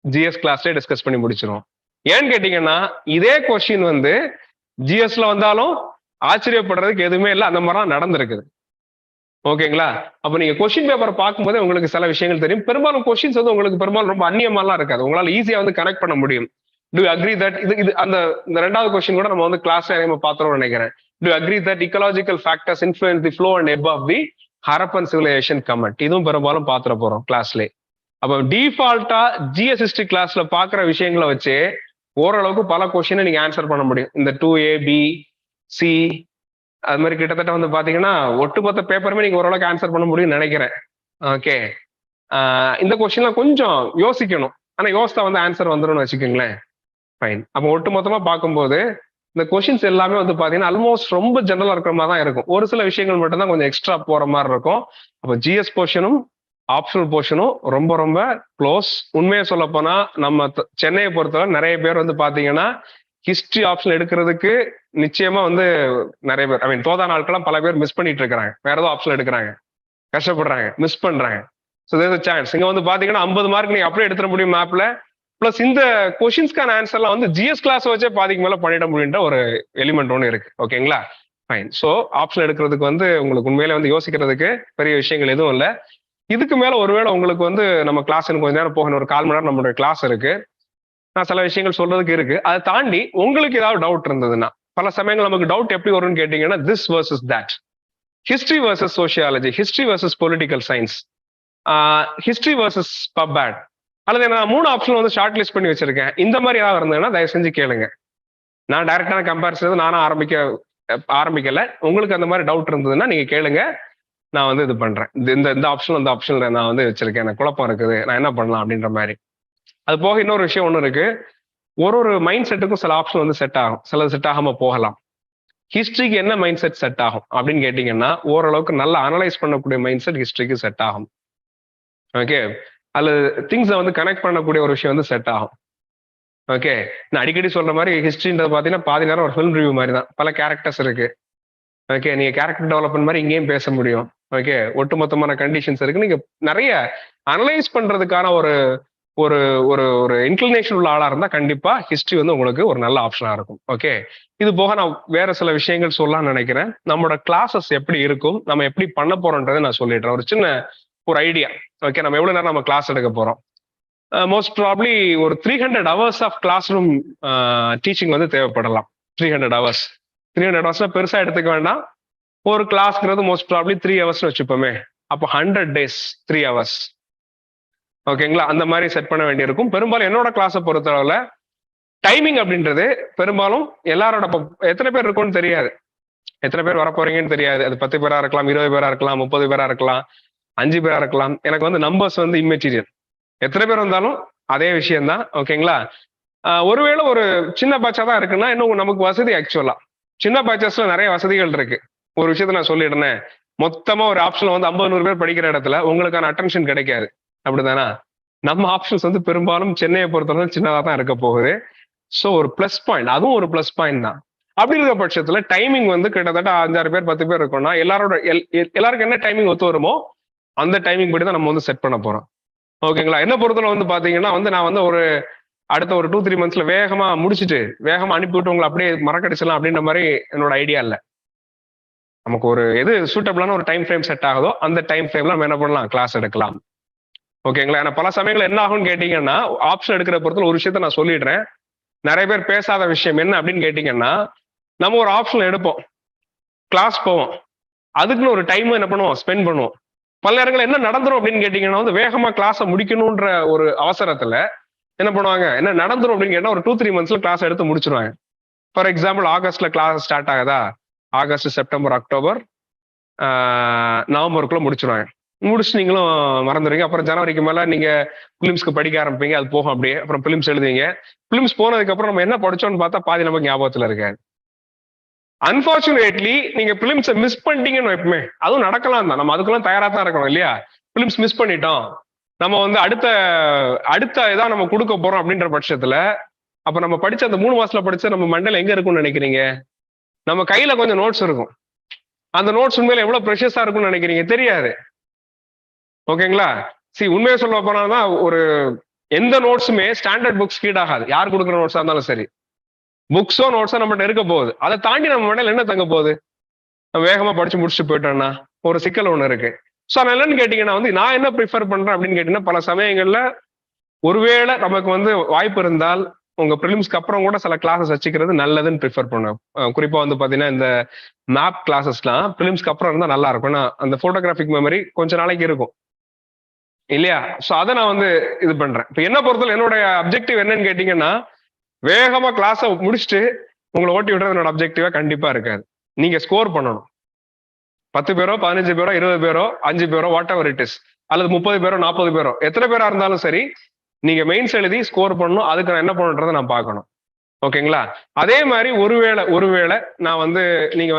ஜிஎஸ் கிளாஸ்ல டிஸ்கஸ் பண்ணி முடிச்சிருவோம். ஏன்னு கேட்டீங்கன்னா இதே கொஸ்டின் வந்து ஜிஎஸ்ல வந்தாலும் ஆச்சரியப்படுறதுக்கு எதுவுமே இல்லை, அந்த மாதிரிலாம் நடந்திருக்குது. ஓகேங்களா? அப்ப நீங்க கொஸ்டின் பேப்பரை பார்க்கும்போது உங்களுக்கு சில விஷயங்கள் தெரியும். பெரும்பாலும் கொஸ்டின்ஸ் வந்து உங்களுக்கு பெரும்பாலும் ரொம்ப அந்நியமாலாம் இருக்காது, உங்களால ஈஸியா வந்து கனெக்ட் பண்ண முடியும். டு அக்ரி தட் இது அந்த ரெண்டாவது கொஸ்டின் கூட நம்ம வந்து கிளாஸ்ல நம்ம பார்த்தோம்னு நினைக்கிறேன். Do agree that ecological factors influence the flow and ebb of the Harappan civilisation comment. இதுவும் பெரும்பாலும் பாத்துற போறோம் கிளாஸ்ல. அப்ப டிஃபால்ட்டா ஜிஎஸ் ஹிஸ்டரி கிளாஸ்ல பாக்குற விஷயங்களை வச்சு ஓரளவுக்கு பல கொஸ்டினை நீங்க ஆன்சர் பண்ண முடியும். இந்த 2A B C அது மாதிரி கிட்டத்தட்ட வந்து பாத்தீங்கன்னா ஒட்டுமொத்த பேப்பருமே நீங்க ஓரளவுக்கு ஆன்சர் பண்ண முடியும்னு நினைக்கிறேன். ஓகே, இந்த கொஸ்டின்லாம் கொஞ்சம் யோசிக்கணும், ஆனா யோசித்தா வந்து ஆன்சர் வந்துடும் வச்சுக்கோங்களேன். ஃபைன். அப்போ ஒட்டுமொத்தமா பார்க்கும்போது இந்த கொஸ்டின்ஸ் எல்லாமே வந்து பாத்தீங்கன்னா ஆல்மோஸ்ட் ரொம்ப ஜெனரலா இருக்கிற மாதிரி தான் இருக்கும். ஒரு சில விஷயங்கள் மட்டும் தான் கொஞ்சம் எக்ஸ்ட்ரா போற மாதிரி இருக்கும். அப்போ ஜிஎஸ் போர்ஷனும் ஆப்ஷனல் போர்ஷனும் ரொம்ப ரொம்ப க்ளோஸ். உண்மையை சொல்ல போனா நம்ம சென்னையை பொறுத்தவரை நிறைய பேர் வந்து பாத்தீங்கன்னா ஹிஸ்டரி ஆப்ஷன் எடுக்கிறதுக்கு நிச்சயமா வந்து நிறைய பேர், ஐ மீன் தோதா நாட்கள்லாம் பல பேர் மிஸ் பண்ணிட்டு இருக்கிறாங்க, வேற ஏதோ ஆப்ஷன் எடுக்கிறாங்க, கஷ்டப்படுறாங்க, மிஸ் பண்றாங்க. ஸோ தேர் சான்ஸ் இங்க வந்து பாத்தீங்கன்னா 50 மார்க் நீங்க அப்படியே எடுத்துட முடியும் மேப்ல. பிளஸ் இந்த கொஸ்டின்ஸ்க்கான ஆன்சர்லாம் வந்து ஜிஎஸ் கிளாஸ் வச்சே பாதிக்கு மேல பண்ணிட முடியுன்ற ஒரு எலிமெண்ட் ஒன்று இருக்கு. ஓகேங்களா? ஃபைன். ஸோ ஆப்ஷன் எடுக்கிறதுக்கு வந்து உங்களுக்கு உண்மையிலே வந்து யோசிக்கிறதுக்கு பெரிய விஷயங்கள் எதுவும் இல்லை. இதுக்கு மேல ஒருவேளை உங்களுக்கு வந்து நம்ம கிளாஸ் கொஞ்ச நேரம் போகணும், ஒரு 1/4 மணி நேரம் நம்மளுடைய கிளாஸ் இருக்கு, நான் சில விஷயங்கள் சொல்றதுக்கு இருக்கு. அதை தாண்டி உங்களுக்கு ஏதாவது டவுட் இருந்ததுன்னா, பல சமயங்கள் நமக்கு டவுட் எப்படி வரும்னு கேட்டீங்கன்னா this versus that, history versus sociology, history versus political science, history versus pub ad, அல்லது நான் 3 ஆப்ஷன் வந்து ஷார்ட் லிஸ்ட் பண்ணி வச்சிருக்கேன், இந்த மாதிரி ஏதாவது இருந்ததுன்னா தயவு செஞ்சு கேளுங்க. நான் டைரக்டான கம்பேரிசன் நானும் ஆரம்பிக்கல. உங்களுக்கு அந்த மாதிரி டவுட் இருந்ததுன்னா நீங்க கேளுங்க, நான் வந்து இது பண்றேன். இந்த ஆப்ஷன் அந்த ஆப்ஷன்ல நான் வந்து வச்சிருக்கேன், எனக்கு குழப்பம் இருக்குது, நான் என்ன பண்ணலாம் அப்படின்ற மாதிரி. அது போக இன்னொரு விஷயம் ஒன்று இருக்கு, ஒரு மைண்ட் செட்டுக்கும் சில ஆப்ஷன் வந்து செட் ஆகும், சிலது செட் ஆகாம போகலாம். ஹிஸ்டரிக்கு என்ன மைண்ட் செட் செட் ஆகும் அப்படின்னு கேட்டீங்கன்னா ஓரளவுக்கு நல்லா அனலைஸ் பண்ணக்கூடிய மைண்ட் செட் ஹிஸ்டரிக்கு செட் ஆகும். ஓகே, அல்லது திங்ஸை வந்து கனெக்ட் பண்ணக்கூடிய ஒரு விஷயம் வந்து செட் ஆகும். ஓகே, நான் அடிக்கடி சொல்ற மாதிரி ஹிஸ்டரின்றது பார்த்தீங்கன்னா பாதி நேரம் ஒரு ஃபிலிம் ரிவ்யூ மாதிரி தான், பல கேரக்டர்ஸ் இருக்கு. ஓகே, நீங்க கேரக்டர் டெவலப்மெண்ட் மாதிரி இங்கேயும் பேச முடியும். ஓகே, ஒட்டுமொத்தமான கண்டிஷன்ஸ் இருக்கு, நீங்க நிறைய அனலைஸ் பண்றதுக்கான ஒரு ஒரு ஒரு ஒரு இன்க்ளினேஷன் உள்ள ஆளா இருந்தா கண்டிப்பா ஹிஸ்டரி வந்து உங்களுக்கு ஒரு நல்ல ஆப்ஷனா இருக்கும். ஓகே, இது போக நான் வேற சில விஷயங்கள் சொல்லலாம்னு நினைக்கிறேன். நம்மளோட கிளாஸஸ் எப்படி இருக்கும், நம்ம எப்படி பண்ண போறோன்றதை நான் சொல்லிடுறேன், ஒரு சின்ன ஒரு ஐடியா. ஓகே, நம்ம எவ்வளவு நேரம் நம்ம கிளாஸ் எடுக்க போறோம்? மோஸ்ட் ப்ராப்ளி ஒரு 300 hours of class room teaching வந்து தேவைப்படலாம். 300 hours 300 hours பெருசா எடுத்துக்க வேண்டாம். ஒரு கிளாஸ்ங்கிறது மோஸ்ட் ப்ராப்ளி 3 hours வச்சுப்போமே, அப்போ 100 days 3 hours. ஓகேங்களா? அந்த மாதிரி செட் பண்ண வேண்டியிருக்கும். பெரும்பாலும் என்னோட கிளாஸை பொறுத்தளவுல டைமிங் அப்படின்றது பெரும்பாலும் எல்லாரோட எத்தனை பேர் இருக்கும்னு தெரியாது, எத்தனை பேர் வர போறீங்கன்னு தெரியாது. அது 10 பேரா இருக்கலாம், 20 பேரா இருக்கலாம், 30 பேரா இருக்கலாம், 5 பேரா இருக்கலாம். எனக்கு வந்து நம்பர்ஸ் வந்து இம்மெட்டீரியல், எத்தனை பேர் வந்தாலும் அதே விஷயம்தான். ஓகேங்களா? ஒருவேளை ஒரு சின்ன பேட்சா தான் இருக்குன்னா இன்னும் நமக்கு வசதி. ஆக்சுவலா சின்ன பேட்சஸ்ல நிறைய வசதிகள் இருக்கு. ஒரு விஷயத்த நான் சொல்லிடுறேன், மொத்தமா ஒரு ஆப்ஷன்ல வந்து 50-100 பேர் படிக்கிற இடத்துல உங்களுக்கான அட்டென்ஷன் கிடைக்காது, அப்படிதானா? நம்ம ஆப்ஷன்ஸ் வந்து பெரும்பாலும் சென்னையை பொறுத்தவரை சின்னதா தான் இருக்க போகுது. ஸோ ஒரு பிளஸ் பாயிண்ட், அதுவும் ஒரு பிளஸ் பாயிண்ட் தான். அப்படி இருக்க பட்சத்துல டைமிங் வந்து கிட்டத்தட்ட 5-6 பேர் 10 பேர் இருக்கோம்னா எல்லாருக்கும் என்ன டைமிங் ஒத்து வருமோ அந்த டைமிங் படி தான் நம்ம வந்து செட் பண்ண போறோம். ஓகேங்களா? என்ன பொறுத்தவரை வந்து பாத்தீங்கன்னா வந்து நான் வந்து ஒரு அடுத்த ஒரு 2-3 monthsல வேகமா முடிச்சுட்டு வேகமா அனுப்பிவிட்டு உங்களை அப்படியே மறக்கடிச்சிடலாம் அப்படின்ற மாதிரி என்னோட ஐடியா இல்லை. நமக்கு ஒரு எது சூட்டபிளான ஒரு டைம் ஃப்ரேம் செட் ஆகுதோ அந்த டைம் ஃப்ரேம்ல நம்ம என்ன பண்ணலாம், கிளாஸ் எடுக்கலாம். ஓகேங்களா? ஏன்னா பல சமயங்கள் என்ன ஆகும்னு கேட்டீங்கன்னா ஆப்ஷன் எடுக்கிற பொறுத்தவரை ஒரு விஷயத்த நான் சொல்லிடுறேன், நிறைய பேர் பேசாத விஷயம் என்ன அப்படின்னு கேட்டீங்கன்னா, நம்ம ஒரு ஆப்ஷன் எடுப்போம், கிளாஸ் போவோம், அதுக்குன்னு ஒரு டைம் என்ன பண்ணுவோம், ஸ்பெண்ட் பண்ணுவோம். பல நேரங்கள் என்ன நடந்துரும் அப்படின்னு கேட்டீங்கன்னா வந்து வேகமா கிளாஸை முடிக்கணும்ன்ற ஒரு அவசரத்துல என்ன பண்ணுவாங்க, என்ன நடந்துரும் அப்படின்னு கேட்டா ஒரு 2-3 monthsல கிளாஸ் எடுத்து முடிச்சிருவாங்க. ஃபார் எக்ஸாம்பிள் ஆகஸ்ட்ல கிளாஸ் ஸ்டார்ட் ஆகுதா, ஆகஸ்ட், செப்டம்பர், அக்டோபர், நவம்பருக்குள்ள முடிச்சிருவாங்க. முடிச்சு நீங்களும் மறந்துடுவீங்க. அப்புறம் ஜனவரிக்கு மேல நீங்க பிலிம்ஸ்க்கு படிக்க ஆரம்பிப்பீங்க. அது போகும் அப்படியே. அப்புறம் பிலிம்ஸ் எழுதுவீங்க. பிலிம்ஸ் போனதுக்கு அப்புறம் நம்ம என்ன படிச்சோம்னு பார்த்தா பாதி நமக்கு ஞாபகத்துல இருக்காது. அன்பார்ச்சுனேட்லி நீங்க பிலிம்ஸை மிஸ் பண்ணிட்டீங்கன்னு எப்பவுமே, அதுவும் நடக்கலாம் தான், நம்ம அதுக்கெல்லாம் தயாரா தான் இருக்கணும் இல்லையா. பிலிம்ஸ் மிஸ் பண்ணிட்டோம், நம்ம வந்து அடுத்த இதான் நம்ம கொடுக்க போறோம் அப்படின்ற பட்சத்துல, அப்ப நம்ம படிச்ச அந்த 3 மாசத்துல படிச்ச நம்ம மண்டையில எங்க இருக்கும்னு நினைக்கிறீங்க? நம்ம கையில கொஞ்சம் நோட்ஸ் இருக்கும். அந்த நோட்ஸ் உண்மையில எவ்வளவு ப்ரெஷஸா இருக்கும்னு நினைக்கிறீங்க? தெரியாது. ஓகேங்களா? உண்மையை சொல்ல போனா ஒரு எந்த நோட்ஸுமே ஸ்டாண்டர்ட் புக்ஸ் கீடாகாது. யார் கொடுக்குற நோட்ஸா இருந்தாலும் சரி, புக்ஸோ நோட்ஸோ நம்மகிட்ட இருக்க போகுது. அதை தாண்டி நம்ம மண்டையில என்ன தங்க போகுது? நம்ம வேகமா படிச்சு முடிச்சுட்டு போயிட்டோம்னா ஒரு சிக்கல் ஒண்ணு இருக்கு. ஸோ அதனால என்னன்னு கேட்டீங்கன்னா நான் என்ன ப்ரிஃபர் பண்றேன் அப்படின்னு கேட்டீங்கன்னா, பல சமயங்கள்ல ஒருவேளை நமக்கு வாய்ப்பு இருந்தால் உங்க ப்ரிலிம்ஸ்க்கு அப்புறம் கூட சில கிளாஸஸ் வச்சுக்கிறது நல்லதுன்னு ப்ரிஃபர் பண்ணுவேன். குறிப்பா பாத்தீங்கன்னா இந்த மேப் கிளாஸஸ்லாம் ப்ரிலிம்ஸ்க்கு அப்புறம் இருந்தா நல்லா இருக்கும். ஏன்னா அந்த போட்டோகிராஃபிக் மெமரி கொஞ்ச நாளைக்கு இருக்கும் இல்லையா. ஸோ அதை நான் இது பண்றேன். இப்போ என்ன பொறுத்தவரை என்னோட அப்ஜெக்டிவ் என்னன்னு கேட்டீங்கன்னா, வேகமா கிளாஸை முடிச்சுட்டு உங்களை ஓட்டி விடுறது என்னோட அப்ஜெக்டிவா கண்டிப்பா இருக்காது. நீங்க ஸ்கோர் பண்ணணும். 10 பேரோ 15 பேரோ 20 பேரோ 5 பேரோ வாட் எவர் இட் இஸ், அல்லது 30 பேரோ 40 பேரோ எத்தனை பேரா இருந்தாலும் சரி, நீங்க மெயின்ஸ் எழுதி ஸ்கோர் பண்ணணும். அதுக்கு நான் என்ன பண்ணுன்றதை நான் பார்க்கணும். ஓகேங்களா? அதே மாதிரி ஒருவேளை நான் நீங்க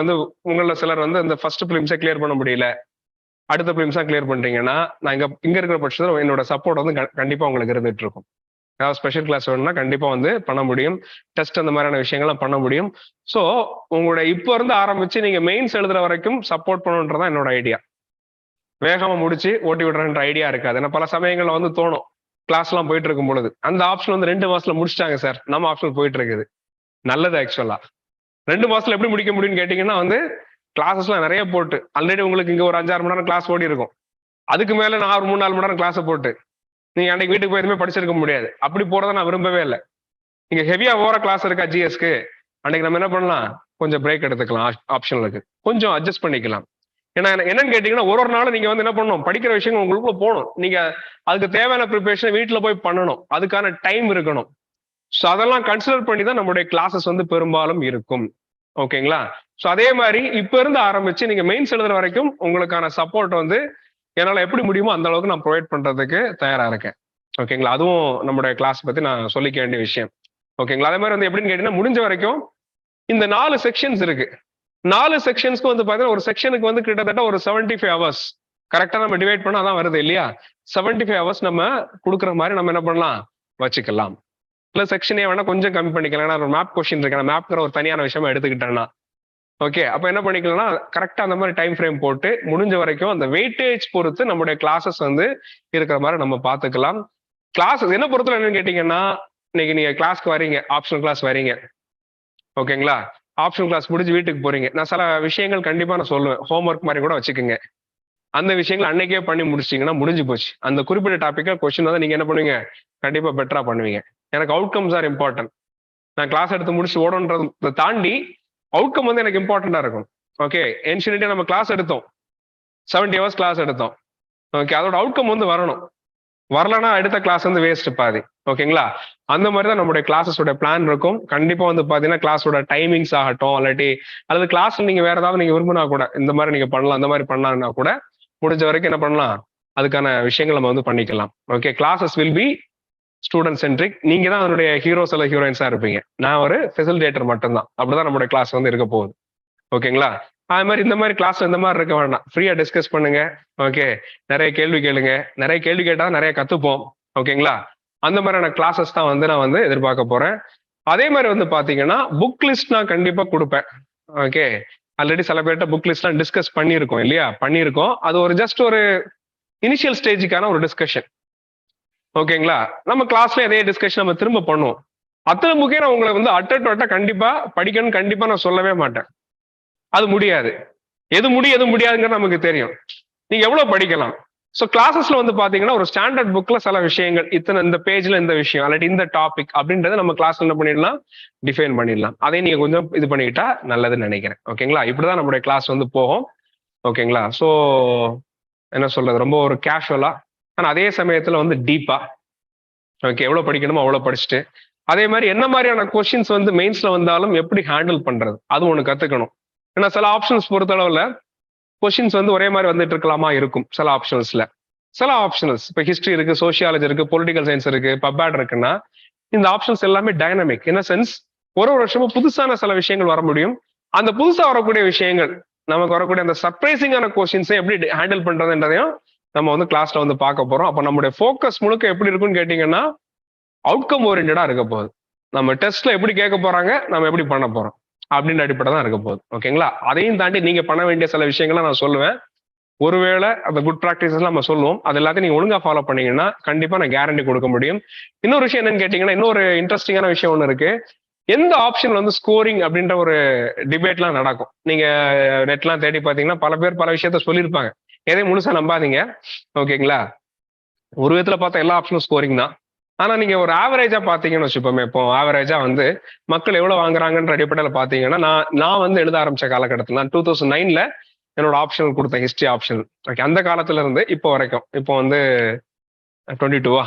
உங்கள சிலர் இந்த ஃபர்ஸ்ட் பிலிம்ஸை கிளியர் பண்ண முடியல, அடுத்த பிலிம்ஸா கிளியர் பண்றீங்கன்னா, நான் இங்க இருக்கிற பட்சத்தில் என்னோட சப்போர்ட் கண்டிப்பா உங்களுக்கு இருந்துட்டு இருக்கும். ஏதாவது ஸ்பெஷல் கிளாஸ் வேணும்னா கண்டிப்பா பண்ண முடியும். டெஸ்ட் அந்த மாதிரியான விஷயங்கள்லாம் பண்ண முடியும். ஸோ உங்களோட இப்போ இருந்து ஆரம்பிச்சு நீங்க மெயின்ஸ் எழுதுற வரைக்கும் சப்போர்ட் பண்ணுன்றதான் என்னோட ஐடியா. வேகமா முடிச்சு ஓட்டி விடுறன்ற ஐடியா இருக்காது. ஏன்னா பல சமயங்கள்ல தோணும், கிளாஸ் எல்லாம் போயிட்டு இருக்கும் பொழுது அந்த ஆப்ஷன் 2 மாசத்துல முடிச்சிட்டாங்க சார், நம்ம ஆப்ஷன் போயிட்டு இருக்குது. நல்லது. ஆக்சுவலா 2 மாசத்துல எப்படி முடிக்க முடியும்னு கேட்டீங்கன்னா, கிளாஸஸ் எல்லாம் நிறைய போட்டு ஆல்ரெடி உங்களுக்கு இங்க ஒரு 5-6 மணி நேரம் கிளாஸ் ஓடி இருக்கும். அதுக்கு மேல நான் ஒரு 3-4 மணி நேரம் கிளாஸை போட்டு நீங்க அன்னைக்கு வீட்டுக்கு போய் எதுவுமே படிச்சிருக்க முடியாது. அப்படி போறதை நான் விரும்பவே இல்லை. இங்க ஹெவியா ஓர கிளாஸ் இருக்கா ஜிஎஸ்க்கு, அன்னைக்கு நம்ம என்ன பண்ணலாம், கொஞ்சம் பிரேக் எடுத்துக்கலாம். ஆப்ஷனுக்கு கொஞ்சம் அட்ஜஸ்ட் பண்ணிக்கலாம். ஏன்னா என்னன்னு கேட்டீங்கன்னா, ஒரு நாள் நீங்க என்ன பண்ணணும், படிக்கிற விஷயங்கள் உங்களுக்குள்ள போகணும். நீங்க அதுக்கு தேவையான ப்ரிப்பரேஷன் வீட்டுல போய் பண்ணணும். அதுக்கான டைம் இருக்கணும். ஸோ அதெல்லாம் கன்சிடர் பண்ணி தான் நம்மளுடைய கிளாஸஸ் பெரும்பாலும் இருக்கும். ஓகேங்களா? ஸோ அதே மாதிரி இப்ப இருந்து ஆரம்பிச்சு நீங்க மெயின்ஸ் எழுதுற வரைக்கும் உங்களுக்கான சப்போர்ட் என்னால எப்படி முடியுமோ அந்த அளவுக்கு நான் ப்ரொவைட் பண்றதுக்கு தயாரா இருக்கேன். ஓகேங்களா? அதுவும் நம்மளுடைய கிளாஸ் பத்தி நான் சொல்லிக்க வேண்டிய விஷயம். ஓகேங்களா? அதே மாதிரி எப்படின்னு கேட்டீங்கன்னா, முடிஞ்ச வரைக்கும் இந்த 4 செக்ஷன்ஸ் இருக்கு. 4 செக்ஷன்ஸ்க்கு பாத்தீங்கன்னா ஒரு செக்ஷனுக்கு கிட்டத்தட்ட ஒரு 75 hours கரெக்டா நம்ம டிவைட் பண்ணா அதான் வருது இல்லையா. 75 hours நம்ம கொடுக்குற மாதிரி நம்ம என்ன பண்ணலாம், வச்சுக்கலாம். பிளஸ் செக்ஷனே வேணா கொஞ்சம் கம்மி பண்ணிக்கலாம். ஏன்னா ஒரு மேப் கொஸ்டின் இருக்கு, மேப்ங்கிற ஒரு தனியான விஷயமா எடுத்துக்கிட்டேன்னா ஓகே, அப்ப என்ன பண்ணிக்கலாம்னா கரெக்டா அந்த மாதிரி டைம் ஃப்ரேம் போட்டு முடிஞ்ச வரைக்கும் அந்த வெயிட்டேஜ் பொறுத்து நம்மளுடைய கிளாஸஸ் இருக்கிற மாதிரி நம்ம பார்த்துக்கலாம். கிளாஸஸ் என்ன பொறுத்தவரை என்னன்னு கேட்டீங்கன்னா, இன்னைக்கு நீங்க கிளாஸ்க்கு வரீங்க, ஆப்ஷனல் கிளாஸ் வரீங்க. ஓகேங்களா? ஆப்ஷனல் கிளாஸ் முடிஞ்சு வீட்டுக்கு போறீங்க. நான் சில விஷயங்கள் கண்டிப்பா நான் சொல்லுவேன், ஹோம்ஒர்க் மாதிரி கூட வச்சுக்கோங்க. அந்த விஷயங்கள் அன்னைக்கே பண்ணி முடிச்சிங்கன்னா முடிஞ்சு போச்சு. அந்த குறிப்பிட்ட டாபிக்கா கொஸ்டின் நீங்க என்ன பண்ணுவீங்க, கண்டிப்பா பெட்டரா பண்ணுவீங்க. எனக்கு அவுட்கம்ஸ் ஆர் இம்பார்ட்டன்ட். நான் கிளாஸ் எடுத்து முடிச்சு ஓடன்றதை தாண்டி அவுட்கம் எனக்கு இம்பார்ட்டண்டா இருக்கும். ஓகே, என்ஷியன்ட்டே நம்ம கிளாஸ் எடுத்தோம், 70 hours கிளாஸ் எடுத்தோம். ஓகே, அதோட அவுட்கம் வரணும். வரலன்னா அடுத்த கிளாஸ் வேஸ்ட் பாதி. ஓகேங்களா? அந்த மாதிரி தான் நம்மளுடைய கிளாஸஸோட பிளான் இருக்கும். கண்டிப்பா பாத்தீங்கன்னா கிளாஸோட டைமிங்ஸ் ஆகட்டும், அல்லது கிளாஸ்ல நீங்க வேற ஏதாவது நீங்க விரும்பினா கூட இந்த மாதிரி நீங்க பண்ணலாம், இந்த மாதிரி பண்ணலாம்னா கூட முடிஞ்ச வரைக்கும் என்ன பண்ணலாம், அதுக்கான விஷயங்கள் நம்ம பண்ணிக்கலாம். Okay, classes will be student centric. நீங்க தான் அதனுடைய ஹீரோஸ் அல்ல ஹீரோயின்ஸா இருப்பீங்க. நான் ஒரு ஃபெசிலிட்டேட்டர் மட்டும்தான். அப்படிதான் நம்மளுடைய கிளாஸ் இருக்க போகுது. ஓகேங்களா? அது மாதிரி இந்த மாதிரி கிளாஸ் இந்த மாதிரி இருக்க வேண்டாம். ஃப்ரீயா டிஸ்கஸ் பண்ணுங்க. ஓகே, நிறைய கேள்வி கேளுங்க. நிறைய கேள்வி கேட்டா நிறைய கத்துப்போம். ஓகேங்களா? அந்த மாதிரியான கிளாஸஸ் தான் நான் எதிர்பார்க்க போறேன். அதே மாதிரி பாத்தீங்கன்னா புக் லிஸ்ட் நான் கண்டிப்பா கொடுப்பேன். ஓகே, ஆல்ரெடி சில பேர்கிட்ட புக் லிஸ்ட்லாம் டிஸ்கஸ் பண்ணியிருக்கோம் இல்லையா, பண்ணியிருக்கோம். அது ஒரு ஜஸ்ட் ஒரு இனிஷியல் ஸ்டேஜுக்கான ஒரு டிஸ்கஷன். ஓகேங்களா? நம்ம கிளாஸ்ல அதே டிஸ்கஷன் நம்ம திரும்ப பண்ணுவோம். அத்தனை புக்கே நான் உங்களை அட்ட கண்டிப்பா படிக்கணும்னு கண்டிப்பா நான் சொல்லவே மாட்டேன். அது முடியாது. எது முடியாதுங்கிறது நமக்கு தெரியும். நீங்க எவ்வளவு படிக்கலாம். ஸோ கிளாஸஸ்ல பாத்தீங்கன்னா ஒரு ஸ்டாண்டர்ட் புக்ல சில விஷயங்கள் இந்த பேஜ்ல இந்த விஷயம் அல்லது இந்த டாபிக் அப்படின்றத நம்ம கிளாஸ்ல என்ன பண்ணிடலாம், டிஃபைன் பண்ணிடலாம். அதை நீங்க கொஞ்சம் இது பண்ணிக்கிட்டா நல்லதுன்னு நினைக்கிறேன். ஓகேங்களா? இப்படிதான் நம்மளுடைய கிளாஸ் போகும். ஓகேங்களா? ஸோ என்ன சொல்றது, ரொம்ப ஒரு கேஷுவலா ஆனா அதே சமயத்துல டீப்பா ஓகே, எவ்வளவு படிக்கணுமோ அவ்வளவு படிச்சுட்டு, அதே மாதிரி என்ன மாதிரியான கொஸ்டின்ஸ் வந்து மெயின்ஸ்ல வந்தாலும் எப்படி ஹேண்டில் பண்றது அது ஒண்ணு கத்துக்கணும். ஏன்னா சில ஆப்ஷன்ஸ் பொறுத்தளவுல கொஸ்டின்ஸ் வந்து ஒரே மாதிரி வந்துட்டு இருக்கலாமா இருக்கும் சில ஆப்ஷன்ஸ்ல. சில ஆப்ஷனல்ஸ் இப்போ ஹிஸ்டரி இருக்கு, சோசியாலஜி இருக்கு, பொலிட்டிக்கல் சயின்ஸ் இருக்கு, பப்ஆட் இருக்குன்னா இந்த ஆப்ஷன்ஸ் எல்லாமே டைனமிக். இன் சென்ஸ் ஒரு வருஷமும் புதுசான சில விஷயங்கள் வர முடியும். அந்த புதுசா வரக்கூடிய விஷயங்கள், நமக்கு வரக்கூடிய அந்த சர்ப்ரைசிங்கான கொஸ்டின்ஸை எப்படி ஹேண்டில் பண்றதுன்றதையும் நம்ம வந்து கிளாஸ்ல வந்து பார்க்க போறோம். அப்போ நம்மளுடைய ஃபோக்கஸ் முழுக்க எப்படி இருக்குன்னு கேட்டீங்கன்னா அவுட்கம் ஓரியன்டா இருக்க போகுது. நம்ம டெஸ்ட்ல எப்படி கேட்க போறாங்க, நம்ம எப்படி பண்ண போறோம் அப்படின்ற அடிப்படை தான் இருக்க போகுது. ஓகேங்களா? அதையும் தாண்டி நீங்க பண்ண வேண்டிய சில விஷயங்களை நான் சொல்லுவேன். ஒருவேளை அந்த குட் ப்ராக்டிசஸ் நம்ம சொல்லுவோம், அது எல்லாத்தையும் நீங்க ஒழுங்கா ஃபாலோ பண்ணீங்கன்னா கண்டிப்பா நான் கேரண்டி கொடுக்க முடியும். இன்னொரு விஷயம் என்னன்னு கேட்டீங்கன்னா, இன்னொரு இன்ட்ரெஸ்டிங்கான விஷயம் ஒன்று இருக்கு. எந்த ஆப்ஷன் வந்து ஸ்கோரிங் அப்படின்ற ஒரு டிபேட்லாம் நடக்கும். நீங்க நெட்லாம் தேடி பார்த்தீங்கன்னா பல பேர் பல விஷயத்த சொல்லியிருப்பாங்க. எதையும் முழுசா நம்பாதீங்க. ஓகேங்களா? ஒரு விதத்துல பார்த்தா எல்லா ஆப்ஷனும் ஸ்கோரிங் தான். ஆனா நீங்க ஒரு ஆவரேஜா பாத்தீங்கன்னு வச்சுப்போமே, இப்போ ஆவரேஜா வந்து மக்கள் எவ்வளவு வாங்குறாங்கன்ற அடிப்படையில பாத்தீங்கன்னா, நான் வந்து எழுத ஆரம்பிச்ச காலகட்டத்தில் நான் 2009ல என்னோட ஆப்ஷனல் கொடுத்தேன், ஹிஸ்டரி ஆப்ஷனல். ஓகே, அந்த காலத்துல இருந்து இப்போ வரைக்கும், இப்போ வந்து 22வா,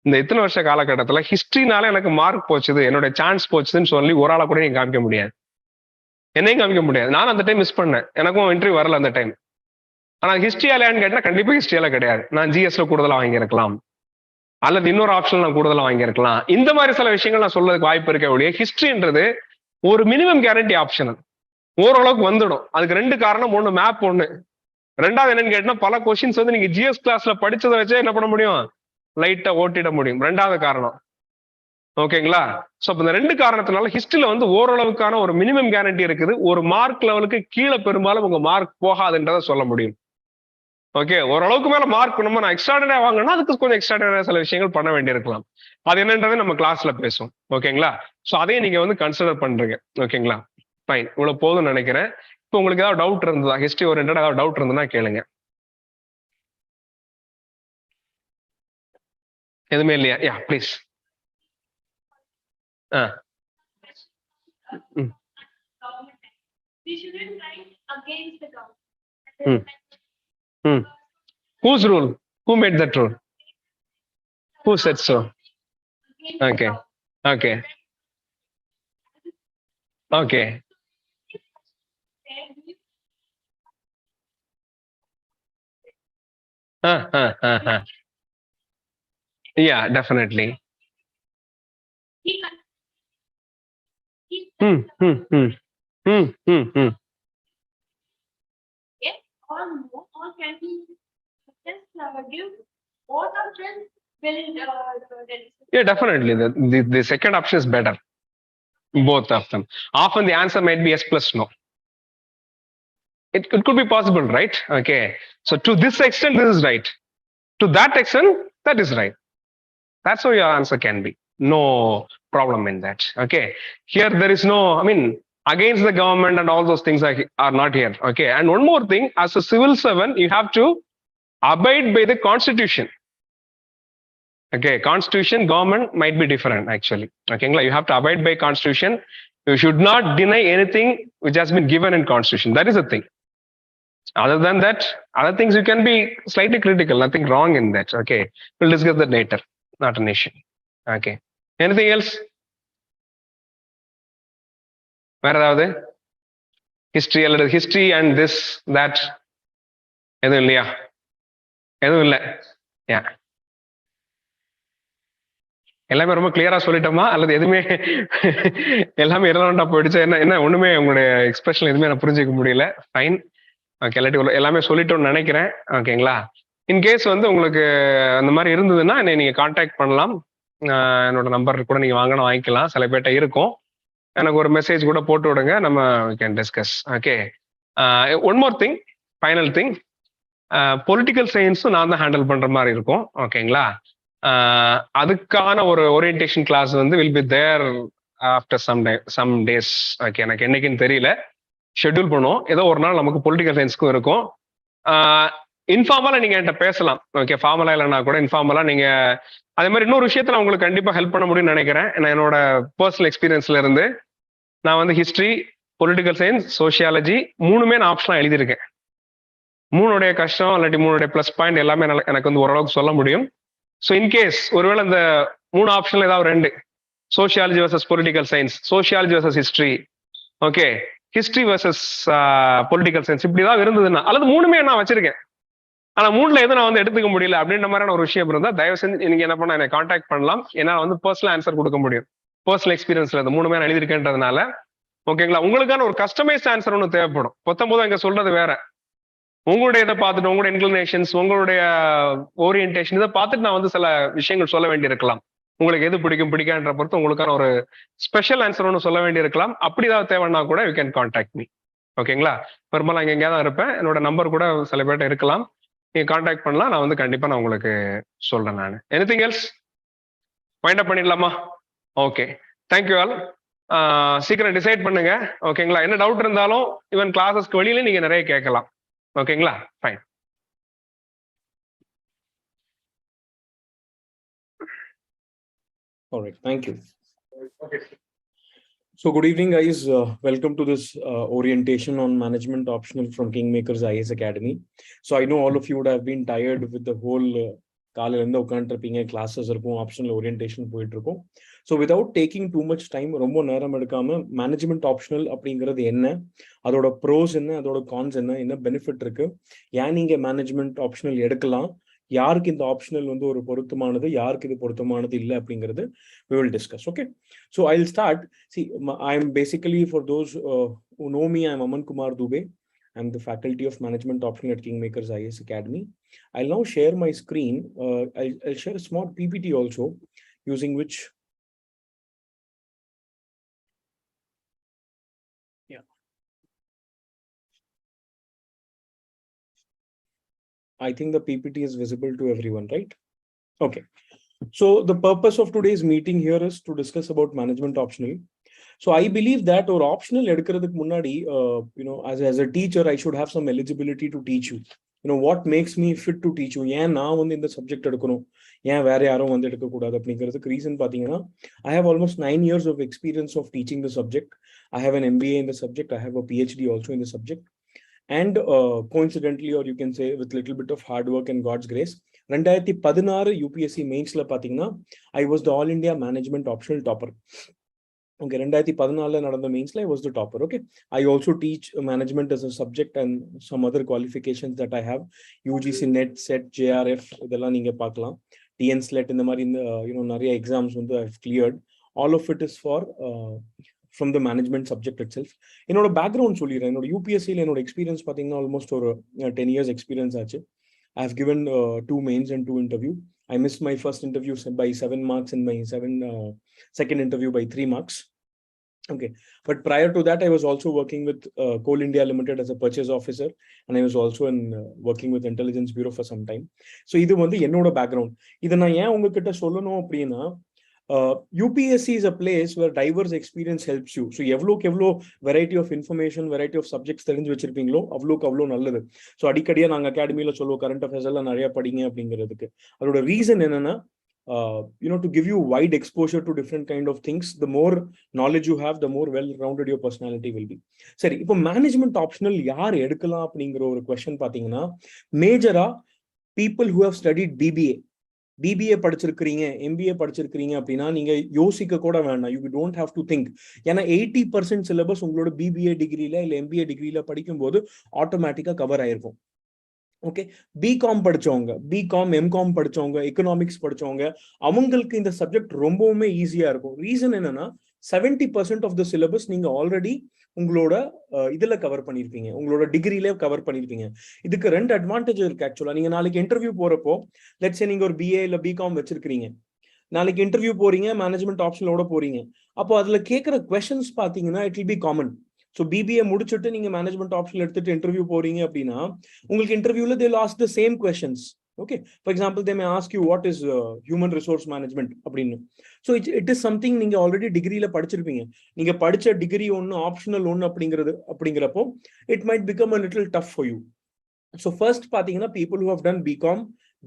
இந்த இத்தனை வருஷ காலகட்டத்துல ஹிஸ்டரினால எனக்கு மார்க் போச்சுது, என்னோட சான்ஸ் போச்சுதுன்னு சொல்லி ஒரு ஆளா கூட நீங்க காமிக்க முடியாது, என்னையும் காமிக்க முடியாது. நான் அந்த டைம் மிஸ் பண்ணேன், எனக்கும் இன்டர்வியூ வரல அந்த டைம். ஆனா ஹிஸ்டரியாலன்னு கேட்டா கண்டிப்பா ஹிஸ்டரியால கிடையாது. நான் ஜிஎஸ்ல கூடுதலா வாங்கியிருக்கலாம், அல்லது இன்னொரு ஆப்ஷன் நான் கூடுதலா வாங்கியிருக்கலாம். இந்த மாதிரி சில விஷயங்கள் நான் சொல்றதுக்கு வாய்ப்பு இருக்க ஒழிய ஹிஸ்டரின்றது ஒரு மினிமம் கேரண்டி ஆப்ஷனல். ஓரளவுக்கு வந்துடும். அதுக்கு ரெண்டு காரணம், ஒண்ணு மேப், ஒண்ணு ரெண்டாவது என்னன்னு கேட்டா பல கொஸ்டின்ஸ் வந்து நீங்க ஜிஎஸ் கிளாஸ்ல படிச்சதை வச்சே என்ன பண்ண முடியும், லைட்டா ஓட்டிட முடியும். ரெண்டாவது காரணம். ஓகேங்களா? சோ இந்த ரெண்டு காரணத்தினால ஹிஸ்டரியில வந்து ஓரளவுக்கான ஒரு மினிமம் கேரண்டி இருக்குது. ஒரு மார்க் லெவலுக்கு கீழே பெரும்பாலும் உங்க மார்க் போகாதுன்றதை சொல்ல முடியும். ஓகே, ஓரளவுக்கு மேல மார்க் நம்ம நான் எக்ஸ்ட்ராடனரியா வாங்கினா அதுக்கு கொஞ்சம் எக்ஸ்ட்ராடனரியா சில விஷயங்கள் பண்ண வேண்டியிருக்கலாம். அது என்னன்றதை நம்ம கிளாஸ்ல பேசுவோம். ஓகேங்களா? சோ அதையும் நீங்க வந்து கன்சிடர் பண்றீங்க. ஓகேங்களா? ஃபைன், இவ்வளவு போதும்னு நினைக்கிறேன். இப்போ உங்களுக்கு ஏதாவது டவுட் இருந்ததா, ஹிஸ்டரி ஓரியன்டா ஏதாவது டவுட் இருந்ததுன்னா கேளுங்க. எதுவுமே இல்லையா? யா please. Whose rule? Who made that rule? Who said so? Okay. Okay. Okay. Yeah, definitely. Or no, or can we just give both options? Yeah, definitely. The second option is better. Both of them. Often the answer might be yes plus no. It could be possible, right? Okay. So to this extent, this is right. To that extent, that is right. That's how your answer can be. No problem in that. Okay. Here there is no, I mean, against the government and all those things are not here. Okay. And one more thing, as a civil servant, you have to abide by the constitution. Okay, constitution, government might be different actually. Okay, you have to abide by constitution. You should not deny anything which has been given in constitution. That is the thing. Other than that, other things you can be slightly critical, nothing wrong in that. Okay, we'll discuss that later, not an issue. Okay, anything else? Where are they? History and this, that. எதுவும் இல்லையா? எதுவும் இல்லை. Yeah. எல்லாமே ரொம்ப கிளியரா சொல்லிட்டோமா, அல்லது எதுவுமே எல்லாமே இரலவெண்டா போயிடுச்சு? என்ன ஒண்ணுமே உங்களுடைய எக்ஸ்பிரஷன் எதுவுமே நான் புரிஞ்சுக்க முடியல. ஃபைன். ஓகே, எல்லாத்தையும் எல்லாமே சொல்லிட்டோம்னு நினைக்கிறேன். ஓகேங்களா? இன்கேஸ் வந்து உங்களுக்கு அந்த மாதிரி இருந்ததுன்னா என்னை நீங்க கான்டாக்ட் பண்ணலாம். என்னோட நம்பர் கூட நீங்க வாங்கிக்கலாம். சில பேர்ட்ட இருக்கும். எனக்கு ஒரு மெசேஜ் கூட போட்டு விடுங்க, நம்ம we can discuss. Okay, one more thing, final thing, political சயின்ஸும் நான் தான் ஹேண்டில் பண்ற மாதிரி இருக்கும். ஓகேங்களா? அதுக்கான ஒரு ஓரியன்டேஷன் கிளாஸ் வந்து will be there after some days. Okay, எனக்கு என்னைக்குன்னு தெரியல, ஷெட்யூல் பண்ணுவோம். ஏதோ ஒரு நாள் நமக்கு பொலிட்டிக்கல் சயின்ஸ்க்கும் இருக்கும். இன்ஃபார்மலா நீங்க என்கிட்ட பேசலாம். ஓகே, ஃபார்மலா இல்லைன்னா கூட இன்ஃபார்மலா நீங்க அதே மாதிரி இன்னொரு விஷயத்துல உங்களுக்கு கண்டிப்பா ஹெல்ப் பண்ண முடியும்னு நினைக்கிறேன். என்னோட பர்சனல் எக்ஸ்பீரியன்ஸ்ல இருந்து நான் வந்து ஹிஸ்டரி, பொலிட்டிக்கல் சயின்ஸ், சோசியாலஜி மூணுமே நான் ஆப்ஷனா எழுதியிருக்கேன். மூணுடைய கஷ்டம் இல்லாட்டி மூணுடைய பிளஸ் பாயிண்ட் எல்லாமே எனக்கு வந்து ஓரளவுக்கு சொல்ல முடியும். ஸோ இன்கேஸ் ஒருவேளை இந்த 3 ஆப்ஷன்ல ஏதாவது 2, sociology versus political science, sociology versus history, okay, history versus political science, இப்படி ஏதாவது இருந்ததுன்னா, அல்லது 3மே நான் வச்சிருக்கேன், ஆனா 3ல எதுவும் நான் வந்து எடுத்துக்க முடியல அப்படின்ற மாதிரியான ஒரு விஷயம் இருந்தா தயவு செஞ்சு நீங்க என்ன பண்ண, என்னை கான்டாக்ட் பண்ணலாம். ஏன்னா வந்து பர்சனல் ஆன்சர் கொடுக்க முடியும். பர்சனல் எக்ஸ்பீரியன்ஸ்ல இந்த 3மே நான் எழுதிருக்கேன்றதுனால, ஓகேங்களா. உங்களுக்கான ஒரு கஸ்டமைஸ்ட் ஆன்சர் ஒன்று தேவைப்படும். 19 இங்க சொல்றது வேற, உங்களுடைய இதை பார்த்துட்டு, உங்களுடைய இன்க்ளினேஷன்ஸ், உங்களுடைய ஓரியன்டேஷன், இதை பார்த்துட்டு நான் வந்து சில விஷயங்கள் சொல்ல வேண்டியிருக்கலாம். உங்களுக்கு எது பிடிக்கும் பிடிக்கான்ற பொறுத்து உங்களுக்கான ஒரு ஸ்பெஷல் ஆன்சர் ஒன்று சொல்ல வேண்டியிருக்கலாம். அப்படி ஏதாவது தேவைன்னா கூட யூ கேன் கான்டாக்ட் மீ. ஓகேங்களா. பெரும்பாலும் இங்கே எங்கேயா தான் இருப்பேன். என்னோட நம்பர் கூட சில பேர்ட்ட இருக்கலாம், நீங்க கான்டாக்ட் பண்ணலாம். நான் வந்து கண்டிப்பா நான் உங்களுக்கு சொல்றேன். நான் எனிதிங் எல்ஸ் வைண்ட் அப் பண்ணிடலாமா? Okay, thank you all. சீக்கிரம் டிசைட் பண்ணுங்க. ஓகேங்களா. என்ன டவுட் இருந்தாலும் ஈவன் கிளாஸஸ்க்கு வெளியில நீங்க நிறைய கேட்கலாம். ஓகேங்களா. Fine. All right, thank you. Okay. So good evening, guys. Welcome to this orientation on management optional from KingMakers IAS Academy. So I know all of you would have been tired with the whole காலையில இருந்து உட்காந்துருப்பீங்க, கிளாஸஸ் இருக்கும், ஆப்ஷனல் ஓரியன்டேஷன் போயிட்டு இருக்கும். So without taking too much time, ரொம்ப நேரம் எடுக்காம மேனேஜ்மெண்ட் ஆப்ஷனல் அப்படிங்கிறது என்ன, அதோட ப்ரோஸ் என்ன, அதோட கான்ஸ் என்ன பெனிஃபிட் இருக்கு, ஏன் நீங்க மேனேஜ்மெண்ட் ஆப்ஷனல் எடுக்கலாம், யாருக்கு இந்த ஆப்ஷனல் வந்து ஒரு பொருத்தமானது, யாருக்கு இது பொருத்தமானது இல்லை அப்படிங்கிறது we will discuss. Okay, so I'll start. See, I'm basically, for those who know me, I'm Aman Kumar Dubey. I'm the faculty of management option at KingMakers IAS Academy. I'll now share my screen. I'll share a small PPT also, using which I think the PPT is visible to everyone, right? Okay. So the purpose of today's meeting here is to discuss about management optional. So I believe that or optional edukradhukku munnadi, as a teacher, I should have some eligibility to teach you. What makes me fit to teach you? ஏன் நான் வந்து இந்த சப்ஜெக்ட் எடுக்கணும், ஏன் வேற யாரும் வந்து எடுக்கக்கூடாது அப்படிங்கிறதுக்கு ரீசன் பார்த்தீங்கன்னா, I have almost 9 years of experience of teaching the subject. I have an MBA in the subject. I have a PhD also in the subject. And coincidentally, or you can say with little bit of hard work and God's grace, 2016 UPSC mains-la பார்த்தீங்கன்னா, I was the All India Management Optional topper. Okay, 2014 நடந்த means I was the topper. Okay, I also teach management as a subject and some other qualifications that I have. UGC NET set JRF இதெல்லாம் நீங்க பார்க்கலாம். TN SLET இந்த மாதிரி நிறைய எக்ஸாம்ஸ் வந்து I've cleared. All of it is for from the management subject itself. என்னோட பேக்ரவுண்ட் சொல்லிடுறேன். என்னோட யூபிஎஸ்சியில் என்னோட எக்ஸ்பீரியன்ஸ் பார்த்தீங்கன்னா ஆல்மோஸ்ட் ஒரு 10 years எக்ஸ்பீரியன்ஸ் ஆச்சு. I have given 2 mains and 2 interview. I missed my first interview by 7 marks and my second interview by 3 marks. Okay, but prior to that, I was also working with Coal India Limited as a purchase officer, and I was also working with Intelligence Bureau for some time. So இது வந்து என்னோட பேக்ரவுண்ட். இதை நான் ஏன் உங்ககிட்ட சொல்லணும் அப்படின்னா, UPSC is a place where diverse experience helps you. So எவ்வளோக்கு எவ்வளோ variety of information, variety of subjects தெரிஞ்சு வச்சிருப்பீங்களோ அவ்வளோக்கு அவ்வளோ நல்லது. ஸோ அடிக்கடியாக நாங்கள் அகாடமியில் சொல்லுவோம், கரண்ட் அஃபேர்ஸ் எல்லாம் நிறைய படிங்க அப்படிங்கிறதுக்கு. அதோட ரீசன் என்னன்னா, to give you wide exposure to different kind of things. The more knowledge you have, the more well-rounded your personality will be. சரி, இப்போ மேனேஜ்மெண்ட் ஆப்ஷனல் யார் எடுக்கலாம் அப்படிங்கிற ஒரு கொஸ்டின் பார்த்தீங்கன்னா, மேஜரா people who have studied BBA படிச்சிருக்கிறீங்க, MBA படிச்சிருக்கிறீங்க அப்படின்னா நீங்க யோசிக்க கூட வேண்டாம். You don't have to think. ஏன்னா 80% சிலபஸ் உங்களோட BBA டிகிரியில இல்லை MBA டிகிரியில படிக்கும்போது ஆட்டோமேட்டிக்கா கவர் ஆயிருக்கும். ஓகே, பிகாம் படிச்சவங்க, பிகாம் எம்காம் படிச்சவங்க, எக்கனாமிக்ஸ் படிச்சவங்க, அவங்களுக்கு இந்த சப்ஜெக்ட் ரொம்பவுமே ஈஸியா இருக்கும். ரீசன் என்னன்னா, 70% ஆஃப் த சிலபஸ் நீங்க ஆல்ரெடி உங்களோட இதுல கவர் பண்ணிருப்பீங்க, உங்களோட டிகிரியில கவர் பண்ணிருப்பீங்க. இதுக்கு 2 அட்வான்டேஜ் இருக்கு ஆக்சுவலா. நீங்க நாளைக்கு இன்டர்வியூ போறப்போ, லெட்ஸ் சே நீங்க ஒரு BA இல்ல பிகாம் வச்சிருக்கீங்க, நாளைக்கு இன்டர்வியூ போறீங்க, மேனேஜ்மெண்ட் ஆப்ஷனோட போறீங்க. அப்போ அதுல கேட்கிற கொஸ்டின்ஸ் பாத்தீங்கன்னா it will B common. So BBA முடிச்சுட்டு நீங்க மேனேஜ்மெண்ட் ஆப்ஷன் எடுத்துட்டு இன்டர்வியூ போறீங்க அப்படின்னா, உங்களுக்கு இன்டர்வியூல they will ask the same questions. Okay, for example, they may ask you what is human resource management அப்படின்னு. So it is something நீங்க ஆல்ரெடி டிகிரியில படிச்சிருப்பீங்க. நீங்க படிச்ச டிகிரி ஒன்று, ஆப்ஷனல் ஒன்று அப்படிங்கிறப்போ it might become a little tough for you. So first பாத்தீங்கன்னா, people who have done BCom,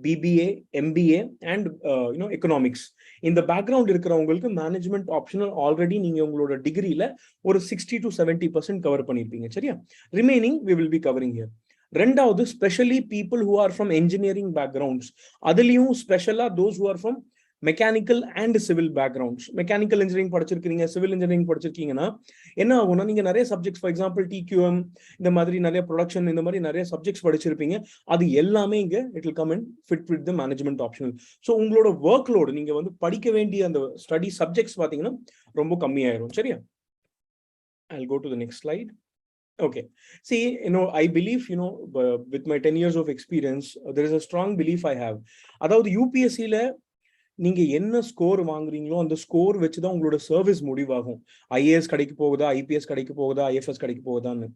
BBA, MBA and economics, இந்த பேக்ரவுண்ட் இருக்கிறவங்களுக்கு மேனேஜ்மெண்ட் ஆப்ஷனல் ஆல்ரெடி நீங்க உங்களோட டிகிரியில ஒரு 60 to 70% கவர் பண்ணிருப்பீங்க. சரியா? Remaining we will be covering here. ரெண்டாவது specially people who are from engineering backgrounds, அதுலயும் ஸ்பெஷலா those who are from mechanical and civil backgrounds. Mechanical engineering படிச்சிருக்கீங்க, சிவில் இன்ஜினியரிங் படிச்சிருக்கீங்கன்னா என்ன ஆகும்னா, நீங்க நிறைய சப்ஜெக்ட்ஸ், ஃபார் எக்ஸாம்பிள் டிக்யூஎம், இந்த மாதிரி நிறைய ப்ரொடக்ஷன், இந்த மாதிரி நிறைய சப்ஜெக்ட்ஸ் படிச்சிருப்பீங்க. அது எல்லாமே இங்க it will come and fit with the management optional. So உங்களோட ஒர்க் லோடு, நீங்க வந்து படிக்க வேண்டிய அந்த ஸ்டடி சப்ஜெக்ட்ஸ் பாத்தீங்கன்னா ரொம்ப கம்மியாயிரும். சரியா? I'll go to the next slide. Okay. See, I believe, with my 10 years of experience, there is a strong belief I have. அதாவது யூபிஎஸ்சில நீங்க என்ன ஸ்கோர் வாங்குறீங்களோ அந்த ஸ்கோர் வச்சுதான் உங்களோட சர்வீஸ் முடிவாகும். ஐஏஎஸ் கிடைக்க போகுதா, ஐபிஎஸ் கிடைக்க போகுதா, ஐஎஃப்எஸ் கிடைக்க போகுதான்னு.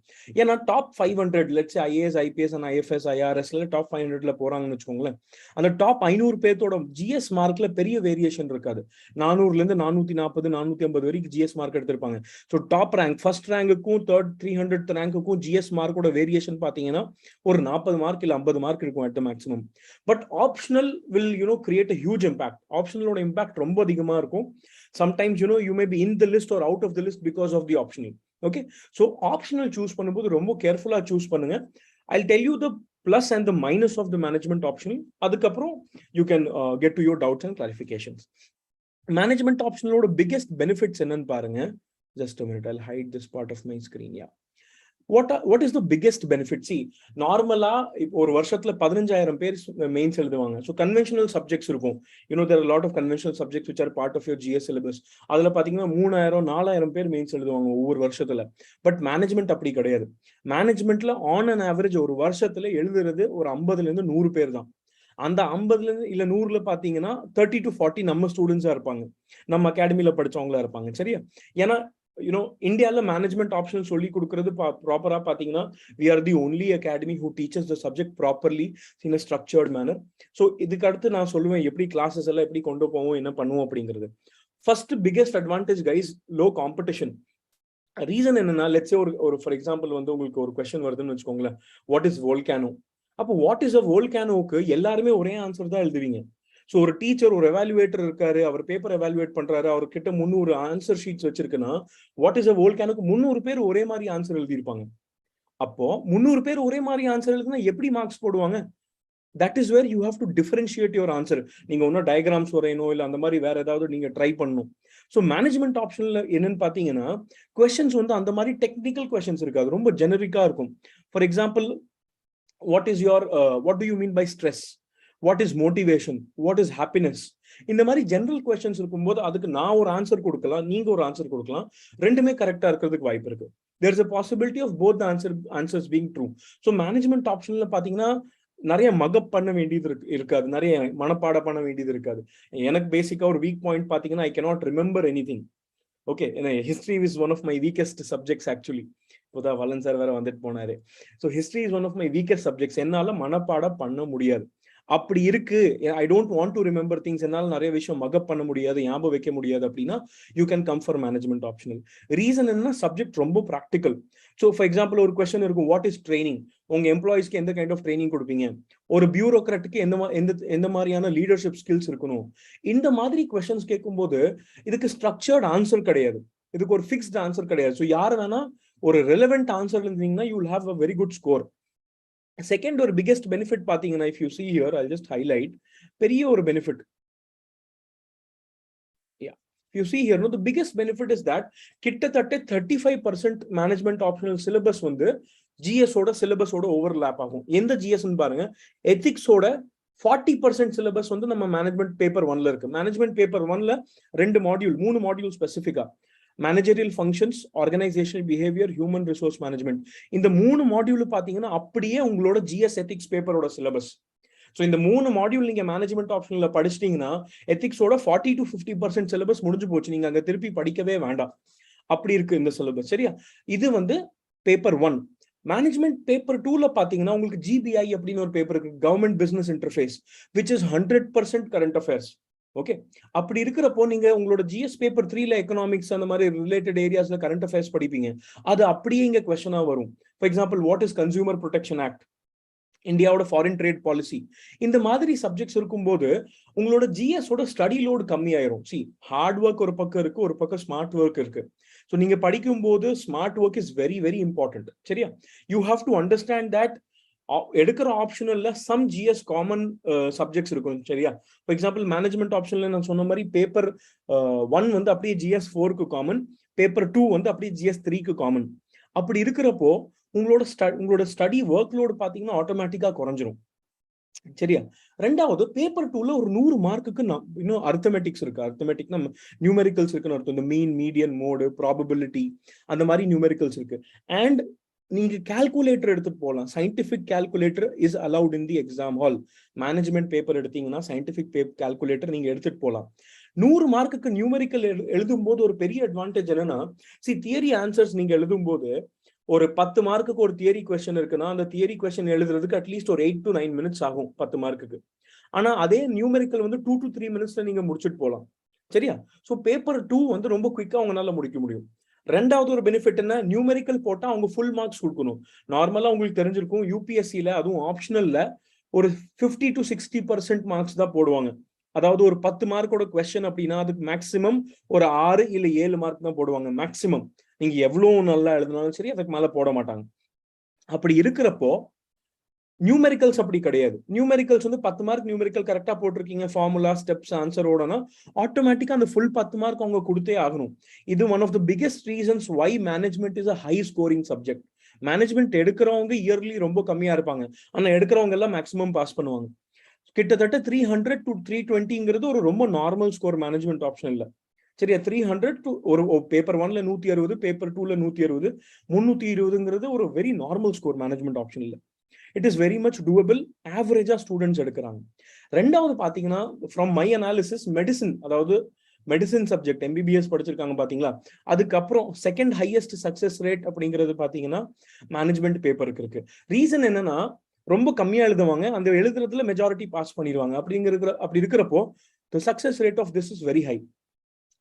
ஏன்னா top 500, let's IAS, IPS and IFS, ஐஆர்எஸ்ல டாப் 500ல போறாங்கன்னு வச்சுக்கோங்களேன். அந்த டாப் 500 பேர்த்தோட ஜிஎஸ் மார்க்ல பெரிய வேரியேஷன் இருக்காது. 400ல இருந்து 440, 450 வரைக்கும் ஜிஎஸ் மார்க் எடுத்திருப்பாங்க. ஸோ டாப் ரேங்க், ஃபர்ஸ்ட் ரேங்குக்கும் 300th ரேங்குக்கும் ஜிஎஸ் மார்க்கோட வேரியேஷன் பாத்தீங்கன்னா ஒரு 40 மார்க் இல்ல 50 மார்க் இருக்கும் at maximum. But optional will create a huge impact. ஆப்ஷனலோட இம்பாக்ட் ரொம்ப அதிகமா இருக்கும். Sometimes you may be in the list or out of the list because of the optional. Okay, so optional choose பண்ணும்போது ரொம்ப கேர்ஃபுல்லா சூஸ் பண்ணுங்க. I'll tell you the plus and the minus of the management optional. அதுக்கப்புறம் you can get to your doubts and clarifications. Management optionalோட biggest benefits என்னன்னு பாருங்க. Just a minute, I'll hide this part of my screen. Yeah. What is the biggest benefit? See, normally ஒரு வருஷத்துல 15,000 பேர் மெயின்ஸ் எழுதுவாங்க. ஸோ கன்வென்ஷனல் சப்ஜெக்ட்ஸ் இருக்கும். there are a lot of conventional subjects which are part of your GS syllabus. அதுல பாத்தீங்கன்னா 3,000-4,000 பேர் மெயின்ஸ் எழுதுவாங்க ஒவ்வொரு வருஷத்துல. பட் மேனேஜ்மெண்ட் அப்படி கிடையாது. மேனேஜ்மெண்ட்ல ஆன் அண்ட் ஆவரேஜ் ஒரு வருஷத்துல எழுதுறது ஒரு 50ல இருந்து 100 பேர் தான். அந்த 50ல இல்ல 100ல பாத்தீங்கன்னா 30 to 40 நம்ம ஸ்டூடெண்ட்ஸா இருப்பாங்க, நம்ம அகாடமில படிச்சவங்களா இருப்பாங்க. சரியா? ஏன்னா இந்தியால மேனேஜ்மெண்ட் ஆப்ஷன் சொல்லி கொடுக்கறது ப்ராப்பரா பாத்தீங்கன்னா we are the only academy who teaches the subject properly in a structured manner. So இதுக்கு அடுத்து நான் சொல்லுவேன் எப்படி கிளாஸஸ் எல்லாம் எப்படி கொண்டு போவோம், என்ன பண்ணுவோம் அப்படிங்கிறது. First biggest advantage guys, low competition. Reason என்னன்னா, லெட்ஸ் சே ஒரு ஃபார் எக்ஸாம்பிள் வந்து உங்களுக்கு ஒரு கொஸ்டின் வருதுன்னு வச்சுக்கோங்களேன், வாட் இஸ் வோல்கானோ. அப்போ வாட் இஸ் அ வோல்கானோக்கு எல்லாருமே ஒரே ஆன்சர் தான் எழுதுவீங்க. ஸோ ஒரு டீச்சர், ஒரு எவாலுவேட்டர் இருக்காரு, அவர் பேப்பர் எவாலுவேட் பண்றாரு, அவர்கிட்ட 300 ஆன்சர் ஷீட்ஸ் வச்சிருக்குன்னா வாட் இஸ் அ வோல்கானோக்கு 300 பேர் ஒரே மாதிரி ஆன்சர் எழுதியிருப்பாங்க. அப்போ 300 பேர் ஒரே மாதிரி ஆன்சர் எழுதுனா எப்படி மார்க்ஸ் போடுவாங்க? That is where you have to differentiate your answer. நீங்க ஒன்னும் டயக்ராம்ஸ் வரையணும் இல்ல அந்த மாதிரி வேற ஏதாவது நீங்க ட்ரை பண்ணணும். ஸோ மேனேஜ்மெண்ட் ஆப்ஷன்ல என்னன்னு பாத்தீங்கன்னா, கொஸ்டின்ஸ் வந்து அந்த மாதிரி டெக்னிக்கல் கொஸ்டின்ஸ் இருக்காது, ரொம்ப ஜெனரிக்கா இருக்கும். For example, what do you mean by stress, what is motivation, what is happiness, இந்த மாதிரி ஜெனரல் கொஸ்டின்ஸ் இருக்கும்போது அதுக்கு நான் ஒரு ஆன்சர் கொடுக்கலாம், நீங்க ஒரு ஆன்சர் கொடுக்கலாம், ரெண்டுமே கரெக்டா இருக்கிறதுக்கு வாய்ப்பு இருக்கு. there is a possibility of both the answers being true. So management optionல பாத்தீங்கன்னா நிறைய மகப் பண்ண வேண்டியது இருக்காது, நிறைய மனப்பாட பண்ண வேண்டியது இருக்காது. எனக்கு பேசிக்கா ஒரு வீக் பாயிண்ட் பாத்தீங்கன்னா, I cannot remember anything. Okay, history is one of my weakest subjects actually. இப்போதான் வலன் சார் வேற வந்துட்டு போனாரு. So history is one of my weakest subjects. என்னால மனப்பாட பண்ண முடியாது. அப்படி இருக்கு, ஐ don't want to remember things, என்னால நிறைய விஷயம் மகப் பண்ண முடியாது, ஞாபகம் வைக்க முடியாது அப்படின்னா you can come for management optional. Reason என்ன, சப்ஜெக்ட் ரொம்ப ப்ராக்டிக்கல். ஸோ ஃபார் எக்ஸாம்பிள் ஒரு கொஸ்டின் இருக்கும், வாட் இஸ் ட்ரைனிங், உங்க எம்ப்ளாயிஸ்க்கு எந்த கைண்ட் ஆஃப் ட்ரைனிங் கொடுப்பீங்க, ஒரு பியூரோக்ராட்டுக்கு எந்த மாதிரியான லீடர்ஷிப் ஸ்கில்ஸ் இருக்கணும், இந்த மாதிரி கொஸ்டின்ஸ் கேட்கும்போது இதுக்கு ஸ்ட்ரக்சர்ட் ஆன்சர் கிடையாது, இதுக்கு ஒரு ஃபிக்ஸ்ட் ஆன்சர் கிடையாது. ஸோ யார் வேணா ஒரு ரெலவெண்ட் ஆன்சர் இருந்தீங்கன்னா you will have a very good score. Second ஒரு பிகெஸ்ட் பெனிஃபிட் பாத்தீங்கன்னா, if you see here, I'll just highlight பெரிய ஒரு benefit. Yeah, if you see here, no, the biggest benefit is that கிட்டத்தட்ட 35% மேனேஜ்மெண்ட் ஆப்ஷனல் சிலபஸ் வந்து GS ஓட சிலபஸோட ஓவர்லாப் ஆகும். எந்த GS ன்னு பாருங்க, எத்திக்ஸோட 40% சிலபஸ் வந்து நம்ம மேனேஜ்மெண்ட் பேப்பர் 1ல இருக்கு. மேனேஜ்மெண்ட் பேப்பர் 1ல 3 மாடியூல் ஸ்பெசிஃபிக்கா, managerial functions, organisational behaviour, human resource management, இந்த 3 மாடியூல் பாத்தீங்கன்னா அப்படியே உங்களோட GS எத்திக்ஸ் பேப்பரோட சிலபஸ். ஸோ இந்த 3 மாடியூல் நீங்க மேனேஜ்மெண்ட் ஆப்ஷன்ல படிச்சிட்டீங்கன்னா எத்திக்ஸோட 40 to 50% சிலபஸ் முடிஞ்சு போச்சு, நீங்க அங்க திருப்பி படிக்கவே வேண்டாம், அப்படி இருக்கு இந்த சிலபஸ். சரியா? இது வந்து பேப்பர் 1. மேனேஜ்மெண்ட் பேப்பர் 2ல பாத்தீங்கன்னா உங்களுக்கு GBI அப்படின்னு ஒரு பேப்பர் இருக்கு, government business interface, which is 100% current affairs. Okay, அப்படி இருக்கிறப்போ நீங்க உங்களோட GS பேப்பர் 3ல எக்கனாமிக்ஸ் அந்த மாதிரி ரிலேட்டட் ஏரியாஸ்ல கரண்ட் அஃபேர்ஸ் படிப்பீங்க, அது அப்படியே இங்க கொஸ்டினா வரும். For example, what is consumer protection act, இந்தியாவோட ஃபாரின் ட்ரேட் பாலிசி, இந்த மாதிரி சப்ஜெக்ட்ஸ் இருக்கும்போது உங்களோட GS ஓட ஸ்டடி லோடு கம்மி ஆயிரும். சி, ஹார்ட் ஒர்க் ஒரு பக்கம் இருக்கு, ஒரு பக்கம் ஸ்மார்ட் ஒர்க் இருக்கு. ஸோ நீங்க படிக்கும் போது smart work is very very important. சரியா? You have to understand that எடுக்கிற ஆப்ஷனல்ல சம் ஜிஎஸ் காமன் சப்ஜெக்ட்ஸ் இருக்கும் சரியா. ஃபார் எக்ஸாம்பிள் மேனேஜ்மெண்ட் ஆப்ஷன்ல நான் சொன்ன மாதிரி பேப்பர் 1 வந்து அப்படியே GS 4க்கு காமன், பேப்பர் 2 வந்து அப்படியே GS 3க்கு காமன். அப்படி இருக்கிறப்போ உங்களோட ஸ்டடி ஒர்க் லோடு பாத்தீங்கன்னா ஆட்டோமேட்டிக்கா குறைஞ்சிரும் சரியா. ரெண்டாவது பேப்பர் 2ல ஒரு 100 மார்க்குக்கு இன்னும் அர்த்தமெட்டிக்ஸ் இருக்கு. அர்த்தமெட்டிக்னா நியூமெரிக்கல்ஸ் இருக்குன்னு அர்த்தம். இந்த மீன், மீடியன், மோடு, ப்ராபபிலிட்டி அந்த மாதிரி நியூமெரிக்கல்ஸ் இருக்கு. அண்ட் நீங்க கால்குலேட்டர் எடுத்துட்டு போகலாம். Scientific calculator is allowed in the exam hall. Management paper எடுத்தீங்கன்னா சயின்டிபிக் கால்குலேட்டர் நீங்க எடுத்துட்டு போகலாம். 100 மார்க்குக்கு நியூமெரிக்கல் எழுதும் போது ஒரு பெரிய அட்வான்டேஜ் என்னன்னா, தியரி ஆன்சர்ஸ் நீங்க எழுதும் போது ஒரு 10 மார்க்குக்கு ஒரு தியரி கொஸ்டின் இருக்குன்னா அந்த தியரி கொஸ்டின் எழுதுறதுக்கு அட்லீஸ்ட் ஒரு 8 to 9 minutes ஆகும் 10 மார்க்குக்கு. ஆனா அதே நியூமெரிக்கல் வந்து 2 to 3 minutesல நீங்க முடிச்சுட்டு போகலாம் சரியா. ஸோ பேப்பர் 2 வந்து ரொம்ப குயிக்கா அவங்களால முடிக்க முடியும். ரெண்டாவது ஒரு பெனிஃபிட் என்ன, நியூமெரிக்கல் போட்டா அவங்க ஃபுல் மார்க்ஸ் கொடுக்கணும். நார்மலா உங்களுக்கு தெரிஞ்சிருக்கும் UPSCல அதுவும் ஆப்ஷனல்ல ஒரு 50 to 60% மார்க்ஸ் தான் போடுவாங்க. அதாவது ஒரு 10 மார்க்கோட கொஸ்டின் அப்படின்னா அதுக்கு மேக்சிமம் ஒரு 6 இல்ல 7 மார்க் தான் போடுவாங்க மேக்சிமம். நீங்க எவ்வளவு நல்லா எழுதினாலும் சரி அதுக்கு மேல போட மாட்டாங்க. அப்படி இருக்கிறப்போ நியூமெரிக்கல்ஸ் அப்படி கிடையாது. நியூமெரிக்கல்ஸ் வந்து 10 மார்க் நியூமெரிக்கல் கரெக்டா போட்டிருக்கீங்க, ஃபார்முலா, ஸ்டெப்ஸ், ஆன்சரோடனா ஆட்டோமேட்டிக்கா அந்த ஃபுல் 10 மார்க் அவங்க கொடுத்தே ஆகணும். இது one of the biggest reasons why management is a high scoring subject. Management எடுக்கிறவங்க இயர்லி ரொம்ப கம்மியா இருப்பாங்க, ஆனா எடுக்கிறவங்க எல்லாம் மேக்ஸிமம் பாஸ் பண்ணுவாங்க. கிட்டத்தட்ட 300 to 320ங்கிறது ஒரு ரொம்ப நார்மல் ஸ்கோர் மேனேஜ்மெண்ட் ஆப்ஷன்ல சரியா. 300 to ஒரு பேப்பர் 1ல 160, பேப்பர் 2ல 160, 320ங்கிறது ஒரு வெரி நார்மல் ஸ்கோர் மேனேஜ்மெண்ட் ஆப்ஷன்ல. It is very much doable. ஆவரேஜா ஸ்டூடெண்ட்ஸ் எடுக்கிறாங்க. ரெண்டாவது பாத்தீங்கன்னா ஃப்ரம் மை அனாலிசிஸ் மெடிசின், அதாவது மெடிசின் சப்ஜெக்ட் MBBS படிச்சிருக்காங்க பாத்தீங்களா, அதுக்கப்புறம் செகண்ட் ஹையஸ்ட் சக்சஸ் ரேட் அப்படிங்கிறது பாத்தீங்கன்னா மேனேஜ்மெண்ட் பேப்பருக்கு இருக்கு. ரீசன் என்னன்னா ரொம்ப கம்மியா எழுதுவாங்க, அந்த எழுதுறதுல மெஜாரிட்டி பாஸ் பண்ணிடுவாங்க. அப்படி இருக்கிறப்போ the success rate of this is very high.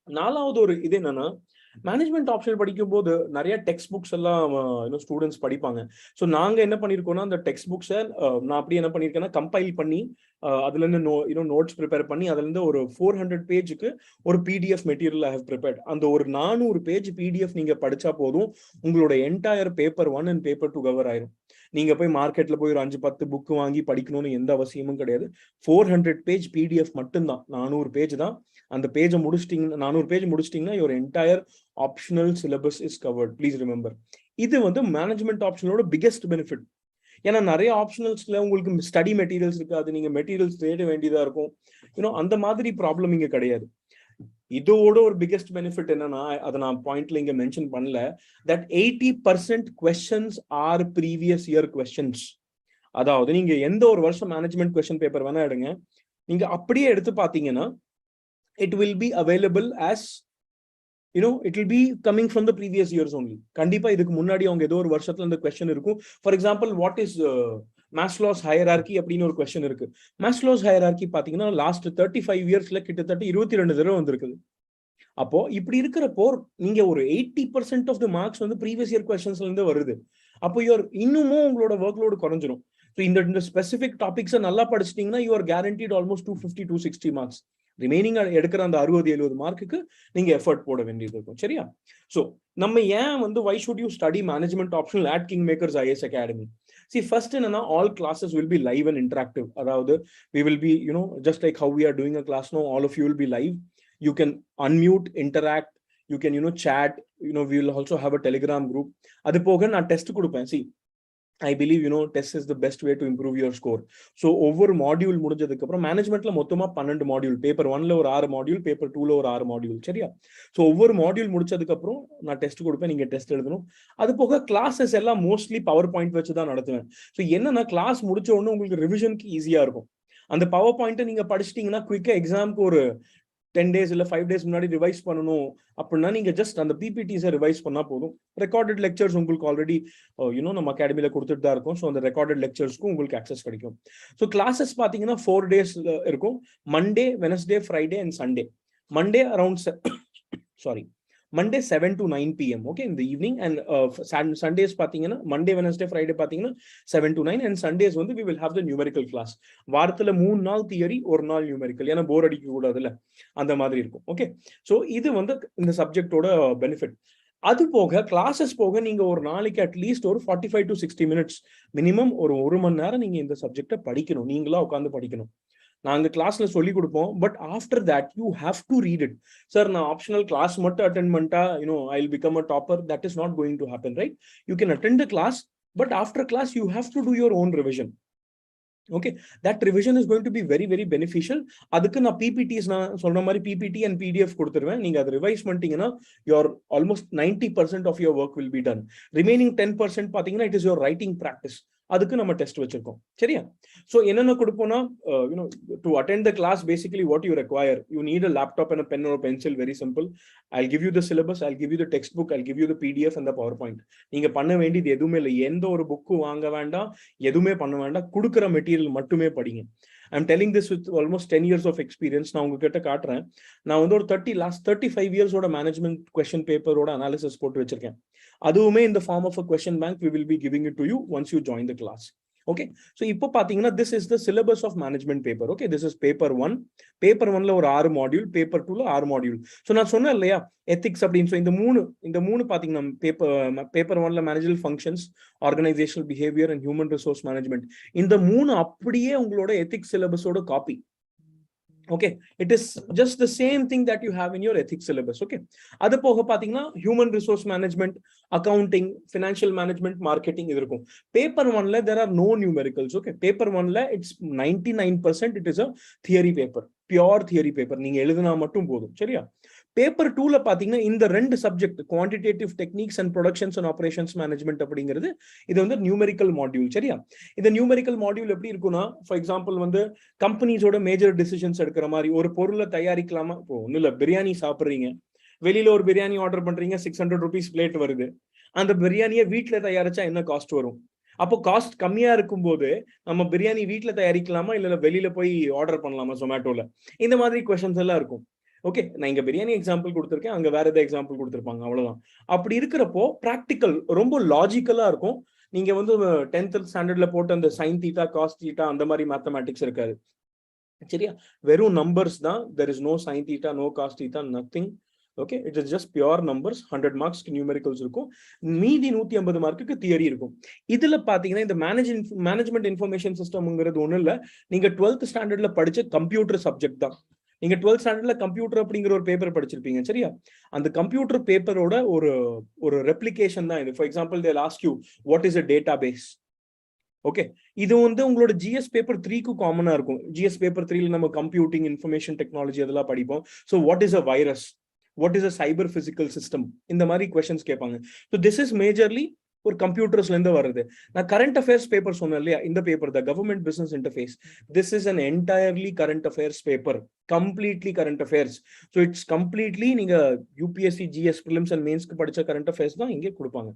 நாலாவது ஒரு இது என்னன்னா, மேனேஜ்மெண்ட் ஆப்ஷன் படிக்கும் போது நிறைய டெக்ஸ்ட் புக்ஸ் எல்லாம் ஸ்டூடெண்ட்ஸ் படிப்பாங்க. ஸோ நாங்க என்ன பண்ணிருக்கோம்னா அந்த டெக்ஸ்ட் புக்ஸை நான் அப்படி என்ன பண்ணிருக்கேன்னா கம்பைல் பண்ணி அதுல இருந்து நோட்ஸ் ப்ரிப்பேர் பண்ணி அதுல இருந்து ஒரு 400 பேஜுக்கு ஒரு PDF material I have prepared. அந்த ஒரு 400 பேஜ் PDF நீங்க படிச்சா போதும் உங்களோட entire paper 1 and paper 2 cover ஆயிரும். நீங்க போய் மார்க்கெட்ல போய் ஒரு 5-10 புக் வாங்கி படிக்கணும்னு எந்த அவசியமும் கிடையாது. 400 பேஜ் PDF மட்டும்தான், 400 பேஜ் தான். அந்த பேஜை முடிச்சிட்டீங்கன்னா 400 page முடிச்சிட்டீங்கன்னா your entire optional syllabus is covered. Please remember. இது வந்து மேனேஜ்மெண்ட் ஆப்ஷனோட பிகெஸ்ட் பெனிஃபிட். ஏன்னா நிறைய ஆப்ஷனல்ஸ்ல உங்களுக்கு ஸ்டடி மெட்டீரியல்ஸ் இருக்காது, நீங்க மெட்டீரியல்ஸ் தேட வேண்டியதா இருக்கும். அந்த மாதிரி ப்ராப்ளம் இங்க கிடையாது. இதோட ஒரு பிகெஸ்ட் பெனிஃபிட் என்னன்னா, அதை நான் பாயிண்ட்ல இங்க மென்ஷன் பண்ணல, that 80% questions are previous year questions. அதாவது நீங்க எந்த ஒரு வருஷம் மேனேஜ்மெண்ட் கொஸ்டின் பேப்பர் வேணா எடுங்க, நீங்க அப்படியே எடுத்து பாத்தீங்கன்னா it will be available as it will be coming from the previous years only. கண்டிப்பா இதுக்கு முன்னாடி அவங்க ஏதோ ஒரு வருஷத்துல இந்த கொஸ்டின் இருக்கும். For example what is Maslow's hierarchy அப்படின்னு ஒரு கொஸ்டின் இருக்கு. மாஸ்லோஸ் ஹையரார்கி பாத்தீங்கன்னா லாஸ்ட் 35 இயர்ஸ்ல கிட்டத்தட்ட 22 தடவை வந்திருக்குது. அப்போ இப்படி இருக்கிறப்போ நீங்க ஒரு 80% ஆஃப் த மார்க்ஸ் வந்து ப்ரீவியஸ் இயர் கொஸ்டின்ஸ்ல இருந்து வருது. அப்போ இன்னமும் உங்களோட ஒர்க் லோடு குறைஞ்சிரும். இந்த ஸ்பெசிபிக் டாபிக்ஸை நல்லா படிச்சிட்டீங்கன்னா you are guaranteed almost 250 to 260 marks. Remaining எடுக்கிற அந்த 60-70 மார்க்குக்கு நீங்க எஃபர்ட் போட வேண்டியது இருக்கும் சரியா. ஸோ நம்ம ஏன் வந்து why should you study management optional at KingMakers IAS Academy? See, first என்னன்னா all classes will be live and interactive. அதாவது we will be just like how we are doing a class now, all of you will be live. You can unmute, interact, you can chat, we will also have a Telegram group. அது போக நான் டெஸ்ட் கொடுப்பேன். See, I believe test is the best way to improve your score. So ஒவ்வொரு மாடியூல் முடிஞ்சதுக்கு அப்புறம் மேனேஜ்மெண்ட்ல மொத்தமா 12 மாடியூல், பேப்பர் 1ல ஒரு 6 மாடியூல், பேப்பர் 2ல ஒரு 6 மாடியூல் சரியா. ஸோ ஒவ்வொரு மாடியூல் முடிச்சதுக்கு அப்புறம் நான் டெஸ்ட் கொடுப்பேன், நீங்க டெஸ்ட் எழுதணும். அது போக கிளாஸஸ் எல்லாம் மோஸ்ட்லி பவர் பாயிண்ட் வச்சு தான் நடத்துவேன். ஸோ என்னன்னா கிளாஸ் முடிச்ச உடனே உங்களுக்கு ரிவிஷனுக்கு ஈஸியா இருக்கும். அந்த பவர் பாயிண்ட்டை நீங்க படிச்சிட்டீங்கன்னா குயிக்கா எக்ஸாமுக்கு ஒரு 10 days இல்ல 5 days முன்னாடி ரிவைஸ் பண்ணணும் அப்படின்னா நீங்க ஜஸ்ட் அந்த PPTஸை ரிவைஸ் பண்ணா போதும். ரெக்கார்டட் லெக்சர்ஸ் உங்களுக்கு ஆல்ரெடி நம்ம அகாடமில கொடுத்துட்டு தான் இருக்கும். ஸோ அந்த ரெக்கார்டட் லெக்சர்ஸ்க்கும் உங்களுக்கு ஆக்சஸ் கிடைக்கும். ஸோ கிளாஸஸ் பாத்தீங்கன்னா 4 days இருக்கும். Monday, Wednesday, Friday and Sunday. Monday Monday 7 to 9 PM, okay, in the evening, and Sundays பாத்தீங்கன்னா Monday, Wednesday, Friday பாத்தீங்கன்னா 7 to 9, and Sundays வந்து we will have the numerical class. வாரத்துல 3 நாள் தியரி, ஒரு நாள் நியூமெரிக்கல், ஏன்னா போர் அடிக்க கூடாதுல்ல, அந்த மாதிரி இருக்கும். ஓகே, ஸோ இது வந்து இந்த சப்ஜெக்டோட பெனிஃபிட். அது போக கிளாஸஸ் போக நீங்க ஒரு நாளைக்கு அட்லீஸ்ட் ஒரு 45 to 60 minutes மினிமம் ஒரு மணி நேரம் நீங்க இந்த சப்ஜெக்டை படிக்கணும், நீங்களா உட்காந்து படிக்கணும். நாங்க கிளாஸ்ல சொல்லி கொடுப்போம், but after that you have to read it. Sir நான் ஆப்ஷனல் கிளாஸ் மட்டும் அட்டென்ட் பண்ணிட்டா I will become a topper, that is not going to happen, right? You can attend the class, but after class you have to do your own revision. Okay, that revision is going to be very, very beneficial. அதுக்கு நான் PPTs நான் சொல்ற மாதிரி PPT and PDF கொடுத்துருவேன். நீங்க அதை ரிவைஸ் பண்ணிட்டீங்கன்னா your almost 90% of your work will be done. Remaining 10% பாத்தீங்கன்னா it is your writing practice. அதுக்கு நம்ம டெஸ்ட் வச்சிருக்கோம், சரியா? ஸோ என்னென்ன கொடுப்போம்னா to attend the class basically what you require, you need a laptop and pen ஒரு pencil, very simple. I'll give you the syllabus, I'll give you the textbook, I'll give you the PDF and the PowerPoint. நீங்க பண்ண வேண்டியது எதுவுமே இல்லை, எந்த ஒரு புக்கு வாங்க வேண்டாம், எதுவுமே பண்ண வேண்டாம், கொடுக்குற மெட்டீரியல் மட்டுமே படிங்க. I'm telling this with almost 10 years of experience. நான் உங்ககிட்ட காட்டுறேன். நான் வந்து ஒரு 35 years ஓட மேனேஜ்மெண்ட் கொஸ்டின் பேப்பரோட அனாலிசிஸ் போட்டு வச்சிருக்கேன். அதுவுமே இந்த form of a question bank we will be giving it to you once you join the class. Okay, so இப்போ பாத்தீங்கன்னா this is the syllabus of management paper. Okay, this is paper 1. paper 1ல ஒரு 6 மாடியூல், paper 2ல 6 மாடியூல். ஸோ நான் சொன்னேன் இல்லையா எத்திக்ஸ் அப்படின்னு. ஸோ இந்த மூணு பாத்தீங்கன்னா பேப்பர் 1ல managerial functions, organisational behaviour and human resource management. இந்த மூணு அப்படியே உங்களோட எத்திக்ஸ் சிலபஸோட copy. Okay, it is just the same thing that you have in your ethics syllabus. Okay, அது போக பாத்தீங்கன்னா human resource management, accounting, financial management, marketing இது இருக்கும். paper 1ல there are no numericals. Okay, paper 1ல it's 99% it is a theory paper, pure theory paper. நீங்க எழுதுனா மட்டும் போதும், சரியா? பேப்பர் 2ல பாத்தீங்கன்னா இந்த ரெண்டு subject, quantitative techniques and productions and operations management அப்படிங்கிறது இது வந்து நியூமெரிக்கல் மாடியூல், சரியா? இந்த நியூமெரிக்கல் மாடியூல் எப்படி இருக்குன்னா, ஃபார் எக்ஸாம்பிள் வந்து கம்பெனிஸோட மேஜர் டிசிஷன்ஸ் எடுக்கிற மாதிரி, ஒரு பொருளை தயாரிக்கலாமா, இப்போ ஒன்றும் இல்லை, பிரியாணி சாப்பிட்றீங்க, வெளியில ஒரு பிரியாணி ஆர்டர் பண்றீங்க, 600 rupees பிளேட் வருது. அந்த பிரியாணியை வீட்டுல தயாரிச்சா என்ன காஸ்ட் வரும்? அப்போ காஸ்ட் கம்மியா இருக்கும் போது நம்ம பிரியாணி வீட்டுல தயாரிக்கலாமா இல்ல வெளியில போய் ஆர்டர் பண்ணலாமா ஜொமேட்டோல? இந்த மாதிரி கொஸ்டின்ஸ் எல்லாம் இருக்கும். ஓகே, நான் இங்க பிரியாணி எக்ஸாம்பிள் கொடுத்துருக்கேன், அங்க வேற ஏதாவது எக்ஸாம்பிள் கொடுத்துருப்பாங்க, அவ்வளவுதான். அப்படி இருக்கிறப்போ ப்ராக்டிக்கல் ரொம்ப லாஜிக்கலா இருக்கும். நீங்க வந்து 10th ஸ்டாண்டர்ட்ல போட்டு அந்த சைன் தீட்டா, காஸ் தீட்டா அந்த மாதிரி மேத்தமேட்டிக்ஸ் இருக்காது, சரியா? வெறும் நம்பர்ஸ் தான். there is no sin theta, no cos theta, nothing. Okay, it is just pure numbers. 100 marks numericals இருக்கும், மீதி 150 மார்க்குக்கு தியரி இருக்கும். இதுல பாத்தீங்கன்னா இந்த மேனேஜ்மெண்ட் இன்ஃபர்மேஷன் சிஸ்டம்ங்கிறது ஒண்ணு இல்ல, நீங்க 12th ஸ்டாண்டர்ட்ல படிச்ச கம்ப்யூட்டர் சப்ஜெக்ட் தான். நீங்க 12th ஸ்டாண்டர்ட்ல கம்ப்யூட்டர் அப்படிங்கிற ஒரு பேப்பர் படிச்சிருப்பீங்க, சரியா? அந்த கம்ப்யூட்டர் பேப்பரோட ஒரு ரெப்ளிகேஷன் தான் இது. For example they'll ask you what is a database. Okay, இது வந்து உங்களோட ஜிஎஸ் பேப்பர் 3க்கு காமனா இருக்கும். ஜிஎஸ் பேப்பர் 3ல நம்ம கம்ப்யூட்டிங், இன்ஃபர்மேஷன் டெக்னாலஜி அதெல்லாம் படிப்போம். So what is a virus, what is a cyber physical system, இந்த மாதிரி கொஸ்டின்ஸ் கேட்பாங்க. ஸோ திஸ் இஸ் மேஜர்லி ஒரு கம்ப்யூட்டர்ஸ்ல இருந்து வருது. நான் கரண்ட் அஃபேர்ஸ் பேப்பர் சொன்னேன் இல்லையா, இந்த paper the government business interface, this is an entirely current affairs paper, completely current affairs. So it's completely நீங்க யூபிஎஸ்சி ஜிஎஸ் பிலிம்ஸ் அண்ட் மெயின்ஸ்க்கு படிச்ச கரண்ட் அஃபேர்ஸ் தான் இங்கே கொடுப்பாங்க.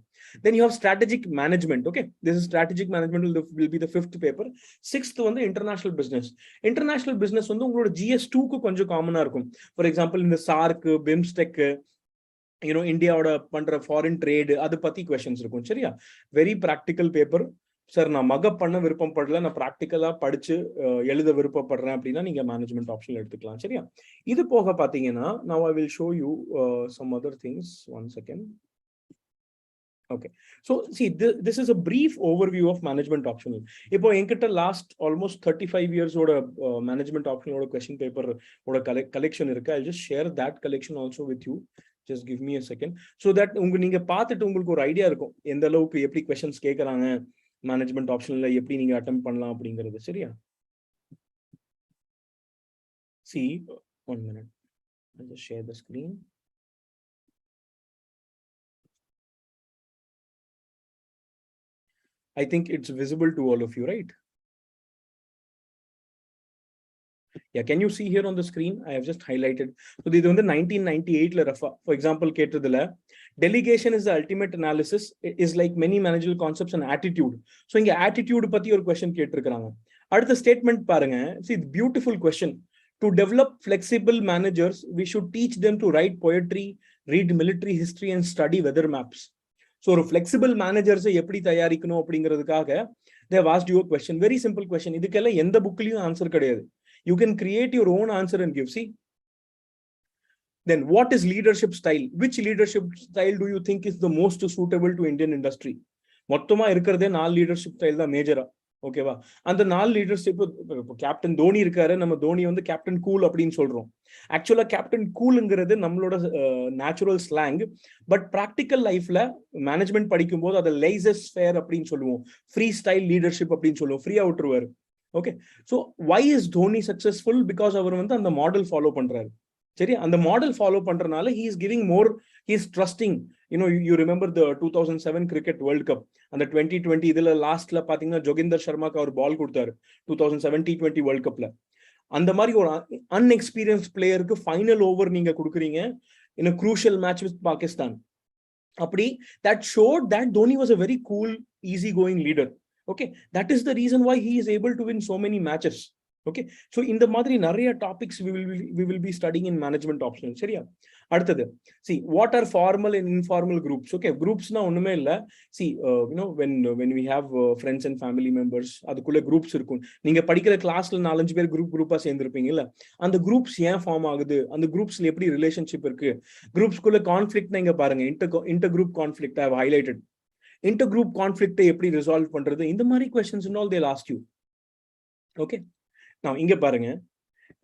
Then you have strategic management. Okay, this is strategic management will be the 5th paper. 6th வந்து இன்டர்நேஷனல் பிசினஸ். இன்டர்நேஷனல் பிசினஸ் வந்து உங்களோட ஜிஎஸ் 2க்கு கொஞ்சம் காமனா இருக்கும். ஃபார் எக்ஸாம்பிள் இந்த சார்க்கு, பிம்ஸ்டெக், இந்தியாவோட பண்ற ஃபாரின் ட்ரேடு, அதை பத்தி கொஸ்டின்ஸ் இருக்கும், சரியா? Very practical paper. சார் நான் மகப் பண்ண விருப்பப்படல, நான் ப்ராக்டிக்கலா படிச்சு எழுத விருப்பப்படுறேன் அப்படின்னா நீங்க மேனேஜ்மெண்ட் ஆப்ஷன் எடுத்துக்கலாம், சரியா? இது போக பாத்தீங்கன்னா now I will show you some other things. One second. Okay, so see this is a brief overview of management optional. இப்போ என்கிட்ட லாஸ்ட் ஆல்மோஸ்ட் 35 years ஓட மேனேஜ்மெண்ட் ஆப்ஷனோட கொஸ்டின் பேப்பர் ஓட கலெக்ஷன் இருக்கு. I'll just share that collection also with you. Just give me a second so that நீங்க பார்த்துட்டு உங்களுக்கு ஒரு ஐடியா இருக்கும் எந்த அளவுக்கு எப்படி கொஸ்டின்ஸ் கேட்கறாங்க, மேனேஜ்மெண்ட் ஆப்ஷன்ல எப்படி நீங்க அட்டெம்ப்ட் பண்ணலாம் அப்படிங்கிறது, சரியா? See, 1 minute. I'll just share the screen. I think it's visible to all of you, right? Yeah, can you see here on the screen? I have just highlighted. So this is 1998 refer. For example, delegation is the ultimate analysis. It is like many managerial concepts and attitude. So inga attitude patti or question கேட்டிருக்காங்க. அடுத்த ஸ்டேட்மெண்ட் பாருங்க. See, beautiful question. To develop flexible managers, we should teach them to write poetry, read military history and study weather maps. So ஒரு flexible managers எப்படி தயாரிக்கணும் அப்படிங்கிறதுக்காக they have asked you a question. Very simple question. இதுக்கெல்லாம் எந்த புக்லயும் ஆன்சர் கிடையாது. You can create your own answer and give. See, Then what is leadership style? Which leadership style do you think is the most suitable to Indian industry? மொத்தமா இருக்கிறதே 4 லீடர்ஷிப் ஸ்டைல் தான் மேஜரா. ஓகேவா? அந்த 4 லீடர்ஷிப், கேப்டன் தோனி இருக்காரு, நம்ம தோனி வந்து கேப்டன் கூல் அப்படின்னு சொல்றோம். ஆக்சுவலா கேப்டன் கூல்ங்கிறது நம்மளோட நேச்சுரல் ஸ்லாங். பட் ப்ராக்டிக்கல் லைஃப்ல மேனேஜ்மெண்ட் படிக்கும் போது அதை லைசஸ் ஃபேர் அப்படின்னு சொல்லுவோம், ஃப்ரீ ஸ்டைல் லீடர்ஷிப் அப்படின்னு சொல்லுவோம், ஃப்ரீயா விட்டுருவாரு. Okay, so why is Dhoni successful? Because அவர் வந்து அந்த மாடல் ஃபாலோ பண்றாரு. சரி, அந்த மாடல் ஃபாலோ பண்றதுனால he is giving more, he is trusting. You remember the 2007 cricket world cup, அந்த 2020 இதுல லாஸ்ட்ல பாத்தீங்கன்னா ஜோகிந்தர் சர்மாக்கு அவர் பால் கொடுத்தாரு 2007 T20 வேர்ல்ட் கப்ல. அந்த மாதிரி ஒரு அன்எக்ஸ்பீரியன்ஸ் பிளேயருக்கு ஃபைனல் ஓவர் நீங்க கொடுக்குறீங்க in a crucial match with Pakistan. அப்படி that showed that Dhoni was a very cool, easy going leader. Okay, that is the reason why he is able to win so many matches. Okay, so in the madri nariya topics we will be studying in management optional. Seriya, அடுத்தது, see what are formal and informal groups. Okay, groups na onnume illa. See, when we have friends and family members, adukulla groups irukum. Neenga padikira class la 4-5 பேர் group சேர்ந்திருப்பீங்க இல்ல, அந்த groups ஏன் ஃபார்ம் ஆகுது, அந்த groupsல எப்படி ரிலேஷன்ஷிப் இருக்கு, groups குள்ள கான்ஃப்ளிக்ட் இங்க பாருங்க, inter group conflict I have highlighted. Inter group conflict எப்படி ரிசால்வ் பண்றது, இந்த மாதிரி questions and all they'll ask you. Okay, now இங்க பாருங்க,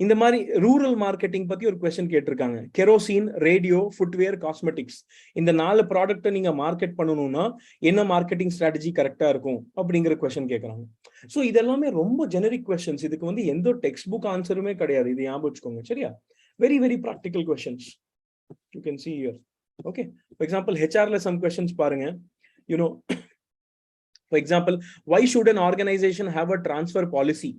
இந்த மாதிரி ரூரல் மார்க்கெட்டிங் பத்தி ஒரு கொஸ்டின் கேட்டிருக்காங்க. கெரோசின், ரேடியோ, ஃபுட்வேர், காஸ்மெட்டிக்ஸ், இந்த 4 ப்ராடக்ட்டை நீங்க மார்க்கெட் பண்ணணும்னா என்ன மார்க்கெட்டிங் ஸ்ட்ராட்டஜி கரெக்டா இருக்கும் அப்படிங்கிற கொஸ்டின் கேட்கறாங்க. ஸோ இதெல்லாமே ரொம்ப ஜெனரிக் கொஸ்டின்ஸ். இதுக்கு வந்து எந்த டெக்ஸ்ட் புக் ஆன்சருமே கிடையாது, இது ஞாபகம் வச்சுக்கோங்க. சரியா? Very very practical questions you can see here. Okay, for example HRல some questions பாருங்க. For example, why should an organization have a transfer policy?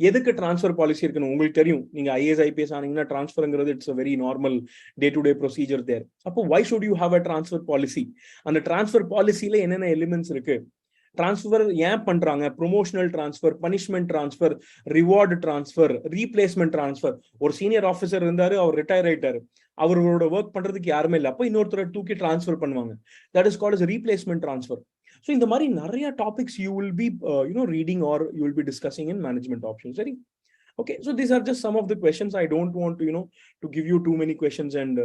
எதுக்கு டிரான்ஸ்ஃபர் பாலிசி இருக்குன்னு உங்களுக்கு தெரியும். நீங்க ஐஏஎஸ் ஐபிஎஸ் ஆனீங்கன்னா டிரான்ஸ்ஃபர்ங்கிறது it's a very normal day to day procedure there. அப்போ why should you have a transfer policy? அந்த டிரான்ஸ்ஃபர் பாலிசியில என்னென்ன எலிமெண்ட்ஸ் இருக்கு, டிரான்ஸ்ஃபர் ஏன் பண்றாங்க, promotional transfer, punishment transfer, reward transfer, replacement transfer. ஒரு சீனியர் ஆஃபீஸர் இருந்தாரு, அவர் ரிட்டையர் ஆயிட்டாரு, அவரோட ஒர்க் பண்றதுக்கு யாருமே இல்லை, அப்போ இன்னொருத்தரை தூக்கி டிரான்ஸ்ஃபர் பண்ணுவாங்க. That is called as replacement transfer. So இந்த மாதிரி நிறைய topics you will be reading or you will be discussing in management options. Sorry. Okay, so these are just some of the questions. I don't want to to give you too many questions and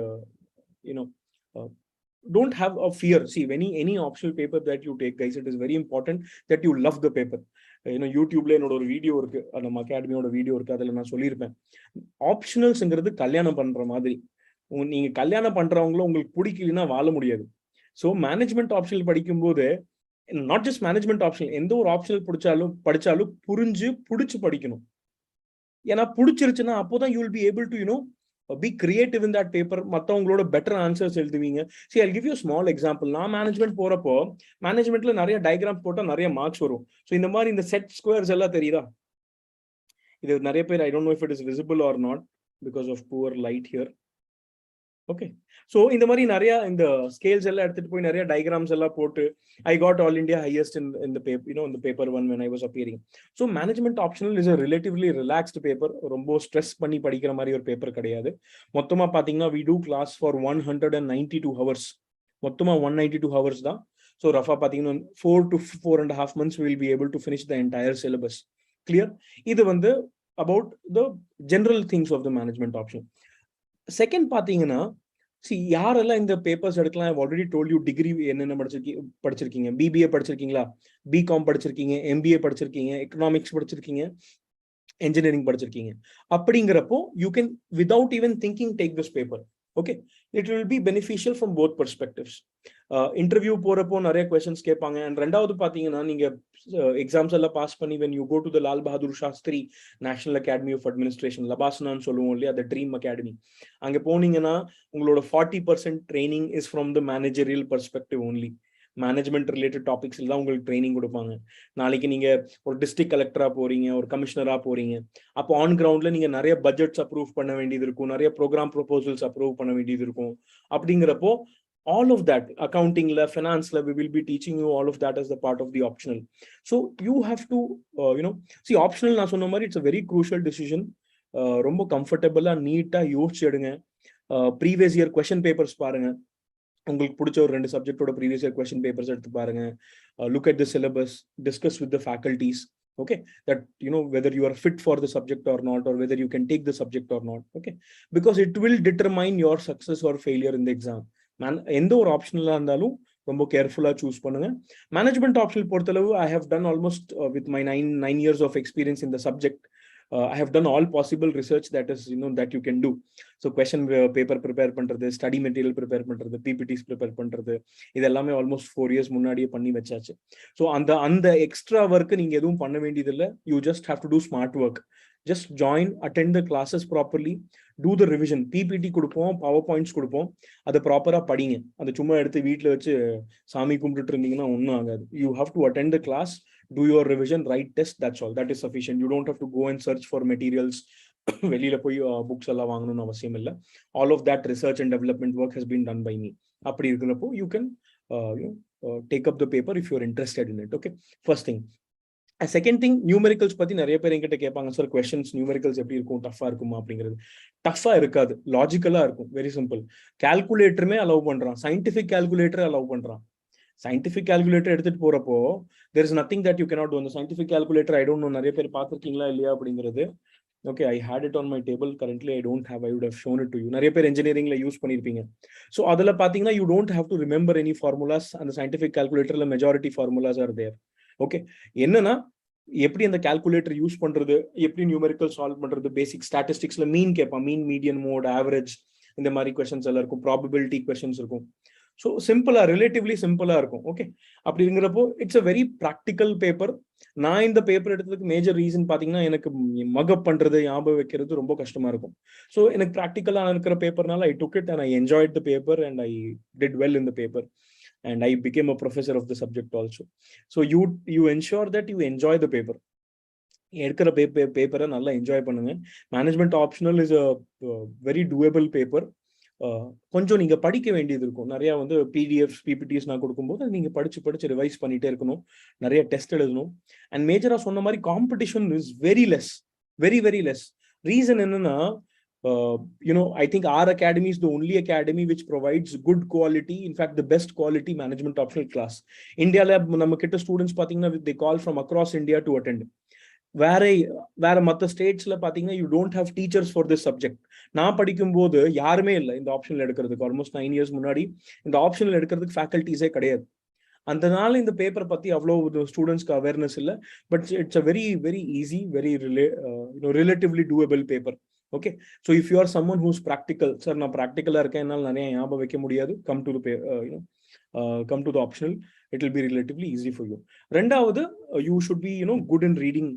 don't have a fear. See, any optional paper that you take, guys, it is very important that you love the paper. யூடியூப்ல என்னோட ஒரு வீடியோ இருக்கு, நம்ம அகாடமியோட வீடியோ இருக்கு, அதுல நான் சொல்லியிருப்பேன், ஆப்ஷனல்ஸ்ங்கிறது கல்யாணம் பண்ற மாதிரி. நீங்க கல்யாணம் பண்றவங்களும் உங்களுக்கு பிடிக்கலன்னா வாழ முடியாது. ஸோ மேனேஜ்மெண்ட் ஆப்ஷனல் படிக்கும்போது, நாட் ஜஸ்ட் மேனேஜ்மெண்ட் ஆப்ஷனல், எந்த ஒரு ஆப்ஷனல் படிச்சாலும் புடிச்சு படிக்கணும். ஏன்னா பிடிச்சிருச்சுன்னா அப்போதான் you will be able to be creative in that paper. மத்தவங்களோட பெட்டர் ஆன்சர்ஸ் எழுதுவீங்க. See, I'll give you a small example. நான் மேனேஜ்மெண்ட் போறப்போ மேனேஜ்மெண்ட்ல நிறைய டயக்ராம் போட்டா நிறைய மார்க்ஸ் வரும். ஸோ இந்த மாதிரி இந்த செட் ஸ்கொயர்ஸ் எல்லாம் தெரியுதா, இது நிறைய பேர் I don't know if it is visible or not because of poor light here. Okay, so இந்த மாதிரி நிறைய இந்த ஸ்கேல்ஸ் எல்லாம் எடுத்துட்டு போய் நிறைய டயக்ராம்ஸ் எல்லாம் போட்டு I got all India highest in the paper, in the paper one when I was appearing. So management optional is a relatively relaxed paper. ரொம்ப ஸ்ட்ரெஸ் பண்ணி படிக்கிற மாதிரி ஒரு பேப்பர் கிடையாது. மொத்தமா பாத்தீங்கன்னா we do class for 192 hours. மொத்தமா 192 hours தான். ஸோ ரஃபா பாத்தீங்கன்னா 4 to 4.5 months we will be able to finish the entire syllabus. Clear? இது வந்து about the general things of the management option. Second பாத்தீங்கன்னா, யாரெல்லாம் இந்த பேப்பர்ஸ் எடுக்கலாம், I've already told you degree என்னென்ன படிச்சிருக்கீங்க. பிபிஏ படிச்சிருக்கீங்களா, பிகாம் படிச்சிருக்கீங்க, எம்பிஏ படிச்சிருக்கீங்க, எக்கனாமிக்ஸ் படிச்சிருக்கீங்க, engineering படிச்சிருக்கீங்க. அப்படிங்கிறப்போ you can without even thinking take this paper. Okay, it will be beneficial from both perspectives. Interview போறப்போ நிறைய questions கேட்பாங்க. அண்ட் ரெண்டாவது பாத்தீங்கன்னா, நீங்க எக்ஸாம்ஸ் எல்லாம் பாஸ் பண்ணி when you go to the Lal Bahadur Shastri National Academy of Administration, லபாஸ்னான்னு சொல்லுவோம் இல்லையா, the Dream Academy, அங்க போனீங்கன்னா உங்களோட 40% training is from the managerial perspective only. Management related டாபிக்ஸ்ல தான் உங்களுக்கு ட்ரைனிங் கொடுப்பாங்க. நாளைக்கு நீங்க ஒரு டிஸ்ட்ரிக்ட் கலெக்டரா போறீங்க, ஒரு கமிஷனரா போறீங்க, அப்போ ஆன் கிரவுண்ட்ல நீங்க நிறைய பட்ஜெட்ஸ் அப்ரூவ் பண்ண வேண்டியது இருக்கும், நிறைய ப்ரோக்ராம் ப்ரொபோசல்ஸ் அப்ரூவ் பண்ண வேண்டியது இருக்கும். அப்படிங்கிறப்போ all of that, accountingல, financeல, we will be teaching you all of that as the part of the optional. So you have to see, optional நான் சொன்ன மாதிரி it's a very crucial decision. ரொம்ப கம்ஃபர்டபுளா நீட்டா யோசிச்சு எடுங்க. ப்ரீவியஸ் இயர் கொஸ்டின் பேப்பர்ஸ் பாருங்க, உங்களுக்கு பிடிச்ச ஒரு 2 சப்ஜெக்டோட ப்ரீவியஸ் இயர் கொஸ்டின் பேப்பர்ஸ் எடுத்து பாருங்க. Look at the syllabus, discuss with the faculties. Okay, that whether you are fit for the subject or not, or whether you can take the subject or not. Okay, because it will determine your success or failure in the exam. எந்த ஒரு ஆப்ஷனலா இருந்தாலும் ரொம்ப கேர்ஃபுல்லா சூஸ் பண்ணுங்க. மேனேஜ்மெண்ட் ஆப்ஷனல் பொறுத்தளவு I have done almost with my 9 years of experience in the subject, I have done all possible research that is that you can do. So question paper prepare பண்றது, study material prepare பண்றது, PPTs prepare பண்றது, இது எல்லாமே almost 4 years முன்னாடியே பண்ணி வச்சாச்சு. So அந்த எக்ஸ்ட்ரா ஒர்க் நீங்க எதுவும் பண்ண வேண்டியது இல்ல. You just have to do smart work. Just join, attend the classes properly, do the revision. PPT கொடுப்போம், பவர் பாயிண்ட்ஸ் கொடுப்போம், அதை ப்ராப்பரா படிங்க. அதை சும்மா எடுத்து வீட்டில் வச்சு சாமி கும்பிட்டுட்டு இருந்தீங்கன்னா ஒன்றும் ஆகாது. You have to attend the class, do your revision, write test, that's all. That is sufficient. You don't have to go and search for materials. வெளியில போய் புக்ஸ் எல்லாம் வாங்கணும்னு அவசியம் இல்லை. All of that research and development work has been done by me. அப்படி இருக்கிறப்போ you can take up the paper if you're interested in it. Okay, first thing. Second thing, numericals பத்தி நிறைய பேர் என்கிட்ட கேட்பாங்க, சார் கொஸ்டின்ஸ் நியூமெரிக்கல்ஸ் எப்படி இருக்கும், டஃபா இருக்குமா அப்படிங்கிறது. டஃபா இருக்காது, லாஜிக்கலா இருக்கும், வெரி சிம்பிள். கால்குலேட்டருமே அலோவ் பண்றான், சயின்டிபிக் கால்குலேட்டர் அலோவ் பண்றான். சயின்டிபிக் கால்குலேட்டர் எடுத்துட்டு போறப்போ there is nothing that you cannot do. அந்த scientific calculator I don't know நிறைய பேர் பார்த்திருக்கீங்களா இல்லையா அப்படிங்கிறது. Okay, I had it on my table, currently I don't have, I would have shown it to you. நிறைய பேர் இன்ஜினியரிங்ல யூஸ் பண்ணிருப்பீங்க. ஸோ அதில் பார்த்தீங்கன்னா you don't have to remember any formulas. அந்த சயின்டிபிக் கால்குலேட்டர்ல majority formulas are there. Okay, என்னன்னா எப்படி அந்த கால்குலேட்டர் யூஸ் பண்றது, எப்படி நியூமெரிக்கல் சால்வ் பண்றது, பேசிக் ஸ்டாட்டிஸ்டிக்ஸ்ல மீன் கேட்பான், மீன், மீடியன், மோட், ஆவரேஜ், இந்த மாதிரி கொஸ்டின்ஸ் எல்லாம் இருக்கும், ப்ராபபிலிட்டி கொஸ்டின்ஸ் இருக்கும். ஸோ சிம்பிளா, ரிலேட்டிவ்லி சிம்பிளா இருக்கும். ஓகே, அப்படிங்கிறப்போ it's a very practical paper. நான் இந்த பேப்பர் எடுத்ததுக்கு மேஜர் ரீசன் பாத்தீங்கன்னா, எனக்கு மகப் பண்றது, ஞாபகம் வைக்கிறது ரொம்ப கஷ்டமா இருக்கும். ஸோ எனக்கு ப்ராக்டிக்கலா இருக்கிற பேப்பர்னால I took it and I enjoyed the paper and I did well in the paper. And I became a professor of the subject also. So you ensure that you enjoy the paper. எடுக்கிற பேப்பரை நல்லா என்ஜாய் பண்ணுங்க. Management optional is a very டூயபிள் paper. கொஞ்சம் நீங்க படிக்க வேண்டியது இருக்கும். நிறைய பிடிஎஃப், பிபிடிஸ் நான் கொடுக்கும்போது நீங்க படிச்சு ரிவைஸ் பண்ணிட்டே இருக்கணும். நிறைய டெஸ்ட் எழுதணும். அண்ட் மேஜரா சொன்ன மாதிரி competition is very less, very very less. Reason என்னன்னா, I think our academy is the only academy which provides good quality, in fact the best quality management optional class. India lab நம்ம கிட்ட ஸ்டூடெண்ட்ஸ் பாத்தீங்கன்னா they call from across India to attend. வேற மற்ற ஸ்டேட்ஸ்ல பாத்தீங்கன்னா you don't have teachers for this subject. நான் படிக்கும் போது யாருமே இல்லை இந்த ஆப்ஷன்ல எடுக்கிறதுக்கு. ஆல்மோஸ்ட் 9 years முன்னாடி இந்த ஆப்ஷன்ல எடுக்கிறதுக்கு ஃபேக்கல்டிஸே கிடையாது. அதனால இந்த பேப்பர் பத்தி அவ்வளவு ஸ்டூடெண்ட்ஸ்க்கு அவேர்னஸ் இல்லை. But it's a very very easy, very relatively டூயபிள் paper. Okay, so if you are someone who's practical, sir na practical la iruken enal nariya ஞாபகம் வைக்க முடியாது, come to the optional, it will be relatively easy for you. ரெண்டாவது, you should be good in reading.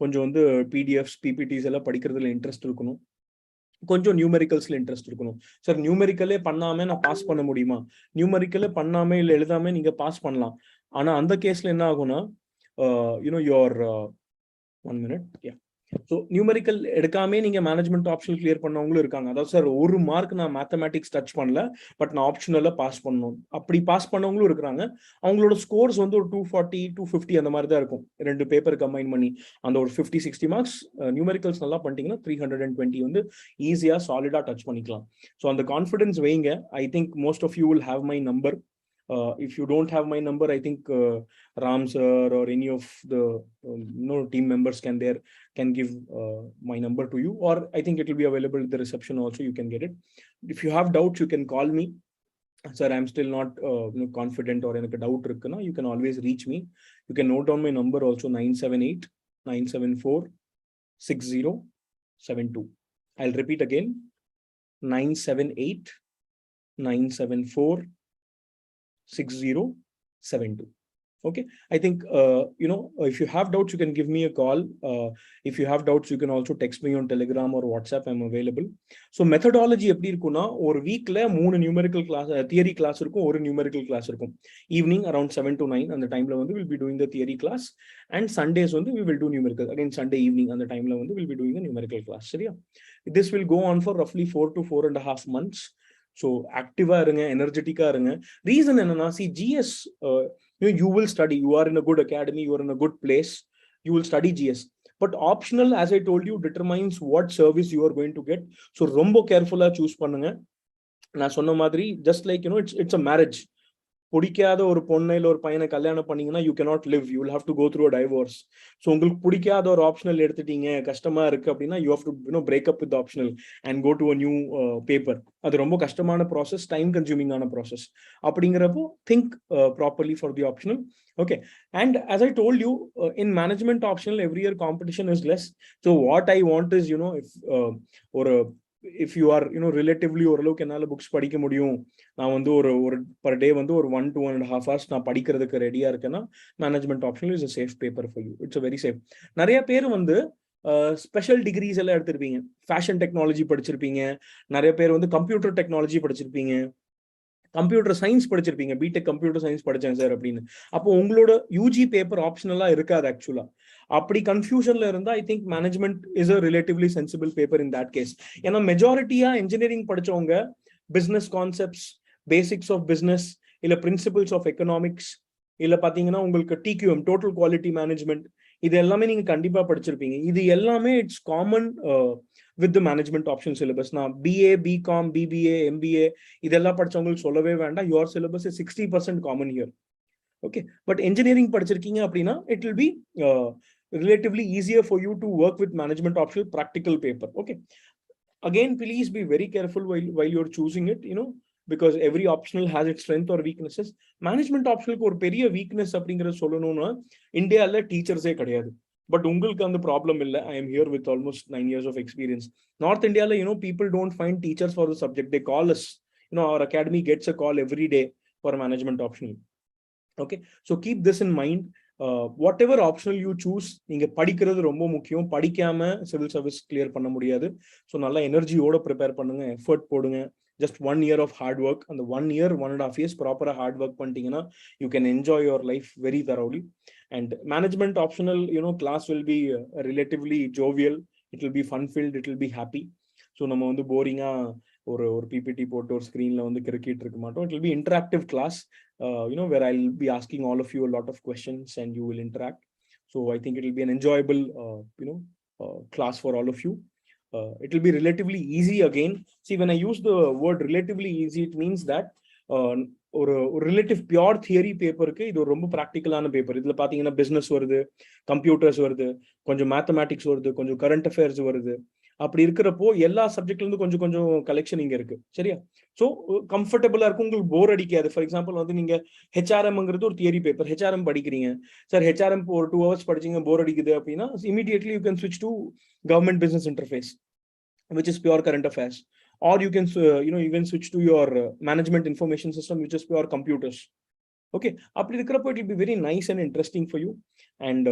கொஞ்சம் PDFs, PPTs எல்லாம் படிக்கிறதுல இன்ட்ரெஸ்ட் இருக்கணும். கொஞ்சம் நியூமெரிக்கல்ஸ்ல இன்ட்ரெஸ்ட் இருக்கணும். சார் நியூமெரிக்கலே பண்ணாம நான் பாஸ் பண்ண முடியுமா? நியூமெரிக்கலே பண்ணாம இல்ல எழுதாம நீங்க பாஸ் பண்ணலாம். ஆனா அந்த கேஸ்ல என்ன ஆகும்னா, your 1 minute, yeah. So numerical எடுக்காமே நீங்க மேனேஜ்மெண்ட் ஆப்ஷன் கிளியர் பண்ணவங்களும் இருக்காங்க. அதாவது சார் 1 மார்க் நான் மேத்தமேட்டிக்ஸ் டச் பண்ணல, பட் நான் ஆப்ஷனல்ல பாஸ் பண்ணணும், அப்படி பாஸ் பண்ணவங்களும் இருக்கிறாங்க. அவங்களோட ஸ்கோர்ஸ் ஒரு 240, 250 அந்த மாதிரி தான் இருக்கும். 2 பேப்பர் கம்பைன் பண்ணி அந்த ஒரு 50-60 மார்க்ஸ் நியூமெரிக்கல்ஸ் நல்லா பண்ணிட்டீங்கன்னா 320 ஈஸியா சாலிடா டச் பண்ணிக்கலாம். ஸோ அந்த கான்ஃபிடன்ஸ் வைங்க. I think most of you will have my number. If you don't have my number, I think Ram sir or any of the team members can give my number to you, or I think it will be available at the reception also. You can get it. If you have doubts, you can call me. Sir, I'm still not confident or enakku doubt irukna, you can always reach me. You can note down my number also, 978-974-6072. I'll repeat again, 978-974-6072. Okay, I think if you have doubts, you can give me a call. If you have doubts, you can also text me on Telegram or WhatsApp. I'm available. So methodology எப்படி இருக்கும்னா, ஒரு வீக்ல 3 நியூமெரிக்கல் கிளாஸ், தியரி கிளாஸ் இருக்கும், ஒரு நியூமெரிக்கல் கிளாஸ் இருக்கும். ஈவினிங் அரௌண்ட் 7 to 9 அந்த டைம்ல we'll be doing the theory class, and Sundays we will do numerical. Again Sunday evening அந்த டைம்ல we'll be doing the numerical class. சரியா? This will go on for roughly 4 to 4.5 months. So active இருங்க, energetic இருங்க. Reason என்னன்னா, see GS you will study, you are in a good academy, you are in a good place, you will study GS. But optional, as I told you, determines what service you are going to get. So ரொம்ப careful choose பண்ணுங்க. நான் சொன்ன மாதிரி, just like it's a marriage. பிடிக்காத ஒரு பொண்ணை இல்ல ஒரு பையனை கல்யாணம் பண்ணீங்கன்னா you cannot live, you will have to go through a divorce. So உங்களுக்கு பிடிக்காத ஒரு ஆப்ஷனல் எடுத்துட்டீங்க, கஷ்டமா இருக்கு அப்படின்னா you have to break up with the optional and go to a new paper. அது ரொம்ப கஷ்டமான ப்ராசஸ், டைம் கன்சூமிங் ஆன ப்ராசஸ். அப்படிங்கிறப்போ think properly for the optional. Okay, and as I told you, in management optional every year competition is less. So what I want is, if you are relatively ஓரளவுக்கு என்னால புக்ஸ் படிக்க முடியும், நான் வந்து ஒரு per day வந்து ஒரு 1 to 1.5 hours நான் படிக்கிறதுக்கு ரெடியா இருக்கேன்னா management optional is a safe paper for you. It's a very safe. நிறைய பேர் வந்து ஸ்பெஷல் டிகிரிஸ் எல்லாம் எடுத்திருப்பீங்க, ஃபேஷன் டெக்னாலஜி படிச்சிருப்பீங்க, நிறைய பேர் வந்து கம்ப்யூட்டர் டெக்னாலஜி படிச்சிருப்பீங்க, கம்ப்யூட்டர் சயின்ஸ் படிச்சிருப்பீங்க, பிடெக் கம்ப்யூட்டர் சயின்ஸ் படிச்சேன் சார் அப்படின்னு. அப்போ உங்களோட யூஜி பேப்பர் ஆப்ஷனலா இருக்காது ஆக்சுவலா. அப்படி கன்ஃபியூஷன்ல இருந்தா I think management is a relatively sensible paper in that case. ஏன்னா மெஜாரிட்டியா இன்ஜினியரிங் படிச்சவங்க business concepts, basics of business, இல்ல பிரின்சிபிள்ஸ் ஆஃப் எக்கனாமிக்ஸ், இல்ல பாத்தீங்கன்னா உங்களுக்கு டிக்யூஎம் டோட்டல் குவாலிட்டி மேனேஜ்மெண்ட், இது எல்லாமே நீங்க கண்டிப்பா படிச்சிருப்பீங்க. இது எல்லாமே it's common with the management option syllabus. நான் பிஏ, பிகாம், பிபிஏ, எம்பிஏ இதெல்லாம் படிச்சவங்களுக்கு சொல்லவே வேண்டாம். Your syllabus is 60% common here. Okay, but engineering படிச்சிருக்கீங்க அப்படின்னா it will B relatively easier for you to work with management optional practical paper. Okay, again please be very careful while you're choosing it, because every optional has its strength or weaknesses. Management optional ஒரு பெரிய weakness அப்படிங்கறது சொல்லணும்னா இந்தியால டீச்சர்ஸே கிடையாது. பட் உங்களுக்கு அந்த ப்ராப்ளம் இல்லை. I am here with almost 9 years of experience. North Indiaல people don't find teachers for the subject. They call us. Our academy gets a call every day for management optional. Okay, so keep this in mind. Whatever optional you choose, நீங்க படிக்கிறது ரொம்ப முக்கியம். படிக்காம சிவில் சர்வீஸ் கிளியர் பண்ண முடியாது. ஸோ நல்லா எனர்ஜியோட ப்ரிப்பேர் பண்ணுங்க, எஃபர்ட் போடுங்க. Just 1 year of hard work. அந்த 1 year 1.5 years ப்ராப்பரா ஹார்ட் ஒர்க் பண்ணிட்டீங்கன்னா you can enjoy your life very thoroughly. And management optional class will be relatively jovial, it will be fun filled, it will be happy. So நம்ம வந்து போரிங்கா ஒரு பிபிடி போட்டு ஒரு ஸ்க்ரீன்ல வந்து கிரிக்கிட்டு இருக்க மாட்டோம். It will be interactive class, where I'll be asking all of you a lot of questions and you will interact. So I think it will be an enjoyable, class for all of you. It will be relatively easy again. See, when I use the word relatively easy, it means that ஒரு ரிலேட்டிவ் பியூர் தியரி பேப்பருக்கு இது ஒரு ரொம்ப ப்ராக்டிக்கலான பேப்பர். இதுல பாத்தீங்கன்னா பிசினஸ் வருது, கம்ப்யூட்டர்ஸ் வருது, கொஞ்சம் மேத்தமேட்டிக்ஸ் வருது, கொஞ்சம் கரண்ட் அஃபேர்ஸ் வருது. அப்படி இருக்கிறப்போ எல்லா சப்ஜெக்ட்ல இருந்து கொஞ்சம் கொஞ்சம் கலெக்ஷன் இங்க இருக்கு, சரியா? ஸோ கம்ஃபர்டபுளா இருக்கும், உங்களுக்கு போர் அடிக்காது. ஃபார் எக்ஸாம்பிள் வந்து நீங்க ஹெச்ஆர்எம்ங்கிறது ஒரு தியரி பேப்பர், ஹெச்ஆர்எம் படிக்கிறீங்க சார், ஹெச்ஆர்எம் ஒரு 2 hours படிச்சீங்க, போர் அடிக்குது அப்படின்னா இமீடியட்லி யூ கேன் ஸ்விட்ச் to government business interface, which is pure current affairs, or you can even switch to your management information system, which is pure computers. Okay, அப்படி இருக்கிறப்போ it will be very nice and interesting for you, and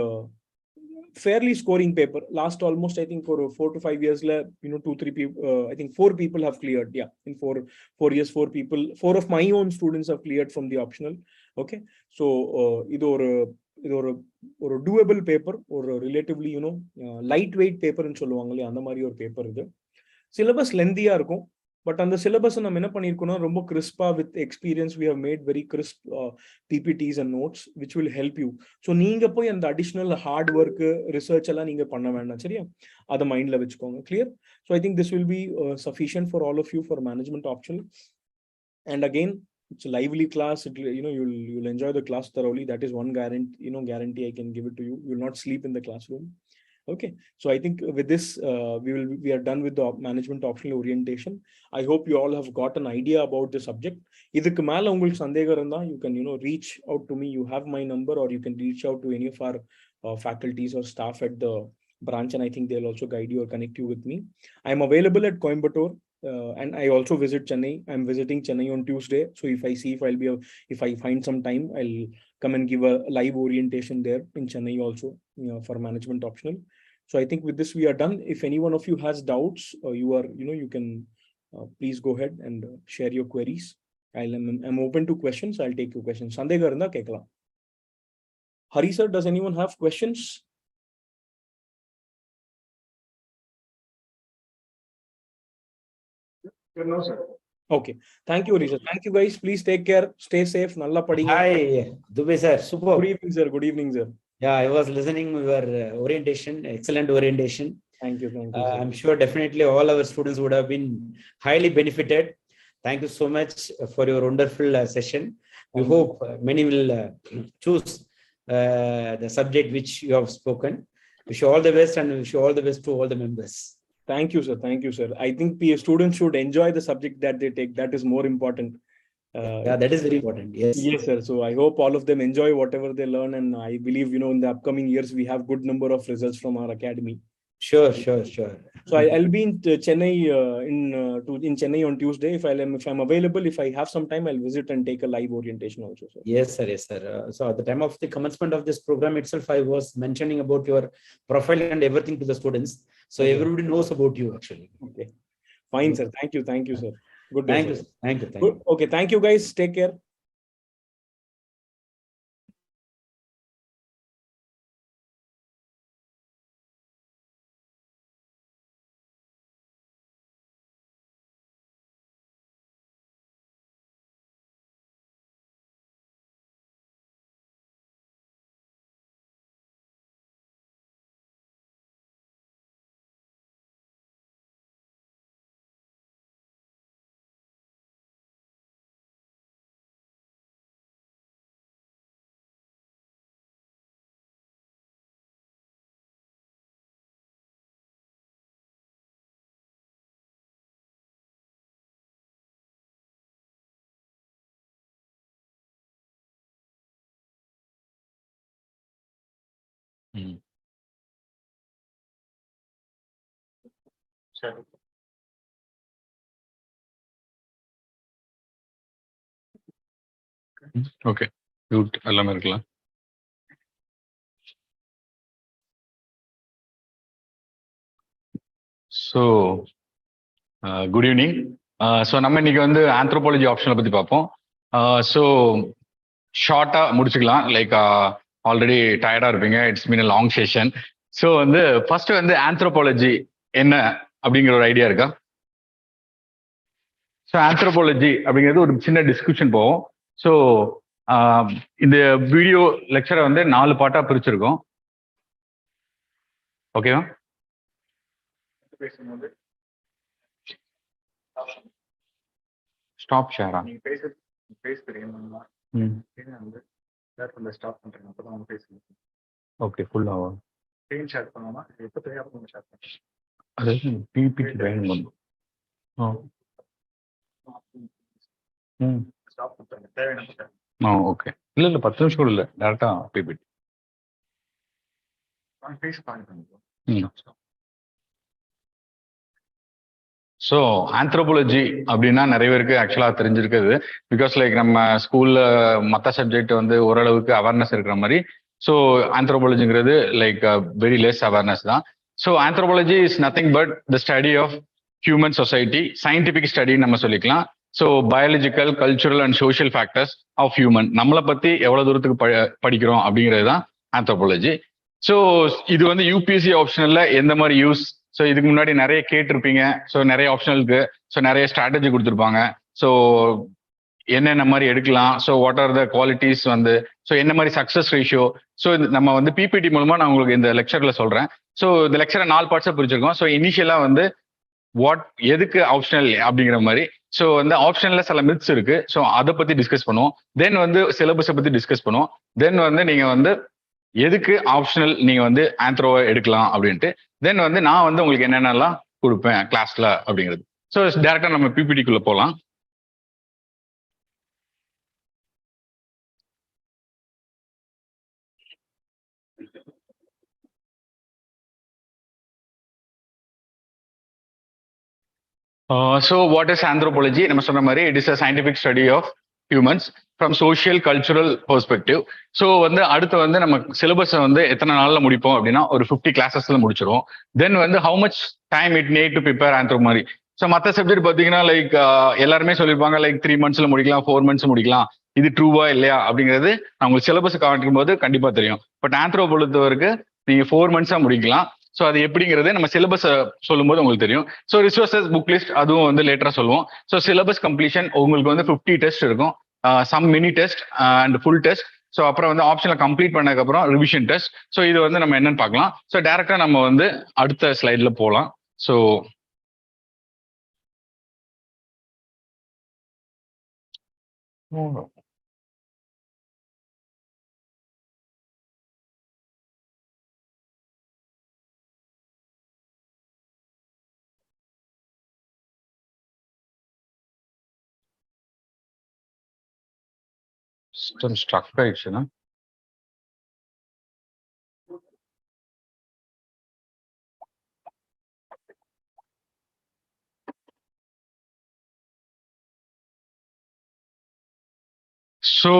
fairly scoring paper. Last almost I think for 4 to 5 years, 2-3 people, I think 4 people have cleared. Yeah, in 4 years 4 people, 4 of my own students have cleared from the optional. Okay, so இது ஒரு doable paper, ஒரு relatively lightweight paper ன்னு சொல்லுவாங்களே அந்த மாதிரி ஒரு பேப்பர். இது சிலபஸ் லெந்தியா இருக்கும், பட் அந்த சிலபஸ் நம்ம என்ன பண்ணிருக்கோம்னா ரொம்ப கிறிஸ்பா with experience we have made very crisp PPTs and notes which will help you. So நீங்க போய் அந்த அடிஷனல் ஹார்ட் ஒர்க் ரிசர்ச் எல்லாம் நீங்க பண்ண வேண்டாம், சரியா? அதை மைண்ட்ல வச்சுக்கோங்க. Clear? So I think this will be sufficient for all of you for management optional. And again it's a lively class. You'll enjoy the class thoroughly. That is one guarantee I can give it to you. You will not sleep in the classroom. Okay, so I think with this we are done with the management optional orientation. I hope you all have got an idea about the subject. Idhukku mela ungalku sandegam irundha, you can reach out to me. You have my number, or you can reach out to any of our faculties or staff at the branch, and I think they'll also guide you or connect you with me. I am available at Coimbatore, and I also visit Chennai. I'm visiting Chennai on Tuesday, so if I find some time, I'll come and give a live orientation there in Chennai also, for management optional. So I think with this we are done. If any one of you has doubts, you can please go ahead and share your queries. I'm open to questions. I'll take your questions. Sandega irundha kekkalam. Hari sir, does anyone have questions? No sir. Okay, thank you Hari sir. Thank you guys. Please take care, stay safe, nalla padinga. Hi Dubey sir, super. Good evening sir. Good evening sir. Yeah, I was listening to your orientation, excellent orientation. Thank you. I'm sure definitely all our students would have been highly benefited. Thank you so much for your wonderful session. We hope many will choose the subject which you have spoken. Wish you all the best, and wish you all the best to all the members. Thank you, sir. Thank you, sir. I think students should enjoy the subject that they take. That is more important. Yeah, that is very important. Yes. Yes, sir. So I hope all of them enjoy whatever they learn, and I believe in the upcoming years we have good number of results from our academy. Sure. So I'll be in Chennai in Chennai on Tuesday. If I'm available, if I have some time, I'll visit and take a live orientation also, sir. Yes, sir. So at the time of the commencement of this program itself, I was mentioning about your profile and everything to the students. So everybody knows about you actually. Okay. Fine, sir. Thank you, sir. Good day. Thank you. Good. Okay. Thank you, guys. Take care. Okay good எல்லாமே இருக்கலாம். So good evening. ஸோ நம்ம இன்னைக்கு வந்து ஆந்த்ரோபாலஜி ஆப்ஷனை பற்றி பார்ப்போம். ஸோ ஷார்ட்டாக முடிச்சுக்கலாம். லைக் ஆல்ரெடி டயர்டாக இருப்பீங்க. It's mean long session. So வந்து ஃபர்ஸ்ட் வந்து ஆந்த்ரோபாலஜி என்ன அப்படிங்கிற ஒரு ஐடியா இருக்கா? ஸோ ஆந்த்ரோபாலஜி அப்படிங்கிறது ஒரு சின்ன டிஸ்கஷன் போகும். ஸோ இந்த வீடியோ லெக்சரை வந்து 4 பார்ட்டாக பிரிச்சிருக்கோம். ஓகேவா? ஸ்டாப் ஷேரா? ஓகே ஃபுல் ஆகும். அது பிபிடி வேணும். ஓகே. இல்ல 10 நிமிஷம் கூட இல்லை, டேரக்டா பிபிடி. ஸோ ஆந்த்ரோபாலஜி அப்படின்னா நிறைய பேருக்கு ஆக்சுவலாக தெரிஞ்சிருக்குது. பிகாஸ் லைக் நம்ம ஸ்கூல்ல மற்ற சப்ஜெக்ட் வந்து ஓரளவுக்கு அவேர்னஸ் இருக்கிற மாதிரி. ஸோ ஆந்த்ரோபாலஜிங்கிறது லைக் வெரி லெஸ் அவேர்னஸ் தான். So anthropology is nothing but the study of human society, scientific ஸ்டடின்னு நம்ம சொல்லிக்கலாம். So biological, cultural and social factors of human, நம்மளை பற்றி எவ்வளோ தூரத்துக்கு படிக்கிறோம் அப்படிங்கிறது தான் ஆந்த்ரோபாலஜி. ஸோ இது வந்து யூபிஎஸ்சி ஆப்ஷனல்ல எந்த மாதிரி யூஸ்? ஸோ இதுக்கு முன்னாடி நிறைய கேட்டிருப்பீங்க. ஸோ நிறைய ஆப்ஷனலுக்கு ஸோ நிறைய ஸ்ட்ராட்டஜி கொடுத்துருப்பாங்க. ஸோ என்னென்ன மாதிரி எடுக்கலாம், so what are the qualities வந்து, ஸோ என்ன மாதிரி சக்ஸஸ் ரேஷியோ. ஸோ நம்ம வந்து பிபிடி மூலமா நான் உங்களுக்கு இந்த லெக்சர்ல சொல்றேன். ஸோ இந்த லெக்சரை 4 பார்ட்ஸாக பிரிச்சிருக்கோம். ஸோ இனிஷியலா வந்து எதுக்கு ஆப்ஷனல் அப்படிங்கிற மாதிரி. ஸோ வந்து ஆப்ஷன்ல சில மித்ஸ் இருக்கு. ஸோ அதை பத்தி டிஸ்கஸ் பண்ணுவோம். தென் வந்து சிலபஸை பத்தி டிஸ்கஸ் பண்ணுவோம். தென் வந்து நீங்க வந்து எதுக்கு ஆப்ஷனல் நீங்க வந்து ஆந்த்ரோவை எடுக்கலாம் அப்படின்ட்டு. தென் வந்து நான் வந்து உங்களுக்கு என்னென்னலாம் கொடுப்பேன் கிளாஸ்ல அப்படிங்கிறது. ஸோ டைரக்டா நம்ம பிபிடிக்குள்ள போகலாம். So what is anthropology? நம்ம சொன்ன மாதிரி it is a scientific study of humans from social cultural perspective. So வந்து அடுத்து வந்து நம்ம சிலபஸை வந்து எத்தனை நாளில் முடிப்போம் அப்படின்னா ஒரு 50 கிளாஸஸ்ல முடிச்சிருவோம். தென் வந்து how much time it need to prepare anthro மாதிரி. ஸோ மற்ற சப்ஜெக்ட் பார்த்தீங்கன்னா லைக் எல்லாருமே சொல்லியிருப்பாங்க லைக் 3 monthsல முடிக்கலாம், 4 months முடிக்கலாம். இது ட்ரூவா இல்லையா அப்படிங்கிறது நான் உங்களுக்கு சிலபஸ் காமிக்கும் போது கண்டிப்பாக தெரியும். பட் ஆந்த்ரோ பொறுத்தவரைக்கு நீங்க 4 monthsா முடிக்கலாம். ஸோ அது எப்படிங்கிறது நம்ம சிலபஸ் சொல்லும்போது உங்களுக்கு தெரியும். ஸோ ரிசோர்சஸ், புக் லிஸ்ட் அதுவும் வந்து லேட்டரா சொல்லுவோம். ஸோ சிலபஸ் கம்ப்ளீஷன் உங்களுக்கு வந்து 50 டெஸ்ட் இருக்கும். Some mini test and full test. So அப்புறம் வந்து ஆப்ஷன்ல கம்ப்ளீட் பண்ணதுக்கப்புறம் ரிவிஷன் டெஸ்ட். ஸோ இது வந்து நம்ம என்னன்னு பார்க்கலாம். ஸோ டைரக்டா நம்ம வந்து அடுத்த ஸ்லைட்ல போகலாம். ஸோ சிஸ்டம் ஸ்ட்ரக் ஆயிடுச்சுன்னா ஸோ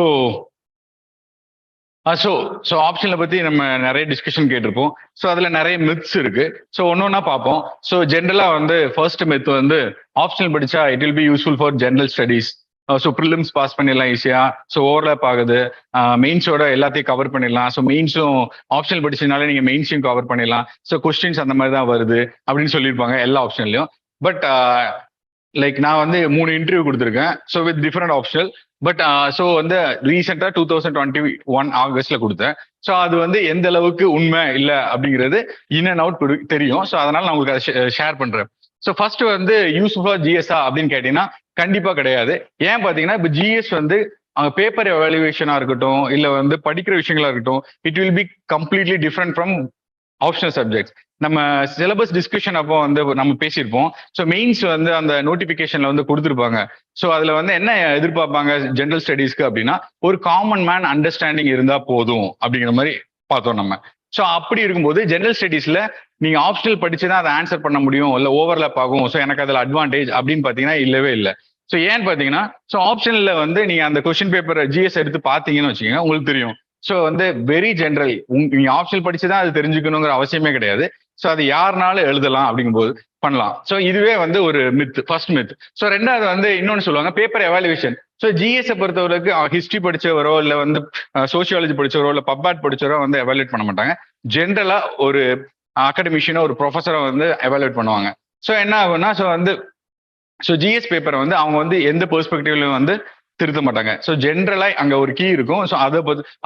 ஸோ ஆப்ஷன்ல பத்தி நம்ம நிறைய டிஸ்கஷன் கேட்டிருப்போம். ஸோ அதுல நிறைய மித்ஸ் இருக்கு. ஸோ ஒன்னொன்னா பார்ப்போம். ஸோ ஜென்ரலா வந்து ஃபர்ஸ்ட் மித் வந்து ஆப்ஷனல் படிச்சா it will be useful for general studies. So prelims pass பண்ணிடலாம் ஈஸியா. ஸோ ஓவர்லேப் ஆகுது. மெயின்ஸோட எல்லாத்தையும் கவர் பண்ணிடலாம். ஸோ மெயின்ஸும் ஆப்ஷனல் படிச்சதுனால நீங்க மெயின்ஸையும் கவர் பண்ணிடலாம். ஸோ கொஸ்டின்ஸ் அந்த மாதிரி தான் வருது அப்படின்னு சொல்லியிருப்பாங்க எல்லா ஆப்ஷன்லயும். பட் லைக் நான் வந்து 3 இன்டர்வியூ கொடுத்துருக்கேன். So with different optional. But so வந்து ரீசெண்டா 2021 ஆகஸ்ட்ல கொடுத்தேன். ஸோ அது வந்து எந்த அளவுக்கு உண்மை இல்லை அப்படிங்கிறது இன் அண்ட் அவுட் தெரியும். ஸோ அதனால நான் உங்களுக்கு அதை ஷேர் பண்றேன். ஸோ ஃபர்ஸ்ட் வந்து யூஸ்ஃபுல்லா ஜிஎஸ்ஆ அப்படின்னு கேட்டீங்கன்னா கண்டிப்பா கிடையாது. ஏன் பாத்தீங்கன்னா இப்போ ஜிஎஸ் வந்து பேப்பர் எவாலுவேஷனா இருக்கட்டும் இல்ல வந்து படிக்கிற விஷயங்களா இருக்கட்டும், it will be completely different from optional subjects. நம்ம சிலபஸ் டிஸ்கஷன் அப்போ வந்து நம்ம பேசியிருப்போம். ஸோ மெயின்ஸ் வந்து அந்த நோட்டிபிகேஷன்ல வந்து கொடுத்துருப்பாங்க. ஸோ அதுல வந்து என்ன எதிர்பார்ப்பாங்க ஜென்ரல் ஸ்டடீஸ்க்கு அப்படின்னா ஒரு காமன் மேன் அண்டர்ஸ்டாண்டிங் இருந்தா போதும் அப்படிங்கிற மாதிரி பார்த்தோம் நம்ம. ஸோ அப்படி இருக்கும்போது ஜென்ரல் ஸ்டடீஸ்ல நீங்க ஆப்ஷனல் படிச்சுதான் அதை ஆன்சர் பண்ண முடியும் இல்ல ஓவர்லேப் ஆகும். ஸோ எனக்கு அதுல அட்வான்டேஜ் அப்படின்னு பாத்தீங்கன்னா இல்லவே இல்லை. ஸோ ஏன்னு பாத்தீங்கன்னா ஸோ ஆப்ஷன்ல வந்து நீங்க அந்த கொஸ்டின் பேப்பர் ஜிஎஸ் எடுத்து பாத்தீங்கன்னு வச்சுக்கோங்க உங்களுக்கு தெரியும். ஸோ வந்து வெரி ஜென்ரல் நீங்க ஆப்ஷனல் படிச்சுதான் அது தெரிஞ்சுக்கணுங்கிற அவசியமே கிடையாது. ஸோ அது யாருனாலும் எழுதலாம் அப்படிங்கும்போது பண்ணலாம். ஸோ இதுவே வந்து ஒரு மித், ஃபர்ஸ்ட் மித். ஸோ ரெண்டாவது வந்து இன்னொன்னு சொல்லுவாங்க பேப்பர் எவாலுவேஷன். ஸோ ஜிஎஸ் பொறுத்தவரைக்கு ஹிஸ்டரி படிச்சவரோ இல்ல வந்து சோசியாலஜி படிச்சவரோ இல்ல பப்பாட் படிச்சவரோ வந்து எவாலுவேட் பண்ண மாட்டாங்க. ஜென்ரலா ஒரு அகாடமிஷியனோ ஒரு ப்ரொஃபஸரை வந்து எவாலுவேட் பண்ணுவாங்க. ஸோ என்ன ஆகும்னா ஸோ ஜிஎஸ் பேப்பரை வந்து அவங்க வந்து எந்த பெர்ஸ்பெக்டிவ்லயும் வந்து திருத்த மாட்டாங்க. ஸோ ஜென்ரலா அங்க ஒரு கீ இருக்கும். ஸோ அதை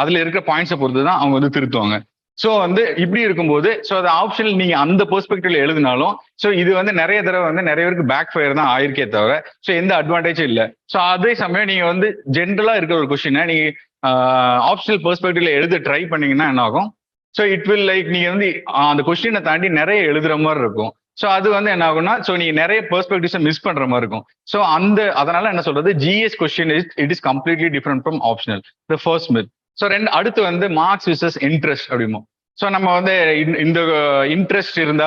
அதுல இருக்கிற பாயிண்ட்ஸை பொறுத்து தான் அவங்க வந்து திருத்துவாங்க. ஸோ வந்து இப்படி இருக்கும்போது ஸோ அது ஆப்ஷனல் நீங்க அந்த பெர்ஸ்பெக்டிவ்ல எழுதினாலும் ஸோ இது வந்து நிறைய தடவை வந்து நிறைய பேருக்கு பேக் ஃபயர் தான் ஆயிருக்கே தவிர ஸோ எந்த அட்வான்டேஜும் இல்லை. ஸோ அதே சமயம் நீங்க வந்து ஜென்ரலா இருக்கிற ஒரு கொஸ்டினை நீங்க ஆப்ஷனல் பெர்ஸ்பெக்டிவ்ல எழுத ட்ரை பண்ணீங்கன்னா என்ன ஆகும்? ஸோ இட் வில் லைக் நீங்க வந்து அந்த கொஸ்டினை தாண்டி நிறைய எழுதுற மாதிரி இருக்கும். ஸோ அது வந்து என்ன ஆகும்னா ஸோ நீங்க நிறைய பெர்ஸ்பெக்டிவ்ஸை மிஸ் பண்ற மாதிரி இருக்கும். ஸோ அதனால என்ன சொல்றது GS question it is completely different from optional, the first myth. So அடுத்து வந்து மார்க்ஸ் விசஸ் இன்ட்ரெஸ்ட் அப்படிமோ. ஸோ நம்ம வந்து இந்த இன்ட்ரெஸ்ட் இருந்தா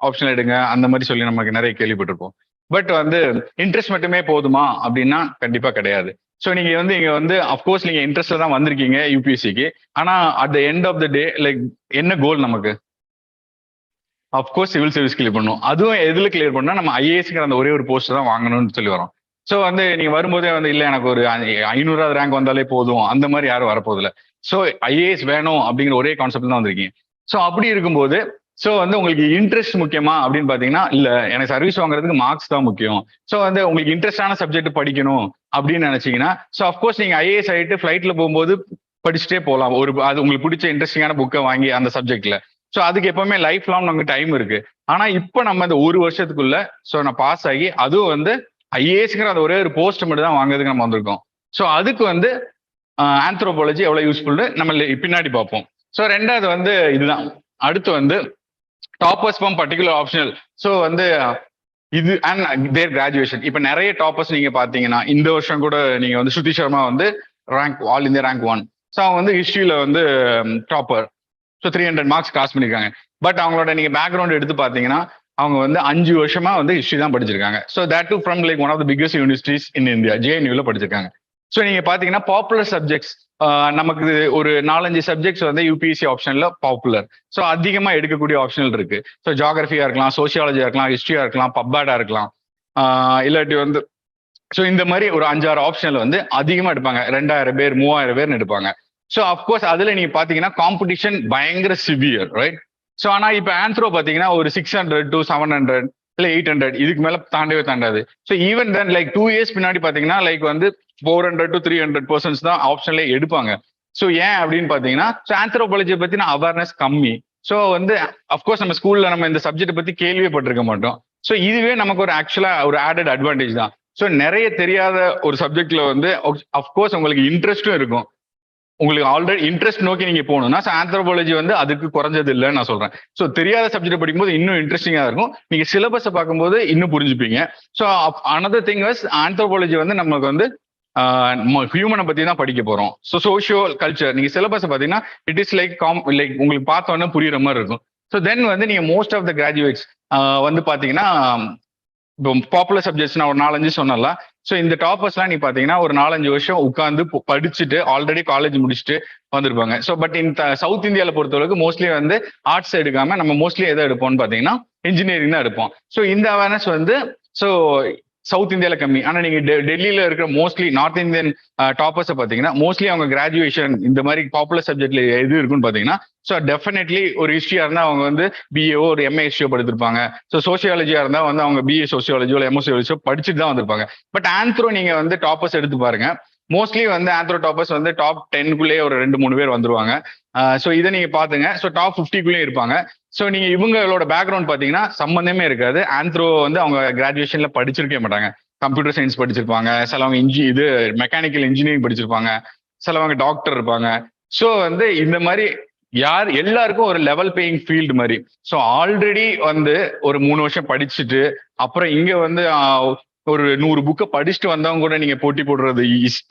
ஆப்ஷன் எடுங்க அந்த மாதிரி சொல்லி நமக்கு நிறைய கேள்விப்பட்டிருப்போம். பட் வந்து இன்ட்ரெஸ்ட் மட்டுமே போதுமா அப்படின்னா கண்டிப்பா கிடையாது. ஸோ நீங்க வந்து இங்க வந்து அப்கோர்ஸ் நீங்க இன்ட்ரெஸ்ட்ல தான் வந்திருக்கீங்க யூபிஎஸ்சிக்கு. ஆனா at the end of the day like என்ன கோல் நமக்கு? அப்கோர்ஸ் சிவில் சர்வீஸ் கிளியர் பண்ணும். அதுவும் எதுல கிளியர் பண்ணா நம்ம ஐஏஎஸ்ங்கிற அந்த ஒரே ஒரு போஸ்ட் தான் வாங்கணும்னு சொல்லி வரோம். ஸோ வந்து நீங்க வரும்போதே வந்து இல்லை எனக்கு ஒரு 500வது ரேங்க் வந்தாலே போதும் அந்த மாதிரி யாரும் வரப்போதில்லை. ஸோ ஐஏஎஸ் வேணும் அப்படிங்கிற ஒரே கான்செப்ட் தான் வந்திருக்கீங்க. ஸோ அப்படி இருக்கும்போது ஸோ வந்து உங்களுக்கு இன்ட்ரெஸ்ட் முக்கியமா அப்படின்னு பாத்தீங்கன்னா இல்ல எனக்கு சர்வீஸ் வாங்குறதுக்கு மார்க்ஸ் தான் முக்கியம். ஸோ வந்து உங்களுக்கு இன்ட்ரெஸ்டான சப்ஜெக்ட் படிக்கணும் அப்படின்னு நினைச்சீங்கன்னா ஸோ அப்கோர்ஸ் நீங்க ஐஏஎஸ் ஆகிட்டு ஃபிளைட்ல போகும்போது படிச்சுட்டே போகலாம். அது உங்களுக்கு பிடிச்ச இன்ட்ரெஸ்டிங்கான புக்கை வாங்கி அந்த சப்ஜெக்ட்ல. ஸோ அதுக்கு எப்பவுமே லைஃப் லாங் நமக்கு டைம் இருக்கு. ஆனா இப்போ நம்ம இந்த ஒரு வருஷத்துக்குள்ள ஸோ நான் பாஸ் ஆகி அதுவும் வந்து ஐஏஎஸ்ங்கிற அந்த ஒரே ஒரு போஸ்ட் மட்டும் தான் வாங்குறதுக்கு நம்ம வந்திருக்கோம். ஸோ அதுக்கு வந்து ஆந்த்ரோபாலஜி எவ்வளவு யூஸ்ஃபுல்னு நம்ம பின்னாடி பார்ப்போம். ஸோ ரெண்டாவது வந்து இதுதான். அடுத்து வந்து toppers from particular optional. So வந்து இது அண்ட் தேர் கிராஜுவேஷன். இப்போ நிறைய டாப்பர்ஸ் நீங்க பாத்தீங்கன்னா இந்த வருஷம் கூட நீங்க வந்து ஸ்ருதி சர்மா வந்து rank all India rank 1. So அவங்க வந்து ஹிஸ்டரியில வந்து டாப்பர். ஸோ 300 மார்க்ஸ் காஸ் பண்ணியிருக்காங்க. பட் அவங்களோட நீங்க பேக்ரவுண்ட் எடுத்து பாத்தீங்கன்னா அவங்க வந்து 5 வருஷமா வந்து ஹிஸ்டரி தான் படிச்சிருக்காங்க. So that too from like one of the biggest universities in India, ஜேஎன்யூல படிச்சிருக்காங்க. ஸோ நீங்க பாத்தீங்கன்னா பாப்புலர் சப்ஜெக்ட்ஸ் நமக்கு ஒரு 4-5 சப்ஜெக்ட்ஸ் வந்து யூபிஎஸ்சி ஆப்ஷன்ல பாப்புலர். ஸோ அதிகமா எடுக்கக்கூடிய ஆப்ஷனல் இருக்கு. ஸோ ஜியாகிரபியா இருக்கலாம், சோசியாலஜியா இருக்கலாம், ஹிஸ்டரியா இருக்கலாம், பப்பாடா இருக்கலாம், இல்லாட்டி வந்து ஸோ இந்த மாதிரி ஒரு 5-6 ஆப்ஷன்ல வந்து அதிகமா எடுப்பாங்க. 2000 பேர் 3000 பேர்னு எடுப்பாங்க. ஸோ அப்கோர்ஸ் அதுல நீங்க பாத்தீங்கன்னா காம்படிஷன் பயங்கர சிவியர், ரைட்? ஸோ ஆனா இப்ப ஆந்த்ரோ பாத்தீங்கன்னா ஒரு 600 to 700 இல்ல 800 இதுக்கு மேல தாண்டவே தாண்டாது. So even then like 2 years பின்னாடி பாத்தீங்கன்னா லைக் வந்து 400 to 300% தான் ஆப்ஷன்ல எடுப்பாங்க. ஸோ ஏன் அப்படின்னு பாத்தீங்கன்னா ஆந்த்ரோபாலஜியை பத்தின அவேர்னஸ் கம்மி. ஸோ வந்து அப்கோர்ஸ் நம்ம ஸ்கூல்ல நம்ம இந்த சப்ஜெக்ட் பத்தி கேள்விப்பட்டிருக்க மாட்டோம். ஸோ இதுவே நமக்கு ஒரு ஆக்சுவலா ஒரு ஆடட் அட்வான்டேஜ் தான். ஸோ நிறைய தெரியாத ஒரு சப்ஜெக்ட்ல வந்து அப்கோர்ஸ் உங்களுக்கு இன்ட்ரெஸ்டும் இருக்கும். உங்களுக்கு ஆல்ரெடி இன்ட்ரெஸ்ட் நோக்கி நீங்க போகணும்னா ஆந்த்ரோபாலஜி வந்து அதுக்கு குறைஞ்சது இல்லைன்னு நான் சொல்றேன். ஸோ தெரியாத சப்ஜெக்ட் படிக்கும்போது இன்னும் இன்ட்ரெஸ்டிங்கா இருக்கும். நீங்க சிலபஸை பார்க்கும்போது இன்னும் புரிஞ்சுப்பீங்க. So another thing was anthropology வந்து நமக்கு வந்து ஹியூமனை பத்தி தான் படிக்க போறோம். ஸோ சோஷியோ கல்ச்சர் நீங்க சிலபஸ் பாத்தீங்கன்னா இட் இஸ் லைக் உங்களுக்கு பார்த்தோன்னே புரியுற மாதிரி இருக்கும். ஸோ தென் வந்து நீங்க மோஸ்ட் ஆஃப் த கிராஜுவேட்ஸ் வந்து பாத்தீங்கன்னா இப்போ பாப்புலர் சப்ஜெக்ட்ஸ் நான் ஒரு 4-5 சொன்னல. ஸோ இந்த டாப்பர்ஸ்லாம் நீ பாத்தீங்கன்னா ஒரு 4-5 வருஷம் உட்காந்து படிச்சுட்டு ஆல்ரெடி காலேஜ் முடிச்சுட்டு வந்திருப்பாங்க. ஸோ பட் இந்த சவுத் இந்தியாவில் பொறுத்தளவுக்கு மோஸ்ட்லி வந்து ஆர்ட்ஸ் எடுக்காம நம்ம மோஸ்ட்லி எதை எடுப்போம்னு பாத்தீங்கன்னா இன்ஜினியரிங் தான் எடுப்போம். ஸோ இந்த அவேர்னஸ் வந்து ஸோ சவுத் இந்தியால கம்மி. ஆனா நீங்க டெல்லியில இருக்கிற மோஸ்ட்லி நார்த் இந்தியன் டாப்பர்ஸை பாத்தீங்கன்னா மோஸ்ட்லி அவங்க கிராஜுவேஷன் இந்த மாதிரி பாப்புலர் சப்ஜெக்ட்ல எது இருக்குன்னு பாத்தீங்கன்னா ஸோ டெஃபினெட்லி ஒரு ஹிஸ்டரியா இருந்தா அவங்க வந்து பிஏஓ ஒரு எம்ஏ ஹிஸ்டரியோ படித்திருப்பாங்க. ஸோ சோசியாலஜியா இருந்தா வந்து அவங்க பிஏ சோசியாலஜியோ எம்ஓ சோசியாலஜியோ படிச்சுட்டு தான் வந்திருப்பாங்க. பட் ஆந்த்ரோ நீங்க வந்து டாப்பர்ஸ் எடுத்து பாருங்க, மோஸ்ட்லி வந்து ஆந்த்ரோ டாப்பர்ஸ் வந்து டாப் 10குள்ளேயே ஒரு 2-3 பேர் வந்துருவாங்க. ஸோ இதை நீங்க பாத்துங்க. ஸோ டாப் 50குள்ளேயும் இருப்பாங்க. ஸோ நீங்க இவங்களோட பேக்ரவுண்ட் பாத்தீங்கன்னா சம்பந்தமே இருக்காது. ஆந்த்ரோ வந்து அவங்க கிராஜுவேஷன்ல படிச்சிருக்கவே மாட்டாங்க. கம்ப்யூட்டர் சயின்ஸ் படிச்சிருப்பாங்க, சிலவங்க மெக்கானிக்கல் இன்ஜினியரிங் படிச்சிருப்பாங்க, சிலவங்க டாக்டர் இருப்பாங்க. ஸோ வந்து இந்த மாதிரி எல்லாருக்கும் ஒரு லெவல் பேயிங் ஃபீல்டு மாதிரி. ஸோ ஆல்ரெடி வந்து ஒரு 3 வருஷம் படிச்சுட்டு அப்புறம் இங்க வந்து ஒரு 100 புக்கை படிச்சுட்டு வந்தவங்க கூட நீங்க போட்டி போடுறது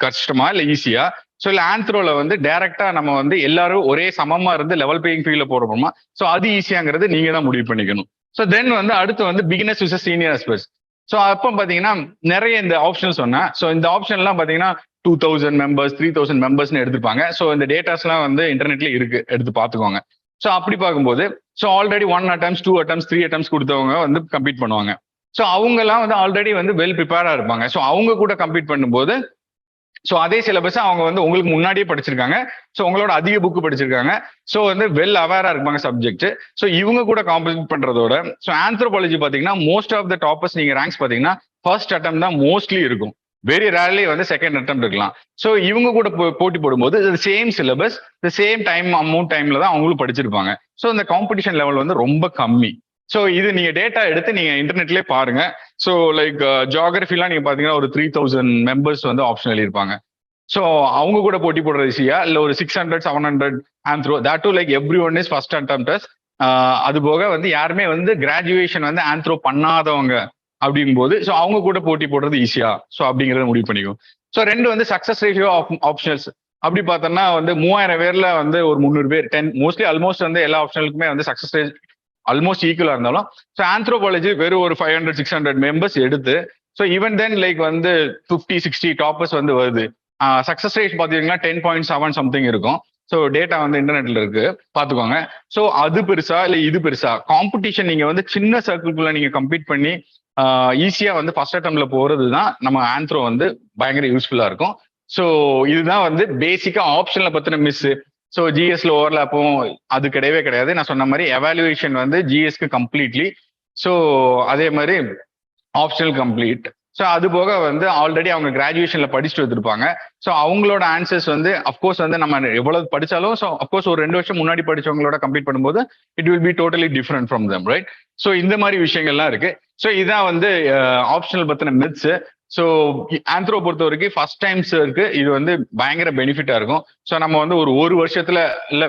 கஷ்டமா இல்ல ஈஸியா? ஸோ இல்ல ஆந்த்ரோல வந்து டைரக்டா நம்ம வந்து எல்லாரும் ஒரே சமமா இருந்து லெவல் பேயிங் ஃபீல்ட்ல போறோமா? ஸோ அது ஈஸியாங்கிறது நீங்க தான் முடிவு பண்ணிக்கணும். ஸோ தென் வந்து அடுத்து வந்து பிகினர்ஸ் விஸ் சீனியர் அஸ்பர்ட்ஸ். ஸோ அப்போ பாத்தீங்கன்னா நிறைய இந்த ஆப்ஷன் சொன்னேன். ஸோ இந்த ஆப்ஷன் எல்லாம் பாத்தீங்கன்னா 2000 மெம்பர்ஸ் 3000 மெம்பர்ஸ்னு எடுத்துப்பாங்க. ஸோ இந்த டேட்டாஸ் எல்லாம் வந்து இன்டர்நெட்ல இருக்கு, எடுத்து பாத்துக்கோங்க. ஸோ அப்படி பார்க்கும்போது so already 1 attempts 2 attempts 3 attempts கொடுத்தவங்க வந்து கம்ப்ளீட் பண்ணுவாங்க. ஸோ அவங்க எல்லாம் வந்து ஆல்ரெடி வந்து வெல் ப்ரிப்பேர்டா இருப்பாங்க. ஸோ அவங்க கூட கம்ப்ளீட் பண்ணும்போது ஸோ அதே சிலபஸ் அவங்க வந்து உங்களுக்கு முன்னாடியே படிச்சிருக்காங்க. ஸோ உங்களோட அதிக புக்கு படிச்சிருக்காங்க. ஸோ வந்து வெல் அவேரா இருப்பாங்க சப்ஜெக்ட். ஸோ இவங்க கூட காம்பீட் பண்றதோட ஸோ ஆந்த்ரோபாலஜி பாத்தீங்கன்னா மோஸ்ட் ஆஃப் த டாப்பர்ஸ் நீங்க ரேங்க்ஸ் பாத்தீங்கன்னா ஃபர்ஸ்ட் அட்டெம்ப்ட் தான் மோஸ்ட்லி இருக்கும். வெரி ரேர்லி வந்து செகண்ட் அட்டெம்ப்ட் இருக்கலாம். ஸோ இவங்க கூட போட்டி போடும்போது சேம் சிலபஸ் சேம் அமௌண்ட் டைம்ல தான் அவங்களும் படிச்சிருப்பாங்க. ஸோ இந்த காம்படிஷன் லெவல் வந்து ரொம்ப கம்மி. ஸோ இது நீங்க டேட்டா எடுத்து நீங்க இன்டர்நெட்லயே பாருங்க. ஸோ லைக் ஜியாகிரபிலாம் நீங்க பாத்தீங்கன்னா ஒரு 3000 மெம்பர்ஸ் வந்து ஆப்ஷன் எழுதியிருப்பாங்க. ஸோ அவங்க கூட போட்டி போடுறது ஈஸியா இல்ல ஒரு 600-700 anthro that too like everyone is first attempters. அது போக வந்து யாருமே வந்து கிராஜுவேஷன் வந்து ஆந்த்ரோ பண்ணாதவங்க அப்படிங்கும்போது ஸோ அவங்க கூட போட்டி போடுறது ஈஸியா ஸோ அப்படிங்கறத முடிவு பண்ணிக்கும். ஸோ 2 வந்து சக்சஸ் ரேஷியோ ஆஃப் ஆப்ஷனல்ஸ். அப்படி பார்த்தோம்னா வந்து 3000 பேர்ல வந்து ஒரு 300 பேர் 10 மோஸ்ட்லி ஆல்மோஸ்ட் வந்து எல்லா ஆப்ஷனலுக்குமே வந்து சக்சஸ் ரேட் ஆல்மோஸ்ட் ஈக்குவலா இருந்தாலும் ஸோ ஆந்த்ரோபாலஜி வெறும் ஒரு 500-600 மெம்பர்ஸ் எடுத்து ஸோ ஈவன் தென் லைக் வந்து 50-60 டாப்பர்ஸ் வந்து வருது. சக்சஸ் ரேட் பாத்தீங்கன்னா 10.7 சம்திங் இருக்கும். ஸோ டேட்டா வந்து இன்டர்நெட்ல இருக்கு, பாத்துக்கோங்க. ஸோ அது பெருசா இல்ல இது பெருசா? காம்படிஷன் நீங்க வந்து சின்ன சர்க்கிள்குள்ள நீங்க கம்பீட் பண்ணி ஈஸியா வந்து ஃபர்ஸ்ட் அட்டெம்ப்ட்ல போறது தான் நம்ம ஆந்த்ரோ வந்து பயங்கர யூஸ்ஃபுல்லா இருக்கும். ஸோ இதுதான் வந்து பேசிக்கா ஆப்ஷன்ல பத்தின மிஸ். ஸோ ஜிஎஸ்ல ஓவர்லாப்பும் அது கிடையவே கிடையாது. நான் சொன்ன மாதிரி எவாலுவேஷன் வந்து ஜிஎஸ்க்கு கம்ப்ளீட்லி. ஸோ அதே மாதிரி ஆப்ஷனல் கம்ப்ளீட். ஸோ அது போக வந்து ஆல்ரெடி அவங்க கிராஜுவேஷன்ல படிச்சுட்டு வந்திருப்பாங்க. ஸோ அவங்களோட ஆன்சர்ஸ் வந்து அஃப்கோர்ஸ் வந்து நம்ம எவ்வளவு படிச்சாலும் ஸோ அஃப்கோர்ஸ் ஒரு 2 வருஷம் முன்னாடி படிச்சவங்களோட கம்ப்ளீட் பண்ணும்போது it will be totally different from them, right? So இந்த மாதிரி விஷயங்கள்லாம் இருக்கு. ஸோ இதான் வந்து ஆப்ஷனல் பத்தின மித்ஸ். ஸோ ஆந்த்ரோ பொறுத்த வரைக்கும் ஃபர்ஸ்ட் டைம்ஸ் இருக்கு, இது வந்து பயங்கர பெனிஃபிட்டா இருக்கும். ஸோ நம்ம வந்து ஒரு வருஷத்துல இல்ல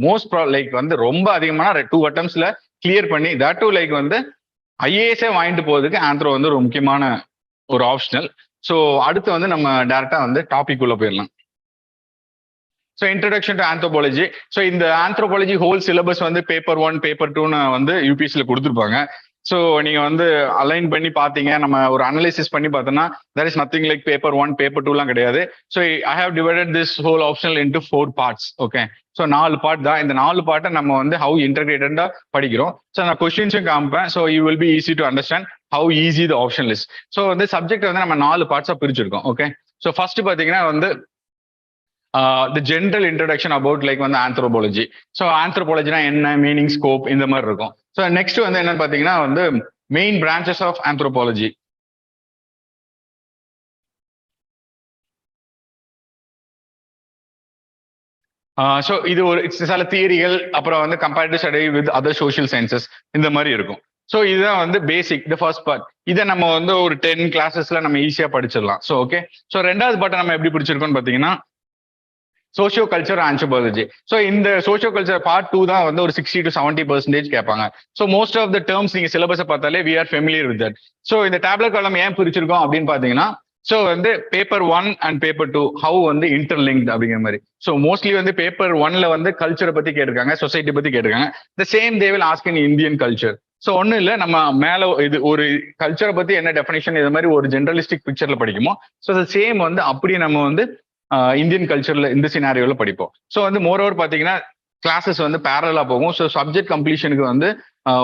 மோஸ்ட் லைக் வந்து ரொம்ப அதிகமான 2 attemptsல கிளியர் பண்ணி தட் டு லைக் வந்து ஐஏஎஸ்ஏ வாங்கிட்டு போறதுக்கு ஆந்த்ரோ வந்து ஒரு முக்கியமான ஒரு ஆப்ஷனல். ஸோ அடுத்து வந்து நம்ம டைரக்டா வந்து டாபிக் உள்ள போயிடலாம். So introduction to anthropology. So இந்த ஆந்த்ரோபாலஜி ஹோல் சிலபஸ் வந்து பேப்பர் 1 பேப்பர் 2ன்னு வந்து யூபிஎஸ்சில கொடுத்துருப்பாங்க. ஸோ நீங்க வந்து அலைன் பண்ணி பாத்தீங்க, நம்ம ஒரு அனலைசிஸ் பண்ணி பார்த்தோம்னா there is nothing like paper 1 paper 2லாம் கிடையாது. So I have divided this whole optional into 4 parts. Okay, so 4 part தான். இந்த 4 பார்ட்டை நம்ம வந்து ஹவு இன்டகிரேட்டடா படிக்கிறோம். ஸோ நான் கொஸ்டின்ஸும் காமிப்பேன். So you will be easy to understand how easy the option list. So வந்து சப்ஜெக்ட் வந்து நம்ம 4 பார்ட்ஸா பிரிச்சிருக்கோம். ஓகே, ஸோ ஃபர்ஸ்ட் பாத்தீங்கன்னா வந்து the general introduction about like வந்து anthropology. ஸோ anthropologyனா என்ன, மீனிங், ஸ்கோப் இந்த மாதிரி இருக்கும். ஸோ நெக்ஸ்ட் வந்து என்னன்னு பாத்தீங்கன்னா வந்து main branches of anthropology. So இது ஒரு சில தியரிகள், அப்புறம் வந்து comparative study with other social sciences இந்த மாதிரி இருக்கும். ஸோ இதுதான் வந்து பேசிக் த ஃபர்ஸ்ட் பார்ட். இதை நம்ம வந்து ஒரு 10 கிளாஸஸ்ல நம்ம ஈஸியா படிச்சிடலாம். ஸோ ஓகே, ஸோ ரெண்டாவது பார்ட்டை நம்ம எப்படி பிடிச்சிருக்கோம்னு பாத்தீங்கன்னா சோஷியோ கல்ச்சர் ஆந்த்ரோபாலஜி. ஸோ இந்த சோஷியோ கல்ச்சர் பார்ட் 2 தான் வந்து ஒரு 60 to 70% கேட்பாங்க. So most of the terms நீங்க சிலபஸை பார்த்தாலே we are familiar with that. So இந்த டேப்லெட் காலம் ஏன் பிரிச்சிருக்கோம் அப்படின்னு பாத்தீங்கன்னா ஸோ வந்து பேப்பர் 1 அண்ட் பேப்பர் 2 ஹவு வந்து இன்டர்லிங்க்ட் அப்படிங்கிற மாதிரி. ஸோ மோஸ்ட்லி வந்து பேப்பர் 1ல வந்து கல்ச்சரை பத்தி கேட்டிருக்காங்க, சொசைட்டி பத்தி கேட்டிருக்காங்க. The same they will ask in Indian culture. So ஒன்றும் இல்லை, நம்ம மேலே இது ஒரு கல்ச்சரை பத்தி என்ன டெஃபினேஷன் இது மாதிரி ஒரு ஜென்ரலிஸ்டிக் பிக்சர்ல படிக்குமோ, ஸோ சேம் வந்து அப்படியே நம்ம வந்து இந்தியன் கல்ச்சர்ல இந்த சினாரியோல படிப்போம். ஸோ வந்து மோர் ஓவர் பாத்தீங்கன்னா கிளாஸஸ் வந்து பேரலா போகும். ஸோ சப்ஜெக்ட் கம்ப்ளீஷனுக்கு வந்து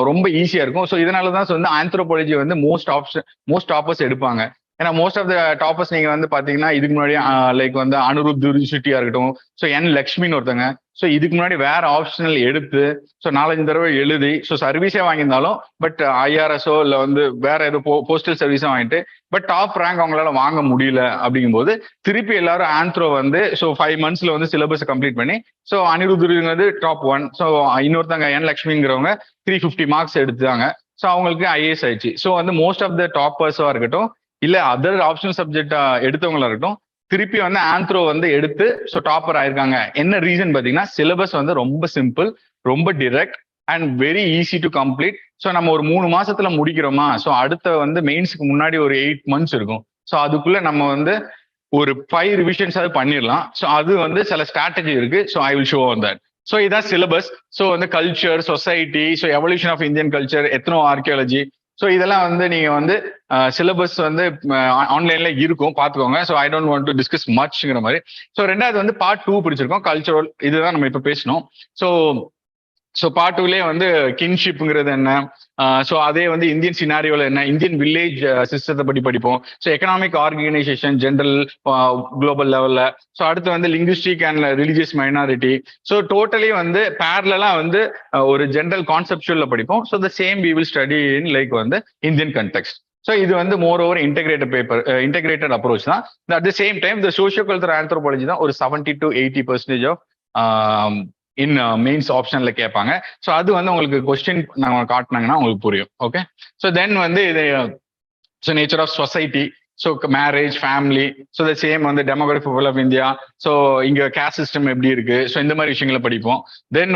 ரொம்ப ஈஸியா இருக்கும். ஸோ இதனாலதான் வந்து ஆந்த்ரோபாலஜி வந்து மோஸ்ட் டாப்பர்ஸ் எடுப்பாங்க. ஏன்னா மோஸ்ட் ஆஃப் த டாப்பர்ஸ் நீங்க வந்து பாத்தீங்கன்னா இதுக்கு முன்னாடி லைக் வந்து அனுருத் யூனிவர்சிட்டியா இருக்கட்டும், ஸோ என் லக்ஷ்மின்னு ஒருத்தங்க, ஸோ இதுக்கு முன்னாடி வேற ஆப்ஷனல் எடுத்து ஸோ 4-5 தடவை எழுதி ஸோ சர்வீஸே வாங்கியிருந்தாலும் பட் ஐஆர்எஸோ இல்லை வந்து வேற ஏதோ போஸ்டல் சர்வீஸோ வாங்கிட்டு பட் டாப் ரேங்க் அவங்களால வாங்க முடியல. அப்படிங்கும்போது திருப்பி எல்லாரும் ஆந்த்ரோ வந்து ஸோ 5 monthsல வந்து சிலபஸ் கம்ப்ளீட் பண்ணி ஸோ அனிருத்ங்கிறது டாப் 1, ஸோ இன்னொருத்தங்க என் லக்ஷ்மிங்கிறவங்க 350 மார்க்ஸ் எடுத்தாங்க. ஸோ அவங்களுக்கு ஐஏஎஸ் ஆயிடுச்சு. ஸோ வந்து மோஸ்ட் ஆஃப் த டாப்பர்ஸா இருக்கட்டும் இல்ல அதர் ஆப்ஷனல் சப்ஜெக்ட் எடுத்தவங்களா இருக்கட்டும் திருப்பி வந்து ஆந்த்ரோ வந்து எடுத்து ஸோ டாப்பர் ஆயிருக்காங்க. என்ன ரீசன் பாத்தீங்கன்னா சிலபஸ் வந்து ரொம்ப சிம்பிள், ரொம்ப direct and very easy to complete. So நம்ம ஒரு 3 மாசத்துல முடிக்கிறோமா, ஸோ அடுத்த வந்து மெயின்ஸ்க்கு முன்னாடி ஒரு 8 months இருக்கும். ஸோ அதுக்குள்ள நம்ம வந்து ஒரு 5 ரிவிஷன்ஸ் அது பண்ணிடலாம். ஸோ அது வந்து சில ஸ்ட்ராட்டஜி இருக்கு. So I will show on that. So இதான் சிலபஸ். ஸோ வந்து culture, society, so evolution of Indian culture, ethno archaeology, so இதெல்லாம் வந்து நீங்க வந்து சிலபஸ் வந்து ஆன்லைன்ல இருக்கும், பாத்துக்கோங்க. So I don't want to discuss மச்ங்கிற மாதிரி. ஸோ ரெண்டாவது வந்து பார்ட் 2 பிடிச்சிருக்கோம், கல்ச்சரல். இதுதான் நம்ம இப்ப பேசணும். ஸோ பார்ட் 2லயே வந்து கிங்ஷிப்ங்கிறது என்ன, ஸோ அதே வந்து இந்தியன் சினாரியோல என்ன, இந்தியன் வில்லேஜ் சிஸ்டத்தை பற்றி படிப்போம். So economic organisation general global லெவல்ல. ஸோ அடுத்து வந்து linguistic and religious minority. So totally வந்து பேரலா வந்து ஒரு ஜென்ரல் கான்செப்டுவல்ல படிப்போம். So the same we will study in like வந்து இந்தியன் கண்டெக்ஸ்ட். ஸோ இது வந்து மோர் ஓவர் இன்டெகிரேட்டட் அப்ரோச் தான். அட் த சேம் டைம் இந்த சோஷியோ கல்ச்சரல் ஆந்த்ரோபாலஜி தான் ஒரு 70 to 80% ஆஃப் இன் மெயின்ஸ் ஆப்ஷன்ல கேட்பாங்க. ஸோ அது வந்து உங்களுக்கு கொஸ்டின் நாங்க காட்டினாங்கன்னா உங்களுக்கு புரியும். ஓகே. ஸோ தென் வந்து இது so nature of society, so marriage, family, so the same வந்து டெமோகிராஃபி ஆஃப் இந்தியா, ஸோ இங்க கேஸ்ட் சிஸ்டம் எப்படி இருக்கு, ஸோ இந்த மாதிரி விஷயங்களை படிப்போம். தென்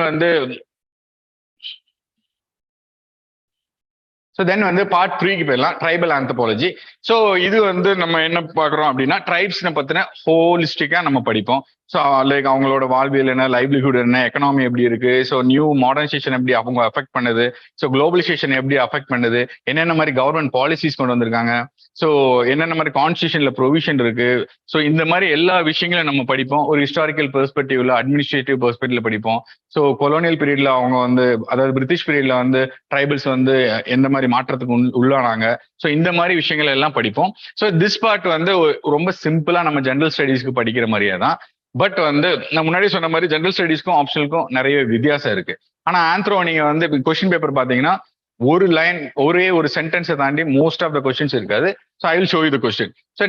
வந்து பார்ட் 3க்கு போயிடலாம், ட்ரைபல் ஆந்த்ரோபாலஜி. ஸோ இது வந்து நம்ம என்ன பார்க்குறோம் அப்படின்னா ட்ரைப்ஸ்னை பத்தின ஹோலிஸ்டிக்கா நம்ம படிப்போம். ஸோ லைக் அவங்களோட வாழ்வியல் என்ன, லைவ்லிஹுட் என்ன, எக்கனாமி எப்படி இருக்கு, ஸோ நியூ மாடர்னைசேஷன் எப்படி அவங்க அஃபெக்ட் பண்ணுது, ஸோ குளோபலைசேஷன் எப்படி அஃபெக்ட் பண்ணுது, என்னென்ன மாதிரி கவர்மெண்ட் பாலிசிஸ் கொண்டு வந்திருக்காங்க, ஸோ என்னென்ன மாதிரி கான்ஸ்டியூஷன்ல ப்ரொவிஷன் இருக்கு. ஸோ இந்த மாதிரி எல்லா விஷயங்களும் நம்ம படிப்போம். ஒரு ஹிஸ்டாரிக்கல் பெர்ஸ்பெக்டிவ்ல, அட்மினிஸ்ட்ரேட்டிவ் பெர்ஸ்பெக்டிவ்ல படிப்போம். ஸோ கொலோனியல் பீரியட்ல அவங்க வந்து அதாவது பிரிட்டிஷ் பீரியட்ல வந்து ட்ரைபல்ஸ் வந்து எந்த மாதிரி மாற்றத்துக்கு உள்ளானாங்க. ஸோ இந்த மாதிரி விஷயங்கள் எல்லாம் படிப்போம். ஸோ திஸ் பார்ட் வந்து ரொம்ப சிம்பிளா நம்ம ஜென்ரல் ஸ்டடீஸ்க்கு படிக்கிற மாதிரியே தான். பட் வந்து நான் முன்னாடி சொன்ன மாதிரி ஜென்ரல் ஸ்டடீஸ்க்கும் ஆப்ஷனுக்கும் நிறைய வித்தியாசம் இருக்கு. ஆனா ஆந்த்ரோ நீங்க வந்து கொஸ்டின் பேப்பர் பாத்தீங்கன்னா ஒரு லைன் ஒரே ஒரு சென்டென்ஸை தாண்டி மோஸ்ட் ஆஃப் த கொஸ்டின்ஸ் இருக்காது. So I will show you the question. So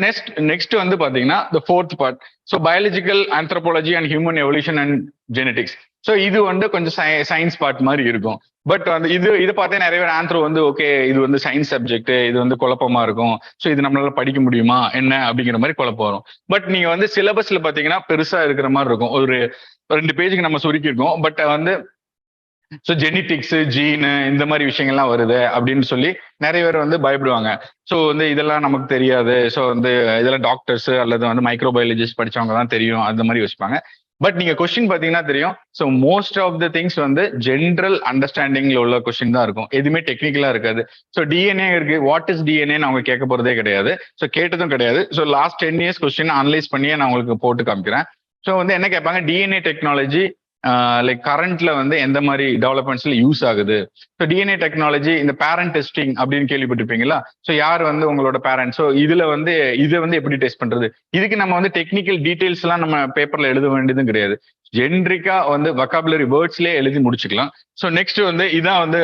next வந்து பாத்தீங்கன்னா த 4th part, so biological anthropology and human evolution and genetics. So இது வந்து கொஞ்சம் சயின்ஸ் பார்ட் மாதிரி இருக்கும். பட் வந்து இதை பார்த்தே நிறைய பேர் ஆந்த்ரோ வந்து ஓகே இது வந்து சயின்ஸ் சப்ஜெக்ட், இது வந்து குழப்பமா இருக்கும், ஸோ இது நம்மளால படிக்க முடியுமா என்ன அப்படிங்கிற மாதிரி குழப்பம் வரும். பட் நீங்க வந்து சிலபஸ்ல பாத்தீங்கன்னா பெருசா இருக்கிற மாதிரி இருக்கும், ஒரு 2 பேஜுக்கு நம்ம சுருக்கி இருக்கோம். பட் வந்து ஸோ ஜெனிட்டிக்ஸ், ஜீனு இந்த மாதிரி விஷயங்கள்லாம் வருது அப்படின்னு சொல்லி நிறைய பேர் வந்து பயப்படுவாங்க. ஸோ வந்து இதெல்லாம் நமக்கு தெரியாது, ஸோ வந்து இதெல்லாம் டாக்டர்ஸ் அல்லது வந்து மைக்ரோபயாலஜிஸ்ட் படிச்சவங்க தான் தெரியும் அந்த மாதிரி யோசிப்பாங்க. பட் நீங்க கொஸ்டின் பாத்தீங்கன்னா தெரியும். So most of the things வந்து ஜென்ரல் அண்டர்ஸ்டாண்டிங்ல உள்ள கொஸ்டின் தான் இருக்கும், எதுவுமே டெக்னிக்கலா இருக்காது. ஸோ டிஎன்ஏ இருக்கு, வாட் இஸ் டிஎன்ஏ அவங்க கேட்க போறதே கிடையாது, ஸோ கேட்டதும் கிடையாது. So last 10 years question analyse பண்ணியே நான் உங்களுக்கு போட்டு காமிக்கிறேன். ஸோ வந்து என்ன கேட்பாங்க, டிஎன்ஏ டெக்னாலஜி லைக் கரண்ட்ல வந்து எந்த மாதிரி டெவலப்மெண்ட்ஸ்ல யூஸ் ஆகுது. ஸோ டிஎன்ஏ டெக்னாலஜி இந்த பேரண்ட் டெஸ்டிங் அப்படின்னு கேள்விப்பட்டிருப்பீங்களா. ஸோ யார் வந்து உங்களோட பேரண்ட், ஸோ இதுல வந்து இதை வந்து எப்படி டெஸ்ட் பண்றது, இதுக்கு நம்ம வந்து டெக்னிக்கல் டீடைல்ஸ் எல்லாம் நம்ம பேப்பர்ல எழுத வேண்டியதும் கிடையாது, ஜென்ரிக்கா வந்து வொக்காபுலரி வேர்ட்ஸ்லயே எழுதி முடிச்சுக்கலாம். ஸோ நெக்ஸ்ட் வந்து இதான் வந்து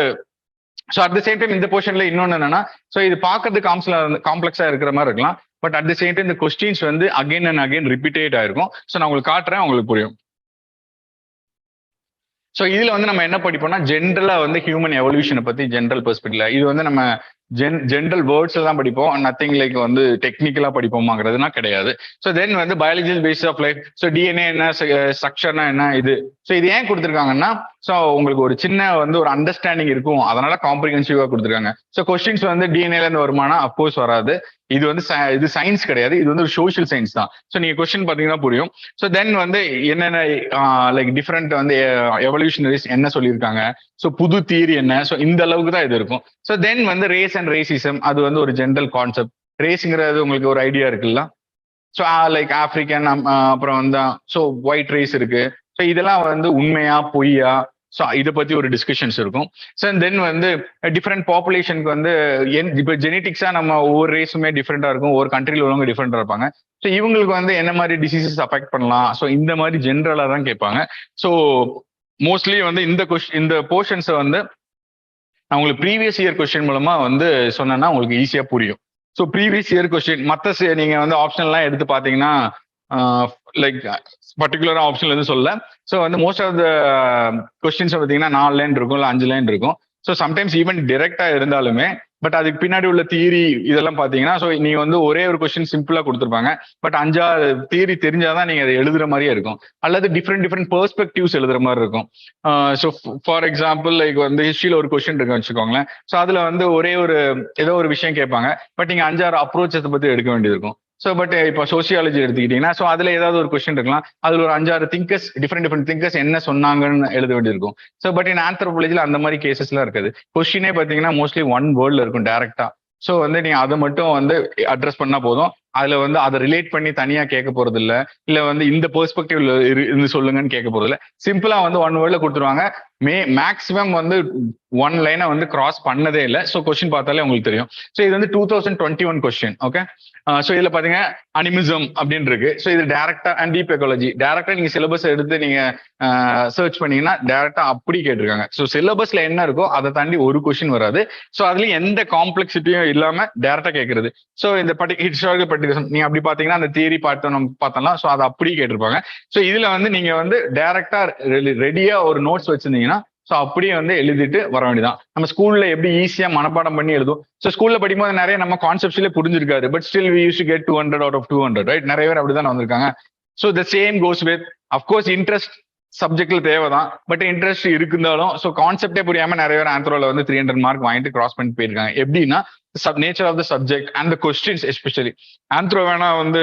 so at the same time இந்த போர்ஷன்ல இன்னொன்னு என்னன்னா, ஸோ இது பார்க்கறதுக்கு காம்ப்ளெக்ஸா இருக்கிற மாதிரி இருக்கலாம். But at the same time இந்த கொஸ்டின்ஸ் வந்து அகைன் அண்ட் அகைன் ரிப்பீட்டட் ஆயிருக்கும். ஸோ நான் உங்களுக்கு காட்டுறேன், உங்களுக்கு புரியும். ஸோ இதுல வந்து நம்ம என்ன படிப்போம்னா ஜென்ரலா வந்து ஹியூமன் எவல்யூஷனை பத்தி ஜென்ரல் பெர்ஸ்பெக்டிவ்ல இது வந்து நம்ம ஜென்ரல் வேர்ட்ஸ் தான் படிப்போம், நத்திங் லைக் வந்து டெக்னிக்கலா படிப்போமாங்கிறதுனா கிடையாது. ஸோ தென் வந்து biological basis of life, so DNA என்ன, ஸ்ட்ரக்சர்னா என்ன, இது ஸோ இது ஏன் கொடுத்துருக்காங்கன்னா ஸோ உங்களுக்கு ஒரு சின்ன வந்து ஒரு அண்டர்ஸ்டாண்டிங் இருக்கும், அதனால காம்ப்ரிஹென்சிவா கொடுத்துருக்காங்க. ஸோ கொஸ்டின்ஸ் வந்து டிஎன்ஏல இருந்து வருமானா அப்கோர்ஸ் வராது, இது வந்து இது சயின்ஸ் கிடையாது, இது வந்து ஒரு சோஷியல் சயின்ஸ் தான். ஸோ நீங்க கொஸ்டின் பாத்தீங்கன்னா புரியும். ஸோ தென் வந்து என்னென்ன லைக் டிஃப்ரெண்ட் வந்து எவல்யூஷனரிஸ் என்ன சொல்லியிருக்காங்க, ஸோ புது தியரி என்ன, ஸோ இந்த அளவுக்கு தான் இது இருக்கும். ஸோ தென் வந்து ரேஸ் அண்ட் ரேசிசம், அது வந்து ஒரு ஜென்ரல் கான்செப்ட். ரேஸுங்கிறது உங்களுக்கு ஒரு ஐடியா இருக்குல்ல, ஸோ லைக் ஆப்பிரிக்கன், அப்புறம் வந்து ஸோ ஒயிட் ரேஸ் இருக்கு. ஸோ இதெல்லாம் வந்து உண்மையா பொய்யா, ஸோ இதை பத்தி ஒரு டிஸ்கஷன்ஸ் இருக்கும். ஸோ தென் வந்து டிஃப்ரெண்ட் பாப்புலேஷனுக்கு வந்து இப்போ ஜெனட்டிக்ஸா நம்ம ஒவ்வொரு ரேஸுமே டிஃப்ரெண்டா இருக்கும், ஒவ்வொரு கண்ட்ரியில் உள்ளவங்க டிஃப்ரெண்டா இருப்பாங்க. ஸோ இவங்களுக்கு வந்து என்ன மாதிரி டிசீசஸ் அஃபெக்ட் பண்ணலாம், ஸோ இந்த மாதிரி ஜென்ரலா தான் கேட்பாங்க. ஸோ மோஸ்ட்லி வந்து இந்த போர்ஷன்ஸை வந்து நான் உங்களுக்கு ப்ரீவியஸ் இயர் கொஸ்டின் மூலமா வந்து சொன்னேன்னா உங்களுக்கு ஈஸியா புரியும். ஸோ ப்ரீவியஸ் இயர் கொஸ்டின் மற்ற நீங்க வந்து ஆப்ஷன்லாம் எடுத்து பார்த்தீங்கன்னா லைக் பர்டிகுலரா ஆப்ஷன்ல இருந்து சொல்ல. ஸோ வந்து மோஸ்ட் ஆஃப் த கொஸ்டின்ஸ் பார்த்தீங்கன்னா 4 லைன் இருக்கும், இல்லை 5 லைன் இருக்கும். ஸோ சம்டைம்ஸ் ஈவன் டிரெக்டா இருந்தாலுமே பட் அதுக்கு பின்னாடி உள்ள தியரி இதெல்லாம் பார்த்தீங்கன்னா, ஸோ நீங்க வந்து ஒரே ஒரு கொஸ்டின் சிம்பிளா கொடுத்துருப்பாங்க, பட் 5 தியரி தெரிஞ்சாதான் நீங்க அதை எழுதுற மாதிரியே இருக்கும், அல்லது டிஃப்ரெண்ட் பெர்ஸ்பெக்டிவ்ஸ் எழுதுற மாதிரி இருக்கும். ஸோ ஃபார் எக்ஸாம்பிள் லைக் வந்து ஹிஸ்ட்ரியில ஒரு கொஸ்டின் இருக்குன்னு வச்சுக்கோங்களேன். ஸோ அதுல வந்து ஒரே ஒரு ஏதோ ஒரு விஷயம் கேட்பாங்க, பட் நீங்க 5-6 அப்ரோச்சஸ் பத்தி எடுக்க வேண்டியது இருக்கும். ஸோ பட் இப்போ சோசியாலஜி எடுத்துக்கிட்டீங்கன்னா, ஸோ அதுல ஏதாவது ஒரு கொஸ்டின் இருக்கலாம், அதுல ஒரு 5-6 திங்கர்ஸ் டிஃப்ரெண்ட் திங்கர்ஸ் என்ன சொன்னாங்கன்னு எழுத வேண்டியிருக்கும். ஸோ பட் இன் ஆந்த்ரோபாலஜில அந்த மாதிரி கேசஸ்லாம் இருக்காது. கொஸ்டினே பார்த்தீங்கன்னா மோஸ்ட்லி 1 வேர்ட்ல இருக்கும் டைரக்டா. ஸோ வந்து நீங்க அதை மட்டும் வந்து அட்ரஸ் பண்ணா போதும். அதுல வந்து அதை ரிலேட் பண்ணி தனியா கேட்க போறது இல்ல வந்து இந்த பெர்ஸ்பெக்டிவ்ல இருந்து சொல்லுங்கன்னு கேட்க போறது இல்ல. சிம்பிளா வந்து 1 வேர்ட்ல கொடுத்துருவாங்க. மேக்ஸிமம் வந்து 1 லைனை வந்து கிராஸ் பண்ணதே இல்லை. ஸோ கொஸ்டின் பார்த்தாலே உங்களுக்கு தெரியும். ஸோ இது வந்து 2021 கொஸ்டின். ஓகே, ஸோ இதுல பாத்தீங்க அனிமிசம் அப்படின்னு இருக்கு. ஸோ இது டைரக்டா அண்ட் டீப் எக்காலஜி டைரக்டா நீங்க சிலபஸ் எடுத்து நீங்க சர்ச் பண்ணீங்கன்னா டைரக்டா அப்படி கேட்டிருக்காங்க. ஸோ சிலபஸ்ல என்ன இருக்கோ அதை தாண்டி ஒரு கொஸ்டின் வராது. ஸோ அதுலயும் எந்த காம்ப்ளெக்சிட்டியும் இல்லாம டைரக்டா கேட்கறது. ஸோ இந்த ஹிஸ்டாரிக்கல் நீங்க அப்படி பாத்தீங்கன்னா அந்த தியரி பார்த்து நம்ம பார்த்தோம்னா ஸோ அதை அப்படியே கேட்டிருப்பாங்க. ஸோ இதுல வந்து நீங்க வந்து டைரக்டா ரெடியா ஒரு நோட்ஸ் வச்சிருந்தீங்கன்னா ஸோ அப்படியே வந்து எழுதிட்டு வர வேண்டியதான். நம்ம ஸ்கூல்ல எப்படி ஈஸியா மனப்பாடம் பண்ணி எழுதும். ஸோ ஸ்கூல்ல படிக்கும்போது நிறைய நம்ம கான்செப்ட்ஸ்ல புரிஞ்சிருக்காரு, but still we used to get 200 out of 200, right? நிறைய பேர் அப்படிதான் வந்திருக்காங்க. So the same goes with of course interest சப்ஜெக்ட்ல தேவைதான், பட் இன்ட்ரெஸ்ட் இருக்குந்தாலும் ஸோ கான்செப்டே புரியாம நிறைய பேர் ஆந்த்ரோல வந்து 300 மார்க் வாங்கிட்டு கிராஸ் பண்ணிட்டு போயிருக்காங்க. எப்படின்னா nature of the subject and the questions especially. Anthro வேணா வந்து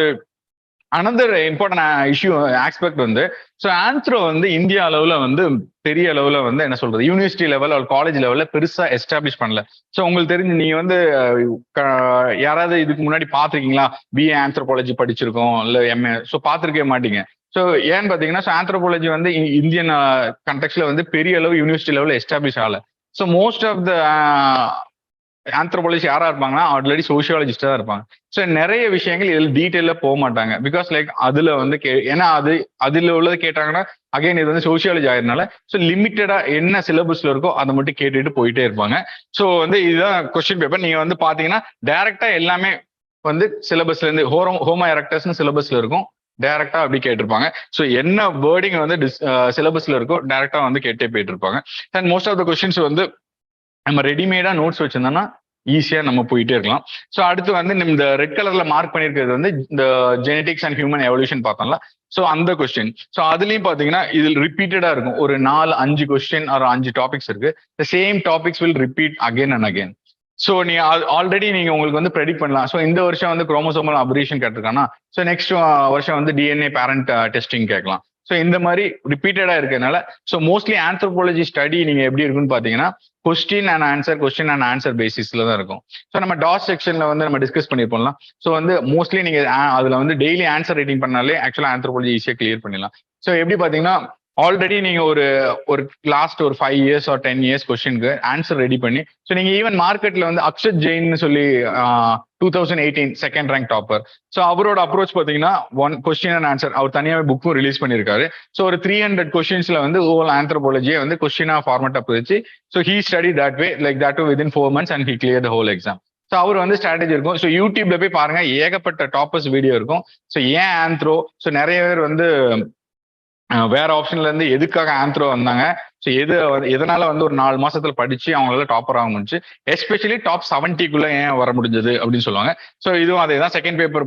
அனதர் இம்பார்ட்டன்ட் இஷ்யூ ஆஸ்பெக்ட் வந்து ஸோ ஆந்த்ரோ வந்து இந்தியா அளவுல வந்து பெரிய அளவுல வந்து என்ன சொல்றது யூனிவர்சிட்டி லெவல் ஒரு காலேஜ் லெவல்ல பெருசா எஸ்டாப்ளிஷ் பண்ணல. ஸோ உங்களுக்கு தெரிஞ்சு நீங்க வந்து யாராவது இதுக்கு முன்னாடி பாத்திருக்கீங்களா? BA ஆந்த்ரோபாலஜி படிச்சிருக்கோம் இல்ல MA, ஸோ பாத்திருக்கவே மாட்டீங்க. ஸோ ஏன்னு பாத்தீங்கன்னா ஆந்த்ரோபாலஜி வந்து இந்தியன் கண்டெக்ஸ்ல வந்து பெரிய அளவு யூனிவர்சிட்டி லெவல்ல எஸ்டாப்ளிஷ் ஆகல. So most of the anthropology யாரா இருப்பாங்கன்னா ஆல்ரெடி சோசியாலஜிஸ்டா தான் இருப்பாங்க. ஸோ நிறைய விஷயங்கள் இதில் டீட்டெயில போக மாட்டாங்க. பிகாஸ் லைக் அதுல வந்து ஏன்னா அதுல உள்ளது கேட்டாங்கன்னா அகைன் இது வந்து சோசியாலஜி ஆயிருந்தால ஸோ லிமிட்டடா என்ன சிலபஸ்ல இருக்கோ அதை மட்டும் கேட்டுட்டு போயிட்டே இருப்பாங்க. ஸோ வந்து இதுதான் கொஸ்டின் பேப்பர். நீங்க வந்து பாத்தீங்கன்னா டைரக்டா எல்லாமே வந்து சிலபஸ்ல இருந்து ஹோமோ எரக்டர்ஸ்னு சிலபஸ்ல இருக்கும், டைரக்டா அப்படி கேட்டிருப்பாங்க. ஸோ என்ன வேர்டிங் வந்து சிலபஸ்ல இருக்கோ டைரக்டா வந்து கேட்டே போயிட்டு இருப்பாங்க. And most of the questions வந்து நம்ம ரெடிமேடா நோட்ஸ் வச்சிருந்தோம்னா ஈஸியா நம்ம போயிட்டே இருக்கலாம். ஸோ அடுத்து வந்து இந்த ரெட் கலர்ல மார்க் பண்ணிருக்கிறது வந்து இந்த ஜெனடிக்ஸ் அண்ட் ஹியூமன் எவல்யூஷன் பார்த்தோம்ல, ஸோ அந்த கொஸ்டின். ஸோ அதுலயும் பாத்தீங்கன்னா இதில் ரிப்பீட்டடா இருக்கும். ஒரு 4-5 கொஸ்டின் ஒரு 5 டாபிக்ஸ் இருக்கு. The same topics will repeat again and again. So நீங்க ஆல்ரெடி நீங்க உங்களுக்கு வந்து ப்ரெடிக்ட் பண்ணலாம். ஸோ இந்த வருஷம் வந்து குரோமோசோமல் அபரேஷன் கேட்டிருக்காங்கன்னா ஸோ நெக்ஸ்ட் வருஷம் வந்து DNA பேரண்ட் டெஸ்டிங் கேட்கலாம். ஸோ இந்த மாதிரி ரிப்பீட்டடா இருக்கிறதுனால ஸோ மோஸ்ட்லி ஆந்த்ரோபாலஜி ஸ்டடி நீங்க எப்படி இருக்குன்னு பாத்தீங்கன்னா கொஸ்டின் அண்ட் ஆன்சர் பேசிஸ்ல தான் இருக்கும். ஸோ நம்ம டாஸ் செக்ஷன்ல வந்து நம்ம டிஸ்கஸ் பண்ணிருப்போம்ல. ஸோ வந்து மோஸ்ட்லி நீங்க அதுல வந்து டெய்லி ஆன்சர் ரைட்டிங் பண்ணாலே ஆக்சுவலா ஆந்த்ரோபாலஜி ஈஸியா கிளியர் பண்ணிடலாம். ஸோ எப்படி பாத்தீங்கன்னா ஆல்ரெடி நீங்க ஒரு லாஸ்ட் ஒரு 5 years or 10 years கொஸ்டினுக்கு ஆன்சர் ரெடி பண்ணி ஸோ நீங்க ஈவன் மார்க்கெட்ல வந்து அக்ஷத் ஜெயின் சொல்லி 2018 செகண்ட் ரேங்க் டாப்பர். ஸோ அவரோட அப்ரோச் பாத்தீங்கன்னா 1 கொஸ்டின் அண்ட் ஆன்சர் அவர் தனியாவே புக்கும் ரிலீஸ் பண்ணியிருக்காரு. ஸோ ஒரு 300 கொஸ்டின்ஸ்ல வந்து ஹோல் ஆந்த்ரோபாலஜியை வந்து கொஸ்டினா ஃபார்மேட்டா பிரிச்சு so he study that way like that within 4 months and he clear the whole exam. So அவர் வந்து ஸ்ட்ராட்டஜி இருக்கும். ஸோ யூடியூப்ல போய் பாருங்க, ஏகப்பட்ட டாப்பர்ஸ் வீடியோ இருக்கும். ஸோ ஏன் ஆந்த்ரோ ஸோ நிறைய பேர் வந்து வேற ஆப்ஷன்ல இருந்து எதுக்காக ஆந்த்ரோ வந்தாங்க, ஸோ எதனால வந்து ஒரு 4 மாசத்துல படிச்சு அவங்களால டாப்பர் ஆக முடிஞ்சு, எஸ்பெஷலி டாப் 70க்குள்ள ஏன் வர முடிஞ்சது அப்படின்னு சொல்லுவாங்க. ஸோ இதுவும் அதே தான் செகண்ட் பேப்பர்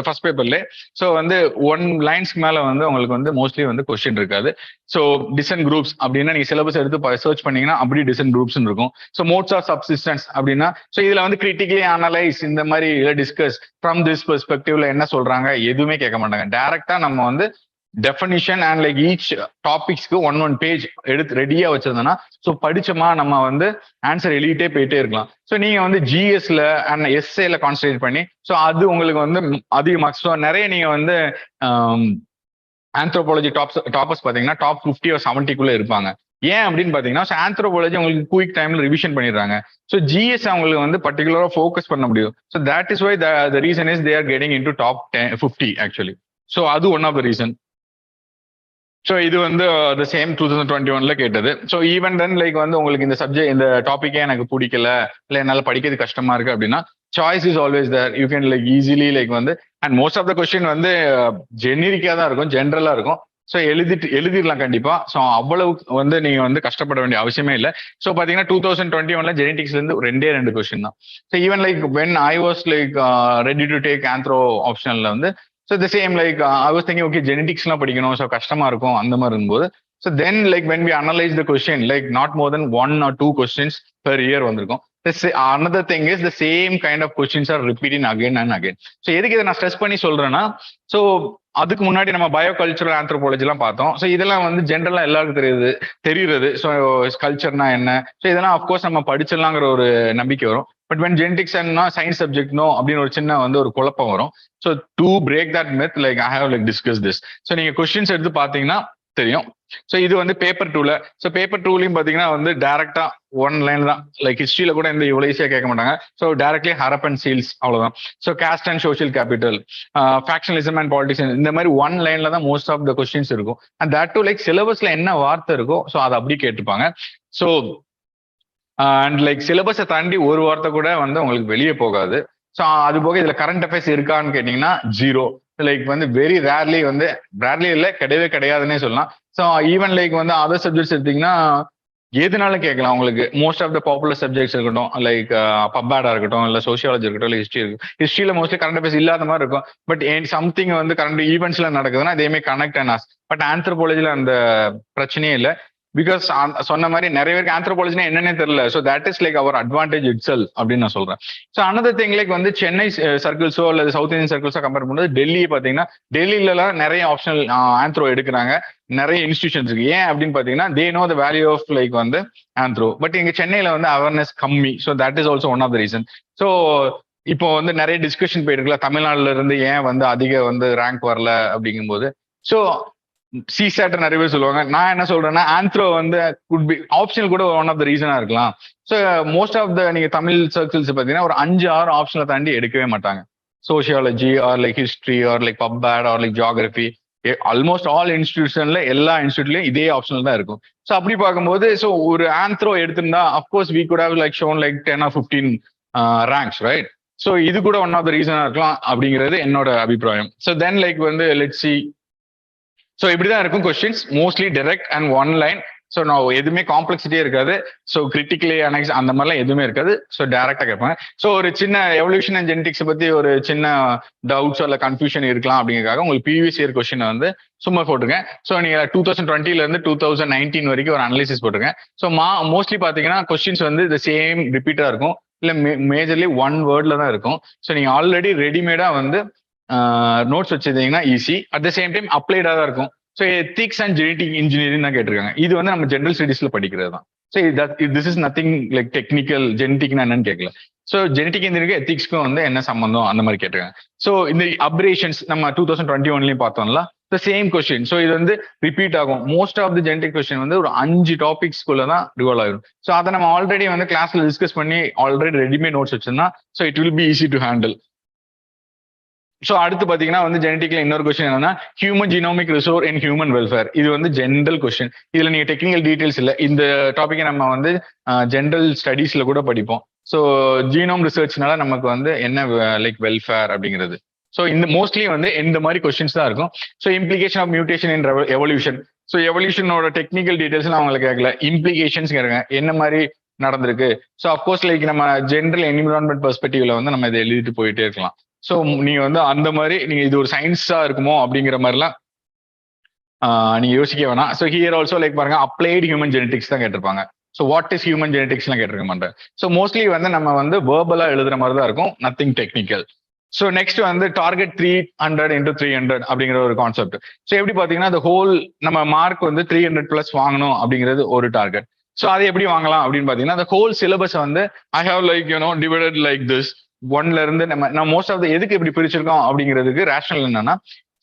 ஃபர்ஸ்ட் பேப்பர்ல. ஸோ வந்து 1 லைன்ஸ்க்கு மேல வந்து உங்களுக்கு வந்து மோஸ்ட்லி வந்து கொஸ்டின் இருக்காது. ஸோ டிசன்ட் குரூப்ஸ் அப்படின்னா நீங்க சிலபஸ் எடுத்து சர்ச் பண்ணீங்கன்னா அப்படி டிசன்ட் குரூப்ஸ் இருக்கும். ஸோ மோட்ஸ் ஆஃப் சப்சிஸ்டன்ஸ் அப்படின்னா ஸோ இதுல வந்து கிரிட்டிக்கலி அனலைஸ் இந்த மாதிரி டிஸ்கஸ் ஃப்ரம் திஸ் பெர்ஸ்பெக்டிவ்ல என்ன சொல்றாங்க எதுவுமே கேட்க மாட்டாங்க. டைரக்டா நம்ம வந்து டெஃபினிஷன் அண்ட் லைக் ஈச் டாபிக்ஸ்க்கு 1 பேஜ் எடுத்து ரெடியா வச்சிருந்தோம்னா ஸோ படிச்சோமா நம்ம வந்து ஆன்சர் எழுதிட்டே போயிட்டே இருக்கலாம். ஸோ நீங்க வந்து ஜிஎஸ்ல அண்ட் எஸ்ஏல கான்சன்ட்ரேட் பண்ணி ஸோ அது உங்களுக்கு வந்து அதிக மார்க்ஸ். ஸோ நிறைய நீங்க வந்து ஆந்த்ரோபாலஜி டாப்பர்ஸ் பாத்தீங்கன்னா டாப் 50 or 70க்குள்ள இருப்பாங்க. ஏன் அப்படின்னு பாத்தீங்கன்னா ஆந்த்ரோபாலஜி உங்களுக்கு குயிக் டைம்ல ரிவிஷன் பண்ணிடுறாங்க. ஸோ ஜிஎஸ் அவங்களுக்கு வந்து பர்டிகுலரா ஃபோக்கஸ் பண்ண முடியும். So that is why the reason is they are getting into top 50 actually. So அது one of the reason. So இது வந்து த சேம் 2021ல கேட்டது. ஸோ ஈவன் தென் லைக் வந்து உங்களுக்கு இந்த சப்ஜெக்ட் இந்த டாபிக்கே எனக்கு பிடிக்கல, இல்லை என்னால் படிக்கிறது கஷ்டமா இருக்கு அப்படின்னா choice is always there. You can like easily like வந்து and most of the question வந்து ஜெனரிக்கா தான் இருக்கும், ஜென்ரலா இருக்கும். ஸோ எழுதிடலாம் கண்டிப்பா. ஸோ அவ்வளவு வந்து நீங்க வந்து கஷ்டப்பட வேண்டிய அவசியமே இல்லை. ஸோ பாத்தீங்கன்னா 2021ல ஜெனடிக்ஸ்ல இருந்து 2 கொஸ்டின் தான். So even like when I was like ready to take anthro ஆப்ஷன்ல வந்து so the same like I was thinking okay genetics la padikano so கஷ்டமா இருக்கும் அந்த மாதிரி இருக்கும்போது so then like when we analyze the question like not more than 1 or 2 questions per year வந்திருக்கும். another thing is the same kind of questions are repeating again and again. so எதுக்கு இதை நான் ஸ்ட்ரெஸ் பண்ணி சொல்றேன்னா so அதுக்கு முன்னாடி நம்ம பயோகல்ச்சரல் ஆந்த்ரோபாலஜி எல்லாம் பார்த்தோம். ஸோ இதெல்லாம் வந்து ஜென்ரலா எல்லாருக்கும் தெரியுது. ஸோ கல்ச்சர்னா என்ன, ஸோ இதெல்லாம் அப்கோர்ஸ் நம்ம படிச்சிடலாங்கிற ஒரு நம்பிக்கை வரும். But when genetics and science subject no அப்படின்னு ஒரு சின்ன வந்து ஒரு குழப்பம் வரும். So to break that myth like I have like discuss this. So நீங்க கொஸ்டின்ஸ் எடுத்து பாத்தீங்கன்னா தெரியும். ஸோ இது வந்து பேப்பர் 2ல. ஸோ பேப்பர் 2லயும் பாத்தீங்கன்னா வந்து டைரக்டா 1 லைன் தான். லைக் ஹிஸ்டரியில கூட இந்த இவ்வளவு ஈஸியா கேட்க மாட்டாங்க. ஸோ டைரக்ட்லி ஹரப்பன் சீல்ஸ் அவ்வளவுதான். So caste and social capital, factionalism and politics இந்த மாதிரி 1 லைன்ல தான் மோஸ்ட் ஆஃப் த கொஸ்டின்ஸ் இருக்கும். அண்ட் தட் டு லைக் சிலபஸ்ல என்ன வார்த்தை இருக்கோ ஸோ அதை அப்படி கேட்டுப்பாங்க. ஸோ அண்ட் லைக் சிலபஸை தாண்டி ஒரு வார்த்தை கூட வந்து உங்களுக்கு வெளியே போகாது. ஸோ அது போக இதுல கரண்ட் அஃபேர்ஸ் இருக்கான்னு கேட்டீங்கன்னா 0. லைக் வந்து வெரி ரேர்லி வந்து ரேர்லி இல்லை கிடையவே கிடையாதுன்னே சொல்லலாம். ஸோ ஈவன் லைக் வந்து அதர் சப்ஜெக்ட்ஸ் எடுத்தீங்கன்னா எதுனாலும் கேட்கலாம் உங்களுக்கு. Most of the popular subjects இருக்கட்டும், லைக் பப்பாடா இருக்கட்டும், இல்லை சோசியாலஜி இருக்கட்டும், இல்லை ஹிஸ்ட்ரி இருக்கும். ஹிஸ்ட்ரியில மோஸ்ட்லி கரண்ட் அஃபேர்ஸ் இல்லாத மாதிரி இருக்கும். பட் சம்திங் வந்து கரண்ட் ஈவெண்ட்ஸ்ல நடக்குதுன்னா இதேமே கனெக்ட் அண்ட் ஆஸ். பட் ஆந்த்ரோபாலஜில அந்த பிரச்சனையே இல்லை. பிகாஸ் சொன்ன மாதிரி நிறைய பேருக்கு ஆந்த்ரோபாலஜினா என்னன்னே தெரியல. So that is like our advantage itself அப்படின்னு நான் சொல்றேன். ஸோ அனதர் திங் லைக் வந்து சென்னை சர்க்கிள்ஸோ அல்லது சவுத் இந்தியன் சர்க்கிள்ஸோ கம்பேர் பண்ணும்போது டெல்லி பார்த்தீங்கன்னா டெல்லியிலலாம் நிறைய ஆப்ஷனல் ஆந்த்ரோ எடுக்கிறாங்க, நிறைய இன்ஸ்டிடியூஷன்ஸ் இருக்கு. ஏன் அப்படின்னு பார்த்தீங்கன்னா they know the value of like வந்து ஆந்த்ரோ. பட் இங்க சென்னையில வந்து அவேர்னஸ் கம்மி. So that is also one of the reason. So இப்போ வந்து நிறைய டிஸ்கஷன் போயிட்டு இருக்குல்ல தமிழ்நாடுல இருந்து ஏன் வந்து அதிக வந்து ரேங்க் வரல அப்படிங்கும்போது. ஸோ சிசாட் நிறைய பேர் சொல்லுவாங்க. நான் என்ன சொல்றேன்னா ஆந்த்ரோ வந்து குட் பி ஆப்ஷனல் கூட ஒன் ஆஃப் த ரீசனா இருக்கலாம். ஸோ மோஸ்ட் ஆஃப் த நீங்க தமிழ் சர்க்கிள்ஸ் பார்த்தீங்கன்னா ஒரு 5-6 ஆப்ஷனை தாண்டி எடுக்கவே மாட்டாங்க. Sociology or like history or like pub ad or like geography almost all இன்ஸ்டிடியூஷன்ல எல்லா இன்ஸ்டியூட்லயும் இதே ஆப்ஷனல் தான் இருக்கும். ஸோ அப்படி பார்க்கும்போது ஸோ ஒரு ஆந்த்ரோ எடுத்திருந்தா of course we could have like shown like 10 or 15 ranks right. So இது கூட ஒன் ஆஃப் த ரீசனா இருக்கலாம் அப்படிங்கிறது என்னோட அபிப்பிராயம். ஸோ தென் லைக் வந்து லெட்ஸ் சி. ஸோ இப்படிதான் இருக்கும் questions, mostly direct and 1 line. So நான் எதுவுமே காம்ப்ளெக்சிட்டியே இருக்காது. ஸோ கிரிட்டிக்கலி அனலைஸ் அந்த மாதிரிலாம் எதுவுமே இருக்காது. ஸோ டைரக்டா கேட்பாங்க. ஸோ ஒரு சின்ன எவல்யூஷன் அண்ட் ஜெனடிக்ஸ் பத்தி ஒரு சின்ன டவுட்ஸ் அல்ல கன்ஃபியூஷன் இருக்கலாம் அப்படிங்கிறதுக்காக உங்களுக்கு ப்ரீவியஸ் இயர் கொஸ்டின் வந்து சும்மா போட்டிருக்கேன். ஸோ நீங்க 2020ல இருந்து 2019 வரைக்கும் ஒரு அனலிசிஸ் போட்டிருக்கேன். ஸோ மோஸ்ட்லி பாத்தீங்கன்னா கொஸ்டின்ஸ் வந்து இந்த சேம் ரிப்பீட்டா இருக்கும், இல்ல மேஜர்லி 1 வேர்ட்ல தான் இருக்கும். ஸோ நீங்க ஆல்ரெடி ரெடிமேடா வந்து நோட்ஸ் வச்சிருந்தீங்கன்னா easy. At the same time அப்ளைடா தான் இருக்கும். So ethics and genetic engineering தான் கேட்டிருக்காங்க. இது வந்து நம்ம ஜெனரல் ஸ்டடீஸ்ல படிக்கிறது தான். So this is nothing like technical. ஜெனடிக்னா என்னன்னு கேட்கல. ஸோ ஜெனடிக் இன்ஜினியரிங் எத்திக்ஸ்க்கும் வந்து என்ன சம்பந்தம் அந்த மாதிரி கேட்டிருக்காங்க. ஸோ இந்த அப்ரேஷன்ஸ் நம்ம 2021லயும் பார்த்தோம்ல த சேம் கொஸ்டின். ஸோ இது வந்து ரிப்பீட் ஆகும். Most of the genetic question வந்து ஒரு 5 டாபிக்ஸ்குள்ள தான் ரிவால்வ் ஆகும். ஸோ அதை நம்ம ஆல்ரெடி வந்து கிளாஸ்ல டிஸ்கஸ் பண்ணி ஆல்ரெடி ரெடிமேட் நோட்ஸ் வச்சிருந்தா so it will be easy to handle. So அடுத்து பார்த்தீங்கன்னா வந்து ஜெனடிக்ல இன்னொரு கொஸ்டின் என்னன்னா human genomic resource in human welfare. இது வந்து ஜென்ரல் கொஸ்டின். இதுல நீங்க டெக்னிக்கல் டீடைல்ஸ் இல்லை. இந்த டாபிக்கை நம்ம வந்து ஜென்ரல் ஸ்டடீஸ்ல கூட படிப்போம். ஸோ ஜீனோம் ரிசர்ச்னால நமக்கு வந்து என்ன லைக் வெல்ஃபேர் அப்படிங்கிறது. ஸோ இந்த மோஸ்ட்லி வந்து இந்த மாதிரி கொஸ்டின்ஸ் தான் இருக்கும். So implication of mutation in evolution. So எவல்யூஷனோட டெக்னிக்கல் டீடைல்ஸ் அவங்களுக்கு கேட்கல, இம்ப்ளிகேஷன்ஸ் கேட்குங்க என்ன மாதிரி நடந்திருக்கு. ஸோ அப்கோர்ஸ் லைக் நம்ம ஜென்ரல் என்விரான்மெண்ட் பெர்ஸ்பெக்டிவ்ல வந்து நம்ம இதை எழுதிட்டு போயிட்டே இருக்கலாம். ஸோ நீங்க வந்து அந்த மாதிரி நீங்க இது ஒரு சயின்ஸா இருக்குமோ அப்படிங்கிற மாதிரிலாம் நீங்க யோசிக்க வேணாம். ஸோ ஹியர் ஆல்சோ லைக் பாருங்க அப்ளைடு ஹியூமன் ஜெனடிக்ஸ் தான் கேட்டிருப்பாங்க. ஸோ வாட் இஸ் ஹியூமன் ஜெனடிக்ஸ்லாம் கேட்டிருக்க மாட்டேன். ஸோ மோஸ்ட்லி வந்து நம்ம வந்து வேர்பலா எழுதுற மாதிரி தான் இருக்கும், நத்திங் டெக்னிக்கல். ஸோ நெக்ஸ்ட் வந்து டார்கெட் 300 into 300 அப்படிங்கிற ஒரு கான்செப்ட். ஸோ எப்படி பாத்தீங்கன்னா அந்த ஹோல் நம்ம மார்க் வந்து 300+ வாங்கணும் அப்படிங்கிறது ஒரு டார்கெட். ஸோ அதை எப்படி வாங்கலாம் அப்படின்னு பாத்தீங்கன்னா அந்த ஹோல் சிலபஸ் வந்து I have like divided like this 1ல இருந்து நம்ம மோஸ்ட் ஆஃப் எதுக்கு எப்படி பிரிச்சிருக்கோம் அப்படிங்கிறதுக்கு ரேஷனல் என்னன்னா,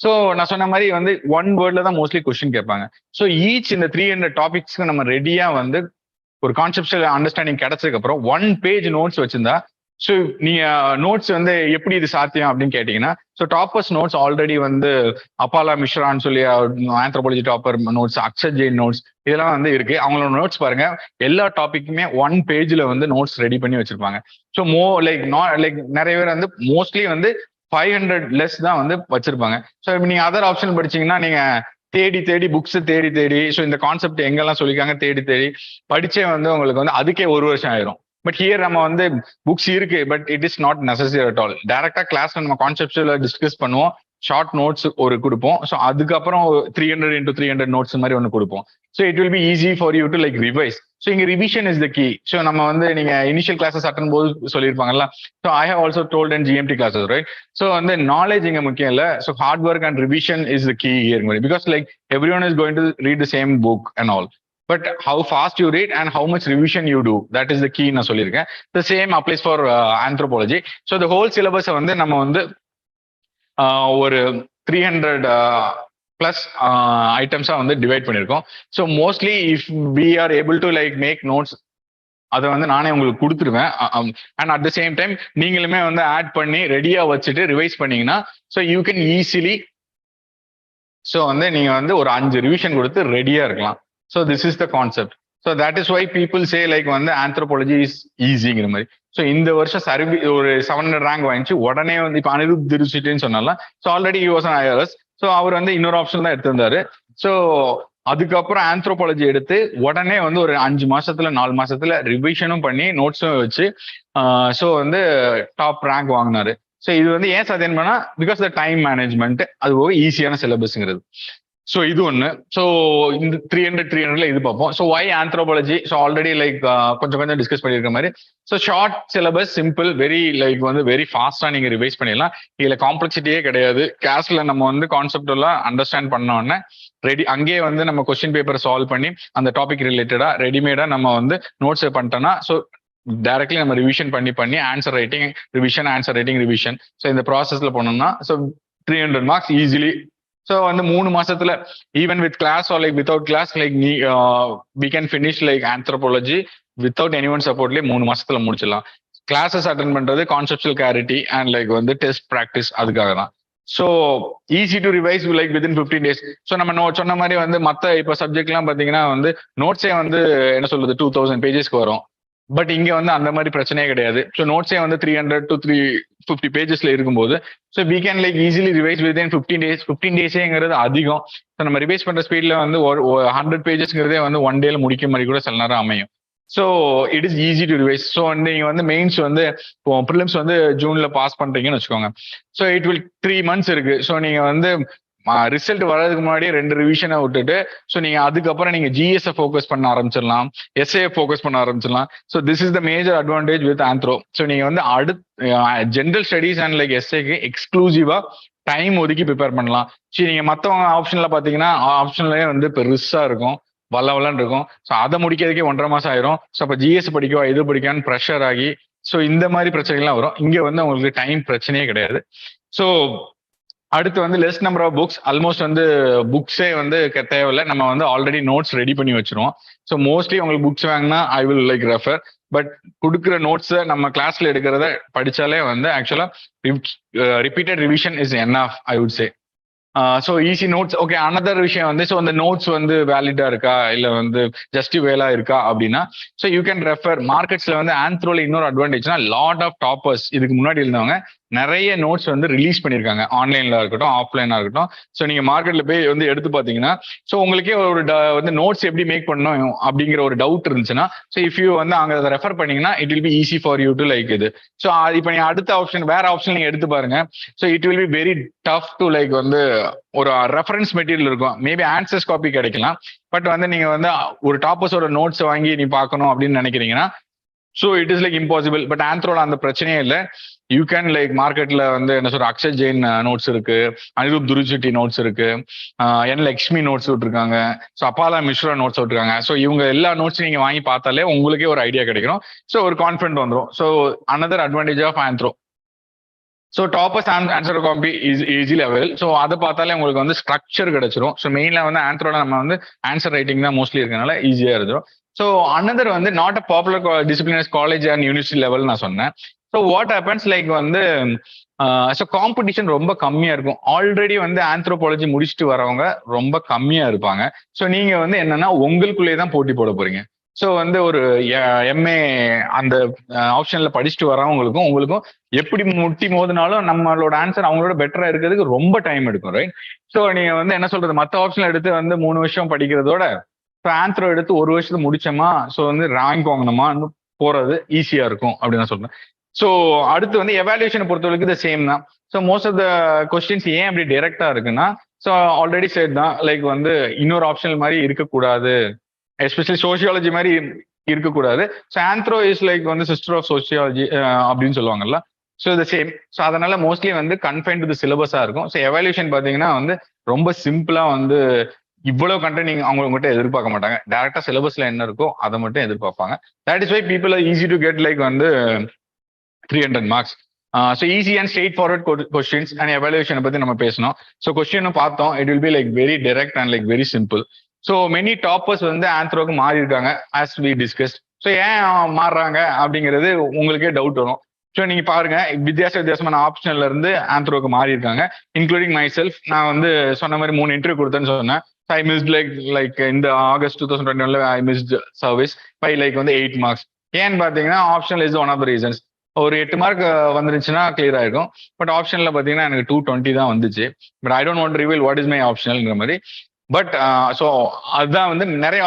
ஸோ நான் சொன்ன மாதிரி வந்து 1 வேர்ட்ல தான் மோஸ்ட்லி கொஸ்டின் கேட்பாங்க. ஸோ ஈச் இந்த 300 டாபிக்ஸ்க்கு நம்ம ரெடியா வந்து ஒரு கான்செப்டுவல் அண்டர்ஸ்டாண்டிங் கிடைச்சதுக்கு அப்புறம் 1 பேஜ் நோட்ஸ் வச்சிருந்தா, ஸோ நீங்க நோட்ஸ் வந்து எப்படி இது சாத்தியம் அப்படின்னு கேட்டீங்கன்னா, ஸோ டாப்பர்ஸ் நோட்ஸ் ஆல்ரெடி வந்து அப்பாலா மிஸ்ரான்னு சொல்லி anthropology topper notes, Akshar Jain notes இதெல்லாம் வந்து இருக்கு. அவங்களோட நோட்ஸ் பாருங்க, எல்லா டாபிக்குமே 1 பேஜ்ல வந்து நோட்ஸ் ரெடி பண்ணி வச்சிருப்பாங்க. ஸோ நிறைய பேர் வந்து மோஸ்ட்லி வந்து 500 லெஸ் தான் வந்து வச்சிருப்பாங்க. ஸோ இப்போ நீங்க அதர் ஆப்ஷன் படிச்சீங்கன்னா நீங்க தேடி புக்ஸ் தேடி ஸோ இந்த கான்செப்ட் எங்கெல்லாம் சொல்லியிருக்காங்க தேடி படிச்சே வந்து உங்களுக்கு வந்து அதுக்கே 1 வருஷம் ஆயிரும். பட் ஹியர் நம்ம வந்து புக்ஸ் இருக்கு, but it is not necessary at all. டைரக்டா கிளாஸ்ல நம்ம கான்செப்ட்ல டிஸ்கஸ் பண்ணுவோம், ஷார்ட் நோட்ஸ் ஒரு கொடுப்போம். ஸோ அதுக்கப்புறம் 300 into 300 நோட்ஸ் மாதிரி ஒன்று கொடுப்போம். So it will be easy for you to like revise. So இங்க revision is the key. So நம்ம வந்து நீங்க இனிஷியல் கிளாஸஸ் அட்டன் போது சொல்லியிருப்பாங்கல்ல, so I have also told in GMT classes right. So வந்து நாலேஜ் இங்க முக்கியம் இல்லை. So hard work and revision is the key here, because like everyone is going to read the same book and all. But how fast you read and how much revision you do, that is the key நான் சொல்லியிருக்கேன். The same applies for anthropology. So the whole syllabus வந்து நம்ம வந்து ஒரு 300+ ஐட்டம்ஸா வந்து டிவைட் பண்ணியிருக்கோம். So mostly if we are able to like make notes, அதை வந்து நானே உங்களுக்கு கொடுத்துருவேன். And at the same time நீங்களுமே வந்து ஆட் பண்ணி ரெடியா வச்சுட்டு ரிவைஸ் பண்ணீங்கன்னா so you can easily so வந்து நீங்க வந்து ஒரு 5 ரிவிஷன் கொடுத்து ரெடியா இருக்கலாம். So this is the concept. So that is why people say like வந்து anthropology is easyங்கிற மாதிரி. ஸோ இந்த வருஷம் சர்வி ஒரு 700 ரேங்க் வாங்கிச்சு உடனே வந்து இப்போ அனிருத் திருச்சிட்டுன்னு சொன்னால, so already he was an IAS. So அவர் வந்து இன்னொரு ஆப்ஷன் தான் எடுத்திருந்தாரு. ஸோ அதுக்கப்புறம் ஆந்த்ரோபாலஜி எடுத்து உடனே வந்து ஒரு 5 மாசத்துல 4 மாசத்துல ரிவிஷனும் பண்ணி நோட்ஸும் வச்சு ஸோ வந்து டாப் ரேங்க் வாங்கினாரு. ஸோ இது வந்து ஏன் சாத்தியம் பண்ணா, பிகாஸ் த டைம் மேனேஜ்மெண்ட், அது போக ஈஸியான சிலபஸ்ங்கிறது. ஸோ இது ஒன்று. ஸோ இந்த 300 இது பார்ப்போம். So why anthropology, so already like கொஞ்சம் டிஸ்கஸ் பண்ணியிருக்க மாதிரி. So short syllabus, simple, very like வந்து வெரி ஃபாஸ்டா நீங்க ரிவைஸ் பண்ணிடலாம். இதுல காம்ப்ளெக்சிட்டியே கிடையாது. கிளாஸ்ல நம்ம வந்து கான்செப்ட் எல்லாம் அண்டர்ஸ்டாண்ட் பண்ணோன்னே ரெடி அங்கேயே வந்து நம்ம கொஸ்டின் பேப்பரை சால்வ் பண்ணி அந்த டாபிக் ரிலேட்டடா ரெடிமேடா நம்ம வந்து நோட்ஸ் பண்ணிட்டோம்னா, ஸோ டைரக்ட்லி நம்ம ரிவிஷன் பண்ணி answer writing revision, answer writing revision, so இந்த ப்ராசஸ்ல போனோம்னா ஸோ 300 மார்க்ஸ் ஈஸிலி. ஸோ வந்து 3 மாசத்துல even with class or like without class like we can finish like anthropology without anyone சப்போர்ட்லேயே 3 மாசத்துல முடிச்சிடலாம். கிளாஸஸ் அட்டன் பண்றது கான்செப்சுவல் கிளாரிட்டி அண்ட் லைக் வந்து டெஸ்ட் ப்ராக்டிஸ், அதுக்காக தான். So easy to revise like within 15 days. So நம்ம சொன்ன மாதிரி வந்து மற்ற இப்போ சப்ஜெக்ட்லாம் பார்த்தீங்கன்னா வந்து நோட்ஸே வந்து என்ன சொல்றது 2000 பேஜஸ்க்கு வரும். பட் இங்க வந்து அந்த மாதிரி பிரச்சனையே கிடையாது. ஸோ நோட்ஸே வந்து 300 to 350 பேஜஸ்ல இருக்கும்போது so we can like easily revise within 15 days. 15 daysங்கிறது அதிகம். ஸோ நம்ம ரிவைஸ் பண்ற ஸ்பீட்ல வந்து 100 பேஜஸ்ங்கிறதே வந்து 1 டேல முடிக்க மாதிரி கூட சில நேரம் அமையும். So it is easy to revise. So நீங்க வந்து மெயின்ஸ் வந்து ப்ரிலிம்ஸ் வந்து ஜூன்ல பாஸ் பண்றீங்கன்னு வச்சுக்கோங்க. ஸோ இட் வில் 3 months இருக்கு. ஸோ நீங்க வந்து ரிசல்ட் வர்றதுக்கு முன்னாடியே 2 ரிவிஷனை விட்டுட்டு ஸோ நீங்க அதுக்கப்புறம் நீங்க ஜிஎஸ்ஐ ஃபோக்கஸ் பண்ண ஆரம்பிச்சிடலாம், எஸ்ஏ ஃபோக்கஸ் பண்ண ஆரம்பிச்சிடலாம். So this is the major advantage with anthro. So நீங்க வந்து ஜென்ரல் ஸ்டடீஸ் அண்ட் லைக் எஸ்ஏக்கு எக்ஸ்க்ளூசிவா டைம் ஒதுக்கி ப்ரிப்பேர் பண்ணலாம். சரி, நீங்க மற்றவங்க ஆப்ஷன்ல பாத்தீங்கன்னா ஆப்ஷன்லயே வந்து பெருசா இருக்கும், வல்லவலன்னு இருக்கும். ஸோ அதை முடிக்கிறதுக்கே 1.5 மாசம் ஆயிரும். ஸோ அப்போ ஜிஎஸ் படிக்கவா இது படிக்கான்னு ப்ரெஷர் ஆகி ஸோ இந்த மாதிரி பிரச்சனைகள்லாம் வரும். இங்க வந்து உங்களுக்கு டைம் பிரச்சனையே கிடையாது. ஸோ அடுத்து வந்து less number of books, almost வந்து புக்ஸே வந்து தேவையில்லை. நம்ம வந்து ஆல்ரெடி நோட்ஸ் ரெடி பண்ணி வச்சிருவோம். ஸோ மோஸ்ட்லி உங்களுக்கு புக்ஸ் வாங்கினா I will like refer. But கொடுக்குற நோட்ஸை நம்ம கிளாஸ்ல எடுக்கிறத படிச்சாலே வந்து ஆக்சுவலா repeated revision is enough I would say. So easy notes okay. Another விஷயம் வந்து ஸோ அந்த நோட்ஸ் வந்து வேலிடா இருக்கா இல்லை வந்து ஜஸ்டிஃபைலா இருக்கா அப்படின்னா ஸோ யூ கேன் ரெஃபர். மார்க்கெட்ஸ்ல வந்து ஆந்த்ரோல இன்னொரு அட்வான்டேஜ்னா லாட் ஆஃப் டாப்பர்ஸ் இதுக்கு முன்னாடி இருந்தவங்க நிறைய நோட்ஸ் வந்து ரிலீஸ் பண்ணியிருக்காங்க, ஆன்லைன்ல இருக்கட்டும் ஆஃப்லைனா இருக்கட்டும். ஸோ நீங்க மார்க்கெட்ல போய் வந்து எடுத்து பார்த்தீங்கன்னா ஸோ உங்களுக்கே ஒரு வந்து நோட்ஸ் எப்படி மேக் பண்ணணும் அப்படிங்கிற ஒரு டவுட் இருந்துச்சுன்னா ஸோ இஃப் யூ வந்து அங்கே அதை ரெஃபர் பண்ணீங்கன்னா it will be easy for you to like இது. ஸோ இப்போ நீங்க அடுத்த ஆப்ஷன் வேற ஆப்ஷன் நீங்க எடுத்து பாருங்க. So it will be very tough to like வந்து ஒரு ரெஃபரன்ஸ் மெட்டீரியல் இருக்கும், மேபி ஆன்சர்ஸ் காப்பி கிடைக்கலாம். பட் வந்து நீங்க வந்து ஒரு டாப்பர்ஸோட நோட்ஸ் வாங்கி நீ பார்க்கணும் அப்படின்னு நினைக்கிறீங்கன்னா so it is like impossible. But ஆந்த்ரோல அந்த பிரச்சனையே இல்லை. யூ கேன் லைக் மார்க்கெட்ல வந்து என்ன சொல்ற அக்ஷய் ஜெயின் நோட்ஸ் இருக்கு, அனிருப் துருச்சிட்டி நோட்ஸ் இருக்கு, என் லக்ஷ்மி நோட்ஸ் விட்டுருக்காங்க, ஸோ அப்பாலா மிஸ்ரா நோட்ஸ் விட்டுருக்காங்க. ஸோ இவங்க எல்லா நோட்ஸ் நீங்க வாங்கி பார்த்தாலே உங்களுக்கே ஒரு ஐடியா கிடைக்கும். ஸோ ஒரு கான்ஃபிடென்ட் வந்துடும். So another advantage of anthro. So toppers answer copy is easily avail. So அதை பார்த்தாலே உங்களுக்கு வந்து ஸ்ட்ரக்சர் கிடைச்சிரும். ஸோ மெயின்ல வந்து ஆந்த்ரோல நம்ம வந்து ஆன்சர் ரைட்டிங் தான் மோஸ்ட்லி இருக்கனால ஈஸியா இருந்துடும். ஸோ அனதர் வந்து not a popular discipline college and university level நான் சொன்னேன். ஸோ வாட் ஹேப்பன்ஸ் லைக் வந்து ஸோ காம்படிஷன் ரொம்ப கம்மியா இருக்கும். ஆல்ரெடி வந்து ஆந்த்ரோபாலஜி முடிச்சுட்டு வரவங்க ரொம்ப கம்மியா இருப்பாங்க. ஸோ நீங்க வந்து என்னன்னா உங்களுக்குள்ளேயே தான் போட்டி போட போறீங்க. ஸோ வந்து ஒரு எம்ஏ அந்த ஆப்ஷன்ல படிச்சுட்டு வரவங்களுக்கும் உங்களுக்கும் எப்படி முட்டி மோதினாலும் நம்மளோட ஆன்சர் அவங்களோட பெட்டரா இருக்கிறதுக்கு ரொம்ப டைம் எடுக்கும், ரைட்? ஸோ நீங்க வந்து என்ன சொல்றது, மற்ற ஆப்ஷன்ல எடுத்து வந்து 3 வருஷம் படிக்கிறதோட ஸோ ஆந்த்ரோ எடுத்து 1 வருஷத்துல முடிச்சோமா ஸோ வந்து ரேங்க் வாங்கணுமா போறது ஈஸியா இருக்கும் அப்படின்னு நான் சொல்றேன். ஸோ அடுத்து வந்து எவாலுவேஷனை பொறுத்தவரைக்கும் இது சேம் தான். So most of the questions ஏன் அப்படி டைரக்டா இருக்குன்னா ஸோ ஆல்ரெடி சேட் தான் லைக் வந்து இன்னொரு ஆப்ஷனல் மாதிரி இருக்கக்கூடாது, எஸ்பெஷலி சோசியாலஜி மாதிரி இருக்கக்கூடாது. ஸோ ஆந்த்ரோ இஸ் லைக் வந்து சிஸ்டர் ஆஃப் சோசியாலஜி அப்படின்னு சொல்லுவாங்கல்ல. ஸோ இது சேம். ஸோ அதனால மோஸ்ட்லி வந்து கன்ஃபைன் டு சிலபஸா இருக்கும். ஸோ எவாலுவேஷன் பார்த்தீங்கன்னா வந்து ரொம்ப சிம்பிளா வந்து இவ்வளவு கண்டென்ட் நீங்க அவங்க மட்டும் எதிர்பார்க்க மாட்டாங்க. டேரக்டா சிலபஸ்ல என்ன இருக்கோ அதை மட்டும் எதிர்பார்ப்பாங்க. That is why people are easy to get like வந்து 300 marks. So easy and straightforward questions and எவாலுவேஷனை பத்தி நம்ம பேசணும். ஸோ கொஸ்டினும் பார்த்தோம், it will be like very direct and like very simple. So many toppers வந்து ஆந்த்ரோக்கு மாறி இருக்காங்க ஆஸ் வி டிஸ்கஸ்ட். ஸோ ஏன் மாறுறாங்க அப்படிங்கிறது உங்களுக்கே டவுட் வரும். ஸோ நீங்க பாருங்க வித்தியாசமான ஆப்ஷன்ல இருந்து ஆந்த்ரோக்கு மாறி இருக்காங்க, இன்க்ளூடிங் மை செல்ஃப். நான் வந்து சொன்ன மாதிரி 3 இன்டர்வியூ கொடுத்தேன்னு சொன்னேன். I missed like இந்த August 2021 I missed service by like வந்து 8 marks. ஏன்னு பாத்தீங்கன்னா optional is one of the reasons. ஒரு 8 மார்க் வந்துருச்சுன்னா கிளியர் ஆயிருக்கும். பட் ஆப்ஷன்ல பாத்தீங்கன்னா எனக்கு 220 தான் வந்துச்சு. But I don't want to reveal what is my ஆப்ஷனல்ங்கிற மாதிரி. பட் ஸோ அதுதான் வந்து நிறைய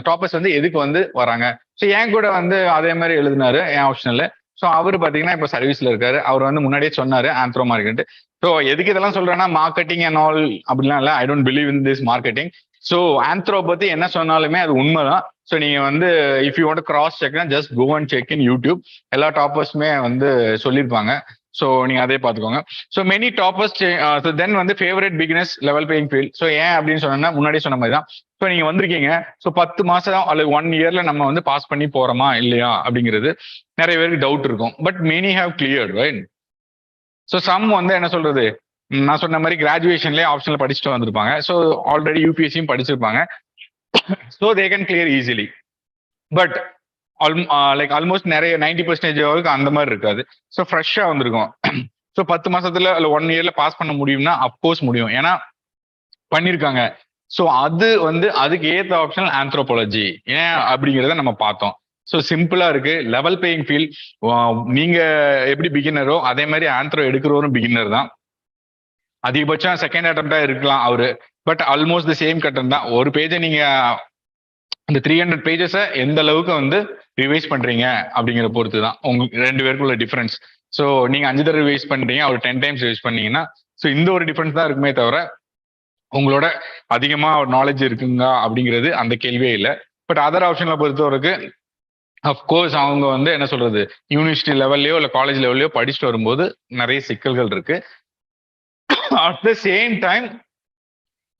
டாப்பர்ஸ் வந்து எதுக்கு வந்து வராங்க. ஸோ என் கூட வந்து அதே மாதிரி எழுதினாரு என் ஆப்ஷனல்ல. ஸோ அவர் பாத்தீங்கன்னா இப்போ சர்வீஸ்ல இருக்காரு. அவர் வந்து முன்னாடியே சொன்னாரு ஆந்த்ரோ மார்க்கெட். ஸோ எதுக்கு இதெல்லாம் சொல்றேன்னா மார்க்கெட்டிங் அண்ட் ஆல் அப்படிலாம் இல்லை. I don't believe in this marketing. So anthro பத்தி என்ன சொன்னாலுமே அது உண்மைதான். ஸோ நீங்க வந்து இஃப் யூ வாண்ட் கிராஸ் செக்னா just go and check in YouTube. எல்லா டாப்பர்ஸுமே வந்து சொல்லியிருப்பாங்க. ஸோ நீங்க அதே பார்த்துக்கோங்க. ஸோ மெனி டாப்பர்ஸ் தென் வந்து favourite beginners level playing field. So ஏன் அப்படின்னு சொன்னா முன்னாடியே சொன்ன மாதிரி தான். ஸோ நீங்க வந்திருக்கீங்க, ஸோ 10 மாசம் அல்லது 1 இயர்ல நம்ம வந்து பாஸ் பண்ணி போறோமா இல்லையா அப்படிங்கிறது நிறைய பேருக்கு டவுட் இருக்கும். But many have cleared, right? So some வந்து என்ன சொல்றது, நான் சொன்ன மாதிரி கிராஜுவேஷன்லேயே ஆப்ஷன்ல படிச்சுட்டு வந்திருப்பாங்க. ஸோ ஆல்ரெடி யூபிஎஸ்சியும் படிச்சிருப்பாங்க. So they can clear easily. But like almost நிறைய 90% வரைக்கும் அந்த மாதிரி இருக்காது. ஸோ ஃப்ரெஷ்ஷா வந்திருக்கும். ஸோ 10 மாசத்துல இல்லை 1 இயர்ல பாஸ் பண்ண முடியும்னா அப்கோர்ஸ் முடியும், ஏன்னா பண்ணியிருக்காங்க. ஸோ அது வந்து அதுக்கு ஏற்ற ஆப்ஷன் ஆந்த்ரோபாலஜி. ஏன் அப்படிங்கிறத நம்ம பார்த்தோம். ஸோ சிம்பிளா இருக்கு, லெவல் பிளேயிங் ஃபீல்ட். நீங்க எப்படி பிகினரோ அதே மாதிரி ஆந்த்ரோ எடுக்கிறவரும் பிகினர் தான். அதிகபட்சம் செகண்ட் அட்டம்ப்டா இருக்கலாம் அவரு. பட் ஆல்மோஸ்ட் த சேம் கட்டன் தான். ஒரு பேஜை நீங்க இந்த 300 பேஜஸை எந்த அளவுக்கு வந்து ரிவைஸ் பண்றீங்க அப்படிங்கிற பொறுத்து தான் உங்களுக்கு 2 பேருக்குள்ள டிஃபரன்ஸ். ஸோ நீங்க 5 தடவை ரிவைஸ் பண்றீங்க, அவர் 10 டைம்ஸ் ரிவைஸ் பண்ணீங்கன்னா ஸோ இந்த ஒரு டிஃபரன்ஸ் தான் இருக்குமே தவிர உங்களோட அதிகமா நாலேஜ் இருக்குங்க அப்படிங்கிறது அந்த கேள்வியே இல்லை. பட் அதர் ஆப்ஷன்ல பொறுத்தவரைக்கும் அஃப்கோர்ஸ் அவங்க வந்து என்ன சொல்றது யூனிவர்சிட்டி லெவல்லையோ இல்லை காலேஜ் லெவல்லையோ படிச்சுட்டு வரும்போது நிறைய சிக்கல்கள் இருக்கு. அட் த சேம் டைம்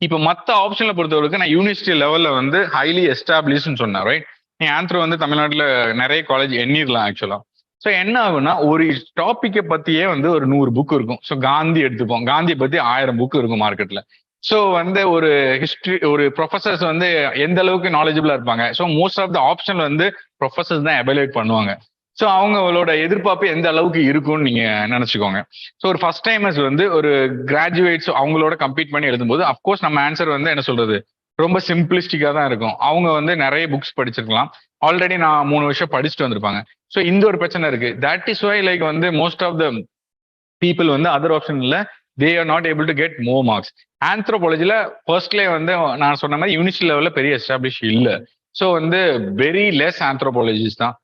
இப்போ மற்ற ஆப்ஷன்ல பொறுத்தவரைக்கும் நான் யூனிவர்சிட்டி லெவல்ல வந்து ஹைலி எஸ்டாப்ளிஷ்னு சொன்னேன், ரைட்? நீ ஆந்த்ரோ வந்து தமிழ்நாட்டில் நிறைய காலேஜ் எண்ணிடலாம் ஆக்சுவலா. ஸோ என்ன ஆகுனா ஒரு டாப்பிக்கை பத்தியே வந்து ஒரு 100 புக் இருக்கும். ஸோ காந்தி எடுத்துப்போம், காந்தியை பத்தி 1000 புக் இருக்கும் மார்க்கெட்ல. ஸோ வந்து ஒரு ஹிஸ்டரி ஒரு ப்ரொஃபசர்ஸ் வந்து எந்த அளவுக்கு நாலேஜபிளா இருப்பாங்க. So most of the option வந்து ப்ரொஃபசர்ஸ் தான் எவாலுவேட் பண்ணுவாங்க. ஸோ அவங்களோட எதிர்பார்ப்பு எந்த அளவுக்கு இருக்கும்னு நீங்க நினைச்சுக்கோங்க. ஸோ ஒரு ஃபர்ஸ்ட் டைமர்ஸ் வந்து ஒரு கிராஜுவேட்ஸ் அவங்களோட கம்பீட் பண்ணி எழுதும்போது அஃப்கோர்ஸ் நம்ம ஆன்சர் வந்து என்ன சொல்றது ரொம்ப சிம்பிளிஸ்டிக்கா தான் இருக்கும். அவங்க வந்து நிறைய புக்ஸ் படிச்சிருக்கலாம், ஆல்ரெடி நான் 3 வருஷம் படிச்சுட்டு வந்திருப்பாங்க. ஸோ இந்த ஒரு பிரச்சனை இருக்கு. தட் இஸ் வை லைக் வந்து மோஸ்ட் ஆஃப் த பீப்புள் வந்து அதர் ஆப்ஷன்ல they are not able to get more marks. ஆந்த்ரோபாலஜில ஃபர்ஸ்ட்லேயே வந்து நான் சொன்ன மாதிரி யூனிவர்சிட்டி லெவலில் பெரிய எஸ்டாப்ளிஷ் இல்லை. ஸோ வந்து வெரி லெஸ் ஆந்த்ரோபாலஜிஸ்ட் தான்.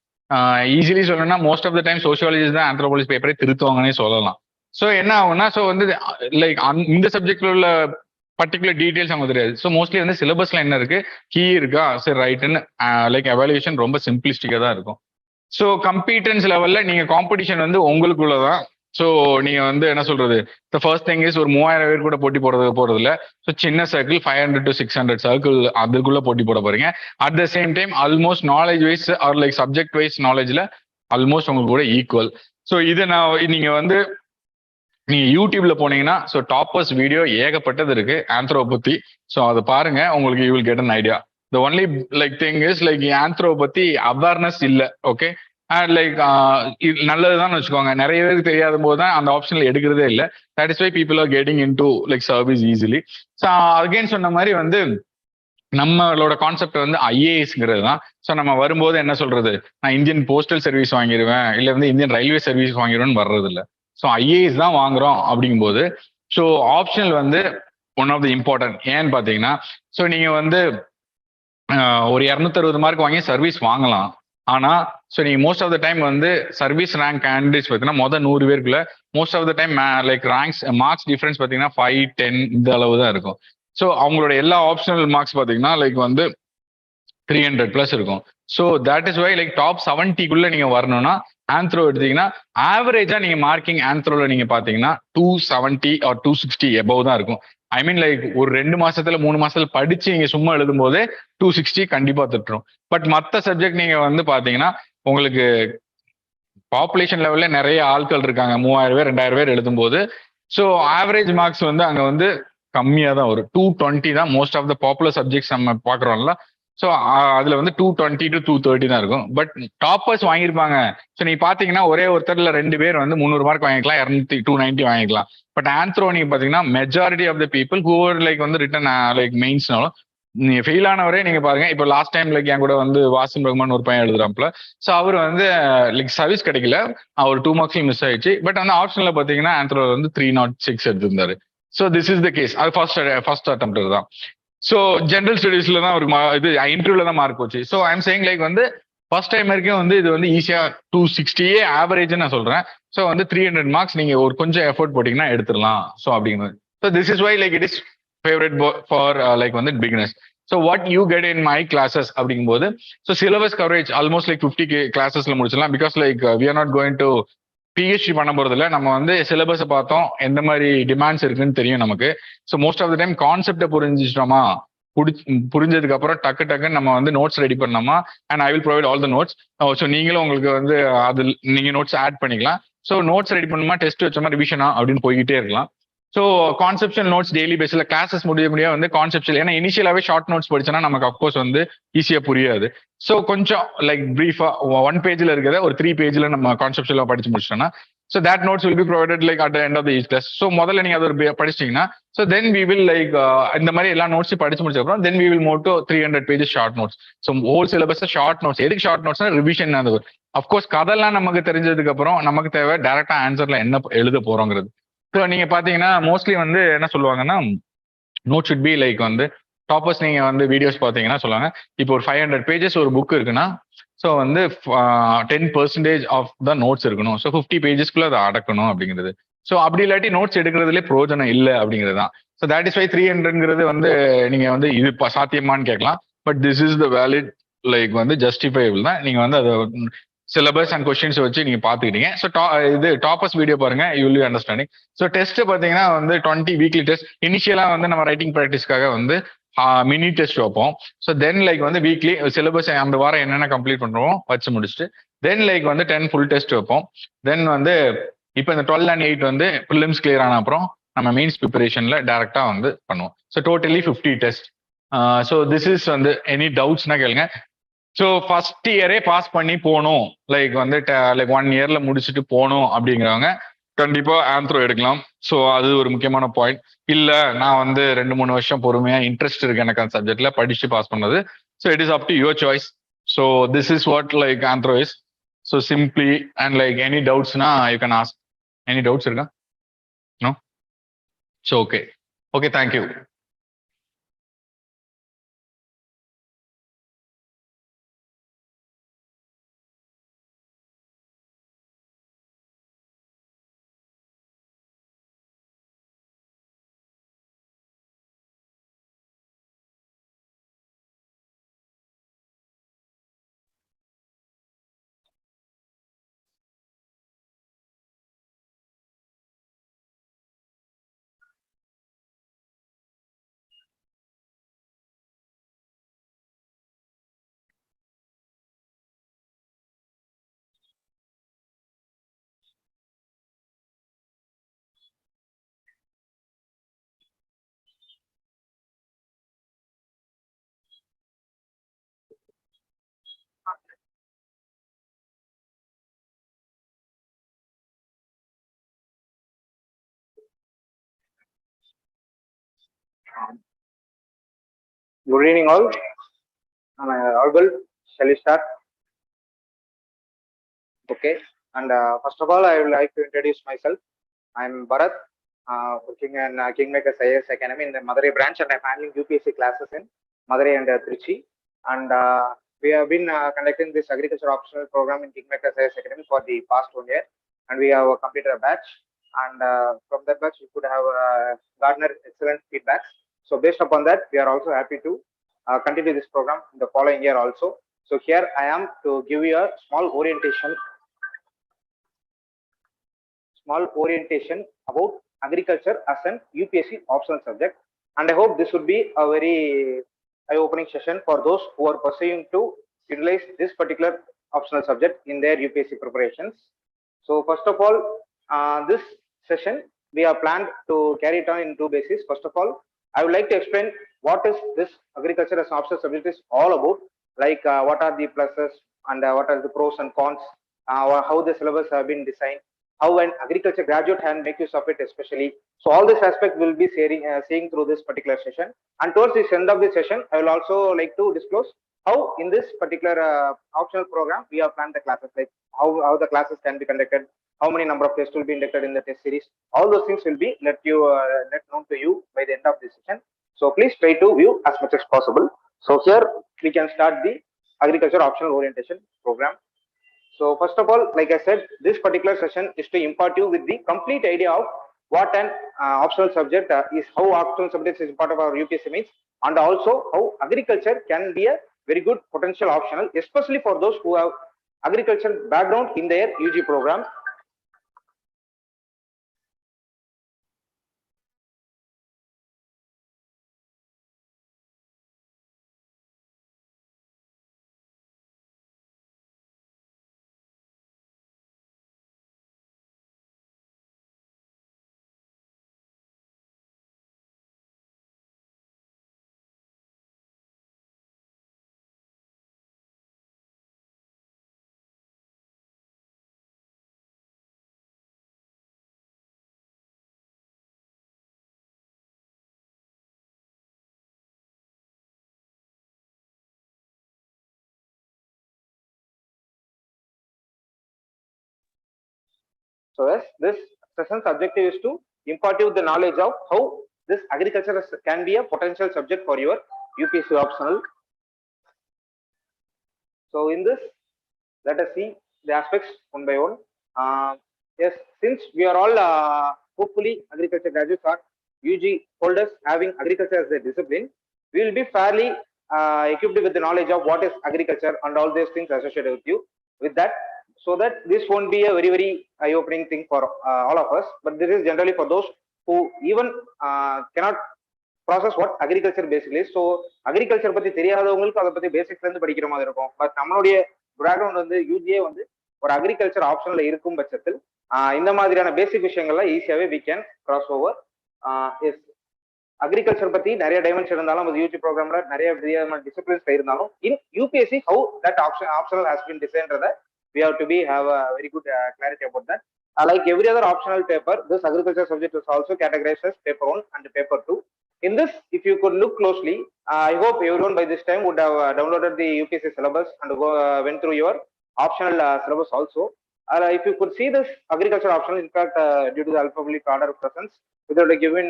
ஈஸிலி சொல்லணும்னா most of the time sociologist தான் ஆந்த்ரோபாலஜி பேப்பரே திருத்துவாங்கன்னே சொல்லலாம். ஸோ என்ன ஆகும்னா ஸோ வந்து லைக் இந்த சப்ஜெக்ட்ல உள்ள பர்டிகுலர் டீடைல்ஸ் அவங்க தெரியாது. ஸோ மோஸ்ட்லி வந்து சிலபஸ்ல என்ன இருக்கு, கீ இருக்கா, சரி ரைட்டுன்னு லைக் எவாலுவேஷன் ரொம்ப சிம்பிளிஸ்டிக்கா தான் இருக்கும். ஸோ கம்பீட்டன்ஸ் லெவல்ல நீங்க காம்படிஷன் வந்து உங்களுக்குள்ளதான். ஸோ நீங்க வந்து என்ன சொல்றது, த ஃபர்ஸ்ட் திங் இஸ் ஒரு 3000 பேர் கூட போட்டி போறது இல்லை. ஸோ சின்ன சர்க்கிள் 500 to 600 சர்க்கிள் அதுக்குள்ள போட்டி போட போறீங்க. At the same time almost knowledge wise or like subject wise நாலேஜ்ல ஆல்மோஸ்ட் உங்களுக்கு கூட ஈக்குவல். ஸோ இதை நான் நீங்க வந்து நீங்க யூடியூப்ல போனீங்கன்னா ஸோ டாப்பர்ஸ் வீடியோ ஏகப்பட்டது இருக்கு ஆந்த்ரோ பத்தி. ஸோ அதை பாருங்க, உங்களுக்கு you will get an idea. The only like thing is like anthro பத்தி அவேர்னஸ் இல்லை. ஓகே, லைக் நல்லதுதான் வச்சுக்கோங்க. நிறைய பேருக்கு தெரியாத போது தான் அந்த ஆப்ஷன்ல எடுக்கிறதே இல்லை. That is why people are getting into like service easily. So again சொன்ன மாதிரி வந்து நம்மளோட கான்செப்ட் வந்து ஐஏஎஸ்ங்கிறது தான். ஸோ நம்ம வரும்போது என்ன சொல்றது, நான் இந்தியன் போஸ்டல் சர்வீஸ் வாங்கிடுவேன் இல்லை வந்து இந்தியன் ரயில்வே சர்வீஸ் வாங்கிடுவேன்னு வர்றது இல்லை. ஸோ ஐஏஎஸ் தான் வாங்குறோம் அப்படிங்கும்போது ஸோ ஆப்ஷனல் வந்து ஒன் ஆஃப் த இம்பார்ட்டன்ட். ஏன்னு பார்த்தீங்கன்னா ஸோ நீங்க வந்து ஒரு 260 மார்க் வாங்கி சர்வீஸ் வாங்கலாம். ஆனா ஸோ நீங்க மோஸ்ட் ஆஃப் த டைம் வந்து சர்வீஸ் ரேங்க் கேண்டிடேட்ஸ் பார்த்தீங்கன்னா மொதல் 100 பேருக்குள்ள most of the time like ranks marks difference பார்த்தீங்கன்னா 5, 10 இந்த அளவு தான் இருக்கும். ஸோ அவங்களோட எல்லா ஆப்ஷனல் மார்க்ஸ் பார்த்தீங்கன்னா லைக் வந்து 300+ இருக்கும். So that is why like top 70க்குள்ள நீங்க வரணும்னா ஆந்த்ரோ எடுத்தீங்கன்னா ஆவரேஜா நீங்க மார்க்கிங் ஆந்த்ரோல நீங்க பாத்தீங்கன்னா 270 or 260 எபவ் தான் இருக்கும். ஐ மீன் லைக் ஒரு 2 மாசத்துல 3 மாசத்துல படிச்சு நீங்க சும்மா எழுதும் போதே 260 கண்டிப்பா திட்டுரும். பட் மற்ற சப்ஜெக்ட் நீங்க வந்து பாத்தீங்கன்னா உங்களுக்கு பாப்புலேஷன் லெவல்ல நிறைய ஆட்கள் இருக்காங்க, 3000 பேர் 2000 பேர் எழுதும் போது ஸோ ஆவரேஜ் மார்க்ஸ் வந்து அங்க வந்து கம்மியா தான் வரும். 220 தான் most of the popular subjects நம்ம பாக்குறோம்ல. ஸோ அதுல வந்து 220 to 230 தான் இருக்கும். பட் டாப்பர்ஸ் வாங்கியிருப்பாங்க. ஸோ நீங்க பாத்தீங்கன்னா ஒரே ஒருத்தர்ல 2 பேர் வந்து 300 மார்க் வாங்கிக்கலாம், 290 வாங்கிக்கலாம். பட் ஆந்த்ரோ நீங்க பாத்தீங்கன்னா majority of the people whoever like வந்து ரிட்டன் லைக் மெயின்ஸ்னாலும் நீங்க ஃபெயில் ஆனவரே நீங்க பாருங்க. இப்போ லாஸ்ட் டைம் லைக் என் கூட வந்து வாசிம் ரஹ்மான் ஒரு பையன் எழுதுறாப்ல. ஸோ அவர் வந்து லைக் சர்வீஸ் கிடைக்கல, அவர் 2 மார்க்ஸ்ல மிஸ் ஆயிடுச்சு. பட் வந்து ஆப்ஷன்ல பாத்தீங்கன்னா ஆந்த்ரோ வந்து 306 எடுத்திருந்தாரு. So this is the case. அது ஃபர்ஸ்ட் அட்டெம்ப்ட் தான். ஸோ ஜென்ரல் ஸ்டடீஸ்ல தான் ஒரு இது இன்டர்வியூல தான் மார்க் போச்சு. So I am saying like வந்து ஃபர்ஸ்ட் டைம் வரைக்கும் வந்து இது வந்து ஈஸியா 260 ஆவரேஜ் நான் சொல்றேன். ஸோ வந்து 300 மார்க்ஸ் நீங்க ஒரு கொஞ்சம் எஃபோர்ட் போட்டீங்கன்னா எடுத்துடலாம். ஸோ அப்படிங்கிறது. So this is why like it is favourite for like வந்து beginners. So what you get in my classes அப்படிங்கும்போது so syllabus coverage almost like 50 கிளாஸஸ்ல முடிச்சிடலாம். Because like we are not going to PhD பண்ண போறது இல்லை. நம்ம வந்து சிலபஸை பார்த்தோம், எந்த மாதிரி டிமாண்ட்ஸ் இருக்குன்னு தெரியும் நமக்கு. So most of the time கான்செப்டை புரிஞ்சிட்டோமா, புரிஞ்சதுக்கு அப்புறம் டக்குன்னு நம்ம வந்து நோட்ஸ் ரெடி பண்ணோமா, and I will provide all the notes. So நீங்களும் உங்களுக்கு வந்து அது நீங்க நோட்ஸ் ஆட் பண்ணிக்கலாம். ஸோ நோட்ஸ் ரெடி பண்ணுமா, டெஸ்ட் வச்சோமா, ரிவிஷனா அப்படின்னு போய்கிட்டே இருக்கலாம். ஸோ கான்செப்ஷன் நோட்ஸ் டெய்லி பேஸ்ல கிளாஸஸ் முடிய வந்து கான்செப்ஷன், ஏன்னா இனிஷியலாவே ஷார்ட் நோட்ஸ் படிச்சோன்னா நமக்கு அப்கோர்ஸ் வந்து ஈஸியா புரியாது. ஸோ கொஞ்சம் லைக் பிரீஃபா 1 பேஜ்ல இருக்கிறத ஒரு 3 பேஜ்ல நம்ம கான்செப்ஷன்ல படிச்சு முடிச்சோம்னா so that notes will be provided like at the end of the each class. So முதல்ல நீங்க அதை ஒரு படிச்சிட்டீங்கன்னா so then we will like இந்த மாதிரி எல்லா நோட்ஸும் படிச்சு முடிச்சப்பறம் then we will move to 300 pages short notes. So whole syllabus short notes. எதுக்கு ஷார்ட் நோட்ஸ்னா ரிவிஷன். அது அப்கோர்ஸ் கதெல்லாம் நமக்கு தெரிஞ்சதுக்கு அப்புறம் நமக்கு தேவை டைரக்டா ஆன்சர்ல என்ன எழுத போறோங்கிறது. ஸோ நீங்க பாத்தீங்கன்னா மோஸ்ட்லி வந்து என்ன சொல்லுவாங்கன்னா நோட் ஷுட் பி லைக் வந்து டாப்பர்ஸ். நீங்க வந்து வீடியோஸ் பாத்தீங்கன்னா சொல்லுவாங்க, இப்போ ஒரு 500 pages ஒரு புக் இருக்குன்னா ஸோ வந்து 10% ஆஃப் த நோட்ஸ் இருக்கணும். ஸோ 50 pagesக்குள்ள அதை அடக்கணும் அப்படிங்கிறது. ஸோ அப்படி இல்லாட்டி நோட்ஸ் எடுக்கிறதுலே பிரயோஜனம் இல்லை அப்படிங்கிறது தான். ஸோ தட் இஸ் வை 300ங்கிறது வந்து நீங்க வந்து இது சாத்தியமானு கேட்கலாம். But this is the valid like வந்து ஜஸ்டிஃபைபிள் தான். நீங்க வந்து அதை சிலபஸ் அண்ட் கொஸ்டின்ஸ் வச்சு நீங்க பாத்துக்கிட்டீங்க. ஸோ இது டாப்பர்ஸ் வீடியோ பாருங்க, you will B understanding. So test பாத்தீங்கன்னா வந்து 20 வீக்லி டெஸ்ட். இனிஷியலா வந்து நம்ம ரைட்டிங் ப்ராக்டிஸ்க்காக வந்து மினி டெஸ்ட் வைப்போம். ஸோ தென் லைக் வந்து வீக்லி சிலபஸ் அந்த வாரம் என்னென்ன கம்ப்ளீட் பண்றோம் வச்சு முடிச்சுட்டு தென் லைக் வந்து 10 ஃபுல் டெஸ்ட் வைப்போம். தென் வந்து இப்போ இந்த 12 and 8 வந்து ப்ரிலிம்ஸ் கிளியர் ஆன அப்புறம் நம்ம மெயின்ஸ் ப்ரிப்பரேஷன்ல டைரக்டா வந்து பண்ணுவோம். So totally 50 test. So this is வந்து எனி டவுட்ஸ்னா கேளுங்க. ஸோ ஃபர்ஸ்ட் இயரே பாஸ் பண்ணி போகணும், லைக் வந்து லைக் 1 இயர்ல முடிச்சுட்டு போகணும் அப்படிங்கிறவங்க கண்டிப்பா ஆந்த்ரோ எடுக்கலாம். ஸோ அது ஒரு முக்கியமான பாயிண்ட். இல்ல நான் வந்து 2-3 வருஷம் பொறுமையா இன்ட்ரெஸ்ட் இருக்கு எனக்கு அந்த சப்ஜெக்ட்ல படிச்சு பாஸ் பண்ணது. So it is up to your choice. So this is what like anthro is. So simply and like any டவுட்ஸ்னா you can ask. Any doubts இருக்கா? No? So okay okay, thank you. Good evening all. Am I audible? Shall we start? Okay. And first of all, I would like to introduce myself. I am Bharat, working in KingMakers IAS Academy in the Madurai branch, and I am handling UPSC classes in Madurai and Trichy. And we have been conducting this agriculture optional program in KingMakers IAS Academy for the past 1 year, and we have completed a batch. And from that batch, we could have garnered excellent feedbacks. So based upon that, we are also happy to continue this program in the following year also. So here I am to give you a small orientation about agriculture as an UPSC optional subject. And I hope this would be a very eye-opening session for those who are pursuing to utilize this particular optional subject in their UPSC preparations. So first of all, this session we have planned to carry it on in 2 bases. First of all, I would like to explain what is this agriculture as an optional subject is all about, like what are the pluses and what are the pros and cons, how the syllabus have been designed, how an agriculture graduate can make use of it especially. So all this aspect will be seeing through this particular session. And towards the end of the session, I will also like to disclose how in this particular optional program we have planned the classes, like how the classes can be conducted, how many number of tests will be inducted in the test series. All those things will be let known to you by the end of this session. So please try to view as much as possible. So here we can start the agriculture optional orientation program. So first of all, like I said, this particular session is to impart you with the complete idea of what an optional subject is, how optional subject is part of our UPSC means, and also how agriculture can be a very good potential optional, especially for those who have agriculture background in their UG program. So yes, this session's objective is to impart you the knowledge of how this agriculture can be a potential subject for your UPSC optional. So in this, let us see the aspects one by one. Yes, since we are all hopefully agriculture graduates or UG holders having agriculture as a discipline, we will be fairly equipped with the knowledge of what is agriculture and all these things associated with you with that, so that this won't be a very eye-opening thing for all of us. But this is generally for those who even cannot process what agriculture basically is. So agriculture பத்தி தெரியாதவங்களுக்கு அதை பத்தி பேசிக்ஸ்ல இருந்து படிக்கிற மாதிரி இருக்கும். பட் நம்மளுடைய பேக்ரவுண்ட் வந்து யூஜிஏ வந்து ஒரு அக்ரிகல்ச்சர் ஆப்ஷன்ல இருக்கும் பட்சத்தில் இந்த மாதிரியான பேசிக் விஷயங்கள்லாம் ஈஸியாவே we can cross over. Yes, agriculture பத்தி நிறைய டைமென்ஷன் இருந்தாலும் அது யூஜி ப்ரோக்ராம்ல நிறைய விதமான டிசிப்ளின்ஸ் இருந்தாலும் in UPSC how that optional has been டிசைன்றத we have to be have a very good clarity about that. Like every other optional paper, this agriculture subject is also categorized as paper 1 and paper 2. In this, if you could look closely, I hope everyone by this time would have downloaded the UPSC syllabus and went through your optional syllabus also. If you could see this agriculture optional, in fact, due to the alphabetic order of presence, it would have given,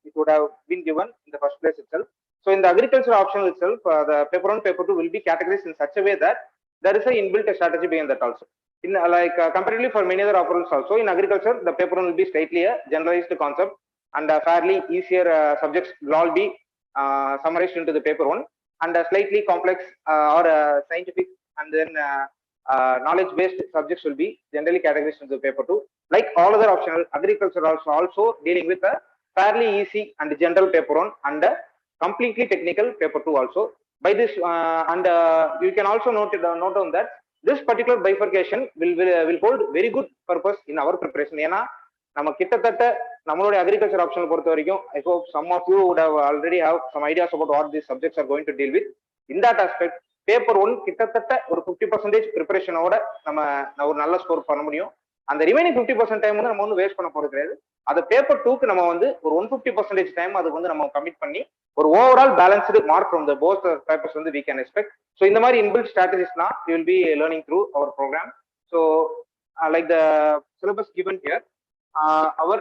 it would have been given in the first place itself. So in the agriculture optional itself, the paper 1, paper 2 will be categorized in such a way that there is a inbuilt strategy behind that also. In comparatively for many other options also, in agriculture, the paper 1 will be slightly a generalized concept and fairly easier subjects will all be summarized into the paper 1, and slightly complex or scientific and then knowledge-based subjects will be generally categorized into the paper 2. Like all other optional, agriculture also dealing with a fairly easy and general paper 1 and a completely technical paper 2 also. By this you can also note on that this particular bifurcation will hold very good purpose in our preparation. ஏன்னா நம்ம கிட்டத்தட்ட நம்மளுடைய அக்ரிகல்ச்சர் ஆப்ஷனல் பொறுத்த வரைக்கும் I hope some of you would have already have some ideas about what these subjects are going to deal with. In that aspect, paper 1 கிட்டத்தட்ட ஒரு 50% ப்ரிப்பரேஷனோட நம்ம ஒரு நல்ல ஸ்கோர் பண்ண முடியும். அந்த ரிமைனிங் 50% டைம் வந்து நம்ம வந்து வேஸ்ட் பண்ண போறது கிடையாது. அது பேப்பர் 2க்கு நம்ம வந்து ஒரு 150% டைம் அதுக்கு வந்து நம்ம கமிட் பண்ணி ஒரு overall balanced mark from the both papers வந்து we can expect. So இந்த மாதிரி inbuilt strategiesனா you will be learning through our program. So like the syllabus given here, our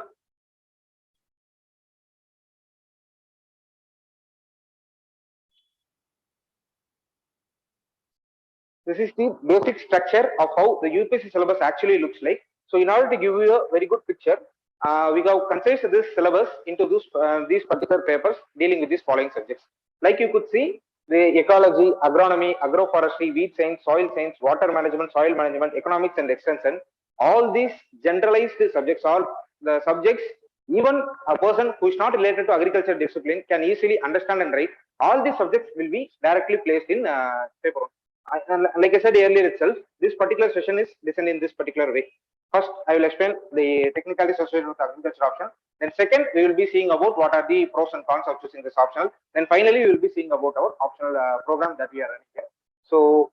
this is the basic structure of how the UPSC syllabus actually looks like. So in order to give you a very good picture, we have concised this syllabus into these particular papers dealing with these following subjects. Like you could see, the ecology, agronomy, agroforestry, wheat science, soil science, water management, soil management, economics and extension. All these generalized subjects are the subjects even a person who is not related to agriculture discipline can easily understand and write. All these subjects will be directly placed in paper 1. Like I said earlier itself, this particular session is designed in this particular way. First, I will explain the technicalities associated with agriculture option. Then second, we will be seeing about what are the pros and cons of choosing this optional. Then finally, we will be seeing about our optional program that we are running here. So,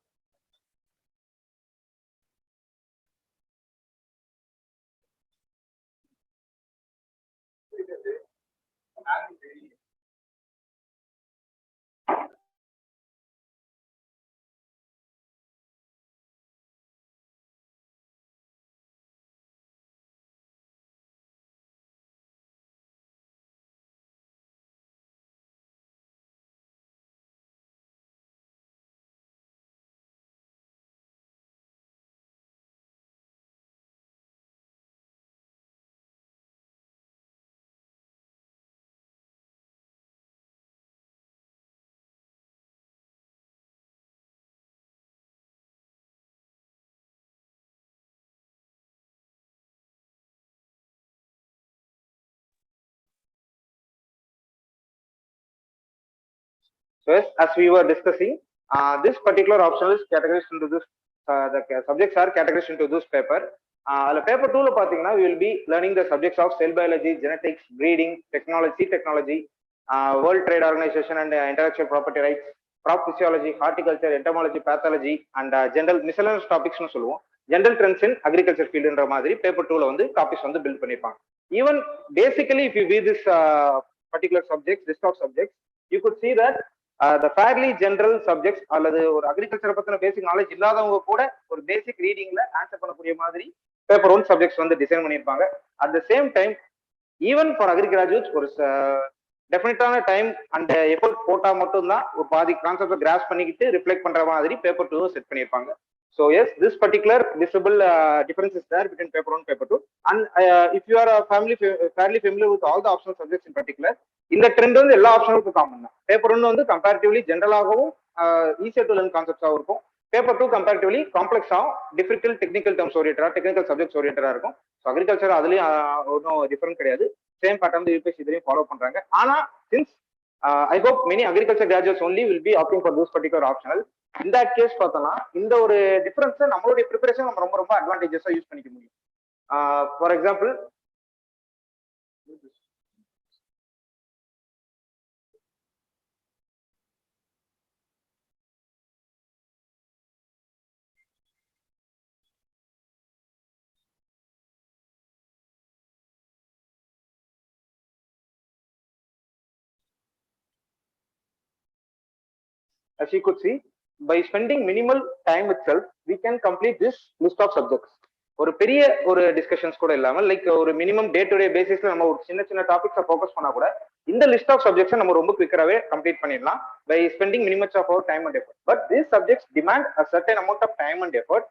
yes, as we were discussing, this particular optional is categorized into this. The subjects are categorized into this paper. Paper 2 we will be learning the subjects of cell biology, genetics, breeding, technology, World Trade Organization and intellectual property rights, crop physiology, horticulture, entomology, pathology, and general miscellaneous topics. General trends in agriculture field in Ramadri, paper 2 on the topics on the build. Even basically, if you read this particular subjects, list of subjects, you could see that the fairly general subjects அல்லது ஒரு அக்ரிகல்ச்சர் பத்தின பேசிக் நாலேஜ் இல்லாதவங்க கூட ஒரு பேசிக் ரீடிங்ல ஆன்சர் பண்ணக்கூடிய மாதிரி பேப்பர் 1 சப்ஜெக்ட்ஸ் வந்து டிசைன் பண்ணியிருப்பாங்க. At the same time even for agri graduates ஒரு டெஃபினட்டான டைம் அண்ட் எஃபோர்ட் போட்டா மட்டும்தான் ஒரு பாதி கான்செப்டை கிராஸ் பண்ணிக்கிட்டு ரிஃப்ளெக்ட் பண்ற மாதிரி பேப்பர் 2 செட் பண்ணியிருப்பாங்க. So yes, this particular visible difference is there between paper 1 paper 2. And if you are fairly familiar with all the optional subjects in particular, இந்த ட்ரெண்ட் வந்து எல்லா ஆப்ஷனுக்கும் காமன் தான். பேப்பர் 1 வந்து கம்பேரிட்டிவ்லி ஜென்ரலாகவும் ஈஸியர் டு லேர்ன் கான்செப்ட்ஸாகவும் இருக்கும். பேப்பர் 2 கம்பேரிட்டிவ்லி காம்ப்ளெக்ஸாகவும் டிஃபிகல்ட் டெக்னிக்கல் டேர்ம்ஸ் ஓரியன்டா, டெக்னிக்கல் சப்ஜெக்ட்ஸ் ஓரியன்டா இருக்கும். ஸோ அக்ரிகல்ச்சர் அதுலயும் ஒன்றும் டிஃபரெண்ட் கிடையாது. சேம் பேட்டர்ன் யூபிஎஸ்சி இதுலையும் ஃபாலோ பண்றாங்க. ஆனா since I hope many agriculture graduates only will be opting for this particular optional. In that case பார்த்தோம்னா இந்த ஒரு டிஃபரன்ஸ் நம்மளுடைய ப்ரிப்பரேஷன் நம்ம ரொம்ப அட்வான்டேஜஸா யூஸ் பண்ணிக்க முடியும். For example as you could see, by spending minimal time itself, we can complete this list of subjects. ஒரு பெரிய ஒரு டிஸ்கஷன்ஸ் கூட இல்லாமல் லைக் ஒரு மினிமம் டே டு டே பேசிஸ்ல நம்ம ஒரு சின்ன சின்ன டாபிக்ஸை ஃபோக்கஸ் பண்ணா கூட இந்த லிஸ்ட் ஆஃப் சப்ஜெக்ட்ஸை நம்ம ரொம்ப குவிக்கராகவே கம்ப்ளீட் பண்ணிடலாம் by spending minimum of our time and effort. But these subjects demand a certain amount of time and effort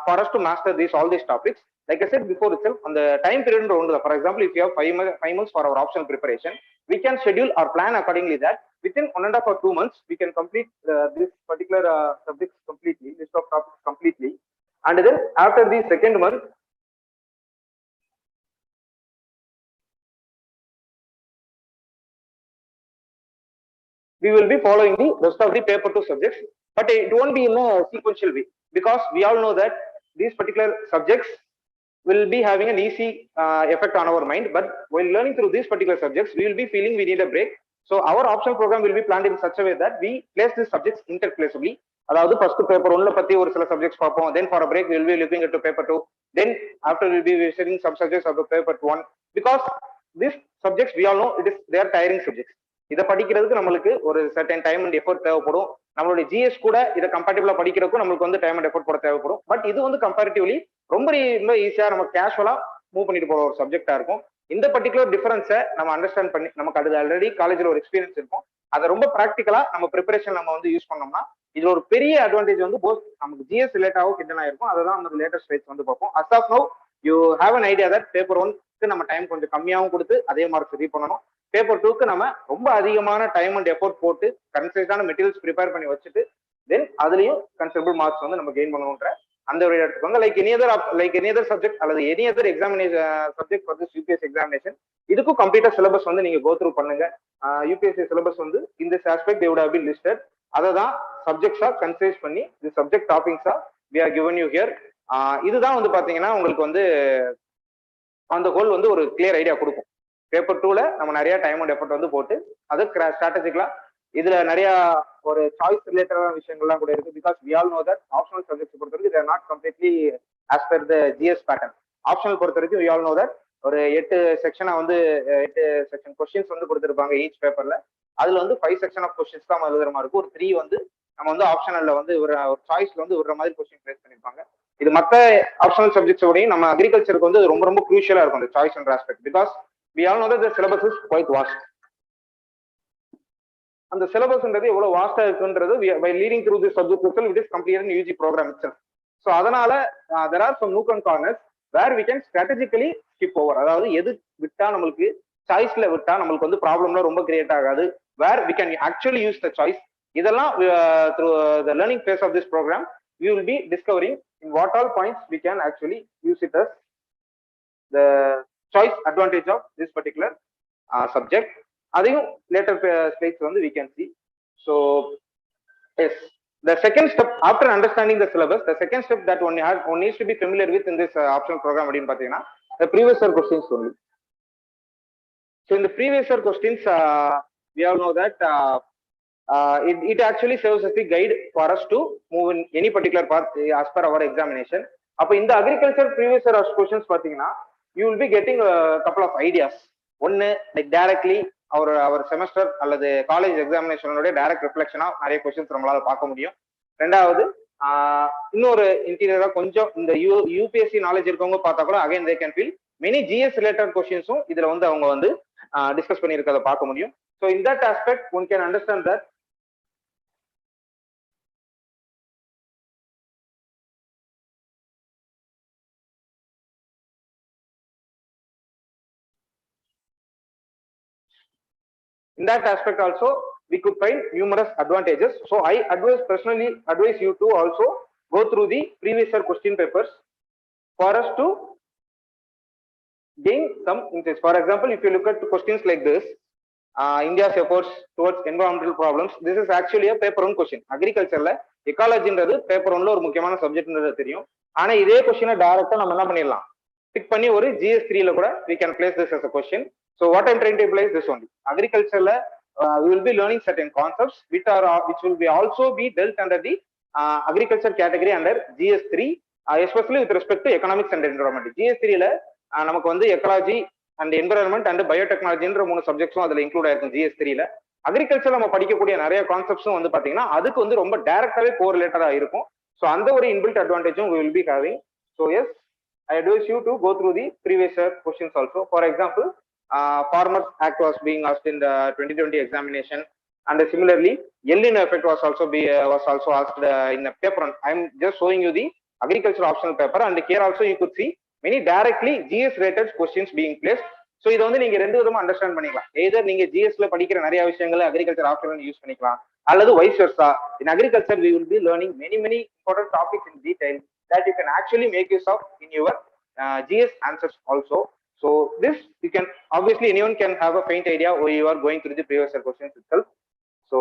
for us to master all these topics. Like I said before itself, on the time period, for example, if you have 5 months for our optional preparation, we can schedule our plan accordingly that within 1.5 or 2 months, we can complete this particular subjects completely, list of topics completely. And then after the second month, we will be following the rest of the paper 2 subjects, but it won't be in a sequential way because we all know that these particular subjects will be having an easy effect on our mind, but while learning through these particular subjects, we will be feeling we need a break. So our optional program will be planned in such a way that we place these subjects intercalatably. அதாவது ஃபர்ஸ்ட் பேப்பர் 1 பத்தி ஒரு சில சப்ஜெக்ட்ஸ் பார்ப்போம், then for a break we will be looking at paper 2, then after we will be visiting some subjects of the paper 1, because these subjects we all know they are tiring subjects. இதை படிக்கிறதுக்கு நம்மளுக்கு ஒரு சர்டன் டைம் அண்ட் எஃபோர்ட் தேவைப்படும். நம்மளுடைய ஜிஎஸ் கூட இதை கம்பேட்டிபிளா படிக்கிறதுக்கும் நம்மளுக்கு வந்து டைம் அண்ட் எஃபோர்ட் போட தேவைப்படும். பட் இது வந்து கம்பேரிட்டிவ்லி ரொம்ப ஈஸியா நம்ம கேஷுவலா மூவ் பண்ணிட்டு போற ஒரு சப்ஜெக்டா இருக்கும். இந்த பர்டிகுலர் டிஃபரன்ஸை நம்ம அண்டர்ஸ்டாண்ட் பண்ணி நமக்கு அது ஆல்ரெடி காலேஜ்ல ஒரு எக்ஸ்பீரியன்ஸ் இருக்கும், அதை ரொம்ப ப்ராக்டிகலா நம்ம ப்ரிப்பரேஷன் நம்ம வந்து யூஸ் பண்ணோம்னா இதுல ஒரு பெரிய அட்வான்டேஜ் வந்து போத் நமக்கு ஜிஎஸ் ரிலேட்டாவும் கிட்டனா இருக்கும். அதுதான் நம்ம லேட்டஸ்ட் ஸ்டேஜ் வந்து பார்ப்போம். As of now you have an idea that paper 1க்கு நம்ம டைம் கொஞ்சம் கம்மியாகவும் கொடுத்து அதே மார்க்ஸ் ரீட் பண்ணணும். பேப்பர் 2க்கு நம்ம ரொம்ப அதிகமான டைம் அண்ட் எஃபோர்ட் போட்டு கன்சைஸான மெட்டீரியல்ஸ் ப்ரிப்பேர் பண்ணி வச்சுட்டு தென் அதுலயும் கன்சிடரபிள் மார்க்ஸ் வந்து நம்ம கெயின் பண்ணுவோன்ற அந்த ஒரு எடுத்துக்கோங்க. லைக் எனி அதர் சப்ஜெக்ட் அல்லது any other examination subject for this UPSC examination இதுக்கும் கம்ப்ளீட்டா சிலபஸ் வந்து நீங்க கோ த்ரூ பண்ணுங்க. யூபிஎஸ்சி சிலபஸ் வந்து இந்த aspect they would have been listed. அதை தான் சப்ஜெக்ட்ஸா கன்சைஸ் பண்ணி தி சப்ஜெக்ட் டாபிக்ஸா we are given you here. இதுதான் வந்து பாத்தீங்கன்னா உங்களுக்கு வந்து அந்த ஹோல் வந்து ஒரு கிளியர் ஐடியா கொடுக்கும். பேப்பர் 2ல நம்ம நிறைய டைம் அண்ட் எஃபர்ட் வந்து போட்டு அது ஸ்ட்ராட்டஜிக்கலா இதுல நிறைய ஒரு சாய்ஸ் ரிலேட்டடான விஷயங்கள்லாம் கூட இருக்கு. Because we all know that optional subjects பொறுத்த வரைக்கும் they're not completely as per the GS pattern. Optional பொறுத்த வரைக்கும் வி ஆல் நோ தட் ஒரு 8 செக்ஷனா வந்து 8 செக்ஷன் கொஸ்டின்ஸ் வந்து கொடுத்துருப்பாங்க ஈச் பேப்பர்ல. அதுல வந்து 5 செக்ஷன் ஆஃப் கொஸ்டின்ஸ் தான் எழுதுற மாதிரி இருக்கும். ஒரு 3 வந்து நம்ம வந்து ஆப்ஷனல்ல வந்து ஒரு சாய்ஸ்ல வந்து விடுற மாதிரி கொஸ்டின் பிளேஸ் பண்ணிருப்பாங்க. இது மற்ற ஆப்ஷனல் சப்ஜெக்ட்ஸோடையும் நம்ம அக்ரிகல்ச்சருக்கு வந்து ரொம்ப ரொம்ப க்ரூஷியலா இருக்கும் இந்த choice and aspect. Because we all know that the syllabus is quite vast. And the syllabus ன்றது எவ்வளவு வாஸ்டா இருக்குன்றது by leading through this subject itself it is completed in UG program itself. So அதனால there are some nook and corners where we can strategically skip over. அதாவது எது விட்டா நம்மளுக்கு சாய்ஸ்ல விட்டா நம்மளுக்கு வந்து ப்ராப்ளம்லாம் ரொம்ப கிரியேட் ஆகாது, where we can actually use the choice. இதெல்லாம் through the learning phase of this program we will be discovering in what all points we can actually use it as the choice advantage of this particular subject. அதையும் later slides வந்து we can see. So yes, the second step after understanding the syllabus, the second step that one needs to be familiar with in this optional program அப்படினு பாத்தீங்கன்னா the previous year questions only. So in the previous year questions we all know that it actually serves as a guide for us to move in any particular path as per our examination. அப்ப இந்த agriculture previous year questions பாத்தீங்கன்னா you will be getting a couple of ideas. One, like directly our semester அல்லது காலேஜ் எக்ஸாமினேஷனோட டைரக்ட் ரிஃப்ளெக்ஷனா நிறைய கொஸ்டின்ஸ் நம்மளால பார்க்க முடியும். ரெண்டாவது இன்னொரு இன்டீரியரா கொஞ்சம் இந்த யூபிஎஸ்சி நாலேஜ் இருக்கவங்க பார்த்தா கூட again they can feel many GS related கொஸ்டின்ஸும் இதுல வந்து அவங்க வந்து டிஸ்கஸ் பண்ணியிருக்கிறத பார்க்க முடியும். So in that aspect one can understand that in that aspect also we could find numerous advantages. So I personally advise you to also go through the previous year question papers for us to gain some insights. For example, if you look at questions like this, India's efforts towards environmental problems, this is actually a paper 1 question. Agriculture la ecology ன்றது paper 1ல ஒரு முக்கியமான சப்ஜெக்ட்ன்றது தெரியும். ஆனா இதே क्वेश्चனை டைரக்ட்டா நம்ம என்ன பண்ணிடலாம், பிக் பண்ணி ஒரு GS3 ல கூட we can place this as a question. So what I'm trying to imply is this only. Agriculture we will be learning certain concepts which will be also be dealt under the agriculture category under GS3, especially with respect to economics and environment. GS3 ல நமக்கு வந்து ecology and environment and biotechnology ன்ற 3 சப்ஜெக்ட்ஸும் அதுல இன்க்ளூட் ஆயிருக்கும் GS3 ல. அக்ரிகல்ச்சர் நம்ம படிக்கக்கூடிய நிறைய கான்செப்ட்ஸும் வந்து பாத்தீங்கன்னா அதுக்கு வந்து ரொம்ப டைரக்டாவே கோரிலேட்டடா இருக்கும். ஸோ அந்த ஒரு inbuilt அட்வான்டேஜும் we will be having. So yes, I advise you to go through the previous year questions also. For example, Farmers Act was being asked in the 2020 examination, and similarly, El Nino effect was also asked in a paper. I'm just showing you the agriculture optional paper, and here also you could see many directly GS rated questions being placed. So இதை வந்து நீங்க ரெண்டு விதமா அண்டர்ஸ்டாண்ட் பண்ணிக்கலாம். எதர் நீங்க ஜிஎஸ்ல படிக்கிற நிறைய விஷயங்களை அக்ரிகல்ச்சர் ஆப்ஷனல் யூஸ் பண்ணிக்கலாம், அல்லது vice versa. In agriculture we will be learning many important topics in detail that you can actually make use of in your GS answers also. So this you can obviously anyone can have a faint idea when you are going through the previous year questions itself. So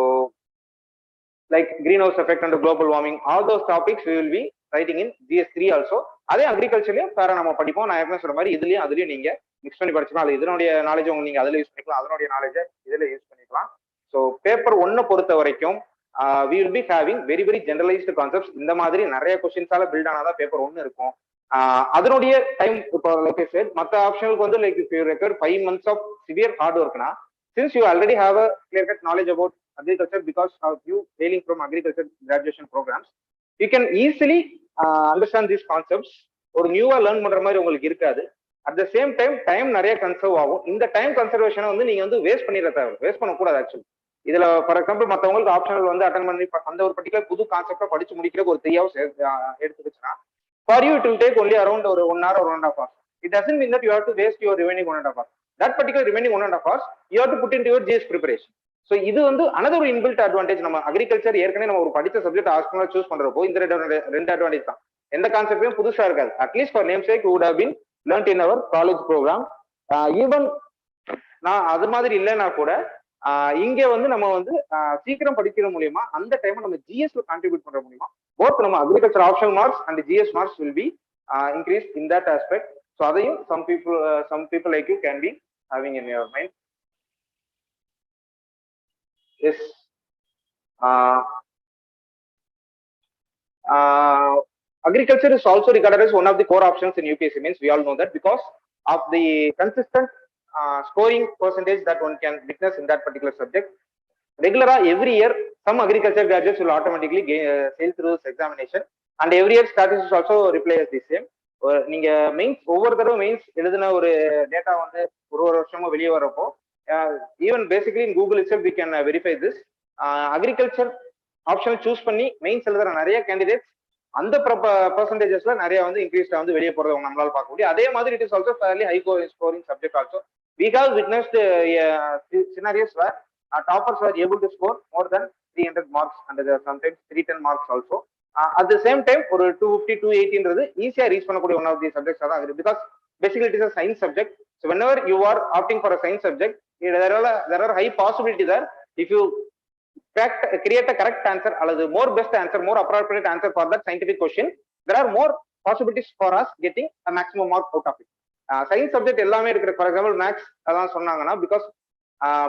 like greenhouse effect and global warming, all those topics we will be writing in GS3 also. அதே அக்ரிகல்ச்சர்லயும் வேற நம்ம படிப்போம். நான் ஏற்கனவே சொல்ற மாதிரி அதுலயும் நீங்க மிக்ஸ் பண்ணி படிச்சுக்கலாம். அது இதனுடைய நாலேஜ் உங்களுக்கு நீங்க அதுல யூஸ் பண்ணிக்கலாம், அதனுடைய நாலேஜ் இதுல யூஸ் பண்ணிக்கலாம். ஸோ பேப்பர் 1 பொறுத்த வரைக்கும் we will be having very generalized concepts. இந்த மாதிரி நிறைய கொஸ்டின்ஸால பில்ட் ஆனாதான் பேப்பர் 1 இருக்கும். அதனுடைய டைம் இப்போ லைக் ஐ செட் மற்ற ஆப்ஷனுக்கு வந்து like if you require 5 months of severe hard workனா, since you already have a clear cut knowledge about agriculture because of you hailing from agriculture graduation programs, you can easily understand these concepts. ஒரு நியூவா லேர்ன் பண்ற மாதிரி உங்களுக்கு இருக்காது. அட் த சேம் டைம் நிறைய கன்சர்வ் ஆகும். இந்த டைம் கன்சர்வேஷனை வந்து நீங்க வந்து வேஸ்ட் பண்ணிட தேவை, வேஸ்ட் பண்ணக்கூடாது. ஆக்சுவலி இதுல ஃபார் எக்ஸாம்பிள் மற்றவங்களுக்கு ஆப்ஷனல் வந்து அட்டன் பண்ணி அந்த ஒரு பர்டிகுலர் புது கான்செப்டா படிச்சு முடிக்கிறதுக்கு ஒரு 3 hours எடுத்துக்கிச்சுன்னா, for you it will take only around ஒரு 1 hour or 1.5 hours. It doesn't mean that you have to waste your remaining 1.5 hours. That particular remaining 1.5 hours you have to put into your GS preparation. So இது வந்து அனதர் ஒரு இன்பில்ட் அட்வான்டேஜ். நம்ம அக்ரிகல்ச்சர் ஏற்கனவே நம்ம ஒரு படித்த சப்ஜெக்ட் ஆப்ஷனலா சூஸ் பண்றப்போ இந்த ரெண்டு அட்வான்டேஜ் தான். எந்த கான்செப்டும் புதுசா இருக்காது. At least for name sake would have been learnt in our college program. ஈவன் நான் அது மாதிரி இல்லைன்னா கூட இங்க வந்து நம்ம வந்து சீக்கிரம் படிக்கிற மூலியமா அந்த டைம் நம்ம ஜிஎஸ்ல கான்ட்ரிபியூட் பண்ற மூலியமா போத் நம்ம agriculture optional marks and GS marks will be increase in that aspect. So அதையும் some people like you can be having in your mind. Yes. Agriculture is also regarded as one of the core options in UPSC. Means we all know that because of the consistent scoring percentage that one can witness in that particular subject. Regularly every year some agriculture graduates will automatically sail through this examination, and every year statistics also reply as the same. நீங்க மெயின்ஸ் ஒவ்வொரு தடவை மெயின்ஸ் எழுதின ஒரு டேட்டா வந்து ஒரு வருஷமும் வெளியே வரப்போ even basically in Google itself we can verify this. Agriculture option choose பண்ணி மெயின்ஸ் எழுதுற நிறைய கேண்டிடேட்ஸ் அந்த பர்சன்டேஜஸ்ல நிறைய வந்து இன்க்ரீஸ்டா வந்து வெளியே போறதை நம்மளால பார்க்க முடியும். அதே மாதிரி it is also fairly high scoring subject also. We have witnessed scenarios where toppers were able to score more than 300 marks and sometimes 310 marks also. At the same time ஒரு 250 280 ஈஸியா ரீச் பண்ணக்கூடிய ஒன் ஆஃப் தி சப்ஜெக்ட்ஸ் தான் இருக்கு. Because basically it is a science subject. So whenever you are opting for a science subject, there are high possibility that if you create a correct answer or more best answer, more appropriate answer for that scientific question, there are more possibilities for us getting a maximum mark out of it. Science subject எல்லாமே இருக்கு. For example maths அதான் சொன்னாங்கன்னா, because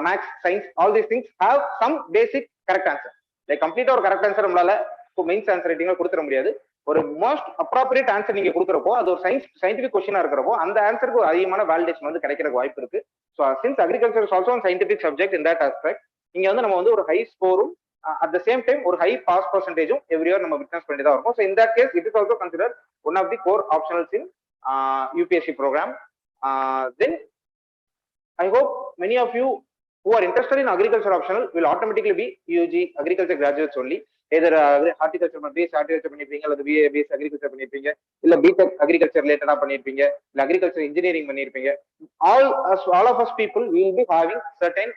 maths, science, all these things have some basic correct answer. Like complete ஒரு correct answer நம்மளால மெயின்ஸ் ஆன்சர் ரைட்டிங்ல கொடுத்துட முடியாது. ஒரு மோஸ்ட் அப்ராப்ரியேட் ஆன்சர் நீங்க கொடுக்குறப்போ அது ஒரு சயின்டிபிக் கொஸ்டினா இருக்கிறப்போ அந்த ஆன்சருக்கு ஒரு அதிகமான வேலிடேஷன் வந்து கிடைக்கிறதுக்கு வாய்ப்பு இருக்கு. So since agriculture is also scientific subject in that aspect, இங்க வந்து நம்ம வந்து ஒரு ஹை ஸ்கோரும் அட் த சேம் டைம் ஒரு ஹை பாஸ் பர்சன்டேஜும் எவ்ரி இயர் நம்ம விட்னஸ் பண்ணி தான் இருக்கும். So in that case it is also consider one of the core optionals in UPSC program. Then I hope many of you who are interested in agriculture optional will automatically be UG agriculture graduates only. Either horticulture base horticulture பண்ணிருப்பீங்க, அல்லது BA base agriculture பண்ணிருப்பீங்க, இல்ல BTech agriculture ரிலேட்டடா பண்ணிருப்பீங்க, இல்ல agriculture engineering பண்ணிருப்பீங்க. all of us people will be having certain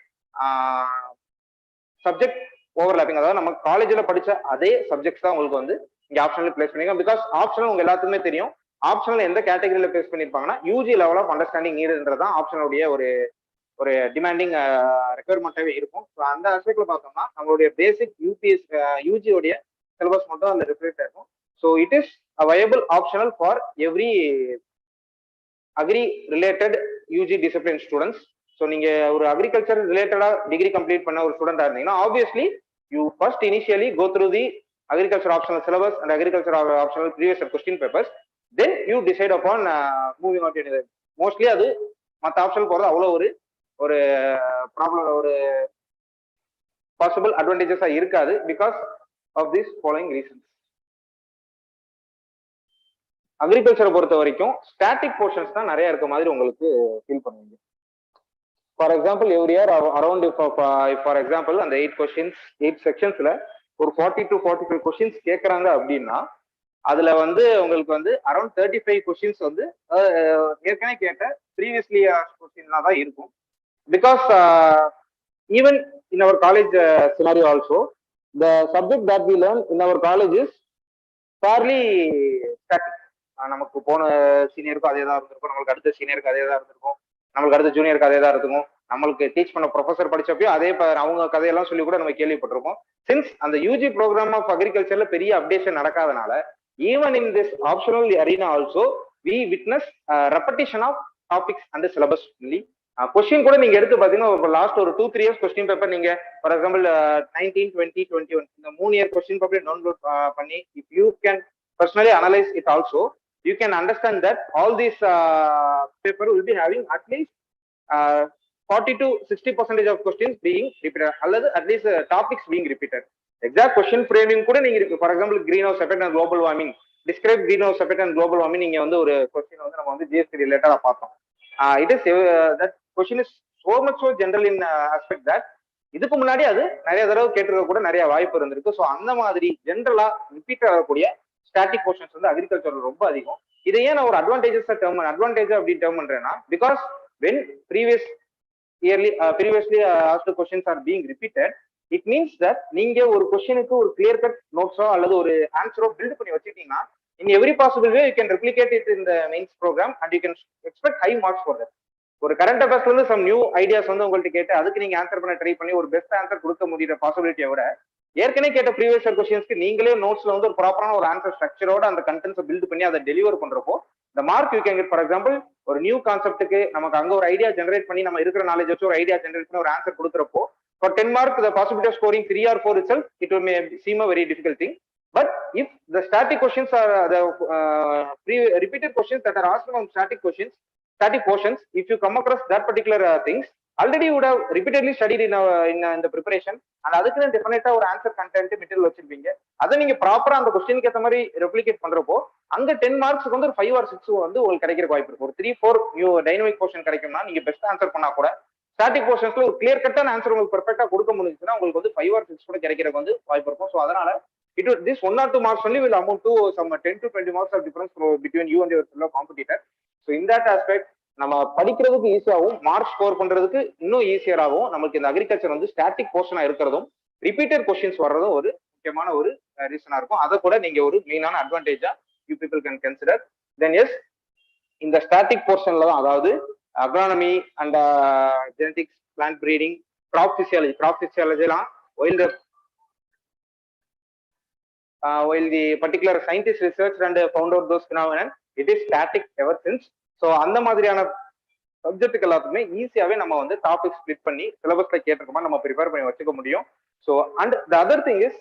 subject overlapping. அதாவது நம்ம காலேஜ்ல படிச்ச அதே சப்ஜெக்ட்ஸ் தான் உங்களுக்கு வந்து இங்க ஆப்ஷனல் பிளேஸ் பண்ணிருக்கோம். பிகாஸ் ஆப்ஷனல் உங்க எல்லாத்துக்குமே தெரியும், ஆப்ஷனல் எந்த கேட்டகரியில பிளேஸ் பண்ணிருப்பாங்கன்னா UG லெவல் ஆஃப் அண்டர்ஸ்டாண்டிங் நீடுன்றதான் ஆப்ஷனுடைய ஒரு டிமாண்டிங் ரெக்யர்மெண்டாவே இருக்கும். ஸோ அந்த ஆஸ்பெக்ட்ல பார்த்தோம்னா நம்மளுடைய பேசிக் UG உடைய சிலபஸ் மட்டும் அந்த ரிஃப்ளெக்ட் ஆகும். So it is a viable optional for every agri related UG discipline students. So நீங்க ஒரு அக்ரிகல்ச்சர் ரிலேட்டடா டிகிரி கம்ப்ளீட் பண்ண ஒரு ஸ்டூடெண்டா இருந்தீங்கன்னா obviously you first initially go through the agriculture optional syllabus and agriculture optional previous question papers, then you decide upon moving on to anything. Mostly அது மற்ற ஆப்ஷனல் போறது அவ்வளோ ஒரு ப்ராப்ளம் ஒரு பாசிபிள் அட்வான்டேஜஸா இருக்காது because of this following reasons. அக்ரிகல்ச்சரை பொறுத்த வரைக்கும் ஸ்டாட்டிக் போர்ஷன்ஸ் தான் நிறைய இருக்க மாதிரி உங்களுக்கு ஃபீல் பண்ணுவீங்க. For example every year around for example அந்த 8 செக்ஷன்ஸ்ல ஒரு 40 to 45 கொஸ்டின்ஸ் கேட்கறாங்க அப்படின்னா அதுல வந்து உங்களுக்கு வந்து அரௌண்ட் 35 கொஸ்டின்ஸ் வந்து ஏற்கனவே கேட்ட ப்ரீவியஸ்லி கொஸ்டின்னா தான் இருக்கும். Because even in our college scenario also the subject that we learn in our college is fairly static. நமக்கு போன சீனியருக்கும் அதே தான் இருந்திருக்கும், நம்மளுக்கு அடுத்த சீனியருக்கு அதே தான் இருந்திருக்கும், நம்மளுக்கு அடுத்த ஜூனியருக்கு அதே தான் இருக்கும், நம்மளுக்கு டீச் பண்ண ப்ரொஃபஸர் படிச்சப்போ அதே அவங்க கதையெல்லாம் சொல்லி கூட நம்ம கேள்விப்பட்டிருக்கோம். சின்ஸ் அந்த யூஜி ப்ரோக்ராம் ஆஃப் அக்ரிகல்ச்சர்ல பெரிய அப்டேஷன் நடக்காதனால even in this optional arena also we witness repetition of topics and syllabus only. Question கூட நீங்க எடுத்து பாத்தீங்கன்னா லாஸ்ட் ஒரு 2-3 இயர்ஸ் கொஸ்டின் பேப்பர் நீங்க ஃபார் எக்ஸாம்பிள் 19, 20, 21 இந்த 3 இயர் கொஸ்டின் பேப்பர் டவுன்லோட் பண்ணி if you can personally analyze it also, you can understand that all these paper will be having at least 40 to 60% of questions being repeated, அல்லது at least topics being repeated. Exact question framing கூட நீங்க for example greenhouse effect and global warming, describe greenhouse effect and global warming நீங்க வந்து ஒரு question வந்து நம்ம வந்து GST ரிலேட்டடா பார்த்தோம். It is that question is so much so general in aspect that இதுக்கு முன்னாடி அது நிறைய தடவை கேட்டிருக்க கூட நிறைய வாய்ப்பு இருந்திருக்கு. ஸோ அந்த மாதிரி ஜென்ரலா ரிப்பீட் ஆகக்கூடிய ஸ்டாட்டிக் போர்ஷன்ஸ் வந்து அக்ரிகல்ச்சர் ரொம்ப அதிகம். இதை ஏன் நான் ஒரு அட்வான்டேஜ் அப்படி டேர்ம் பண்றேன்னா because when previously asked questions are being repeated, it means that நீங்க ஒரு கொஸ்டினுக்கு ஒரு கிளியர் கட் நோட்ஸோ அல்லது ஒரு ஆன்சரோ பில்ட் பண்ணி வச்சுட்டீங்கன்னா in every possible way you can replicate it in the mains program and you can expect high marks for that. ஒரு கரண்ட் அஃபேர்ஸ்ல இருந்து சம் நியூ ஐடியாஸ் வந்து உங்கள்கிட்ட கேட்டு அதுக்கு நீங்க ஆன்சர் பண்ண ட்ரை பண்ணி ஒரு பெஸ்ட் ஆன்சர் கொடுக்க முடியுற பாசிபிலிட்டியை விட ஏற்கனவே கேட்ட ப்ரீவியஸ் இயர் கொஸ்டின்ஸ்க்கு நீங்களே நோட்ஸ்ல வந்து ஒரு ப்ராப்பரான ஒரு ஆன்சர் ஸ்ட்ரக்சரோட அந்த கண்டென்ட்ஸை பில்ட் பண்ணி அதை டெலிவர் பண்றப்போ இந்த mark you can get. For example ஒரு நியூ கான்செப்ட்டுக்கு நமக்கு அங்க ஒரு ஐடியா ஜெனரேட் பண்ணி நம்ம இருக்கிற நாலேஜ் வச்சு ஒரு ஐடியா ஜெனரேட் பண்ணி ஒரு answer கொடுக்குறப்போ for 10 marks the possibility of scoring 3 or 4 itself it may seem a very difficult thing. But if the static questions are the repeated questions that are asked on static portions, if you come across that particular things already you would have repeatedly studied in the preparation and adukku definitely ஒரு answer content material வச்சிருப்பீங்க. அதை நீங்க ப்ராப்பரா அந்த கொஸ்டினுக்கு ஏற்ற மாதிரி ரெப்ளிகேட் பண்றப்போ அங்க 10 மார்க்ஸ்க்கு வந்து ஒரு 5 or 6 வந்து உங்களுக்கு கிடைக்கிற வாய்ப்பு இருக்கு. ஒரு 3-4 டைனமிக் போர்ஷன் கிடைக்கும்னா நீங்க பெஸ்ட் ஆன்சர் பண்ணா கூட ஸ்டாட்டிக் போர்ஷன்ஸ்ல ஒரு கிளியர் கட்டான ஆன்சர் உங்களுக்கு பெர்ஃபெக்ட்டா கொடுக்க முடிஞ்சுச்சுன்னா உங்களுக்கு வந்து 5 or 6 கூட கிடைக்கிறதுக்கு வந்து வாய்ப்பு இருக்கும். ஸோ அதனால this 1 or 2 marks only will amount to some 10 to 20 marks of difference between you and your fellow competitor. So in that aspect நம்ம படிக்கிறதுக்கு ஈஸியாகவும் மார்க் ஸ்கோர் பண்றதுக்கு இன்னும் ஈஸியராகவும் நமக்கு இந்த அக்ரிகல்ச்சர் வந்து ஸ்டாட்டிக் போர்ஷனா இருக்கிறதும் ரிப்பீட்டட் கொஸ்டின்ஸ் வர்றதும் ஒரு முக்கியமான ஒரு ரீசனா இருக்கும். அதை கூட நீங்க ஒரு மெயினான அட்வான்டேஜா you people can consider. Then yes இந்த ஸ்டாட்டிக் போர்ஷன்ல தான் அதாவது agronomy and genetics, plant breeding, crop physiology எல்லாம் while the particular scientist researched and found out those phenomena, it is static ever since. So அந்த மாதிரியான சப்ஜெக்டுக்கு எல்லாத்துக்குமே ஈஸியாவே நம்ம வந்து டாபிக் ஸ்பிளிட் பண்ணி சிலபஸ்ல கேட்டிருக்கோமா நம்ம ப்ரிப்பேர் பண்ணி வச்சுக்க முடியும். So and the other thing is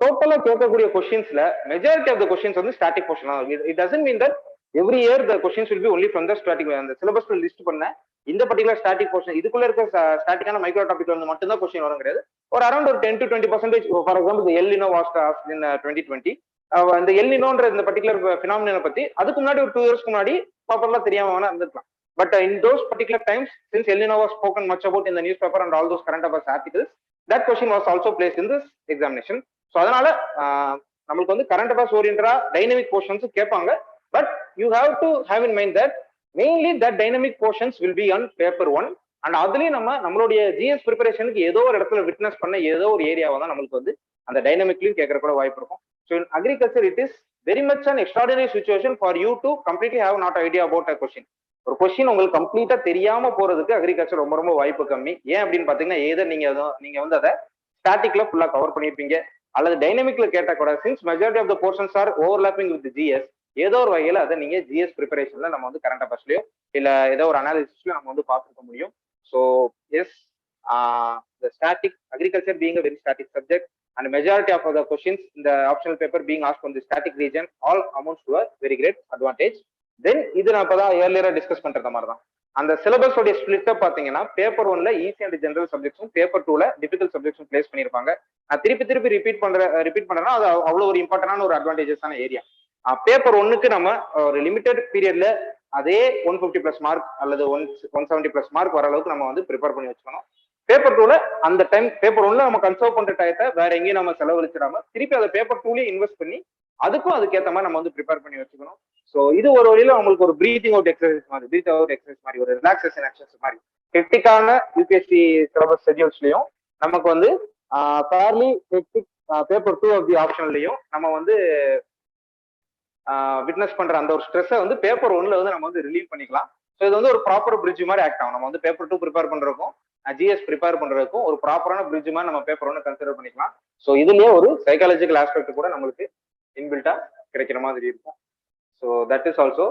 டோட்டலா கேட்கக்கூடிய கொஸ்டின்ஸ்ல மெஜாரிட்டி ஆஃப் த கொஸ்டின்ஸ் வந்து ஸ்டாட்டிக் போர்ஷன் தான். It doesn't mean that every year the questions will be only from the static. அந்த சிலபஸ்ல லிஸ்ட் பண்ண இந்த பர்டிகுலர் ஸ்டாட்டிக் போர்ஷன் இதுக்குள்ள இருக்க ஸ்டாட்டிக்கான மைக்ரோ டாபிக்ல வந்து மட்டும்தான் கொஸ்டின் வரும் கிடையாது. ஒரு அரௌண்ட் ஒரு 10 to 20%. For example El Nino was asked in 2020. இந்த எல் நினோன்ற இந்த பர்டிகுலர் ஃபினாமினனை பத்தி அதுக்கு முன்னாடி ஒரு 2 இயர்ஸ்க்கு முன்னாடி ப்ராப்பர்லாம் தெரியாம வேணா இருந்திருக்கலாம். But in those particular times since L Nino was spoken much about in the news paper and all those current affairs articles, that question was also placed in this examination. So அதனால நம்மளுக்கு வந்து கரண்ட் அஃபேர்ஸ் ஓரியன்டா டைனமிக் போர்ஷன்ஸ் கேட்பாங்க. But you have to have in mind that mainly that dynamic portions will be on paper 1. And அதுலயும் நம்மளுடைய ஜிஎஸ் ப்ரிப்பரேஷனுக்கு ஏதோ ஒரு இடத்துல விட்னஸ் பண்ண ஏதோ ஒரு ஏரியாவை தான் நம்மளுக்கு வந்து அந்த டைனமிக்லயும் கேட்கற கூட வாய்ப்பு இருக்கும். So in agriculture it is very much an extraordinary situation for you to completely have not idea about a question. ஒரு கொஸ்டின் உங்களுக்கு கம்ப்ளீட்டா தெரியாம போறதுக்கு அக்ரிகல்ச்சர் ரொம்ப ரொம்ப வாய்ப்பு கம்மி. ஏன் அப்படின்னு பாத்தீங்கன்னா ஏதோ நீங்க வந்து அதை ஸ்டாட்டிக்ல ஃபுல்லா கவர் பண்ணிருப்பீங்க அல்லது டைனமிக்ல கேட்ட கூட since majority of the portions are overlapping with GS, ஏதோ ஒரு வகையில அதை நீங்க ஜிஎஸ் ப்ரிப்பரேஷன்ல நம்ம வந்து கரண்ட் அஃபேர்ஸ்லயோ இல்ல ஏதோ ஒரு அனாலிசிஸ்லயோ நம்ம வந்து பார்த்துருக்க முடியும். So yes, the static agriculture being a very static subject and majority of the questions in the optional paper being asked from the static region all amounts to a very great advantage. Then இது நான் இப்பதான் ஏர்லியரா டிஸ்கஸ் பண்ற மாதிரி தான் அந்த சிலபஸ் உடைய ஸ்பிளிட்ட பாத்தீங்கன்னா பேப்பர் 1ல ஈஸி அண்ட் ஜெனரல் சப்ஜெக்ட்ஸும் பேப்பர் 2ல டிஃபிகல்ட் சப்ஜெக்ட்ஸும் பிளேஸ் பண்ணிருப்பாங்க. நான் திருப்பி ரிப்பீட் பண்றேன்னா அது அவ்வளவு ஒரு இம்பார்ட்டன்டான ஒரு அட்வான்டேஜஸான ஏரியா. பேப்பர் 1க்கு நம்ம ஒரு லிமிடெட் பீரியட்ல அதே 150+ மார்க் அல்லது 170+ மார்க் வர அளவுக்கு நம்ம வந்து ப்ரிப்பேர் பண்ணி வச்சுக்கணும். பேப்பர் 2ல அந்த டைம் பேப்பர் 1ல நம்ம கன்சர்வ் பண்ற டயத்தை வேற எங்கேயும் நம்ம செலவழிச்சிடாம திருப்பி அதை பேப்பர் 2லயே இன்வெஸ்ட் பண்ணி அதுக்கும் அதுக்கேற்ற மாதிரி நம்ம வந்து ப்ரிப்பேர் பண்ணி வச்சுக்கணும். ஸோ இது ஒரு வழியில உங்களுக்கு ஒரு பிரீத்திங் அவுட் எக்ஸசைஸ் மாதிரி ஒரு ரிலாக்ஸேஷன் எக்ஸசைஸ் மாதிரி ஹெக்டிக்கான யூபிஎஸ்சி சிலபஸ் ஷெட்யூல்ஸ்லயும் நமக்கு வந்து fairly hectic paper 2 of the ஆப்ஷன்லயும் நம்ம வந்து விட்னஸ் பண்ற அந்த ஒரு ஸ்ட்ரெஸ்ஸை வந்து பேப்பர் 1ல வந்து நம்ம வந்து ரிலீவ் பண்ணிக்கலாம். ஸோ இது வந்து ஒரு ப்ராப்பர் பிரிட்ஜ் மாதிரி ஆக்ட் ஆகும். நம்ம வந்து பேப்பர் 2 ப்ரிப்பேர் பண்றதுக்கும் ஜிஎஸ் ப்ரிப்பேர் பண்றதுக்கும் ஒரு ப்ராப்பரான பிரிட்ஜ் மாதிரி நம்ம பேப்பர் 1 கன்சிடர் பண்ணிக்கலாம். ஸோ இதுலயே ஒரு சைக்காலஜிக்கல் ஆஸ்பெக்ட் கூட நம்மளுக்கு இன்பில்ட்டா கிடைக்கிற மாதிரி இருக்கும். So that is also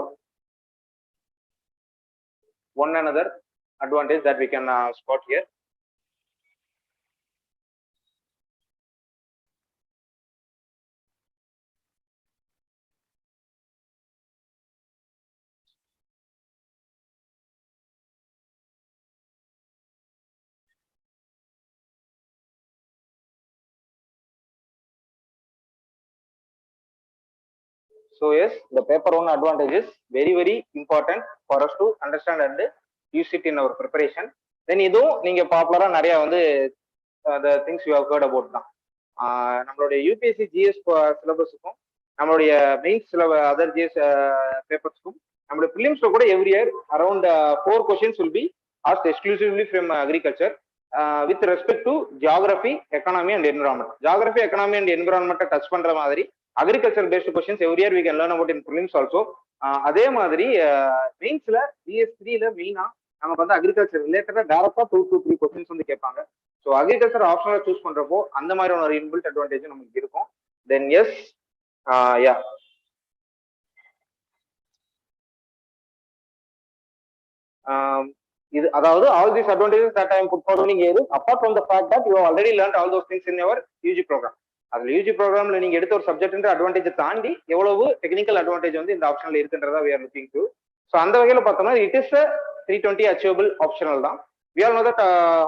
one another advantage that we can spot here. So yes, the paper 1 advantage is very important for us to understand and use it in our preparation. Then இதுவும் நீங்க பாப்புலரா நிறைய வந்து the things you have heard about தான். நம்மளுடைய யூபிஎஸ்சி ஜிஎஸ் சிலபஸுக்கும் நம்மளுடைய மெயின்ஸ் அதர் ஜிஎஸ் பேப்பர்ஸ்க்கும் நம்மளுடைய பிலிம்ஸ்ல கூட every year around 4 questions will be asked exclusively from agriculture with respect to geography, economy and environment. Geography, economy and environment touch பண்ற மாதிரி agriculture based questions every year we can learn about in films also. அதே மாதிரி மெயின்ஸ்ல BS3ல மெயினா நமக்கு வந்து அக்ரிகல்ச்சர் ரிலேட்டடா டேரக்டா 2 to 3 கொஸ்டின்ஸ் வந்து கேட்பாங்க. ஸோ அக்ரிகல்ச்சர் ஆப்ஷனலா சூஸ் பண்றப்போ அந்த மாதிரியான ஒரு இன்பில்ட் அட்வான்டேஜ் நமக்கு இருக்கும். தென் எஸ் யா இது அதாவது all these advantages that I am putting here is apart from the fact that you have already learned all those things in your UG program. அதுல யூஜி ப்ரோக்ராம்ல நீங்க எடுத்த ஒரு சப்ஜெக்ட் அட்வான்டேஜ் தாண்டி எவ்வளவு டெக்னிக்கல் அட்வான்டேஜ் வந்து இந்த ஆப்ஷன்ல இருக்குன்றதா we are looking to. So அந்த வகையில பார்த்தோம்னா இட் இஸ் 320 அச்சீவபிள் ஆப்ஷனல் தான். We all know that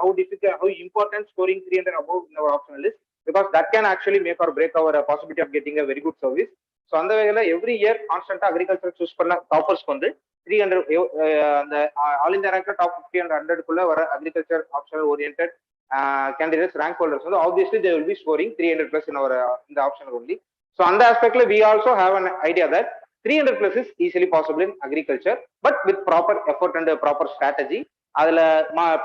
how difficult, how important scoring 300 above in our optional is, because that can actually make or break our possibility of getting a very good service. So அந்த வகையில எவ்ரி இயர் கான்ஸ்டன்டா அக்ரிகல்ச்சர் சூஸ் பண்ண டாப்பர்ஸ்க்கு வந்து 300 அந்த ஆல் இந்தியா ரேங்க்ல டாப் 50 and 100க்குள்ள வர agriculture optional oriented candidates, rank holders, so obviously they will be scoring 300+ in our in the optional only. So on the aspect we also have an idea that 300+ is easily possible in agriculture, but with proper effort and proper strategy. அதுல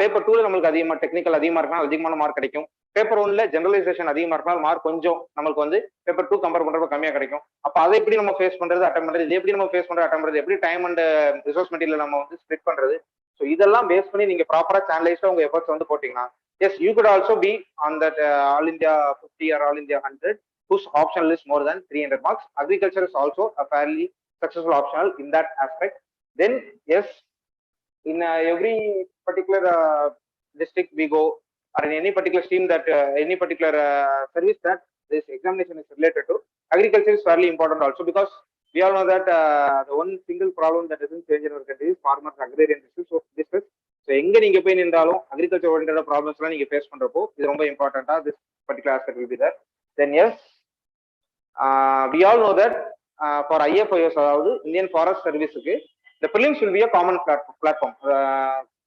பேப்பர் 2ல நம்மளுக்கு அதிகமா டெக்னிக்கல் அதிகமா இருக்கனால அதிகமான மார்க் கிடைக்கும். பேப்பர் 1ல ஜெனரலைசேஷன் அதிகமா இருக்கனால மார்க் கொஞ்சம் நம்மளுக்கு வந்து பேப்பர் 2 கம்பேர் பண்றப்ப கம்மியா கிடைக்கும். அப்ப அதை எப்படி நம்ம ஃபேஸ் பண்றது, அட்டம் பண்றது, இது எப்படி நம்ம ஃபேஸ் பண்றது, அட்டம் பண்றது, எப்படி டைம் அண்ட் ரிசோர்ஸ் மெட்டீரியல் நம்ம வந்து ஸ்ப்ளிட் பண்றது. ஸோ இதெல்லாம் பேஸ் பண்ணி நீங்க ப்ராப்பரா சேனலைஸ்டா உங்க எஃபர்ட்ஸ் வந்து போட்டீங்கன்னா yes, you could also be on that all India 50 or all India 100 whose optional is more than 300 marks. Agriculture is also a fairly successful optional in that aspect. Then yes, in every particular district we go, or in any particular stream that any particular service that this examination is related to, agriculture is fairly important also, because we all know that the one single problem that doesn't change in our country is farmers agrarian distress. So எங்க நீங்க போய் நின்றாலும் அக்ரிகல்ச்சர் ஓரியன்டா ப்ராப்ளம்ஸ் எல்லாம் நீங்க ஃபேஸ் பண்றப்போ இது ரொம்ப இம்பார்ட்டன்டா this particular aspect will be there. Then yes we all know that for IFIS, அதாவது இந்தியன் ஃபாரஸ்ட் சர்வீஸுக்கு the prelims will be a common platform.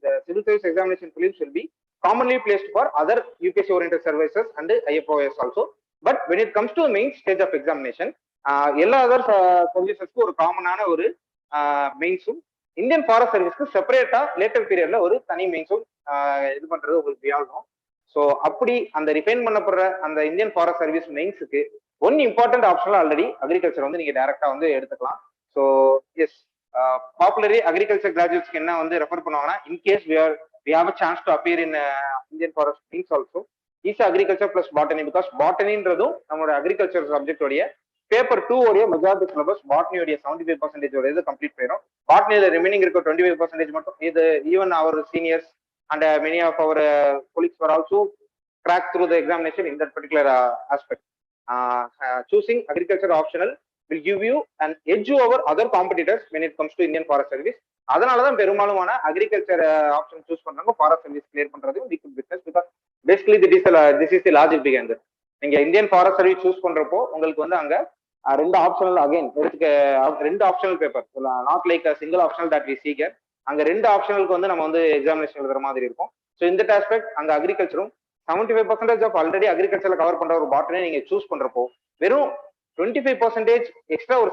The civil service examination prelims will be commonly placed for other UPSC oriented services and IFIS also. But when it comes to the main stage of examination, எல்லா அதர் சர்வீசஸ்க்கு ஒரு காமனான ஒரு மெயின்ஸும் இந்தியன் ஃபாரஸ்ட் சர்வீஸ்க்கு செப்பரேட்டா லேட்டர் பீரியட்ல ஒரு தனி மெயின்ஸும் இது பண்றது உங்களுக்கு ஆகும். ஸோ அப்படி அந்த ரிஃபைன் பண்ணப்படுற அந்த இந்தியன் ஃபாரஸ்ட் சர்வீஸ் மெயின்ஸுக்கு one important optional already agriculture வந்து நீங்க டைரக்டா வந்து எடுத்துக்கலாம். ஸோ எஸ், பாப்புலரி அக்ரிகல்ச்சர் கிராஜுவேட்ஸ்க்கு என்ன வந்து ரெஃபர் பண்ணுவாங்கன்னா, in case we have a chance to appear in Indian forest means also is agriculture plus botany, because botanyன்றதும் நம்மளோட அக்ரிகல்ச்சர் சப்ஜெக்ட் உடைய பேப்பர் 2 உடைய மெஜாரிட்டி சிலபஸ் பாட்னி உடைய 75% உடைய கம்ப்ளீட் பண்ணிடும். பாட்னியில ரிமைனிங் இருக்க 25% மட்டும் இது even our seniors and many of our colleagues were also cracked through the examination in that particular aspect. Choosing agriculture optional will give you an edge over other competitors when it comes to Indian Forest Service. அதனாலதான் பெரும்பாலுமான அக்ரிகல்ச்சர் ஆப்ஷன் சூஸ் பண்றாங்க ஃபாரஸ்ட் சர்வீஸ் கிளியர் பண்றதையும் we could witness because basically this is the logic behind it. நீங்க இந்தியன் ஃபாரஸ்ட் சர்வீஸ் சூஸ் பண்றப்போ உங்களுக்கு வந்து அங்க ரெண்டு ஆப்ஷனல் அகைன் ரெண்டு optional paper, not like single optional that we seek. அங்க ரெண்டு ஆப்ஷனலுக்கு வந்து நம்ம வந்து எக்ஸாமினேஷன் எழுதுற மாதிரி இருக்கும். ஸோ இந்த ஆஸ்பெக்ட் அங்க அக்ரிகல்ச்சரும் 75% ஆஃப் ஆல்ரெடி அக்ரிகல்ச்சர்ல கவர் பண்ற ஒரு பாட்டனே நீங்க சூஸ் பண்றப்போ வெறும் 25% எக்ஸ்ட்ரா ஒரு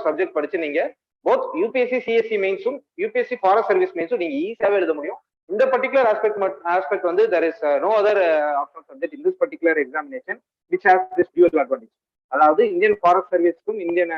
சப்ஜெக்ட் படிச்சு நீங்க போத் யூபிஎஸ்சி சிஎஸ்சி மெயின்ஸும் யூபிஎஸ்சி ஃபாரஸ்ட் சர்வீஸ் மெயின்ஸும் நீங்க ஈஸியாவே எழுத முடியும். இந்த பர்டிகுலர் ஆஸ்பெக்ட் வந்து there is no other optional subject in this particular examination which has this dual advantage. அதாவது இந்தியன் ஃபாரஸ்ட் சர்வீஸ்க்கும் இந்தியன்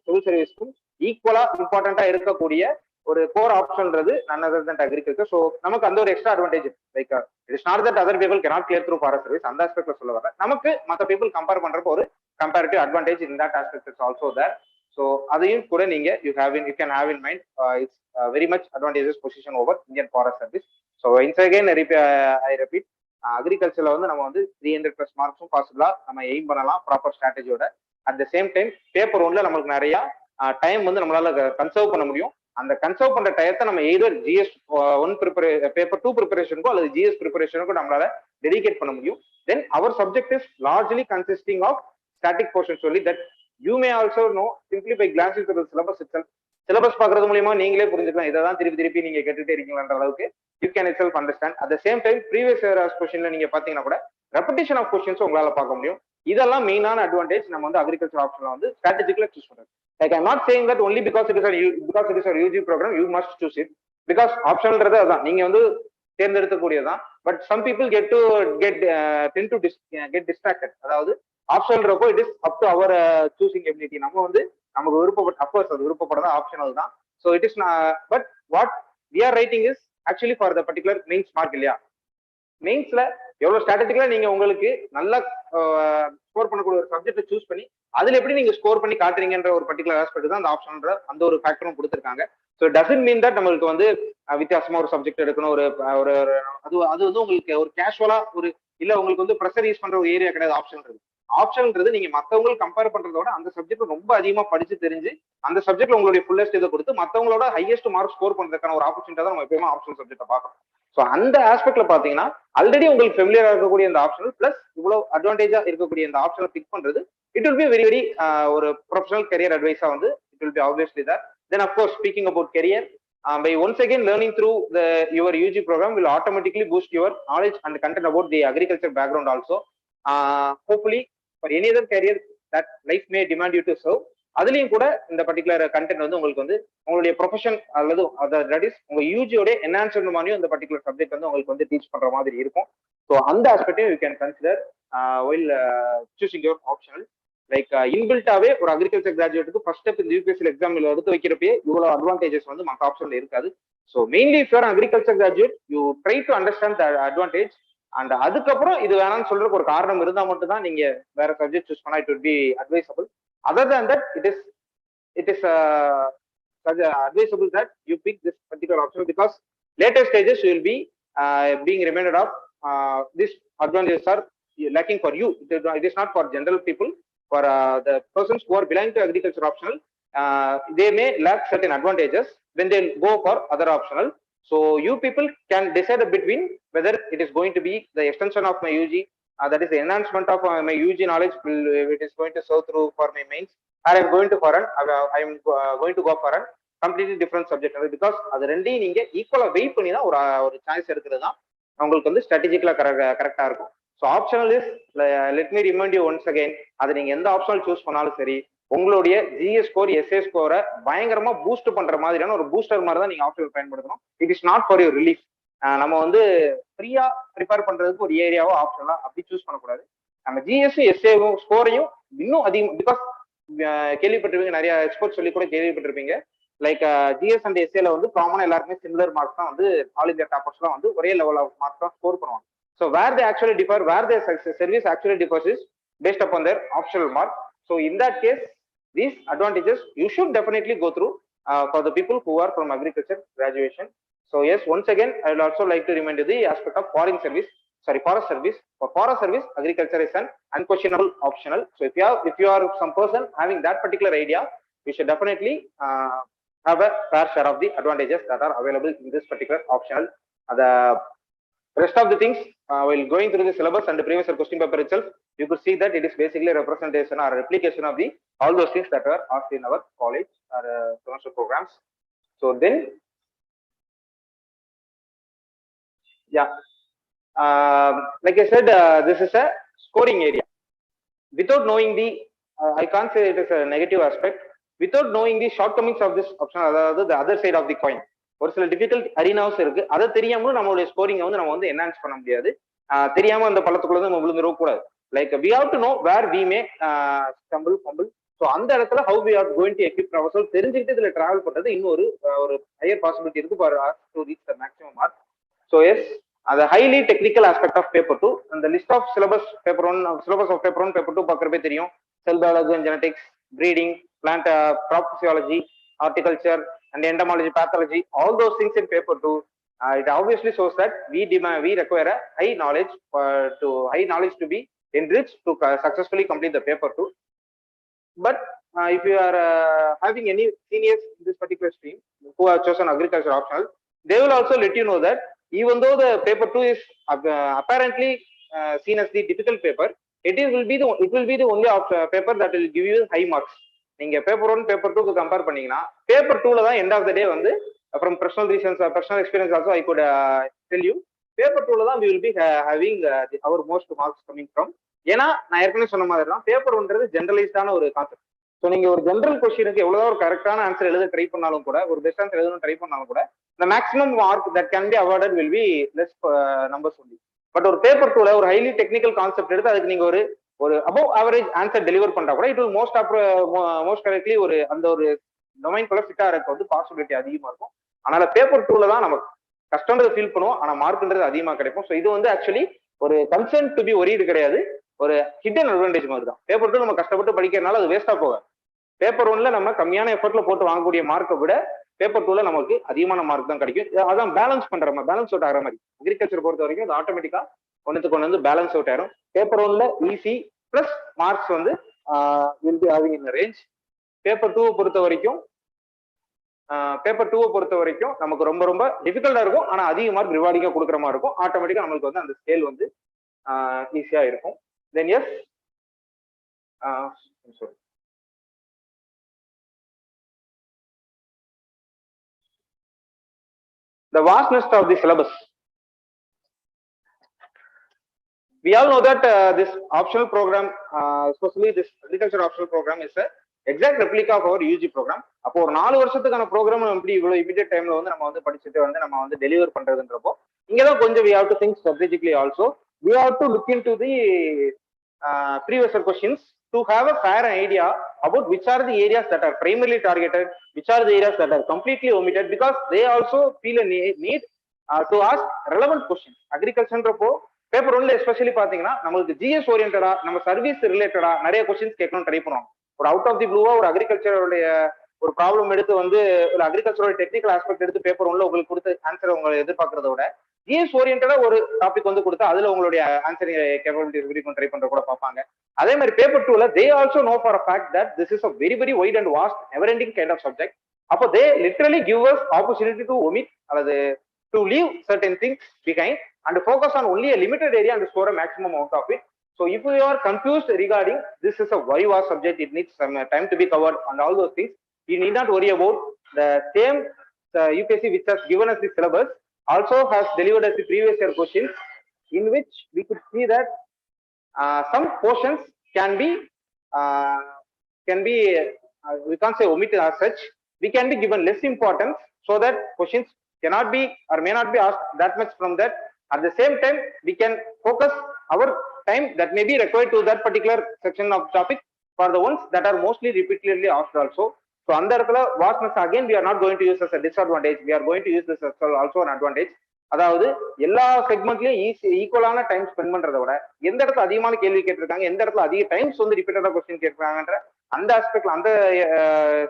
சிவில் சர்வீஸ்க்கும் ஈக்குவலா இம்பார்ட்டண்டா இருக்கக்கூடிய ஒரு கோர் ஆப்ஷன்றது none other than agriculture. So நமக்கு அந்த ஒரு extra advantage like it is not that other people cannot clear through Forest Service. அந்த ஆஸ்பெக்ட்ல சொல்ல வர நமக்கு மற்ற பீப்புள் கம்பேர் பண்றப்போ ஒரு comparative advantage in that aspect is also there. So அதையும் கூட நீங்க you can have in mind it's very much advantages position over Indian Forest Service. So once again I repeat, அக்ரிகல்ச்சர்ல வந்து நம்ம வந்து 300+ மார்க்ஸும் பாசிபிளா நம்ம எய்ம் பண்ணலாம் ப்ராப்பர் ஸ்ட்ராட்டஜியோட. At the same time paper ஒன்ல நம்மளுக்கு நிறைய டைம் வந்து நம்மளால கன்சர்வ் பண்ண முடியும். அந்த கன்சர்வ் பண்ற டயத்தை நம்ம எய்தர் ஜிஎஸ் 1 பேப்பர் 2 ப்ரிப்பரேஷனுக்கோ அல்லது ஜிஎஸ் ப்ரிப்பரேஷனுக்கோ நம்மளால டெடிகேட் பண்ண முடியும். Then our subject is largely consisting of static portion சொல்லி that you may also know simply by glancing through the syllabus itself. Syllabus பார்க்கறது மூலியமா நீங்களே புரிஞ்சுக்கலாம் இதை தான் திருப்பி நீங்க கேட்டுட்டே இருக்கீங்கன்ற அளவுக்கு you can itself understand. At the same time previous year கொஸ்டின்ல நீங்க பாத்தீங்கன்னா கூட ரெப்படிஷன் ஆஃப் கொஸ்டின்ஸ் உங்களால பார்க்க முடியும். இதெல்லாம் மெயினான அட்வான்டேஜ் நம்ம வந்து அக்ரிகல்ச்சர் ஆப்ஷன்ல வந்து ஸ்ட்ராட்டஜிக்கலா சூஸ் பண்றது. Like I not saying that only because it is a UG program you must choose it because ஆப்ஷன்ன்றது அதான் நீங்க வந்து தேர்ந்தெடுக்கக்கூடியதான். But some people tend to get distracted. அதாவது ஆப்ஷன்ன்றப்போ it is up to our choosing ability. நம்ம வந்து நமக்கு அப்கோர்ஸ் அது விருப்பப்படதான் ஆப்ஷனல் தான். So it is but what we are writing is actually for the particular mains mark இல்லையா. மெயின்ஸ்ல எவ்வளவு ஸ்ட்ராட்டஜிக்கலா நீங்க உங்களுக்கு நல்லா ஸ்கோர் பண்ணக்கூடிய ஒரு சப்ஜெக்டை சூஸ் பண்ணி அதுல எப்படி நீங்க ஸ்கோர் பண்ணி காட்டுறீங்கன்ற ஒரு பர்டிகுலர் ஆஸ்பெக்ட் தான் அந்த ஆப்ஷன்ன்ற அந்த ஒரு ஃபேக்டரும் கொடுத்துருக்காங்க. ஸோ டசன்ட் மீன் தட் நம்மளுக்கு வந்து வித்தியாசமா ஒரு சப்ஜெக்ட் எடுக்கணும் ஒரு அது வந்து உங்களுக்கு ஒரு கேஷுவலா ஒரு இல்ல உங்களுக்கு வந்து ப்ரெஷர் யூஸ் பண்ற ஒரு ஏரியா கிடையாது ஆப்ஷன்ன்றது நீங்க மத்தவங்களுக்கு கம்பேர் பண்றதோட அந்த சப்ஜெக்ட் ரொம்ப அதிகமா படிச்சு தெரிஞ்சு அந்த சப்ஜெக்ட்ல உங்களுடைய ஃபுல்லஸ்ட் இதை கொடுத்து மத்தவங்களோட ஹையஸ்ட் மார்க் ஸ்கோர் பண்றதுக்கான ஒரு ஆப்பர்ச்சுனிட்டி தான் நம்ம எப்பயுமே ஆப்ஷனல் சப்ஜெக்ட்டை பார்க்கணும். ஸோ அந்த ஆஸ்பெக்ட்ல பாத்தீங்கன்னா ஆல்ரெடி உங்களுக்கு ஃபெமிலியரா இருக்கக்கூடிய இந்த ஆப்ஷனல் பிளஸ் இவ்வளவு அட்வான்டேஜா இருக்கக்கூடிய இந்த ஆப்ஷனை பிக் பண்றது இட் வில் பி வெரி ஒரு ப்ரொஃபஷனல் கரியர் அட்வைஸா வந்து it will B obviously that. Then of course speaking about career, by once again learning through your UG program will automatically boost your knowledge and content about the agriculture background also. Hopefully for any other career that life may demand you to serve, அதுலயும் கூட இந்த பர்டிகுலர் கண்டென்ட் வந்து உங்களுக்கு வந்து உங்களுடைய ப்ரொஃபஷன் அல்லது தட் இஸ் உங்க யூஜியோட என்ஹான்ஸ்மெண்ட் மாதிரியும் இந்த பர்டிகுலர் சப்ஜெக்ட் வந்து உங்களுக்கு வந்து டீச் பண்ற மாதிரி இருக்கும். ஸோ அந்த ஆஸ்பெக்டையும் you can consider while choosing your optional. Like இன்பில்ட்டாவே ஒரு அக்ரிகல்ச்சர் கிராஜுவேட்டுக்கு ஃபர்ஸ்ட் ஸ்டெப் இந்த யூபிஎஸ்சி எக்ஸாம்ல எடுத்து வைக்கிறப்பே இவ்வளவு அட்வான்டேஜஸ் வந்து மற்ற ஆப்ஷன்ல இருக்காது. So mainly if you are agriculture graduate you try to understand the advantage and அதுக்கப்புறம் இது வேணாம்னு சொல்றதுக்கு ஒரு காரணம் இருந்தா மட்டும் தான் நீங்க வேற சப்ஜெக்ட் சூஸ் பண்ணா it would be advisable. Other than that it is advisable that you pick this particular option because later stages you will be being reminded of these advantages are lacking for you. It is not for general people. For the persons who are belonging to agriculture optional, they may lack certain advantages when they go for other optional. So you people can decide between whether it is going to be the extension of my UG, that is the enhancement of my UG knowledge, it is going to serve through for my mains, or I am going to for an I am going to go for an completely different subject. Because அது ரெண்டையும் நீங்க ஈக்குவலா வெயிட் பண்ணி தான் ஒரு சாய்ஸ் எடுக்கிறது தான் உங்களுக்கு வந்து ஸ்ட்ராட்டஜிக்கலா கரெக்டா இருக்கும். So optional is let me remind you once again, அது நீங்க எந்த ஆப்ஷனல் சூஸ் பண்ணாலும் சரி உங்களுடைய ஜிஎஸ் ஸ்கோர் எஸ்ஏ ஸ்கோரை பயங்கரமா பூஸ்ட் பண்ற மாதிரியான ஒரு பூஸ்டர் மாதிரி தான் நீங்க ஆப்ஷனல் பயன்படுத்தணும். It is not for your relief. நம்ம வந்து ஃப்ரீயா ப்ரிப்பேர் பண்றதுக்கு ஒரு ஏரியாவோ ஆப்ஷனலா அப்படி சூஸ் பண்ணக்கூடாது. நம்ம ஜிஎஸ் எஸ்ஏவும் ஸ்கோரையும் இன்னும் அதிகம் பிகாஸ் கேள்விப்பட்டிருப்பீங்க, நிறைய எக்ஸ்பர்ட் சொல்லி கூட கேள்விப்பட்டிருப்பீங்க. லைக் ஜிஎஸ் அண்ட் எஸ்ஏல வந்து காமனா எல்லாருக்குமே சிமிலர் மார்க்ஸ் தான் வந்து ஆல் இந்தியா டாப்பர்ஸ்லாம் வந்து ஒரே லெவல் ஆஃப் மார்க்ஸ் தான் ஸ்கோர் பண்ணுவாங்க. So where they actually differ, where their service actually differs is based upon their optional mark. So in that case, these advantages you should definitely go through for the people who are from agriculture graduation. So yes, once again, I would also like to remind you the aspect of forest service. For forest service, agriculture is an unquestionable optional. So if you are some person having that particular idea, you should definitely have a fair share of the advantages that are available in this particular optional. The rest of the things, while going through the syllabus and the previous question paper itself, you could see that it is basically a representation or a replication of the all those things that were asked in our college or semester programs. So then, yeah, like I said, this is a scoring area. Without knowing the, I can't say it is a negative aspect. Without knowing the shortcomings of this option, அதாவது the other side of the coin, ஒரு சில டிஃபிகல்ட் அரினாஸ் இருக்கு. அதை தெரியாமலும் நம்மளுடைய ஸ்கோரிங்கை வந்து நம்ம வந்து என்ஹான்ஸ் பண்ண முடியாது. தெரியாம அந்த பள்ளத்துக்குள்ள நம்ம விழுந்துடவும் கூடாது. Like we have to know where we may stumble fumble. So அந்த இடத்துல how we are going to equip ourself தெரிஞ்சுக்கிட்டு இதுல டிராவல் பண்றது இன்னொரு ஒரு ஹையர் பாசிபிலிட்டி இருக்கு for us to reach the maximum mark. So yes, the highly technical aspect of paper 2 and the list of syllabus paper 1, syllabus of paper 1 paper 2 பார்க்கறப்பே தெரியும். Cell biology and genetics, breeding, plant crop physiology, horticulture and entomology, pathology, all those things in paper 2, it obviously shows that we require a high knowledge to be enriched to successfully complete the paper 2. But if you are having any seniors in this particular stream who have chosen agriculture optional, they will also let you know that even though the paper 2 is apparently seen as the difficult paper, it will be the only paper that will give you high marks. நீங்க பேப்பர் 1 பேப்பர் 2 கம்பேர் பண்ணீங்கன்னா பேப்பர் 2ல தான் எண்ட் ஆஃப் த டே வந்து from personal reasons personal experience also I could tell you paper 2ல தான் we will be having our most marks coming from. ஏன்னா நான் ஏற்கனவே சொன்ன மாதிரி தான் பேப்பர் 1ன்றது ஜெனரலைஸ்டான ஒரு கான்செப்ட். ஸோ நீங்க ஒரு ஜெனரல் கொஸ்டினுக்கு எவ்வளவுதான் ஒரு கரெக்டான ஆன்சர் எழுத ட்ரை பண்ணாலும் கூட, ஒரு பெஸ்ட் ஆன்சர் எழுதணும் ட்ரை பண்ணாலும் கூட, the maximum mark that can be awarded will be less numbers only. But ஒரு பேப்பர் 2ல ஒரு ஹைலி டெக்னிக்கல் கான்செப்ட் எடுத்து அதுக்கு நீங்க ஒரு அபவ் ஆவரேஜ் ஆன்சர் டெலிவர் பண்றா கூட இட் வில் மோஸ்ட் கரெக்ட்லி அந்த ஒரு டொமைன்குள்ள ஃபிட் ஆகிறதுக்கு வந்து பாசிபிலிட்டி அதிகமா இருக்கும். அதனால பேப்பர் 2ல தான் நமக்கு கஷ்டம்ன்றது ஃபீல் பண்ணுவோம், ஆனா மார்க்ன்றது அதிகமா கிடைக்கும். ஸோ இது வந்து ஆக்சுவலி ஒரு கன்சர்ன் டு பி ஒரீடு கிடையாது, ஒரு ஹிடன் அட்வான்டேஜ் மாதிரி தான். பேப்பர் 2 நம்ம கஷ்டப்பட்டு படிக்கிறதுனால அது வேஸ்டா போகாது. பேப்பர் 1ல நம்ம கம்மியான எஃபர்ட்ல போட்டு வாங்கக்கூடிய மார்க்கை விட பேப்பர் 2ல நமக்கு அதிகமான மார்க் தான் கிடைக்கும். அதான் பேலன்ஸ் பண்ற மாதிரி, பேலன்ஸ் அவுட் ஆகிற மாதிரி. அக்ரிகல்ச்சர் பொறுத்த வரைக்கும் அது ஆட்டோமேட்டிக்கா ஒன்னுக்கு ஒன்று வந்து பேலன்ஸ் அவுட் ஆயிரும். பேப்பர் 1ல ஈஸி பிளஸ் மார்க்ஸ் வந்து will be having in range. Paper 2 பொறுத்த வரைக்கும் நமக்கு ரொம்ப ரொம்ப டிஃபிகல்ட்டா இருக்கும், ஆனா அதிக மார்க் ரிவார்டிங்கா கொடுக்குற மாதிரி இருக்கும். ஆட்டோமேட்டிக்கா நம்மளுக்கு வந்து அந்த ஸ்கேல் வந்து ஈஸியா இருக்கும். தென் S the vastness of the syllabus. We all know that this optional program, especially this agriculture optional program, is a exact replica of our UG program. அப்போ ஒரு 4 வருஷத்துக்கான ப்ரோக்ராம் எப்படி இவ்வளவு இமிடியட் டைம்ல வந்து நம்ம வந்து படிச்சுட்டு வந்து நம்ம வந்து டெலிவர் பண்றதுன்றப்போ இங்கதான் கொஞ்சம் we have to think strategically also. We have to look into the previous questions to have a fair idea about which are the areas that are primarily targeted, which are the areas that are completely omitted, because they also feel a need to ask relevant questions. Agriculture paper 1ல எஸ்பெஷலி பாத்தீங்கன்னா நம்மளுக்கு ஜிஎஸ் ஓரியன்டா, நம்ம சர்வீஸ் ரிலேட்டடா நிறைய கொஸ்டின்ஸ் கேட்கணும் ட்ரை பண்ணுவாங்க. ஒரு அவுட் ஆஃப் தி ப்ளூவா ஒரு அக்ரிகல்ச்சருடைய ஒரு ப்ராப்ளம் எடுத்து வந்து ஒரு அக்ரிகல்ச்சரோட டெக்னிக்கல் ஆஸ்பெக்ட் எடுத்து பேப்பர் 1ல உங்களுக்கு கொடுத்த ஆன்சர் உங்களை எதிர்பார்க்கறத விட ஜிஎஸ் ஓரியன்டா ஒரு டாபிக் வந்து கொடுத்தா அதுல உங்களுடைய ஆன்சர் கேப்பபிலிட்டி ரிவ்யூ ட்ரை பண்ற கூட பார்ப்பாங்க. அதே மாதிரி பேப்பர் 2ல they also know for a fact that this is a very very wide and vast never ending kind of subject. அப்போ they literally give us opportunity to omit அல்லது to leave certain things behind and focus on only a limited area and score a maximum amount of it. So if you are confused regarding this is a very vast subject, it needs some time to be covered and all those things, you need not worry about. The same UPSC which has given us the syllabus also has delivered us the previous year questions, in which we could see that some portions can be we can't say omitted as such, we can be given less importance so that questions cannot be or may not be asked that much from that. At the same time, we can focus our time that may be required to that particular section of topic for the ones that are mostly repeatedly asked also. So அந்த இடத்துல vastness again we are not going to use as a disadvantage, we are going to use this as also an advantage. அதாவது எல்லா செக்மெண்ட்லயும் ஈக்குவலான டைம் ஸ்பெண்ட் பண்றதை விட எந்த இடத்துல அதிகமான கேள்வி கேட்டிருக்காங்க, எந்த இடத்துல அதிக டைம்ஸ் வந்து ரிப்பீட்டடா கொஸ்டின் கேட்கிறாங்கன்ற அந்த ஆஸ்பெக்ட்ல அந்த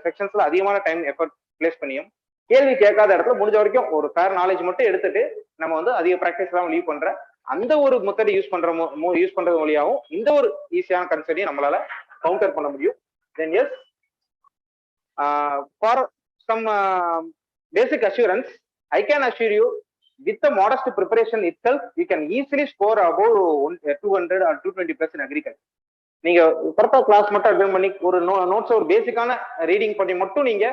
செக்ஷன்ஸ்ல அதிகமான டைம் எஃபர்ட் பிளேஸ் பண்ணியும் கேள்வி கேட்காத இடத்துல முடிஞ்ச வரைக்கும் ஒரு ஃபேர் நாலேஜ் மட்டும் எடுத்துட்டு நம்ம வந்து அதிக ப்ராக்டிஸ் எல்லாம் லீவ் பண்ற அந்த ஒரு மெத்தட் யூஸ் பண்றது மூலியாவும் இந்த ஒரு ஈஸியான கன்செப்டையும் நம்மளால கவுண்டர் பண்ண முடியும். Then yes for some basic assurance. I can assure you, with the modest preparation itself, you can easily score above 200 or 220 plus in agriculture. நீங்க கரெக்டா கிளாஸ் மட்டும் அட்டெண்ட் பண்ணி ஒரு நோட்ஸ் ஒரு பேசிக்கான ரீடிங் பண்ணி மட்டும் நீங்க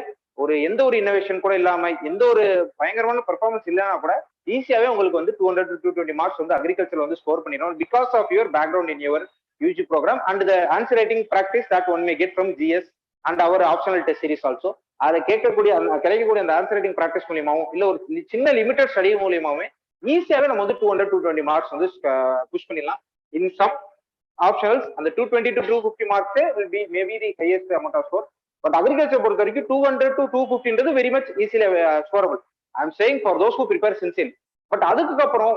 ஒரு எந்த ஒரு இன்னோவேஷன் கூட இல்லாம எந்த ஒரு பயங்கரமான பெர்ஃபார்மன்ஸ் இல்லைன்னா கூட ஈஸியாவே உங்களுக்கு வந்து 200 to 220 மார்க்ஸ் வந்து அக்ரிகல்ச்சர் வந்து ஸ்கோர் பண்ணிடும் because of your background in your UG program and the answer writing practice that one may get from GS and our optional test series also. அதை கேட்கக்கூடிய கிடைக்கக்கூடிய அந்த ஆன்சர் ரைட்டிங் ப்ராக்டிஸ் மூலியமாவும் இல்ல ஒரு சின்ன லிமிடெட் ஸ்டடி மூலியமாவே ஈஸியாவே நம்ம வந்து 200 to 220 மார்க்ஸ் வந்து புஷ் பண்ணிடலாம். இன் சம் ஆப்ஷனல்ஸ் அந்த 220 to 250 மார்க்ஸே will be maybe the highest amount of score. But agriculture பொறுத்த வரைக்கும் 200 to 250 very much easily scorable. I am saying for those who prepare sincerely. But அதுக்கு அப்புறம்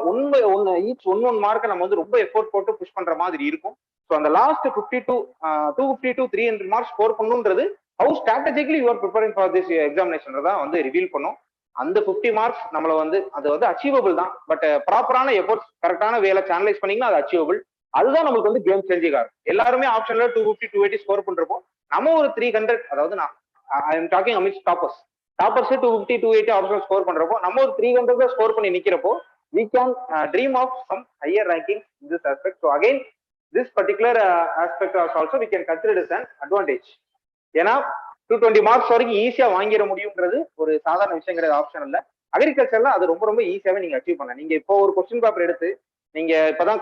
ஈச் ஒன் மார்க்கை நம்ம வந்து ரொம்ப எஃபோர்ட் போட்டு புஷ் பண்ற மாதிரி இருக்கும். ஸோ அந்த லாஸ்ட் 250 to 300 மார்க்ஸ் ஸ்கோர் பண்ணுன்றது how strategically you're preparing for this examination தான் வந்து ரிவீல் பண்ணும். அந்த 50 மார்க்ஸ் நம்மள வந்து அது வந்து அச்சீவபிள் தான். பட் ப்ராப்பரான எஃபோர்ட்ஸ் கரெக்டான வேலை சேனலைஸ் பண்ணீங்கன்னா அது அச்சீவபிள். அதுதான் நம்மளுக்கு வந்து கேம் சேஞ்சிங் ஆகும். எல்லாருமே ஆப்ஷன்ல 250 280 ஸ்கோர் பண்றப்போ நம்ம ஒரு 300, அதாவது I am talking amidst toppers 250 280 option score பண்றப்போ நம்ம ஒரு 300 ஸ்கோர் பண்ணி நிக்கிறப்போ we can dream of some higher rankings in this aspect. So again, this particular aspect also we can consider as an advantage. ஏன்னா 220 மார்க்ஸ் வரைக்கும் ஈஸியா வாங்கிட முடியும்ன்றது ஒரு சாதாரண விஷயம் கிடையாது ஆப்ஷன் இல்ல. அக்ரிகல்ச்சர்ல அது ரொம்ப ரொம்ப ஈஸியாவே நீங்க அச்சீவ் பண்ணலாம். நீங்க இப்போ ஒரு கொஸ்டின் பேப்பர் எடுத்து நீங்க இப்பதான்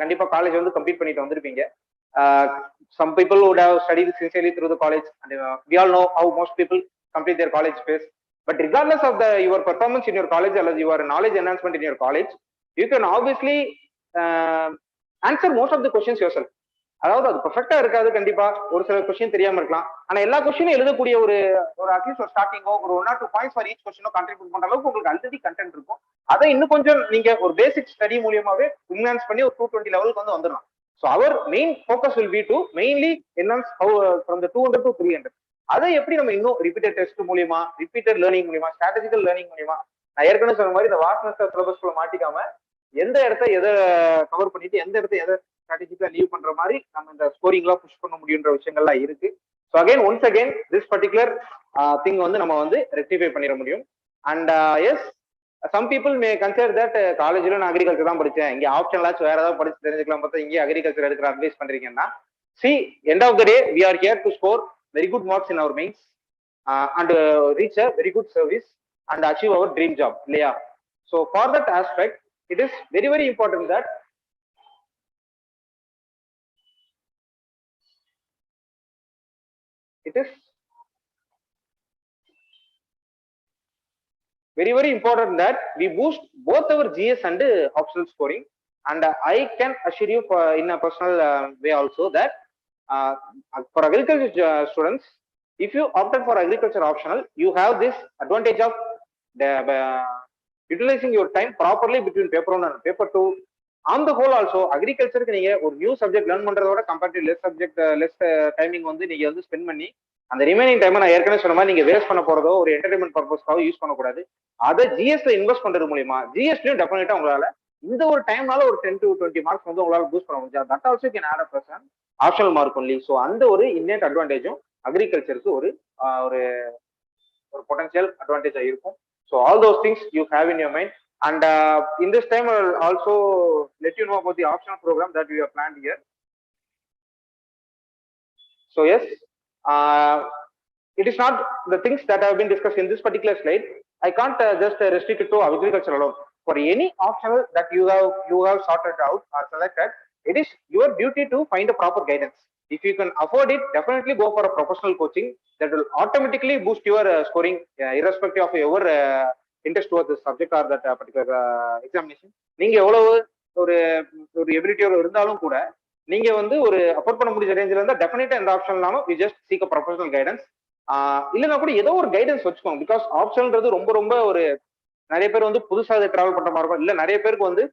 கண்டிப்பா காலேஜ் வந்து கம்ப்ளீட் பண்ணிட்டு வந்திருப்பீங்க. Some people would have studied sincerely through the college, and we all know how most people complete their college phase. But regardless of your performance in your college or your knowledge enhancement in your college, you can obviously answer most of the questions yourself. அதாவது அது பெர்ஃபெக்டா இருக்காது, கண்டிப்பா ஒரு சில கொஸ்டின் தெரியாம இருக்கலாம். ஆனா எல்லா கொஸ்டினும் எழுதக்கூடிய ஒரு அட்லீஸ்ட் ஒரு ஸ்டார்டிங்கோ ஒரு 1 or 2 பாயிண்ட்ஸ் ஃபார் ஈச் கொஸ்டினோ கான்ட்ரிபியூட் பண்ற அளவுக்கு உங்களுக்கு ஆல்ரெடி கண்டென்ட் இருக்கும். அதை இன்னும் கொஞ்சம் நீங்க ஒரு பேசிக் ஸ்டடி மூலியமாவே என்ஹான்ஸ் பண்ணி ஒரு 220 லெவலுக்கு வந்து வந்துடலாம். So our main focus will be to mainly enhance how from the 200 to 300. அதை எப்படி நம்ம இன்னும் ரிப்பீட்டட் டெஸ்ட் மூலியமா, ரிப்பீட்டட் லேர்னிங் மூலியமா, ஸ்ட்ராட்டஜிக்கல் லேர்னிங் மூலியமா, நான் ஏற்கனவே சொன்ன மாதிரி இந்த வாஸ்ட் சிலபஸ்குள்ள மாட்டிக்காம எந்த இடத்த எதை கவர் பண்ணிட்டு எந்த இடத்த எதை ஸ்ட்ராட்டஜிக்கா லீவ் பண்ற மாதிரி நம்ம இந்த ஸ்கோரிங்லாம் புஷ் பண்ண முடியுன்ற விஷயங்கள்லாம் இருக்கு. So again once again this particular thing வந்து நம்ம வந்து ரெக்டிஃபை பண்ணிட முடியும். And yes, some people may consider that காலேஜ்ல நான் அக்ரிகல்ச்சர் தான் படிச்சேன், இங்கே ஆப்ஷன்லாச்சும் வேற ஏதாவது படிச்சு தெரிஞ்சுக்கலாம் பார்த்தா இங்கே அக்ரிகல்ச்சர் எடுக்கிற அட்வைஸ் பண்றீங்கன்னா, see, end of the day we are here to score very good marks in our mains and reach a very good service and achieve our dream job இல்லையா? So for that aspect it is very very important that it is very very important that we boost both our GS and optional scoring. And I can assure you in a personal way also that for agriculture students, if you opted for agriculture optional, you have this advantage of utilizing your time properly between paper 1 and paper 2. On the whole also agriculture க்கு நீங்க ஒரு நியூ சப்ஜெக்ட் லேர்ன் பண்றதோட கம்பேரிட்டிவ் லெஸ் டைமிங் வந்து நீங்க வந்து ஸ்பெண்ட் பண்ணி அந்த ரிமைனிங் டைம் நான் ஏற்கனவே சொன்ன மாதிரி நீங்க வேஸ்ட் பண்ண போறதோ ஒரு என்டர்டைன்மெண்ட் பர்பஸ்க்காக யூஸ் பண்ணக்கூடாது. அதை ஜிஎஸ்ல இன்வெஸ்ட் பண்றது மூலியமா ஜிஎஸ்லயும் டெஃபினட்டா உங்களால இந்த ஒரு டைம்னால ஒரு 10 to 20 மார்க்ஸ் வந்து உங்களால பூஸ்ட் பண்ண முடியாது. That also can add up as optional mark only. So அந்த ஒரு இன்னேட் அட்வான்டேஜும் அக்ரிகல்ச்சருக்கு ஒரு பொட்டன்ஷியல் அட்வான்டேஜா இருக்கும். So all those things you have in your mind. And in this time I will also let you know about the optional program that we have planned here. So yes, it is not the things that have been discussed in this particular slide. I can't just restrict it to agriculture alone. For any optional that you have sorted out or selected, it is your duty to find a proper guidance. If you can afford it, definitely go for a professional coaching that will automatically boost your scoring irrespective of your interest towards the subject or that particular examination. நீங்க எவ்வளவு ஒரு எபிலிட்டியோட இருந்தாலும் கூட நீங்க வந்து ஒரு அஃபோர்ட் பண்ண முடிஞ்ச ரேஞ்சில் இருந்தா டெஃபினட்டா இந்த ஆப்ஷன் இல்லாம we just seek a professional guidance. இல்லைன்னா கூட ஏதோ ஒரு கைடன்ஸ் வச்சுக்கோங்க. பிகாஸ் ஆப்ஷன்ன்றது ரொம்ப ரொம்ப ஒரு நிறைய பேர் வந்து புதுசாக அதை டிராவல் பண்ற மாதிரி இருக்கும். இல்ல நிறைய பேருக்கு வந்து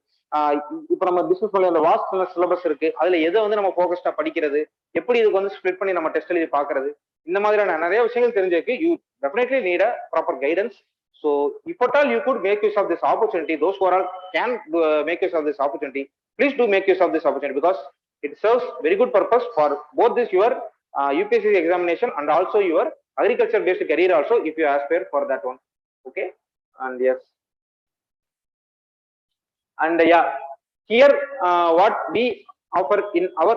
இப்ப நம்ம பிசினஸ் பண்ணி அந்த வாஸ்ட் சிலபஸ் இருக்கு, அதுல எதை வந்து நம்ம ஃபோக்கஸ்டா படிக்கிறது, எப்படி இதுக்கு வந்து ஸ்ப்ளிட் பண்ணி நம்ம டெஸ்ட் எழுதி பாக்குறது, இந்த மாதிரியான நிறைய விஷயங்கள் தெரிஞ்சிருக்கு. You definitely need a proper guidance. So if at all you could make use of this opportunity, those who are all can make use of this opportunity, please do make use of this opportunity because it serves very good purpose for both this your UPSC examination and also your agriculture based career also if you aspire for that one. Okay, and yes, and yeah, here what we offer in our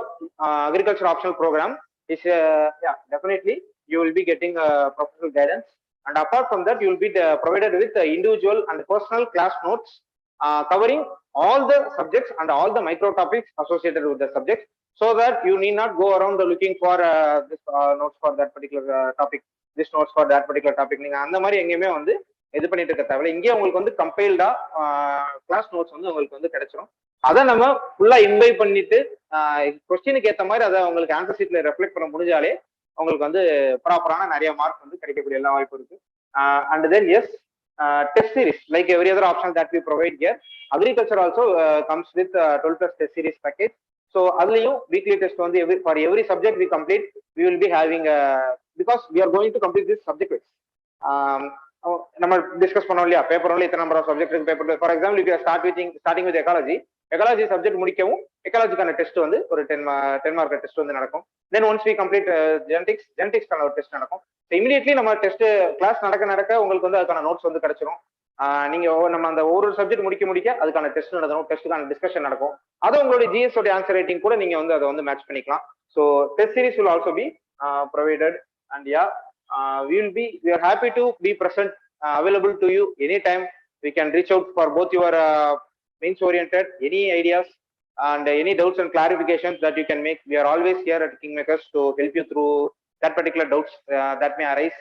agriculture optional program is yeah, definitely you will be getting professional guidance, and apart from that you will be provided with individual and personal class notes covering all the subjects and all the micro topics associated with the subjects, so that you need not go around looking for this notes for that particular topic, this notes for that particular topic. நீங்க அந்த மாதிரி எங்கேயுமே வந்து இது பண்ணிட்டு இருக்க தேவையில்ல. இங்கே உங்களுக்கு வந்து கம்பைல்டா கிளாஸ் நோட்ஸ் வந்து உங்களுக்கு வந்து கிடைச்சிரும். அதை நம்ம ஃபுல்லா இன்வைட் பண்ணிட்டு கொஸ்டினுக்கு ஏற்ற மாதிரி அதை உங்களுக்கு ஆன்சர் ஷீட்ல ரெஃப்ளெக்ட் பண்ண முடிஞ்சாலே உங்களுக்கு வந்து ப்ராப்பரான நிறைய மார்க் வந்து கிடைக்கக்கூடிய எல்லா வாய்ப்பு இருக்கு. And then yes, test series like every other option that we provide here. Agriculture also comes with 12+ test series package. So adlayum weekly test on the for every subject we complete, we will be having because we are going to complete this subject wise. நம்ம டிஸ்கஸ் பண்ணோம் இல்லையா, பேப்பர் ஒன்ல இத்தனை நம்பர் ஆஃப் சப்ஜெக்ட் இருக்கு paper. For example if you are starting with ecology subject முடிக்கவும் எக்காலஜிக்கான டெஸ்ட் வந்து ஒரு 10 மார்க் டெஸ்ட் வந்து நடக்கும். தென் ஒன்ஸ் வி கம்ப்ளீட் ஜெனடிக்ஸ்க்கான ஒரு டெஸ்ட் நடக்கும். இமிடியட்லி நம்ம டெஸ்ட் கிளாஸ் நடக்க உங்களுக்கு வந்து அதுக்கான நோட்ஸ் வந்து கிடைச்சிரும். நீங்க நம்ம அந்த ஒரு சப்ஜெக்ட் முடிக்க அதுக்கான டெஸ்ட் நடக்கும், டெஸ்ட்டுக்கான டிஸ்கஷன் நடக்கும். அதை உங்களுடைய ஜிஎஸ் ஓட ஆன்சர் ரைட்டிங் கூட நீங்க வந்து அதை வந்து மேட்ச் பண்ணிக்கலாம். So test series will also be provided. And yeah, we are happy to be present, available to you anytime. We can reach out for both your means oriented, any ideas and any doubts and clarifications that you can make. We are always here at KingMakers to help you through that particular doubts that may arise.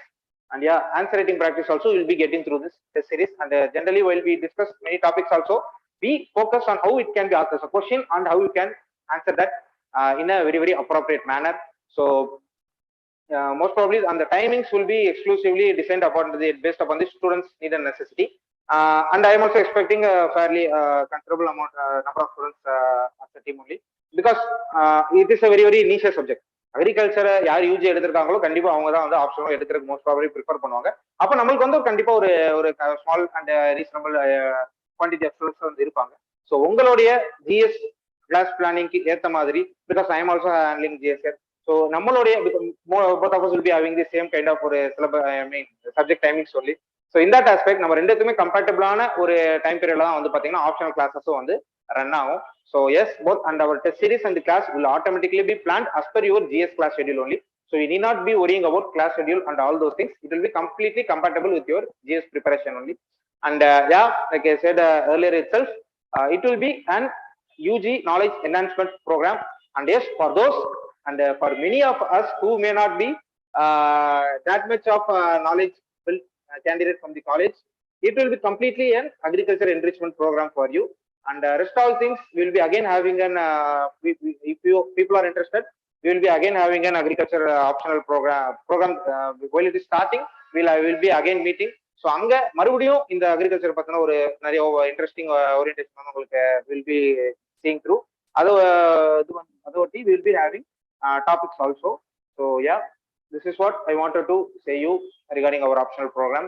And yeah, answer writing practice also will be getting through this test series. And generally while we discuss many topics also, we focus on how it can be asked as a question and how you can answer that in a very, very appropriate manner. So most probably, and the timings will be exclusively designed based upon the students' need and necessity. And I am also expecting a fairly considerable amount number of students as a team only, because it is a very, very niche subject. Agriculture யார் யூஜி எடுத்திருக்காங்களோ கண்டிப்பா அவங்க தான் வந்து ஆப்ஷனும் எடுக்கிறதுக்கு மோஸ்ட் ப்ராபபிலி ப்ரிஃபர் பண்ணுவாங்க. அப்போ நம்மளுக்கு வந்து கண்டிப்பா ஒரு small and reasonable quantity of students வந்து இருப்பாங்க. ஸோ உங்களுடைய ஜிஎஸ் கிளாஸ் பிளானிங்க்கு ஏற்ற மாதிரி, because I'm also handling GSS, so நம்மளுடைய both of us will be having the same kind of ஒரு syllabus, I mean subject timings only. So in that aspect நம்ம ரெண்டுக்குமே கம்பேட்டபிளான ஒரு டைம் பீரியட்ல தான் வந்து பாத்தீங்கன்னா ஆப்ஷனல் கிளாஸஸும் வந்து ரன் ஆகும். So yes, both and our test series and the class will automatically be planned as per your GS class schedule only. So you need not be worrying about class schedule and all those things. It will be completely compatible with your GS preparation only. And yeah, like I said earlier itself, it will be an UG knowledge enhancement program. And yes, for those and for many of us who may not be that much of knowledge candidate from the college, it will be completely an agriculture enrichment program for you. And rest all things we will be again having an if you people are interested, we will be again having an agriculture optional program while it is starting, we will be again meeting. So அங்க மறுபடியும் இந்த அக்ரிகல்ச்சர் பத்தின ஒரு நிறைய இன்ட்ரெஸ்டிங் ஓரியன்டேஷன் உங்களுக்கு will be seeing through. அதோட்டி we will be having topics also. So yeah, this is what I wanted to say you regarding our optional program.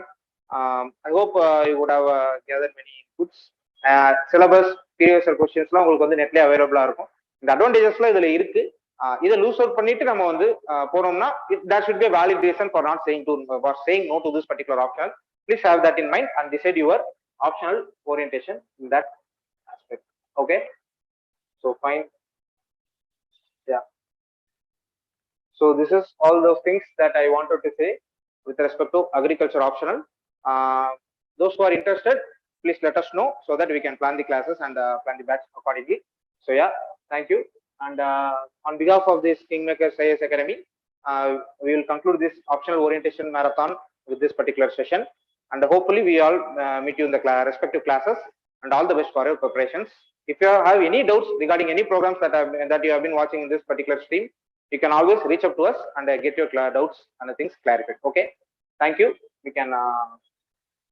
I hope you would have gathered many inputs. Syllabus previous questions உங்களுக்கு வந்து நெட்ல அவைலபிளா இருக்கும். இந்த அட்வான்டேஜஸ்லாம் இதுல இருக்கு. இதை லூஸ் அவுட் பண்ணிட்டு நம்ம வந்து போனோம்னா that should be a valid reason for not saying no to this particular option. Please have that in mind and decide your optional orientation in that aspect. Okay, so fine. Yeah, so this is all those things that I wanted to say with respect to agriculture optional. Those who are interested, please let us know so that we can plan the classes and plan the batch accordingly. So yeah, thank you. And on behalf of this KingMakers IAS Academy, we will conclude this optional orientation marathon with this particular session. And hopefully we all meet you in the respective classes, and all the best for your preparations. If you have any doubts regarding any programs that you have been watching in this particular stream, you can always reach out to us and get your doubts and things clarified. Okay, thank you. We can